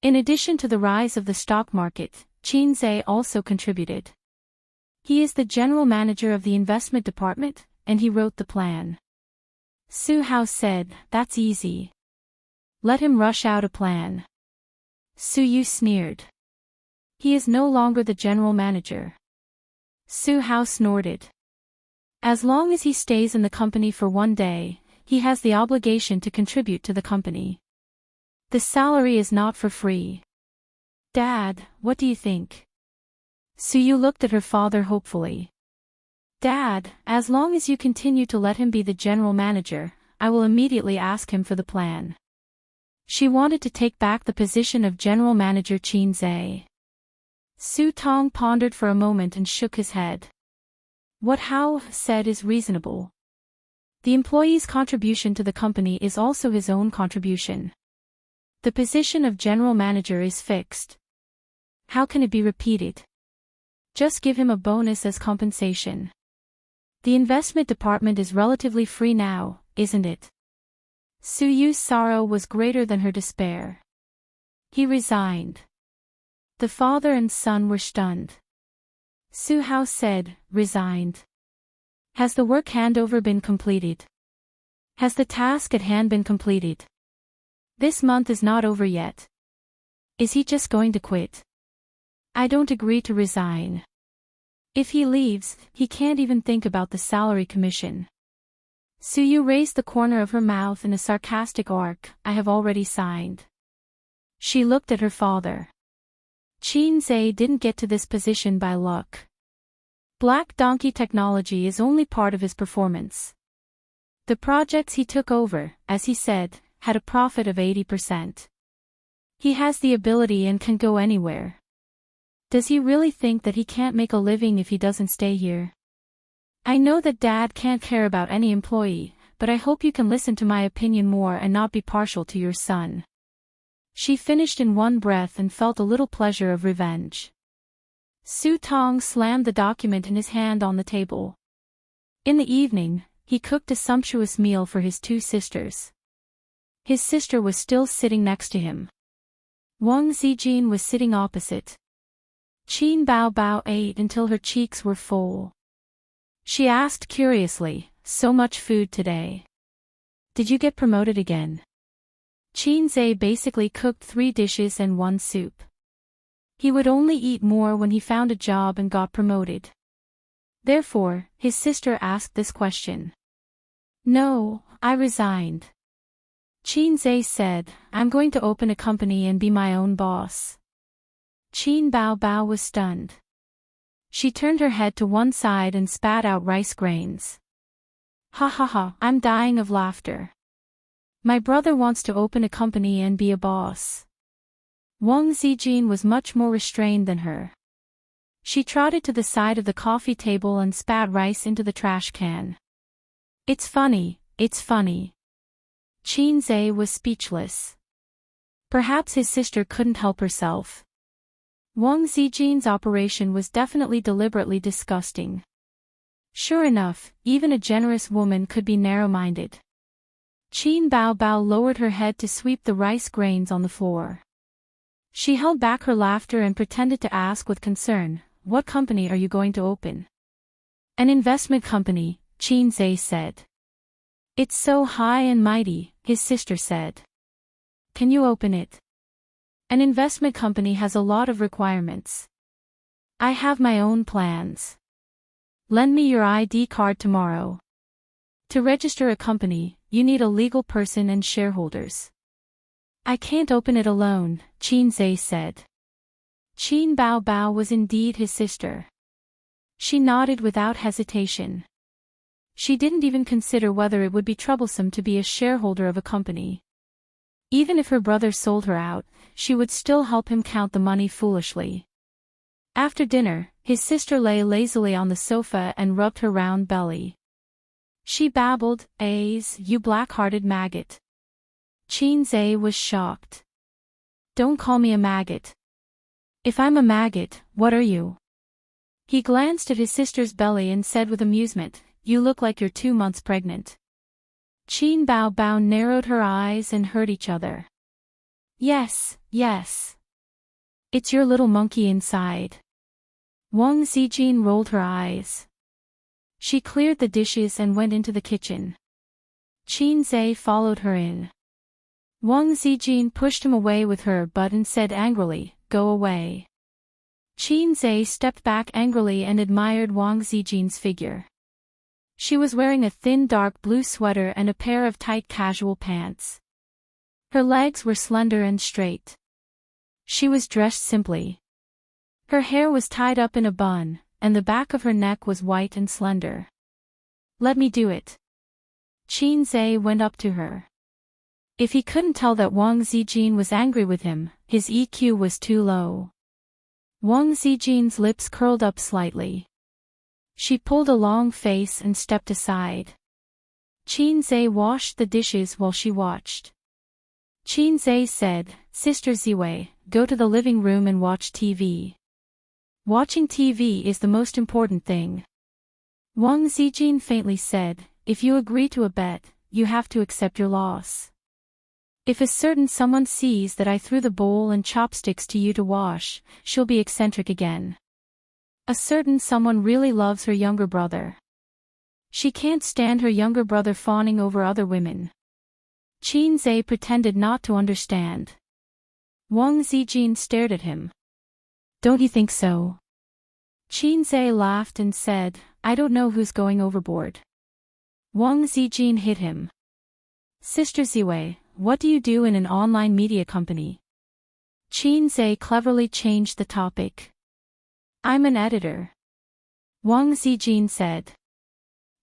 In addition to the rise of the stock market, Xianxia also contributed. He is the general manager of the investment department, and he wrote the plan. Su Hao said, that's easy. Let him rush out a plan. Su sneered. He is no longer the general manager. Su Hao snorted. As long as he stays in the company for 1 day, he has the obligation to contribute to the company. The salary is not for free. Dad, what do you think? Su looked at her father hopefully. Dad, as long as you continue to let him be the general manager, I will immediately ask him for the plan. She wanted to take back the position of general manager Xianxia. Su Tong pondered for a moment and shook his head. What Hao said is reasonable. The employee's contribution to the company is also his own contribution. The position of general manager is fixed. How can it be repeated? Just give him a bonus as compensation. The investment department is relatively free now, isn't it? Su's sorrow was greater than her despair. He resigned. The father and son were stunned. Su Hao said, resigned. Has the work handover been completed? Has the task at hand been completed? This month is not over yet. Is he just going to quit? I don't agree to resign. If he leaves, he can't even think about the salary commission. Su raised the corner of her mouth in a sarcastic arc, I have already signed. She looked at her father. Xianxia didn't get to this position by luck. Black Donkey technology is only part of his performance. The projects he took over, as he said, had a profit of 80%. He has the ability and can go anywhere. Does he really think that he can't make a living if he doesn't stay here? I know that Dad can't care about any employee, but I hope you can listen to my opinion more and not be partial to your son. She finished in one breath and felt a little pleasure of revenge. Su Tong slammed the document in his hand on the table. In the evening, he cooked a sumptuous meal for his 2 sisters. His sister was still sitting next to him. Wang Zijin was sitting opposite. Qin Bao ate until her cheeks were full. She asked curiously, so much food today. Did you get promoted again? Xianxia basically cooked 3 dishes and 1 soup. He would only eat more when he found a job and got promoted. Therefore, his sister asked this question. No, I resigned. Qin Zhe said, I'm going to open a company and be my own boss. Qin Bao Bao was stunned. She turned her head to one side and spat out rice grains. Ha ha ha, I'm dying of laughter. My brother wants to open a company and be a boss. Wang Zijin was much more restrained than her. She trotted to the side of the coffee table and spat rice into the trash can. It's funny, it's funny. Qin Zhe was speechless. Perhaps his sister couldn't help herself. Wang Zijin's operation was definitely deliberately disgusting. Sure enough, even a generous woman could be narrow-minded. Qin Bao Bao lowered her head to sweep the rice grains on the floor. She held back her laughter and pretended to ask with concern, what company are you going to open? An investment company, Qin Zhe said. It's so high and mighty, his sister said. Can you open it? An investment company has a lot of requirements. I have my own plans. Lend me your ID card tomorrow. To register a company, you need a legal person and shareholders. I can't open it alone, Qin Zhe said. Qin Bao Bao was indeed his sister. She nodded without hesitation. She didn't even consider whether it would be troublesome to be a shareholder of a company. Even if her brother sold her out, she would still help him count the money foolishly. After dinner, his sister lay lazily on the sofa and rubbed her round belly. She babbled, "A's, you black-hearted maggot." Qin Zhe was shocked. Don't call me a maggot. If I'm a maggot, what are you? He glanced at his sister's belly and said with amusement, you look like you're 2 months pregnant. Qin Bao Bao narrowed her eyes and heard each other. Yes, yes. It's your little monkey inside. Wang Zijin rolled her eyes. She cleared the dishes and went into the kitchen. Qin Zhe followed her in. Wang Zijin pushed him away with her butt and said angrily, go away. Qin Zhe stepped back angrily and admired Wang Zijin's figure. She was wearing a thin dark blue sweater and a pair of tight casual pants. Her legs were slender and straight. She was dressed simply. Her hair was tied up in a bun, and the back of her neck was white and slender. Let me do it. Qin Zhe went up to her. If he couldn't tell that Wang Zijin was angry with him, his EQ was too low. Wang Zijin's lips curled up slightly. She pulled a long face and stepped aside. Qin Zhe washed the dishes while she watched. Qin Zhe said, Sister Ziwei, go to the living room and watch TV. Watching TV is the most important thing. Wang Zijin faintly said, if you agree to a bet, you have to accept your loss. If a certain someone sees that I threw the bowl and chopsticks to you to wash, she'll be eccentric again. A certain someone really loves her younger brother. She can't stand her younger brother fawning over other women. Qin Zhe pretended not to understand. Wang Zijin stared at him. Don't you think so? Qin Zhe laughed and said, I don't know who's going overboard. Wang Zijin hit him. Sister Ziwei, what do you do in an online media company? Qin Zhe cleverly changed the topic. I'm an editor. Wang Zijin said.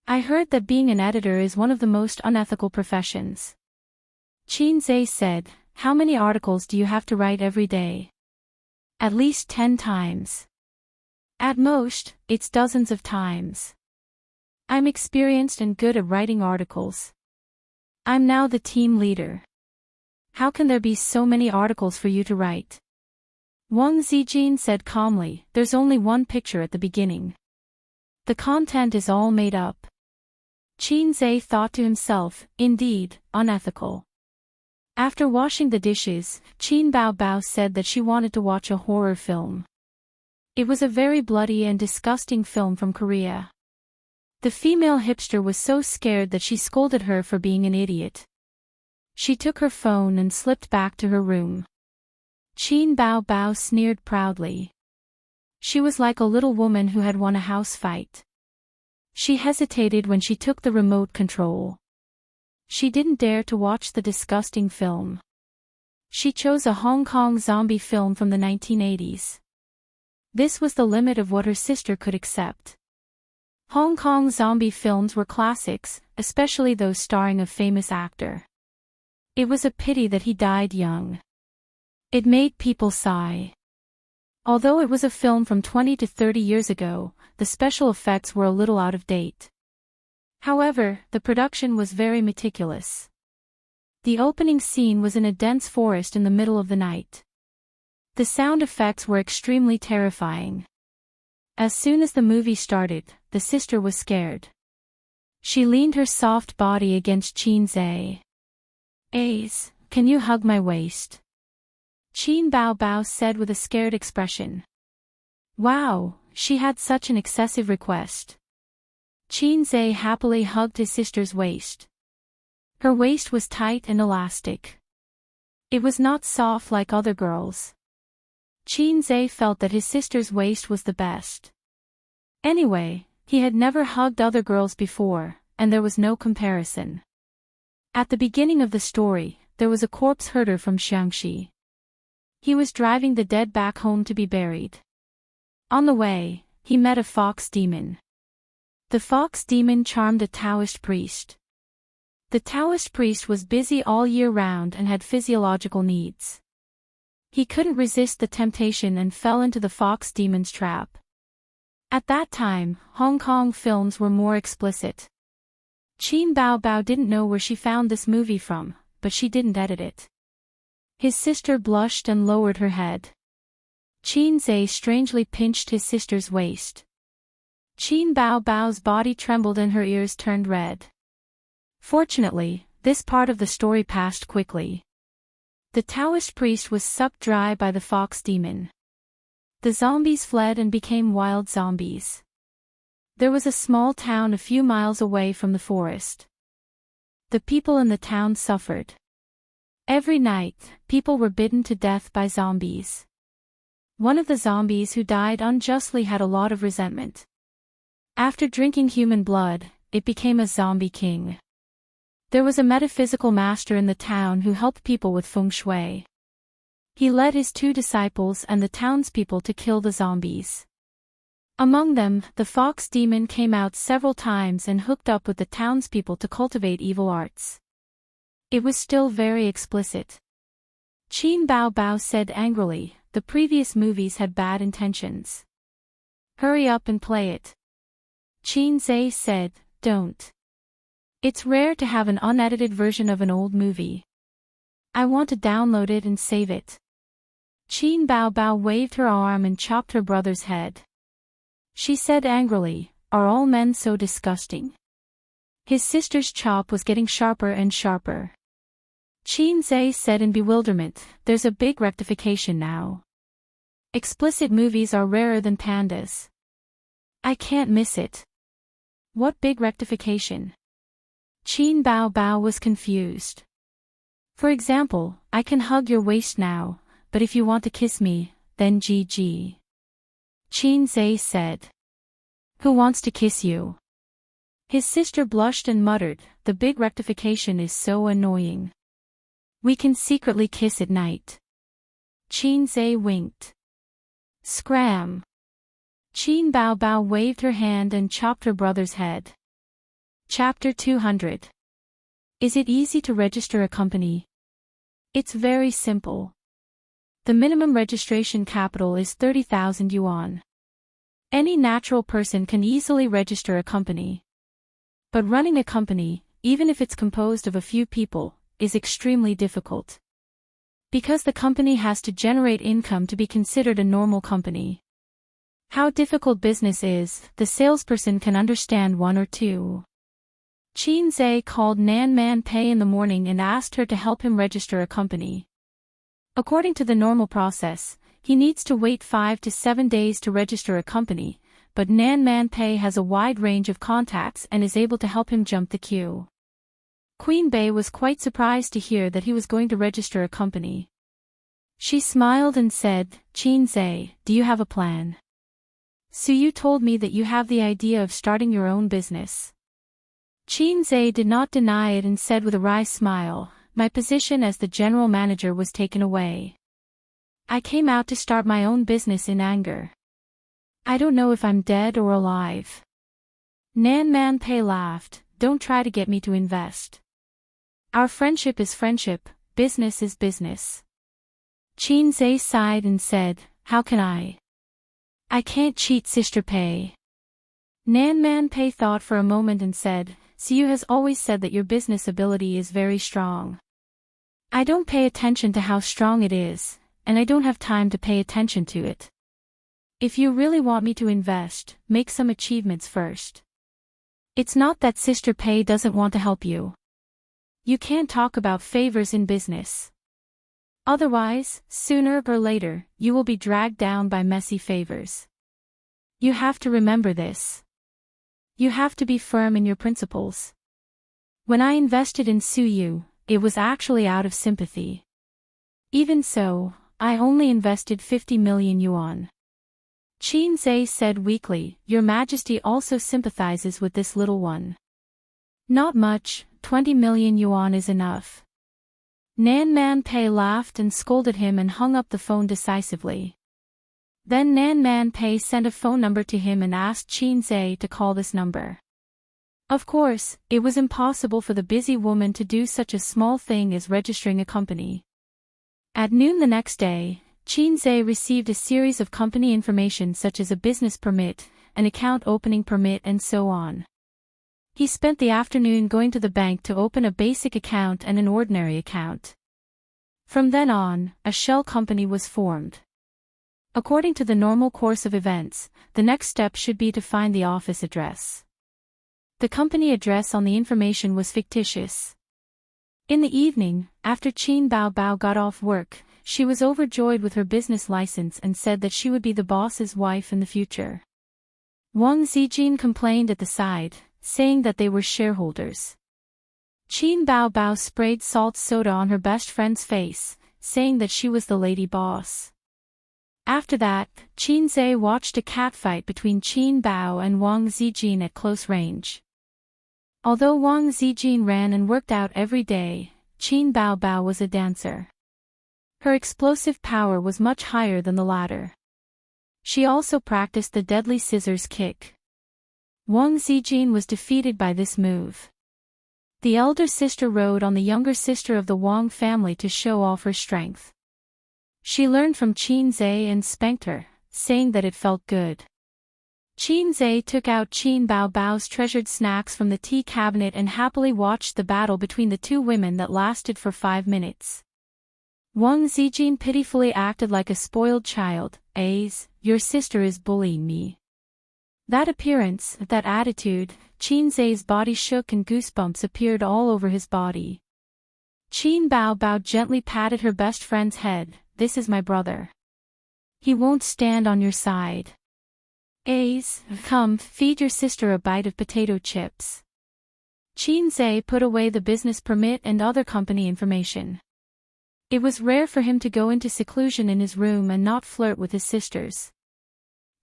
I heard that being an editor is one of the most unethical professions. Qin Zhe said, how many articles do you have to write every day? At least 10 times. At most, it's dozens of times. I'm experienced and good at writing articles. I'm now the team leader. How can there be so many articles for you to write? Wang Zijin said calmly, there's only one picture at the beginning. The content is all made up. Qin Zhe thought to himself, indeed, unethical. After washing the dishes, Qin Bao Bao said that she wanted to watch a horror film. It was a very bloody and disgusting film from Korea. The female hipster was so scared that she scolded her for being an idiot. She took her phone and slipped back to her room. Qin Bao Bao sneered proudly. She was like a little woman who had won a house fight. She hesitated when she took the remote control. She didn't dare to watch the disgusting film. She chose a Hong Kong zombie film from the 1980s. This was the limit of what her sister could accept. Hong Kong zombie films were classics, especially those starring a famous actor. It was a pity that he died young. It made people sigh. Although it was a film from 20 to 30 years ago, the special effects were a little out of date. However, the production was very meticulous. The opening scene was in a dense forest in the middle of the night. The sound effects were extremely terrifying. As soon as the movie started, the sister was scared. She leaned her soft body against Xianxia. "Ace, can you hug my waist?" Qin Bao Bao said with a scared expression. Wow, she had such an excessive request. Xianxia happily hugged his sister's waist. Her waist was tight and elastic. It was not soft like other girls. Xianxia felt that his sister's waist was the best. Anyway, he had never hugged other girls before, and there was no comparison. At the beginning of the story, there was a corpse herder from Xianxia. He was driving the dead back home to be buried. On the way, he met a fox demon. The fox demon charmed a Daoist priest. The Daoist priest was busy all year round and had physiological needs. He couldn't resist the temptation and fell into the fox demon's trap. At that time, Hong Kong films were more explicit. Qin Bao Bao didn't know where she found this movie from, but she didn't edit it. His sister blushed and lowered her head. Xianxia strangely pinched his sister's waist. Qin Bao Bao's body trembled and her ears turned red. Fortunately, this part of the story passed quickly. The Daoist priest was sucked dry by the fox demon. The zombies fled and became wild zombies. There was a small town a few miles away from the forest. The people in the town suffered. Every night, people were bitten to death by zombies. One of the zombies who died unjustly had a lot of resentment. After drinking human blood, it became a zombie king. There was a metaphysical master in the town who helped people with feng shui. He led his 2 disciples and the townspeople to kill the zombies. Among them, the fox demon came out several times and hooked up with the townspeople to cultivate evil arts. It was still very explicit. Qin Bao Bao said angrily, the previous movies had bad intentions. Hurry up and play it. Xianxia said, don't. It's rare to have an unedited version of an old movie. I want to download it and save it. Qin Bao Bao waved her arm and chopped her brother's head. She said angrily, are all men so disgusting? His sister's chop was getting sharper and sharper. Xianxia said in bewilderment, there's a big rectification now. Explicit movies are rarer than pandas. I can't miss it. What big rectification? Qin Bao Bao was confused. For example, I can hug your waist now, but if you want to kiss me, then GG. Xianxia said. Who wants to kiss you? His sister blushed and muttered, the big rectification is so annoying. We can secretly kiss at night. Xianxia winked. Scram. Qin Bao Bao waved her hand and chopped her brother's head. Chapter 200. Is it easy to register a company? It's very simple. The minimum registration capital is 30,000 yuan. Any natural person can easily register a company. But running a company, even if it's composed of a few people, is extremely difficult. Because the company has to generate income to be considered a normal company. How difficult business is, the salesperson can understand one or two. Xianxia called Nan Man Pei in the morning and asked her to help him register a company. According to the normal process, he needs to wait 5 to 7 days to register a company, but Nan Man Pei has a wide range of contacts and is able to help him jump the queue. Queen Bei was quite surprised to hear that he was going to register a company. She smiled and said, Xianxia, do you have a plan? Suyu told me that you have the idea of starting your own business. Xianxia did not deny it and said with a wry smile, my position as the general manager was taken away. I came out to start my own business in anger. I don't know if I'm dead or alive. Nan Man Pei laughed, don't try to get me to invest. Our friendship is friendship, business is business. Xianxia sighed and said, how can I? I can't cheat Sister Pei. Nan Man Pei thought for a moment and said, Siyu has always said that your business ability is very strong. I don't pay attention to how strong it is, and I don't have time to pay attention to it. If you really want me to invest, make some achievements first. It's not that Sister Pei doesn't want to help you. You can't talk about favors in business. Otherwise, sooner or later, you will be dragged down by messy favors. You have to remember this. You have to be firm in your principles. When I invested in Suyu, it was actually out of sympathy. Even so, I only invested 50 million yuan. Xianxia said weakly, Your Majesty also sympathizes with this little one. Not much, 20 million yuan is enough. Nan Man Pei laughed and scolded him and hung up the phone decisively. Then Nan Man Pei sent a phone number to him and asked Xianxia to call this number. Of course, it was impossible for the busy woman to do such a small thing as registering a company. At noon the next day, Xianxia received a series of company information such as a business permit, an account opening permit and so on. He spent the afternoon going to the bank to open a basic account and an ordinary account. From then on, a shell company was formed. According to the normal course of events, the next step should be to find the office address. The company address on the information was fictitious. In the evening, after Qin Bao got off work, she was overjoyed with her business license and said that she would be the boss's wife in the future. Wang Zijin complained at the side, saying that they were shareholders. Qin Bao sprayed salt soda on her best friend's face, saying that she was the lady boss. After that, Xianxia watched a catfight between Qin Bao and Wang Zijin at close range. Although Wang Zijin ran and worked out every day, Qin Bao was a dancer. Her explosive power was much higher than the latter. She also practiced the deadly scissors kick. Wang Zijin was defeated by this move. The elder sister rode on the younger sister of the Wang family to show off her strength. She learned from Xianxia and spanked her, saying that it felt good. Xianxia took out Qin Bao's treasured snacks from the tea cabinet and happily watched the battle between the two women that lasted for 5 minutes. Wang Zijin pitifully acted like a spoiled child, your sister is bullying me. That appearance, that attitude, Xianxia's body shook and goosebumps appeared all over his body. Qin Bao gently patted her best friend's head, this is my brother. He won't stand on your side. Come, feed your sister a bite of potato chips. Xianxia put away the business permit and other company information. It was rare for him to go into seclusion in his room and not flirt with his sisters.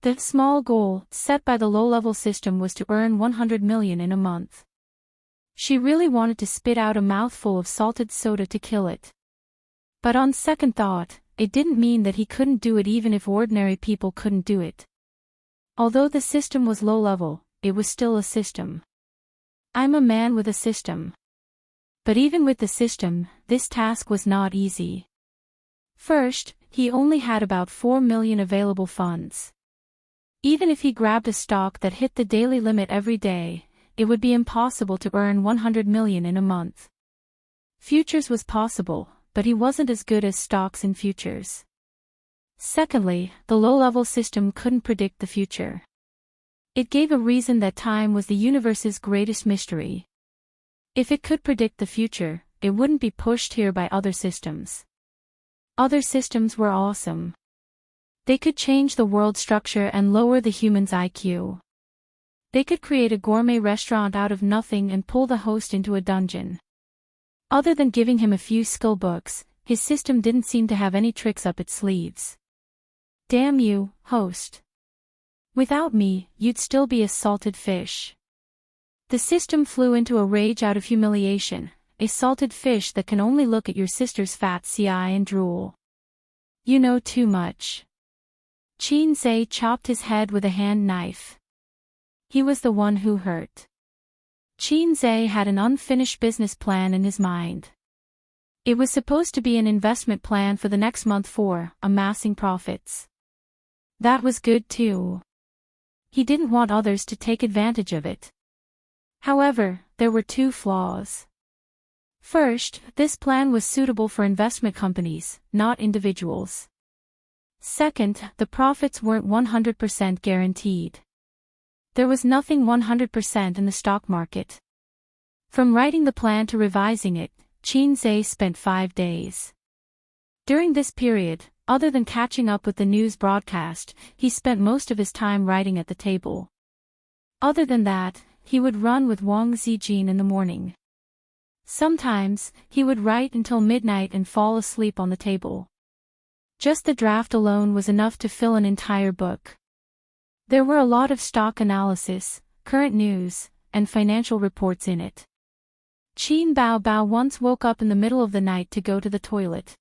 The small goal, set by the low-level system, was to earn 100 million in a month. She really wanted to spit out a mouthful of salted soda to kill it. But on second thought, it didn't mean that he couldn't do it even if ordinary people couldn't do it. Although the system was low-level, it was still a system. I'm a man with a system. But even with the system, this task was not easy. First, he only had about 4 million available funds. Even if he grabbed a stock that hit the daily limit every day, it would be impossible to earn 100 million in a month. Futures was possible, but he wasn't as good as stocks in futures. Secondly, the low-level system couldn't predict the future. It gave a reason that time was the universe's greatest mystery. If it could predict the future, it wouldn't be pushed here by other systems. Other systems were awesome. They could change the world structure and lower the human's IQ. They could create a gourmet restaurant out of nothing and pull the host into a dungeon. Other than giving him a few skill books, his system didn't seem to have any tricks up its sleeves. Damn you, host. Without me, you'd still be a salted fish. The system flew into a rage out of humiliation, a salted fish that can only look at your sister's fat CI and drool. You know too much. Xianxia chopped his head with a hand knife. He was the one who hurt. Xianxia had an unfinished business plan in his mind. It was supposed to be an investment plan for the next month for amassing profits. That was good too. He didn't want others to take advantage of it. However, there were two flaws. First, this plan was suitable for investment companies, not individuals. Second, the profits weren't 100% guaranteed. There was nothing 100% in the stock market. From writing the plan to revising it, Xianxia spent 5 days. During this period, other than catching up with the news broadcast, he spent most of his time writing at the table. Other than that, he would run with Wang Zijin in the morning. Sometimes, he would write until midnight and fall asleep on the table. Just the draft alone was enough to fill an entire book. There were a lot of stock analysis, current news, and financial reports in it. Qin Bao once woke up in the middle of the night to go to the toilet.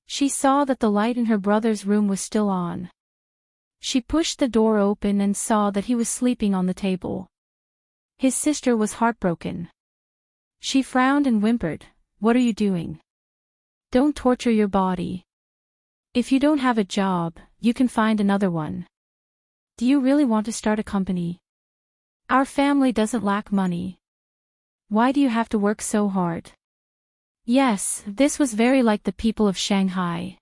She saw that the light in her brother's room was still on. She pushed the door open and saw that he was sleeping on the table. His sister was heartbroken. She frowned and whimpered, "What are you doing? Don't torture your body. If you don't have a job, you can find another one. Do you really want to start a company? Our family doesn't lack money. Why do you have to work so hard?" Yes, this was very like the people of Shanghai.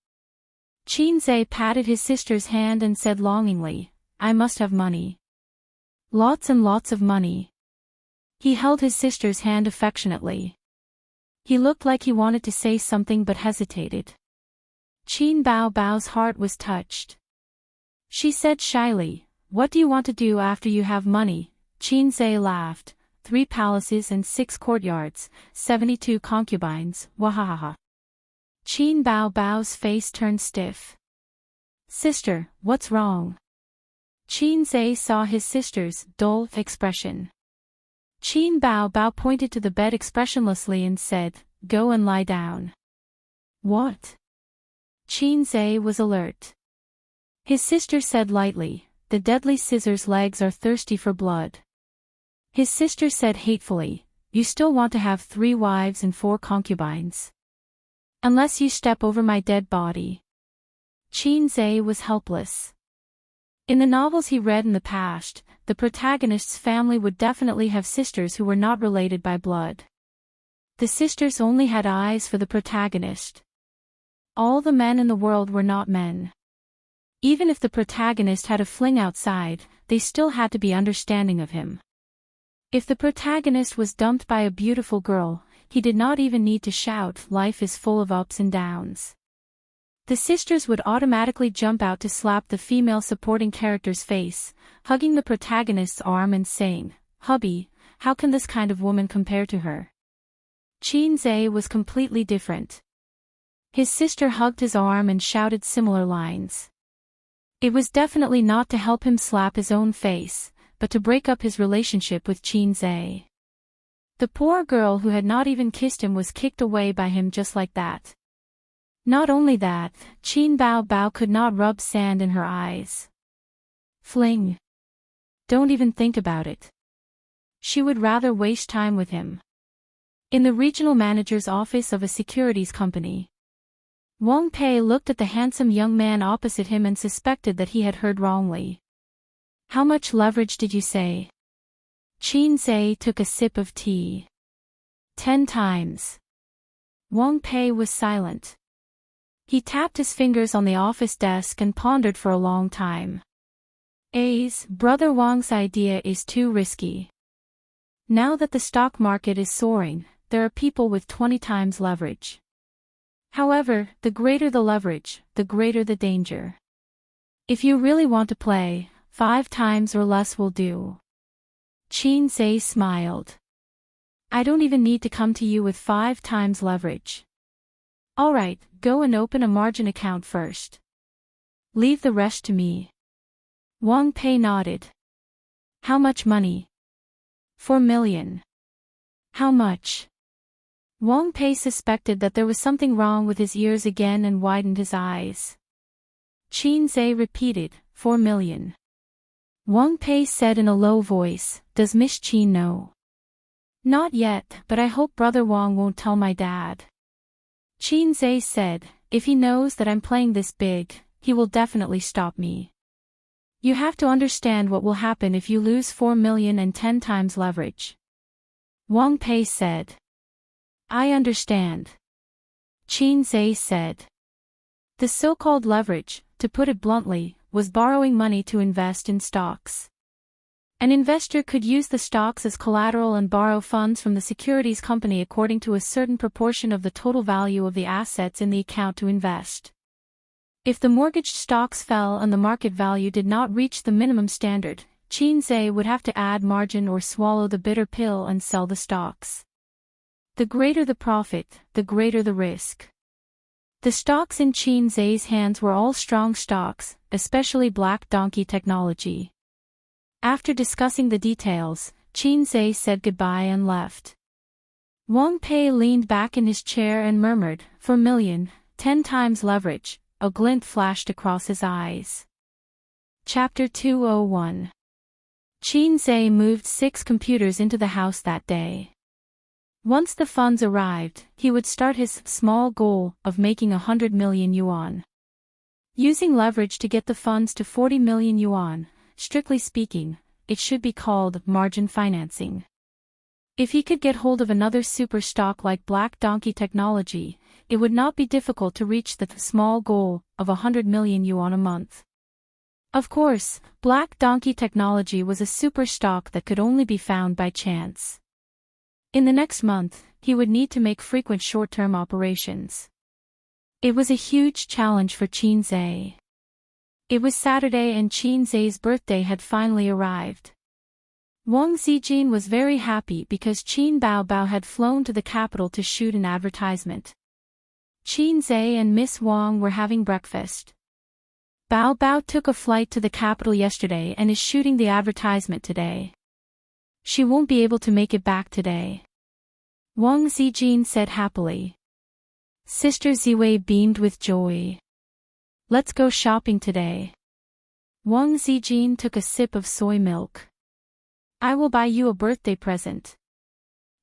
Xianxia patted his sister's hand and said longingly, "I must have money. Lots and lots of money." He held his sister's hand affectionately. He looked like he wanted to say something but hesitated. Qin Bao's heart was touched. She said shyly, "What do you want to do after you have money?" Xianxia laughed, 3 palaces and 6 courtyards, 72 concubines, wahahaha. Qin Bao's face turned stiff. "Sister, what's wrong?" Xianxia saw his sister's dull expression. Qin Bao pointed to the bed expressionlessly and said, "Go and lie down." "What?" Xianxia was alert. His sister said lightly, "The deadly scissor's legs are thirsty for blood." His sister said hatefully, "You still want to have 3 wives and 4 concubines. Unless you step over my dead body." Xianxia was helpless. In the novels he read in the past, the protagonist's family would definitely have sisters who were not related by blood. The sisters only had eyes for the protagonist. All the men in the world were not men. Even if the protagonist had a fling outside, they still had to be understanding of him. If the protagonist was dumped by a beautiful girl, he did not even need to shout, "Life is full of ups and downs." The sisters would automatically jump out to slap the female supporting character's face, hugging the protagonist's arm and saying, "Hubby, how can this kind of woman compare to her?" Xianxia was completely different. His sister hugged his arm and shouted similar lines. It was definitely not to help him slap his own face, but to break up his relationship with Xianxia. The poor girl who had not even kissed him was kicked away by him just like that. Not only that, Qin Bao could not rub sand in her eyes. Fling. Don't even think about it. She would rather waste time with him. In the regional manager's office of a securities company, Wang Pei looked at the handsome young man opposite him and suspected that he had heard wrongly. "How much leverage did you say?" Xianxia took a sip of tea. 10 times. Wang Pei was silent. He tapped his fingers on the office desk and pondered for a long time. Brother Wang's idea is too risky. Now that the stock market is soaring, there are people with 20 times leverage. However, the greater the leverage, the greater the danger. If you really want to play, 5 times or less will do. Xianxia smiled. "I don't even need to come to you with 5 times leverage. All right, go and open a margin account first. Leave the rest to me." Wang Pei nodded. How much money? 4 million. How much? Wang Pei suspected that there was something wrong with his ears again and widened his eyes. Qin Zhe repeated, 4 million. Wang Pei said in a low voice, does Miss Qin know? Not yet, but I hope Brother Wang won't tell my dad. Qin Zhe said, if he knows that I'm playing this big, he will definitely stop me. You have to understand what will happen if you lose 4 million and 10 times leverage. Wang Pei said. I understand. Qin Zhe said. The so-called leverage, to put it bluntly, was borrowing money to invest in stocks. An investor could use the stocks as collateral and borrow funds from the securities company according to a certain proportion of the total value of the assets in the account to invest. If the mortgaged stocks fell and the market value did not reach the minimum standard, Qin Zhe would have to add margin or swallow the bitter pill and sell the stocks. The greater the profit, the greater the risk. The stocks in Qin Zhe's hands were all strong stocks, especially Black Donkey Technology. After discussing the details, Qin Zhe said goodbye and left. Wang Pei leaned back in his chair and murmured, 4 million, 10 times leverage. A glint flashed across his eyes. Chapter 201. Qin Zhe moved 6 computers into the house that day. Once the funds arrived, he would start his small goal of making 100 million yuan. Using leverage to get the funds to 40 million yuan, strictly speaking, it should be called margin financing. If he could get hold of another super stock like Black Donkey Technology, it would not be difficult to reach the small goal of 100 million yuan a month. Of course, Black Donkey Technology was a super stock that could only be found by chance. In the next month, he would need to make frequent short-term operations. It was a huge challenge for Qin Zhe. It was Saturday and Qin Zhe's birthday had finally arrived. Wang Zijin was very happy because Qin Baobao had flown to the capital to shoot an advertisement. Qin Zhe and Miss Wang were having breakfast. Baobao took a flight to the capital yesterday and is shooting the advertisement today. She won't be able to make it back today. Wang Zijin said happily. Sister Ziwei beamed with joy. Let's go shopping today. Wang Zijin took a sip of soy milk. I will buy you a birthday present.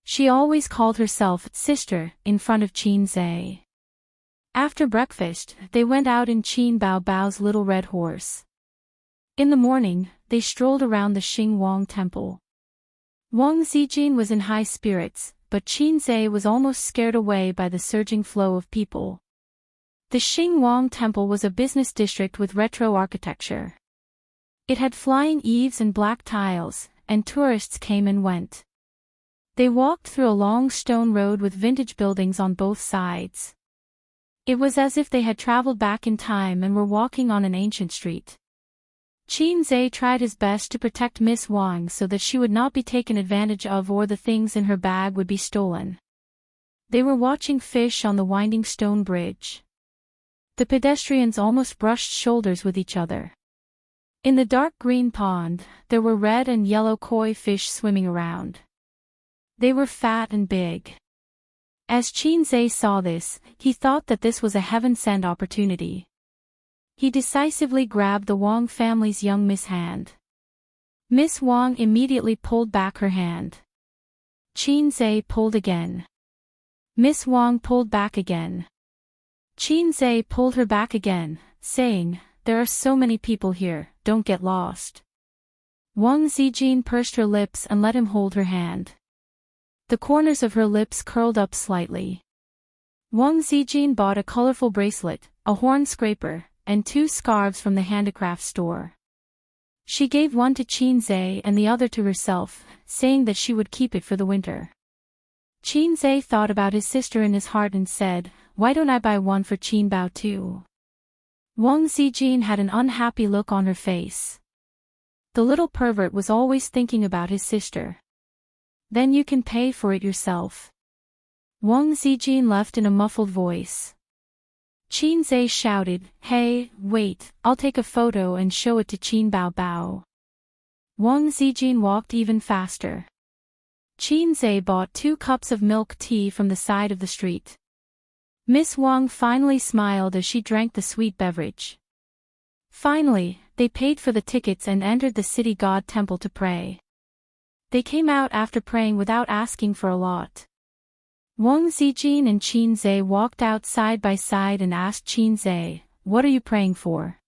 She always called herself sister in front of Qin Zhe. After breakfast, they went out in Qin Baobao's little red horse. In the morning, they strolled around the Xing Wang temple. Wang Zijin was in high spirits, but Qin Zhe was almost scared away by the surging flow of people. The Xing Wang temple was a business district with retro architecture. It had flying eaves and black tiles, and tourists came and went. They walked through a long stone road with vintage buildings on both sides. It was as if they had traveled back in time and were walking on an ancient street. Qin Zhe tried his best to protect Miss Wang so that she would not be taken advantage of or the things in her bag would be stolen. They were watching fish on the winding stone bridge. The pedestrians almost brushed shoulders with each other. In the dark green pond, there were red and yellow koi fish swimming around. They were fat and big. As Qin Zhe saw this, he thought that this was a heaven-sent opportunity. He decisively grabbed the Wang family's young Miss hand. Miss Wang immediately pulled back her hand. Qin Zhe pulled again. Miss Wang pulled back again. Qin Zhe pulled her back again, saying, "There are so many people here, don't get lost." Wang Zijin pursed her lips and let him hold her hand. The corners of her lips curled up slightly. Wang Zijin bought a colorful bracelet, a horn scraper, and 2 scarves from the handicraft store. She gave one to Qin Zhe and the other to herself, saying that she would keep it for the winter. Qin Zhe thought about his sister in his heart and said, "Why don't I buy one for Qin Bao too?" Wang Zijin had an unhappy look on her face. The little pervert was always thinking about his sister. Then you can pay for it yourself. Wang Zijin left in a muffled voice. Qin Zhe shouted, "Hey, wait, I'll take a photo and show it to Qin Bao Bao." Wang Zijin walked even faster. Qin Zhe bought 2 cups of milk tea from the side of the street. Miss Wang finally smiled as she drank the sweet beverage. Finally, they paid for the tickets and entered the city god temple to pray. They came out after praying without asking for a lot. Wang Zijin and Qin Zhe walked out side by side and asked Qin Zhe, "What are you praying for?"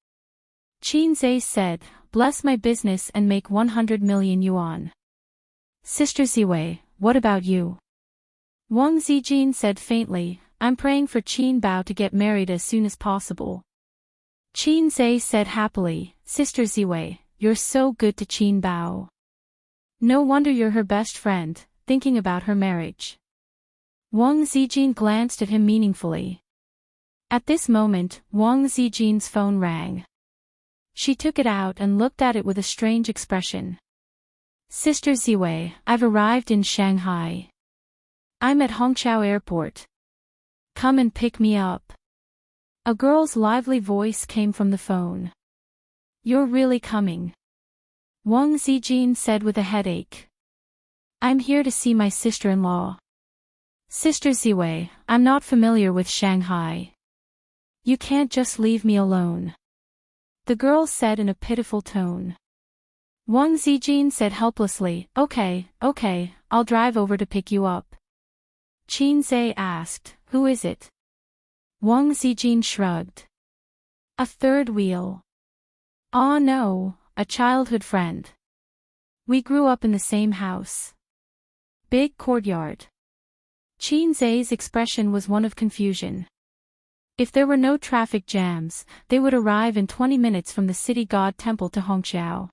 Qin Zhe said, "Bless my business and make 100 million yuan." "Sister Ziwei, what about you?" Wang Zijin said faintly, "I'm praying for Qin Bao to get married as soon as possible." Qin Zhe said happily, "Sister Ziwei, you're so good to Qin Bao. No wonder you're her best friend, thinking about her marriage." Wang Zijin glanced at him meaningfully. At this moment, Wang Zijin's phone rang. She took it out and looked at it with a strange expression. "Sister Ziwei, I've arrived in Shanghai. I'm at Hongqiao Airport. Come and pick me up." A girl's lively voice came from the phone. "You're really coming?" Wang Zijin said with a headache. "I'm here to see my sister-in-law." "Sister Ziwei, I'm not familiar with Shanghai. You can't just leave me alone," the girl said in a pitiful tone. Wang Zijin said helplessly, Okay, I'll drive over to pick you up." Qin Zhe asked, "Who is it?" Wang Zijin shrugged. "A third wheel." "Ah no, a childhood friend. We grew up in the same house." Big courtyard. Qin Zhe's expression was one of confusion. If there were no traffic jams, they would arrive in 20 minutes from the city god temple to Hongqiao.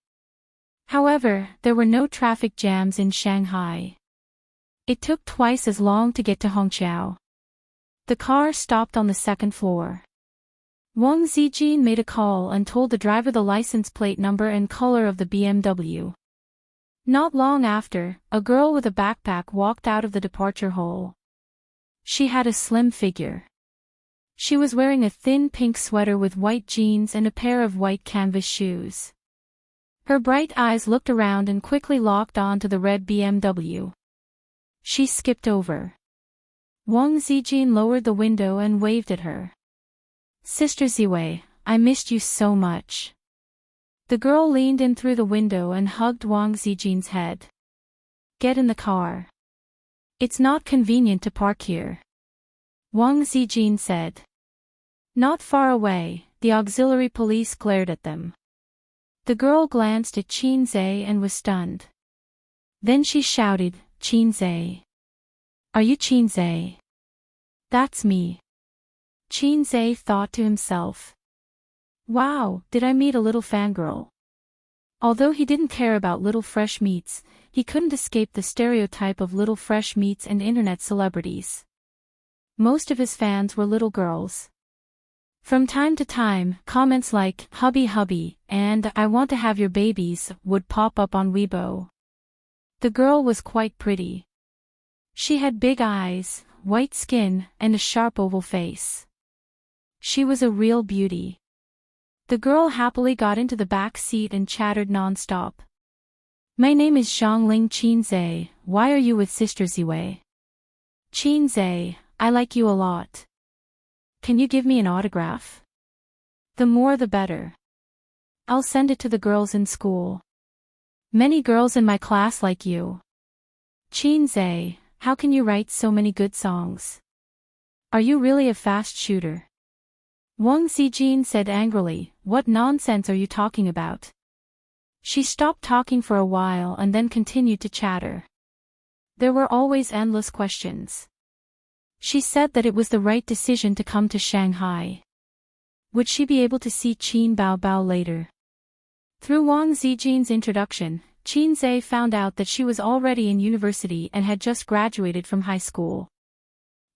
However, there were no traffic jams in Shanghai. It took twice as long to get to Hongqiao. The car stopped on the second floor. Wang Zijin made a call and told the driver the license plate number and color of the BMW. Not long after, a girl with a backpack walked out of the departure hall. She had a slim figure. She was wearing a thin pink sweater with white jeans and a pair of white canvas shoes. Her bright eyes looked around and quickly locked on to the red BMW. She skipped over. Wang Zijin lowered the window and waved at her. "Sister Ziwei, I missed you so much." The girl leaned in through the window and hugged Wang Zijin's head. "Get in the car. It's not convenient to park here," Wang Zijin said. Not far away, the auxiliary police glared at them. The girl glanced at Qin Zhe and was stunned. Then she shouted, "Qin Zhe. Are you Qin Zhe?" "That's me." Qin Zhe thought to himself. Wow, did I meet a little fangirl? Although he didn't care about little fresh meats, he couldn't escape the stereotype of little fresh meats and internet celebrities. Most of his fans were little girls. From time to time, comments like, "Hubby hubby," and "I want to have your babies," would pop up on Weibo. The girl was quite pretty. She had big eyes, white skin, and a sharp oval face. She was a real beauty. The girl happily got into the back seat and chattered non-stop. "My name is Xiangling Qin Zhe, why are you with Sister Ziwei?" "Qin Zhe, I like you a lot. Can you give me an autograph? The more the better. I'll send it to the girls in school. Many girls in my class like you." "Qin Zhe, how can you write so many good songs? Are you really a fast shooter?" Wang Zijin said angrily, "What nonsense are you talking about?" She stopped talking for a while and then continued to chatter. There were always endless questions. She said that it was the right decision to come to Shanghai. Would she be able to see Qin Bao Bao later? Through Wang Zijin's introduction, Qin Zhe found out that she was already in university and had just graduated from high school.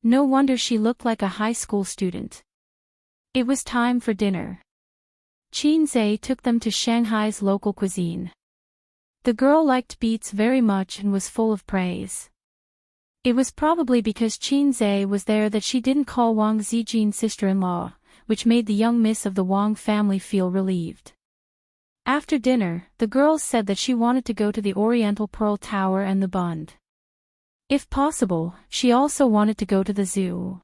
No wonder she looked like a high school student. It was time for dinner. Qin Zhe took them to Shanghai's local cuisine. The girl liked beets very much and was full of praise. It was probably because Qin Zhe was there that she didn't call Wang Zijin sister-in-law. which made the young miss of the Wang family feel relieved. After dinner, the girls said that she wanted to go to the Oriental Pearl Tower and the Bund. If possible, she also wanted to go to the zoo.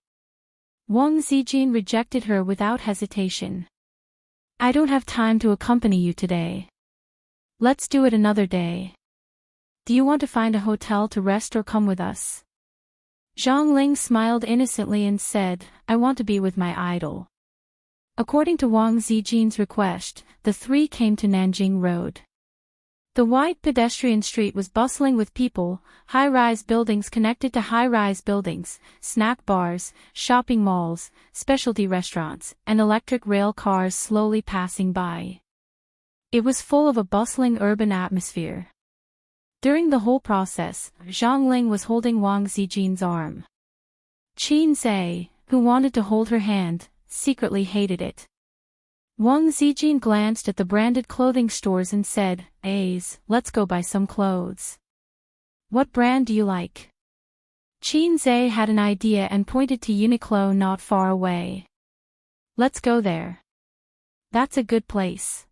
Wang Zijin rejected her without hesitation. I don't have time to accompany you today. Let's do it another day. Do you want to find a hotel to rest or come with us? Zhang Ling smiled innocently and said, I want to be with my idol. According to Wang Zijin's request, the three came to Nanjing Road. The wide pedestrian street was bustling with people, high-rise buildings connected to high-rise buildings, snack bars, shopping malls, specialty restaurants, and electric rail cars slowly passing by. It was full of a bustling urban atmosphere. During the whole process, Zhang Ling was holding Wang Zijin's arm. Xianxia, who wanted to hold her hand, secretly hated it. Wang Zijin glanced at the branded clothing stores and said, let's go buy some clothes. What brand do you like? Xianxia had an idea and pointed to Uniqlo not far away. Let's go there. That's a good place.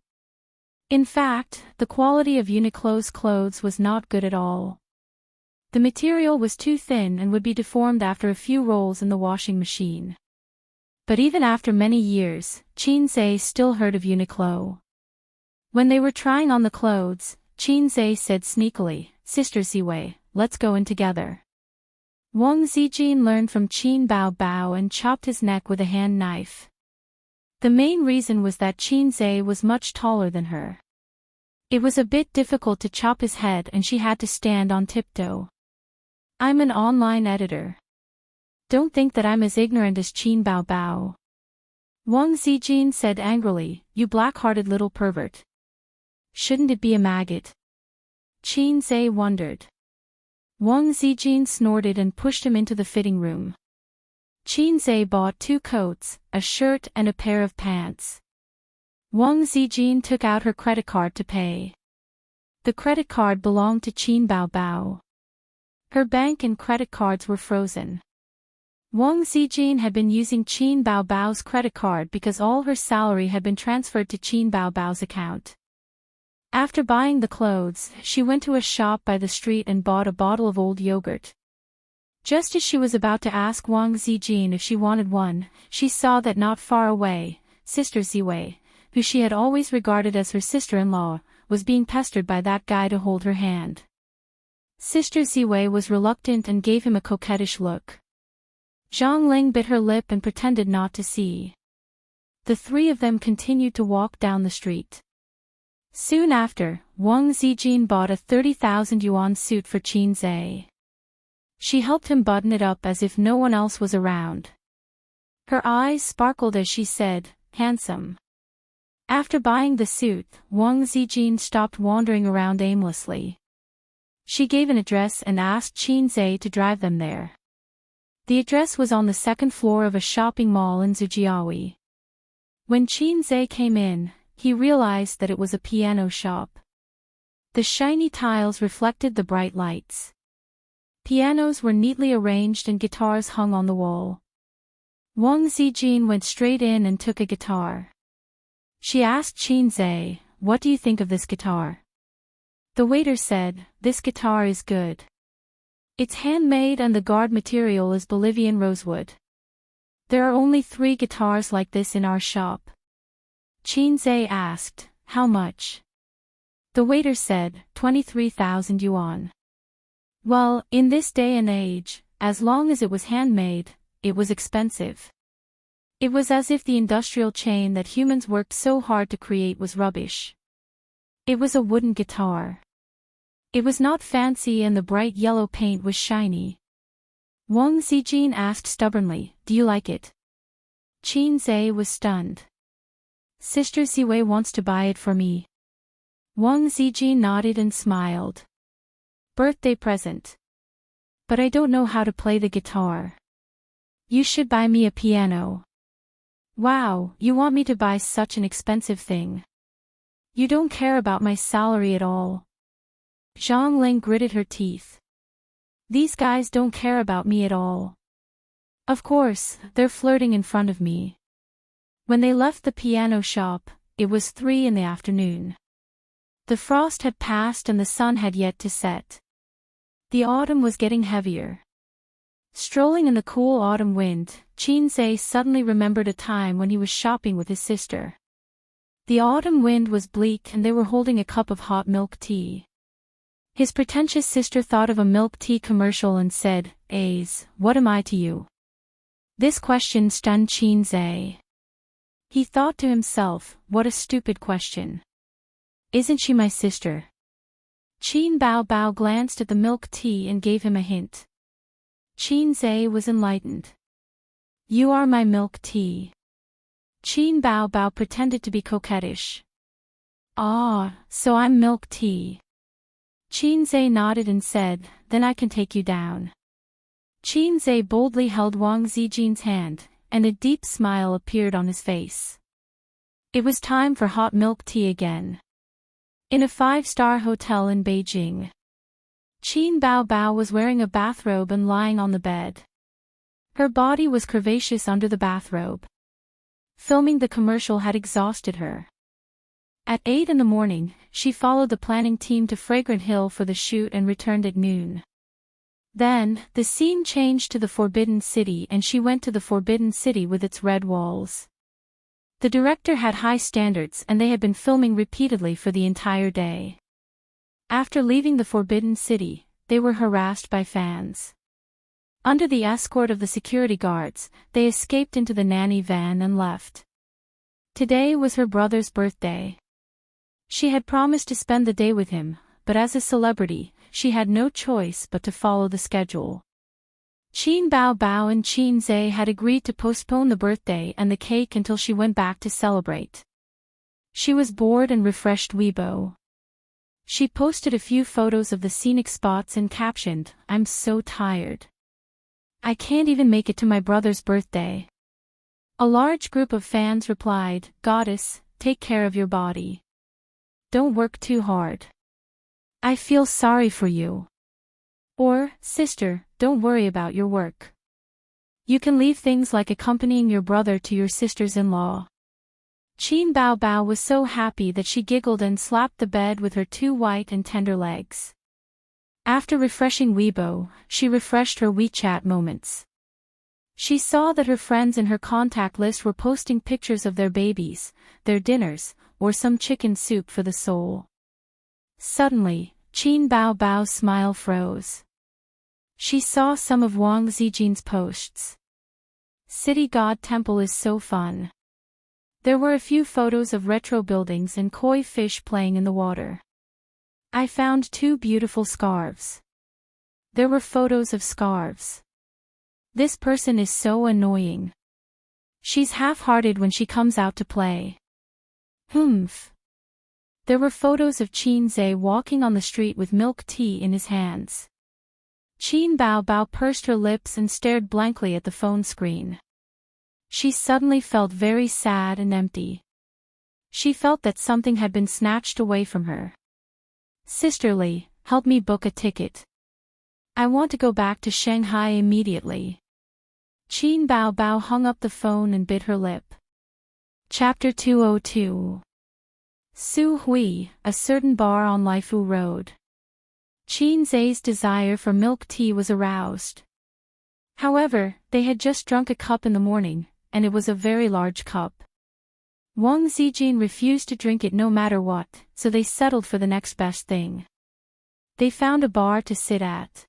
In fact, the quality of Uniqlo's clothes was not good at all. The material was too thin and would be deformed after a few rolls in the washing machine. But even after many years, Xianxia still heard of Uniqlo. When they were trying on the clothes, Xianxia said sneakily, Sister Ziwei, let's go in together. Wang Zijin learned from Qin Bao Bao and chopped his neck with a hand knife. The main reason was that Xianxia was much taller than her. It was a bit difficult to chop his head and she had to stand on tiptoe. I'm an online editor. Don't think that I'm as ignorant as Qin Bao Bao. Wang Zijin said angrily, you black-hearted little pervert. Shouldn't it be a maggot? Xianxia wondered. Wang Zijin snorted and pushed him into the fitting room. Xianxia bought 2 coats, a shirt and a pair of pants. Wang Zijin took out her credit card to pay. The credit card belonged to Qin Bao Bao. Her bank and credit cards were frozen. Wang Zijin had been using Qin Bao Bao's credit card because all her salary had been transferred to Qin Bao Bao's account. After buying the clothes, she went to a shop by the street and bought a bottle of old yogurt. Just as she was about to ask Wang Zijin if she wanted one, she saw that not far away, Sister Ziwei, who she had always regarded as her sister-in-law, was being pestered by that guy to hold her hand. Sister Ziwei was reluctant and gave him a coquettish look. Zhang Ling bit her lip and pretended not to see. The three of them continued to walk down the street. Soon after, Wang Zijin bought a 30,000 yuan suit for Xianxia. She helped him button it up as if no one else was around. Her eyes sparkled as she said, handsome. After buying the suit, Wang Zijin stopped wandering around aimlessly. She gave an address and asked Xianxia to drive them there. The address was on the 2nd floor of a shopping mall in Zujiawi. When Xianxia came in, he realized that it was a piano shop. The shiny tiles reflected the bright lights. Pianos were neatly arranged and guitars hung on the wall. Wang Zijin went straight in and took a guitar. She asked Xianxia, what do you think of this guitar? The waiter said, this guitar is good. It's handmade and the guard material is Bolivian rosewood. There are only 3 guitars like this in our shop. Xianxia asked, how much? The waiter said, 23,000 yuan. Well, in this day and age, as long as it was handmade, it was expensive. It was as if the industrial chain that humans worked so hard to create was rubbish. It was a wooden guitar. It was not fancy and the bright yellow paint was shiny. Wang Zijin asked stubbornly, do you like it? Xianxia was stunned. Sister Ziwei wants to buy it for me. Wang Zijin nodded and smiled. Birthday present. But I don't know how to play the guitar. You should buy me a piano. Wow, you want me to buy such an expensive thing. You don't care about my salary at all. Zhang Ling gritted her teeth. These guys don't care about me at all. Of course, they're flirting in front of me. When they left the piano shop, it was 3 in the afternoon. The frost had passed and the sun had yet to set. The autumn was getting heavier. Strolling in the cool autumn wind, Xianxia suddenly remembered a time when he was shopping with his sister. The autumn wind was bleak and they were holding a cup of hot milk tea. His pretentious sister thought of a milk tea commercial and said, "Aze, what am I to you?" This question stunned Xianxia. He thought to himself, what a stupid question. Isn't she my sister? Qin Bao Bao glanced at the milk tea and gave him a hint. Xianxia was enlightened. You are my milk tea. Qin Bao Bao pretended to be coquettish. Ah, so I'm milk tea. Xianxia nodded and said, then I can take you down. Xianxia boldly held Wang Zijin's hand, and a deep smile appeared on his face. It was time for hot milk tea again. In a 5-star hotel in Beijing. Qin Bao Bao was wearing a bathrobe and lying on the bed. Her body was curvaceous under the bathrobe. Filming the commercial had exhausted her. At 8 in the morning, she followed the planning team to Fragrant Hill for the shoot and returned at noon. Then, the scene changed to the Forbidden City and she went to the Forbidden City with its red walls. The director had high standards and they had been filming repeatedly for the entire day. After leaving the Forbidden City, they were harassed by fans. Under the escort of the security guards, they escaped into the nanny van and left. Today was her brother's birthday. She had promised to spend the day with him, but as a celebrity, she had no choice but to follow the schedule. Qin Bao Bao and Xianxia had agreed to postpone the birthday and the cake until she went back to celebrate. She was bored and refreshed Weibo. She posted a few photos of the scenic spots and captioned, "I'm so tired. I can't even make it to my brother's birthday." A large group of fans replied, "Goddess, take care of your body. Don't work too hard. I feel sorry for you." Or, "Sister, don't worry about your work. You can leave things like accompanying your brother to your sisters-in-law." Qin Bao Bao was so happy that she giggled and slapped the bed with her 2 white and tender legs. After refreshing Weibo, she refreshed her WeChat moments. She saw that her friends in her contact list were posting pictures of their babies, their dinners, or some chicken soup for the soul. Suddenly, Qin Bao Bao's smile froze. She saw some of Wang Zijin's posts. City God Temple is so fun. There were a few photos of retro buildings and koi fish playing in the water. I found 2 beautiful scarves. There were photos of scarves. This person is so annoying. She's half-hearted when she comes out to play. Humph. There were photos of Xianxia walking on the street with milk tea in his hands. Qin Bao Bao pursed her lips and stared blankly at the phone screen. She suddenly felt very sad and empty. She felt that something had been snatched away from her. "Sisterly, help me book a ticket. I want to go back to Shanghai immediately." Qin Bao Bao hung up the phone and bit her lip. Chapter 202. Su Hui, a certain bar on Laifu Road. Xianxia's desire for milk tea was aroused. However, they had just drunk a cup in the morning, and it was a very large cup. Wang Zijin refused to drink it no matter what, so they settled for the next best thing. They found a bar to sit at.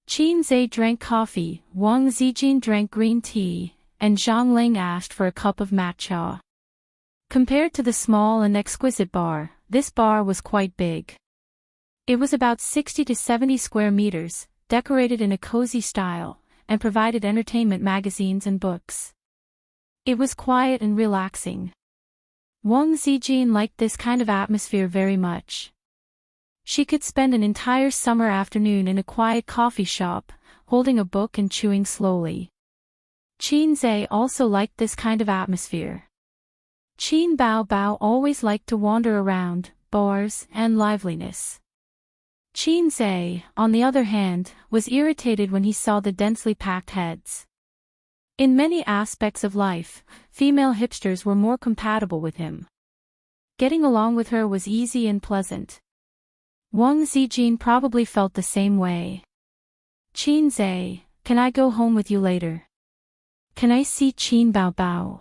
Xianxia drank coffee, Wang Zijin drank green tea, and Zhang Ling asked for a cup of matcha. Compared to the small and exquisite bar, this bar was quite big. It was about 60 to 70 square meters, decorated in a cozy style, and provided entertainment magazines and books. It was quiet and relaxing. Wang Zijin liked this kind of atmosphere very much. She could spend an entire summer afternoon in a quiet coffee shop, holding a book and chewing slowly. Xianxia also liked this kind of atmosphere. Qin Bao Bao always liked to wander around, bars, and liveliness. Xianxia, on the other hand, was irritated when he saw the densely packed heads. In many aspects of life, female hipsters were more compatible with him. Getting along with her was easy and pleasant. Wang Zijin probably felt the same way. Qin Zai, can I go home with you later? Can I see Qin Bao Bao?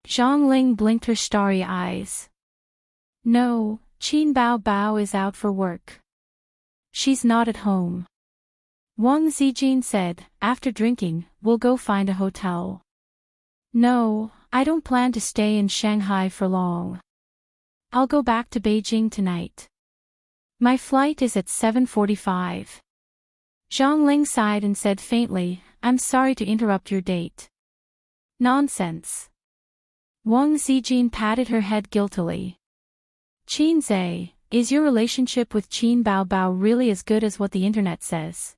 Zhang Ling blinked her starry eyes. No, Qin Bao Bao is out for work. She's not at home. Wang Zijin said, after drinking, we'll go find a hotel. No, I don't plan to stay in Shanghai for long. I'll go back to Beijing tonight. My flight is at 7:45. Zhang Ling sighed and said faintly, I'm sorry to interrupt your date. Nonsense. Wang Zijin patted her head guiltily. Qin Zai, is your relationship with Qin Bao Bao really as good as what the internet says?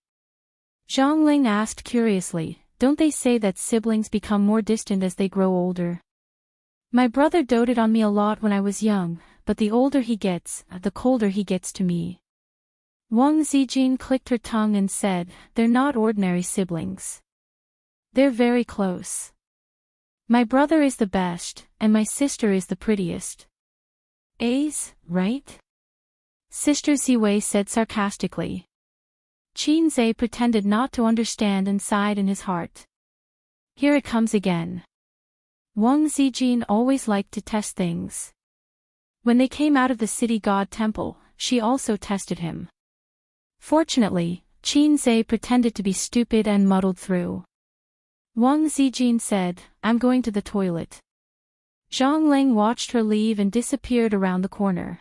Zhang Ling asked curiously, don't they say that siblings become more distant as they grow older? My brother doted on me a lot when I was young, but the older he gets, the colder he gets to me. Wang Zijin clicked her tongue and said, they're not ordinary siblings. They're very close. My brother is the best, and my sister is the prettiest. A's, right? Sister Ziwei said sarcastically. Qin Zai pretended not to understand and sighed in his heart. Here it comes again. Wang Zijin always liked to test things. When they came out of the city god temple, she also tested him. Fortunately, Qin Zai pretended to be stupid and muddled through. Wang Zijin said, I'm going to the toilet. Zhang Ling watched her leave and disappeared around the corner.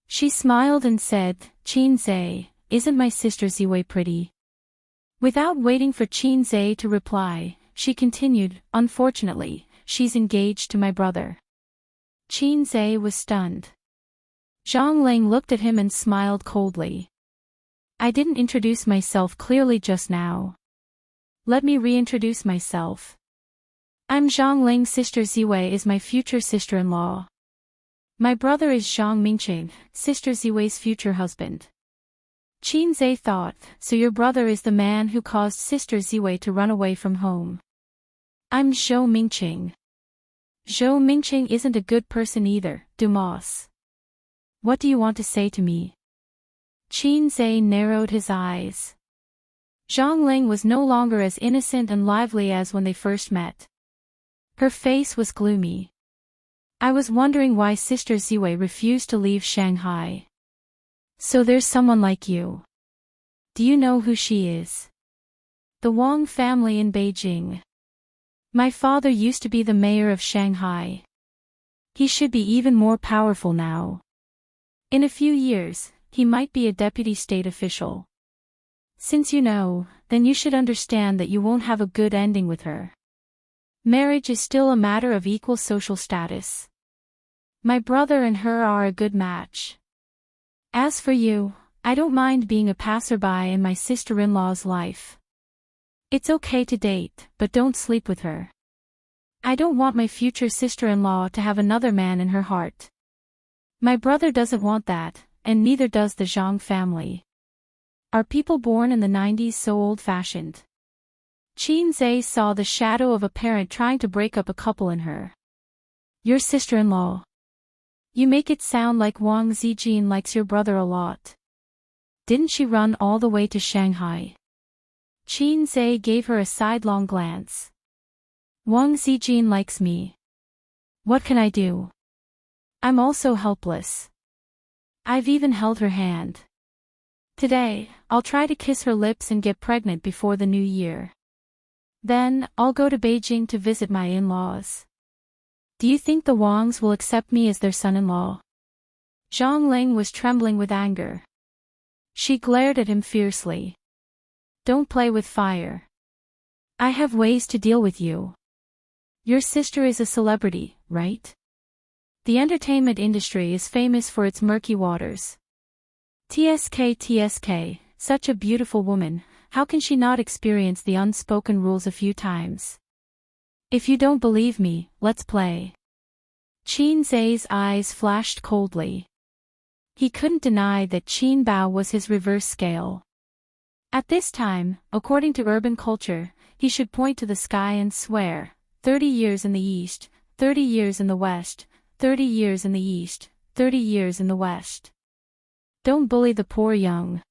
She smiled and said, Qin Zai, isn't my sister Ziwei pretty? Without waiting for Qin Zai to reply, she continued, unfortunately, she's engaged to my brother. Qin Zai was stunned. Zhang Ling looked at him and smiled coldly. I didn't introduce myself clearly just now. Let me reintroduce myself. I'm Zhang Ling's sister. Ziwei is my future sister-in-law. My brother is Zhang Mingqing, sister Ziwei's future husband. Qin Zai thought, so your brother is the man who caused sister Ziwei to run away from home. I'm Zhou Mingqing. Zhou Mingqing isn't a good person either, Dumas. What do you want to say to me? Qin Zai narrowed his eyes. Zhang Ling was no longer as innocent and lively as when they first met. Her face was gloomy. I was wondering why sister Ziwei refused to leave Shanghai. So there's someone like you. Do you know who she is? The Wang family in Beijing. My father used to be the mayor of Shanghai. He should be even more powerful now. In a few years, he might be a deputy state official. Since you know, then you should understand that you won't have a good ending with her. Marriage is still a matter of equal social status. My brother and her are a good match. As for you, I don't mind being a passerby in my sister-in-law's life. It's okay to date, but don't sleep with her. I don't want my future sister-in-law to have another man in her heart. My brother doesn't want that, and neither does the Zhang family. Are people born in the 90s so old-fashioned? Qin Zai saw the shadow of a parent trying to break up a couple in her. Your sister-in-law. You make it sound like Wang Zijin likes your brother a lot. Didn't she run all the way to Shanghai? Qin Zai gave her a sidelong glance. Wang Zijin likes me. What can I do? I'm also helpless. I've even held her hand. Today, I'll try to kiss her lips and get pregnant before the new year. Then, I'll go to Beijing to visit my in-laws. Do you think the Wangs will accept me as their son-in-law? Zhang Ling was trembling with anger. She glared at him fiercely. Don't play with fire. I have ways to deal with you. Your sister is a celebrity, right? The entertainment industry is famous for its murky waters. TSK, such a beautiful woman, how can she not experience the unspoken rules a few times? If you don't believe me, let's play. Qin Zai's eyes flashed coldly. He couldn't deny that Qin Bao was his reverse scale. At this time, according to urban culture, he should point to the sky and swear, 30 years in the east, 30 years in the west, 30 years in the east, 30 years in the west. Don't bully the poor young.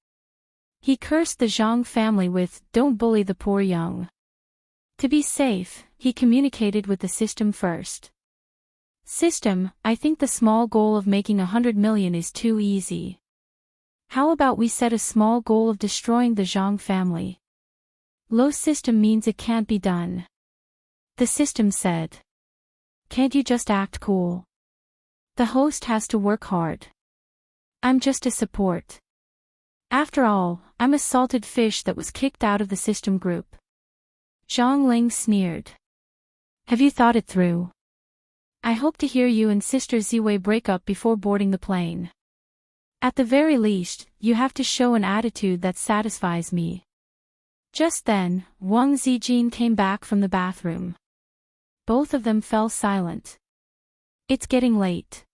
He cursed the Zhang family with, don't bully the poor young. To be safe, he communicated with the system first. System, I think the small goal of making 100 million is too easy. How about we set a small goal of destroying the Zhang family? Low system means it can't be done. The system said. Can't you just act cool? The host has to work hard. I'm just a support. After all, I'm a salted fish that was kicked out of the system group. Zhang Ling sneered. Have you thought it through? I hope to hear you and Sister Ziwei break up before boarding the plane. At the very least, you have to show an attitude that satisfies me. Just then, Wang Zijin came back from the bathroom. Both of them fell silent. It's getting late.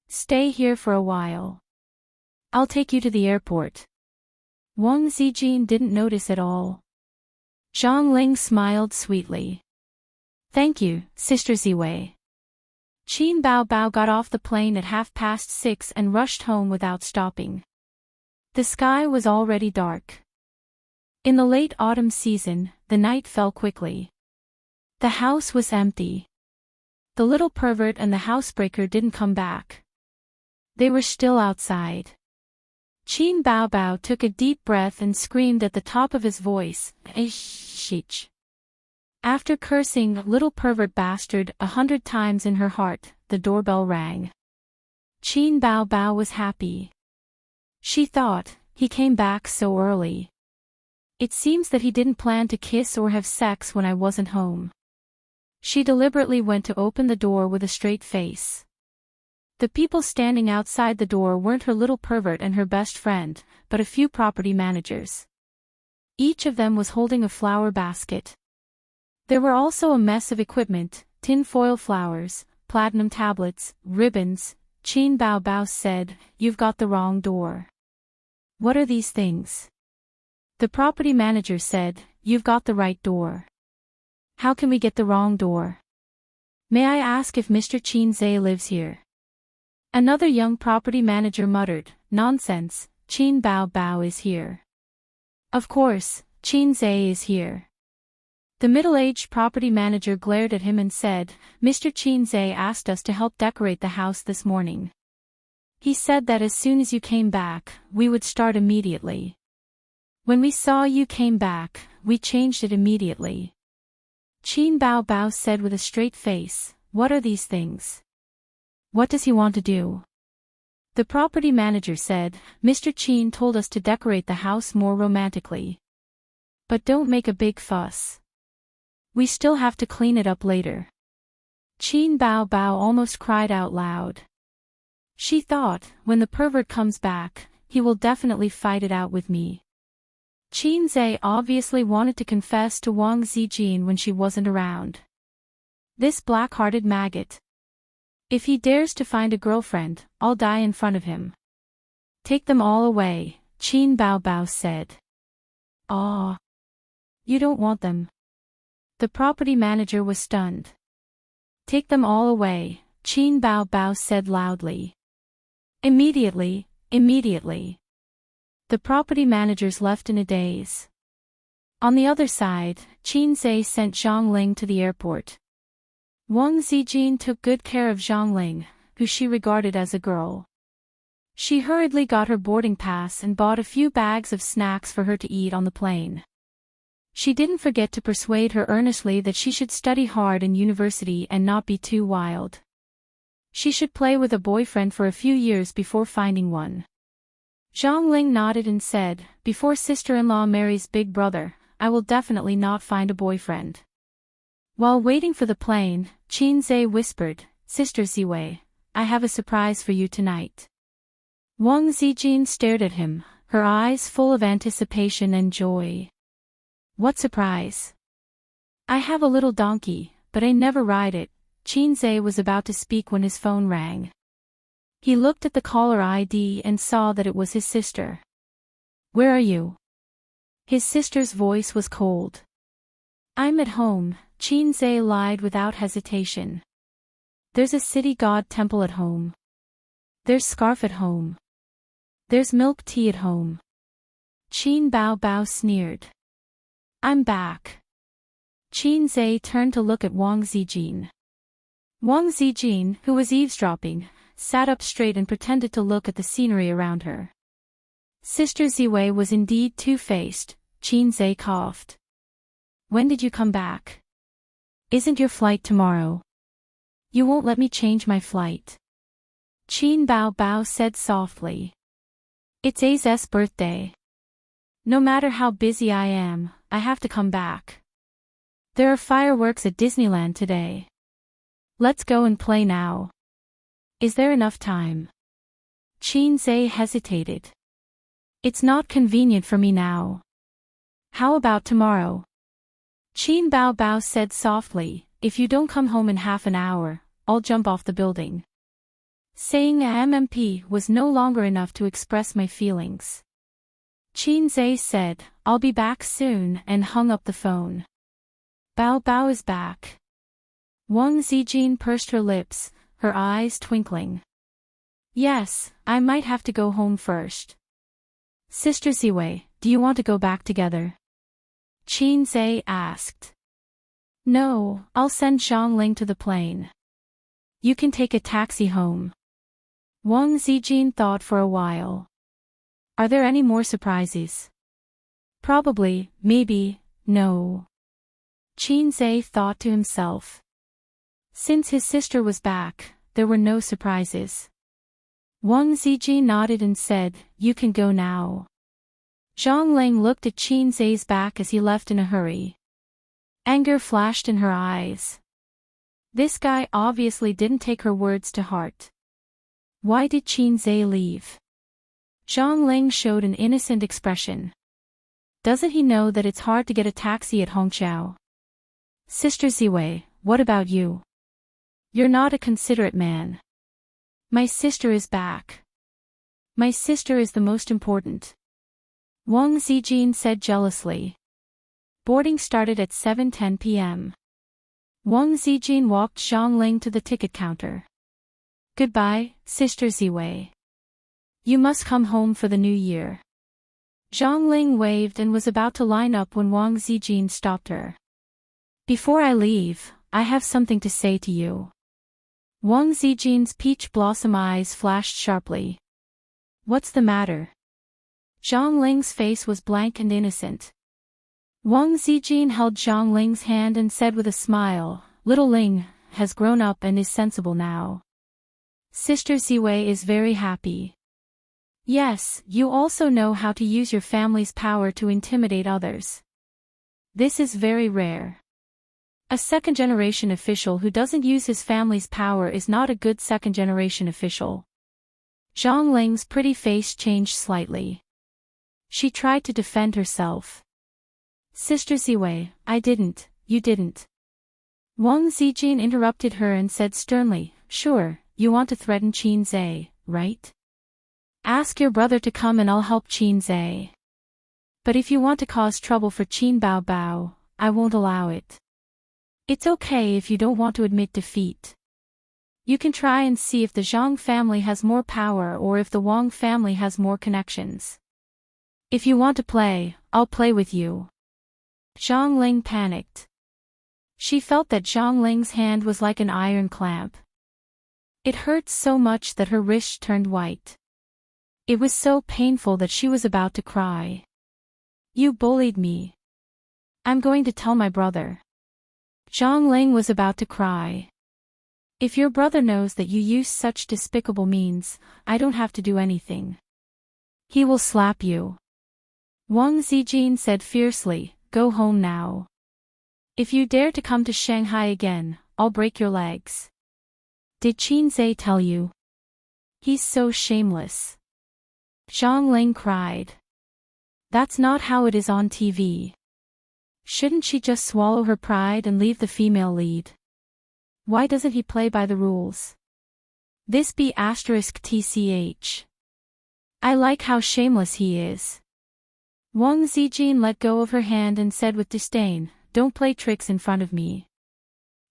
Stay here for a while. I'll take you to the airport. Wang Zijin didn't notice at all. Zhang Ling smiled sweetly. Thank you, Sister Ziwei. Qin Bao Bao got off the plane at 6:30 and rushed home without stopping. The sky was already dark. In the late autumn season, the night fell quickly. The house was empty. The little pervert and the housebreaker didn't come back. They were still outside. Qin Bao Bao took a deep breath and screamed at the top of his voice, "Shich." After cursing little pervert bastard 100 times in her heart, the doorbell rang. Qin Bao Bao was happy. She thought, he came back so early. It seems that he didn't plan to kiss or have sex when I wasn't home. She deliberately went to open the door with a straight face. The people standing outside the door weren't her little pervert and her best friend, but a few property managers. Each of them was holding a flower basket. There were also a mess of equipment, tin-foil flowers, platinum tablets, ribbons. Qin Bao Bao said, "You've got the wrong door." "What are these things?" The property manager said, "You've got the right door." "How can we get the wrong door?" "May I ask if Mr. Qin Zhe lives here?" Another young property manager muttered, "Nonsense, Qin Bao Bao is here." "Of course, Qin Zhe is here." The middle-aged property manager glared at him and said, "Mr. Qin Zhe asked us to help decorate the house this morning. He said that as soon as you came back, we would start immediately. When we saw you came back, we changed it immediately." Qin Bao Bao said with a straight face, "What are these things? What does he want to do?" The property manager said, "Mr. Qin told us to decorate the house more romantically. But don't make a big fuss. We still have to clean it up later." Qin Bao Bao almost cried out loud. She thought, when the pervert comes back, he will definitely fight it out with me. Qin Zhe obviously wanted to confess to Wang Zijin when she wasn't around. This black-hearted maggot. If he dares to find a girlfriend, I'll die in front of him. "Take them all away," Qin Bao Bao said. "Ah. You don't want them." The property manager was stunned. "Take them all away," Qin Bao Bao said loudly. Immediately, immediately. The property managers left in a daze. On the other side, Qin Zhe sent Zhang Ling to the airport. Wang Zijin took good care of Zhang Ling, who she regarded as a girl. She hurriedly got her boarding pass and bought a few bags of snacks for her to eat on the plane. She didn't forget to persuade her earnestly that she should study hard in university and not be too wild. She should play with a boyfriend for a few years before finding one. Zhang Ling nodded and said, "Before sister-in-law marries big brother, I will definitely not find a boyfriend." While waiting for the plane, Qin Zhe whispered, "Sister Ziwei, I have a surprise for you tonight." Wang Zijin stared at him, her eyes full of anticipation and joy. "What surprise?" "I have a little donkey, but I never ride it." Qin Zhe was about to speak when his phone rang. He looked at the caller ID and saw that it was his sister. "Where are you?" His sister's voice was cold. I'm at home, Qinzhe lied without hesitation. There's a city god temple at home. There's scarf at home. There's milk tea at home. Qin Bao Bao sneered. I'm back. Qinzhe turned to look at Wang Zijin. Wang Zijin, who was eavesdropping, sat up straight and pretended to look at the scenery around her. Sister Ziwei was indeed two-faced, Qinzhe coughed. When did you come back? Isn't your flight tomorrow? You won't let me change my flight. Qin Bao Bao said softly. It's A's birthday. No matter how busy I am, I have to come back. There are fireworks at Disneyland today. Let's go and play now. Is there enough time? Qinzhe hesitated. It's not convenient for me now. How about tomorrow? Qin Bao Bao said softly, if you don't come home in half an hour, I'll jump off the building. Saying MMP was no longer enough to express my feelings. Qinzhe said, I'll be back soon, and hung up the phone. Bao Bao is back. Wang Zijin pursed her lips, her eyes twinkling. Yes, I might have to go home first. Sister Ziwei, do you want to go back together? Qinzhe asked. No, I'll send Zhang Ling to the plane. You can take a taxi home. Wang Zijin thought for a while. Are there any more surprises? Probably, maybe, no. Qinzhe thought to himself. Since his sister was back, there were no surprises. Wang Zijin nodded and said, you can go now. Zhang Ling looked at Qinzhe's back as he left in a hurry. Anger flashed in her eyes. This guy obviously didn't take her words to heart. Why did Qinzhe leave? Zhang Ling showed an innocent expression. Doesn't he know that it's hard to get a taxi at Hongqiao? Sister Ziwei, what about you? You're not a considerate man. My sister is back. My sister is the most important. Wang Zijin said jealously. Boarding started at 7:10 p.m. Wang Zijin walked Zhang Ling to the ticket counter. Goodbye, Sister Ziwei. You must come home for the new year. Zhang Ling waved and was about to line up when Wang Zijin stopped her. Before I leave, I have something to say to you. Wang Zijin's peach blossom eyes flashed sharply. What's the matter? Zhang Ling's face was blank and innocent. Wang Zijin held Zhang Ling's hand and said with a smile, Little Ling has grown up and is sensible now. Sister Ziwei is very happy. Yes, you also know how to use your family's power to intimidate others. This is very rare. A second-generation official who doesn't use his family's power is not a good second-generation official. Zhang Ling's pretty face changed slightly. She tried to defend herself. Sister Ziwei, I didn't, you didn't. Wang Zijin interrupted her and said sternly, Sure, you want to threaten Qinzhe, right? Ask your brother to come and I'll help Qinzhe. But if you want to cause trouble for Qin Bao Bao, I won't allow it. It's okay if you don't want to admit defeat. You can try and see if the Zhang family has more power or if the Wang family has more connections. If you want to play, I'll play with you. Zhang Ling panicked. She felt that Zhang Ling's hand was like an iron clamp. It hurt so much that her wrist turned white. It was so painful that she was about to cry. You bullied me. I'm going to tell my brother. Zhang Ling was about to cry. If your brother knows that you use such despicable means, I don't have to do anything. He will slap you. Wang Zijin said fiercely, Go home now. If you dare to come to Shanghai again, I'll break your legs. Did Qinzhe tell you? He's so shameless. Zhang Ling cried. That's not how it is on TV. Shouldn't she just swallow her pride and leave the female lead? Why doesn't he play by the rules? This be *tch. I like how shameless he is. Wang Zijin let go of her hand and said with disdain, don't play tricks in front of me.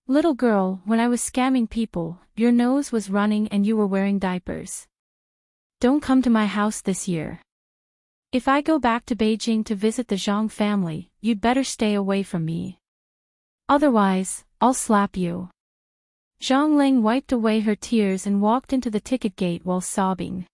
Little girl, when I was scamming people, your nose was running and you were wearing diapers. Don't come to my house this year. If I go back to Beijing to visit the Zhang family, you'd better stay away from me. Otherwise, I'll slap you. Zhang Ling wiped away her tears and walked into the ticket gate while sobbing.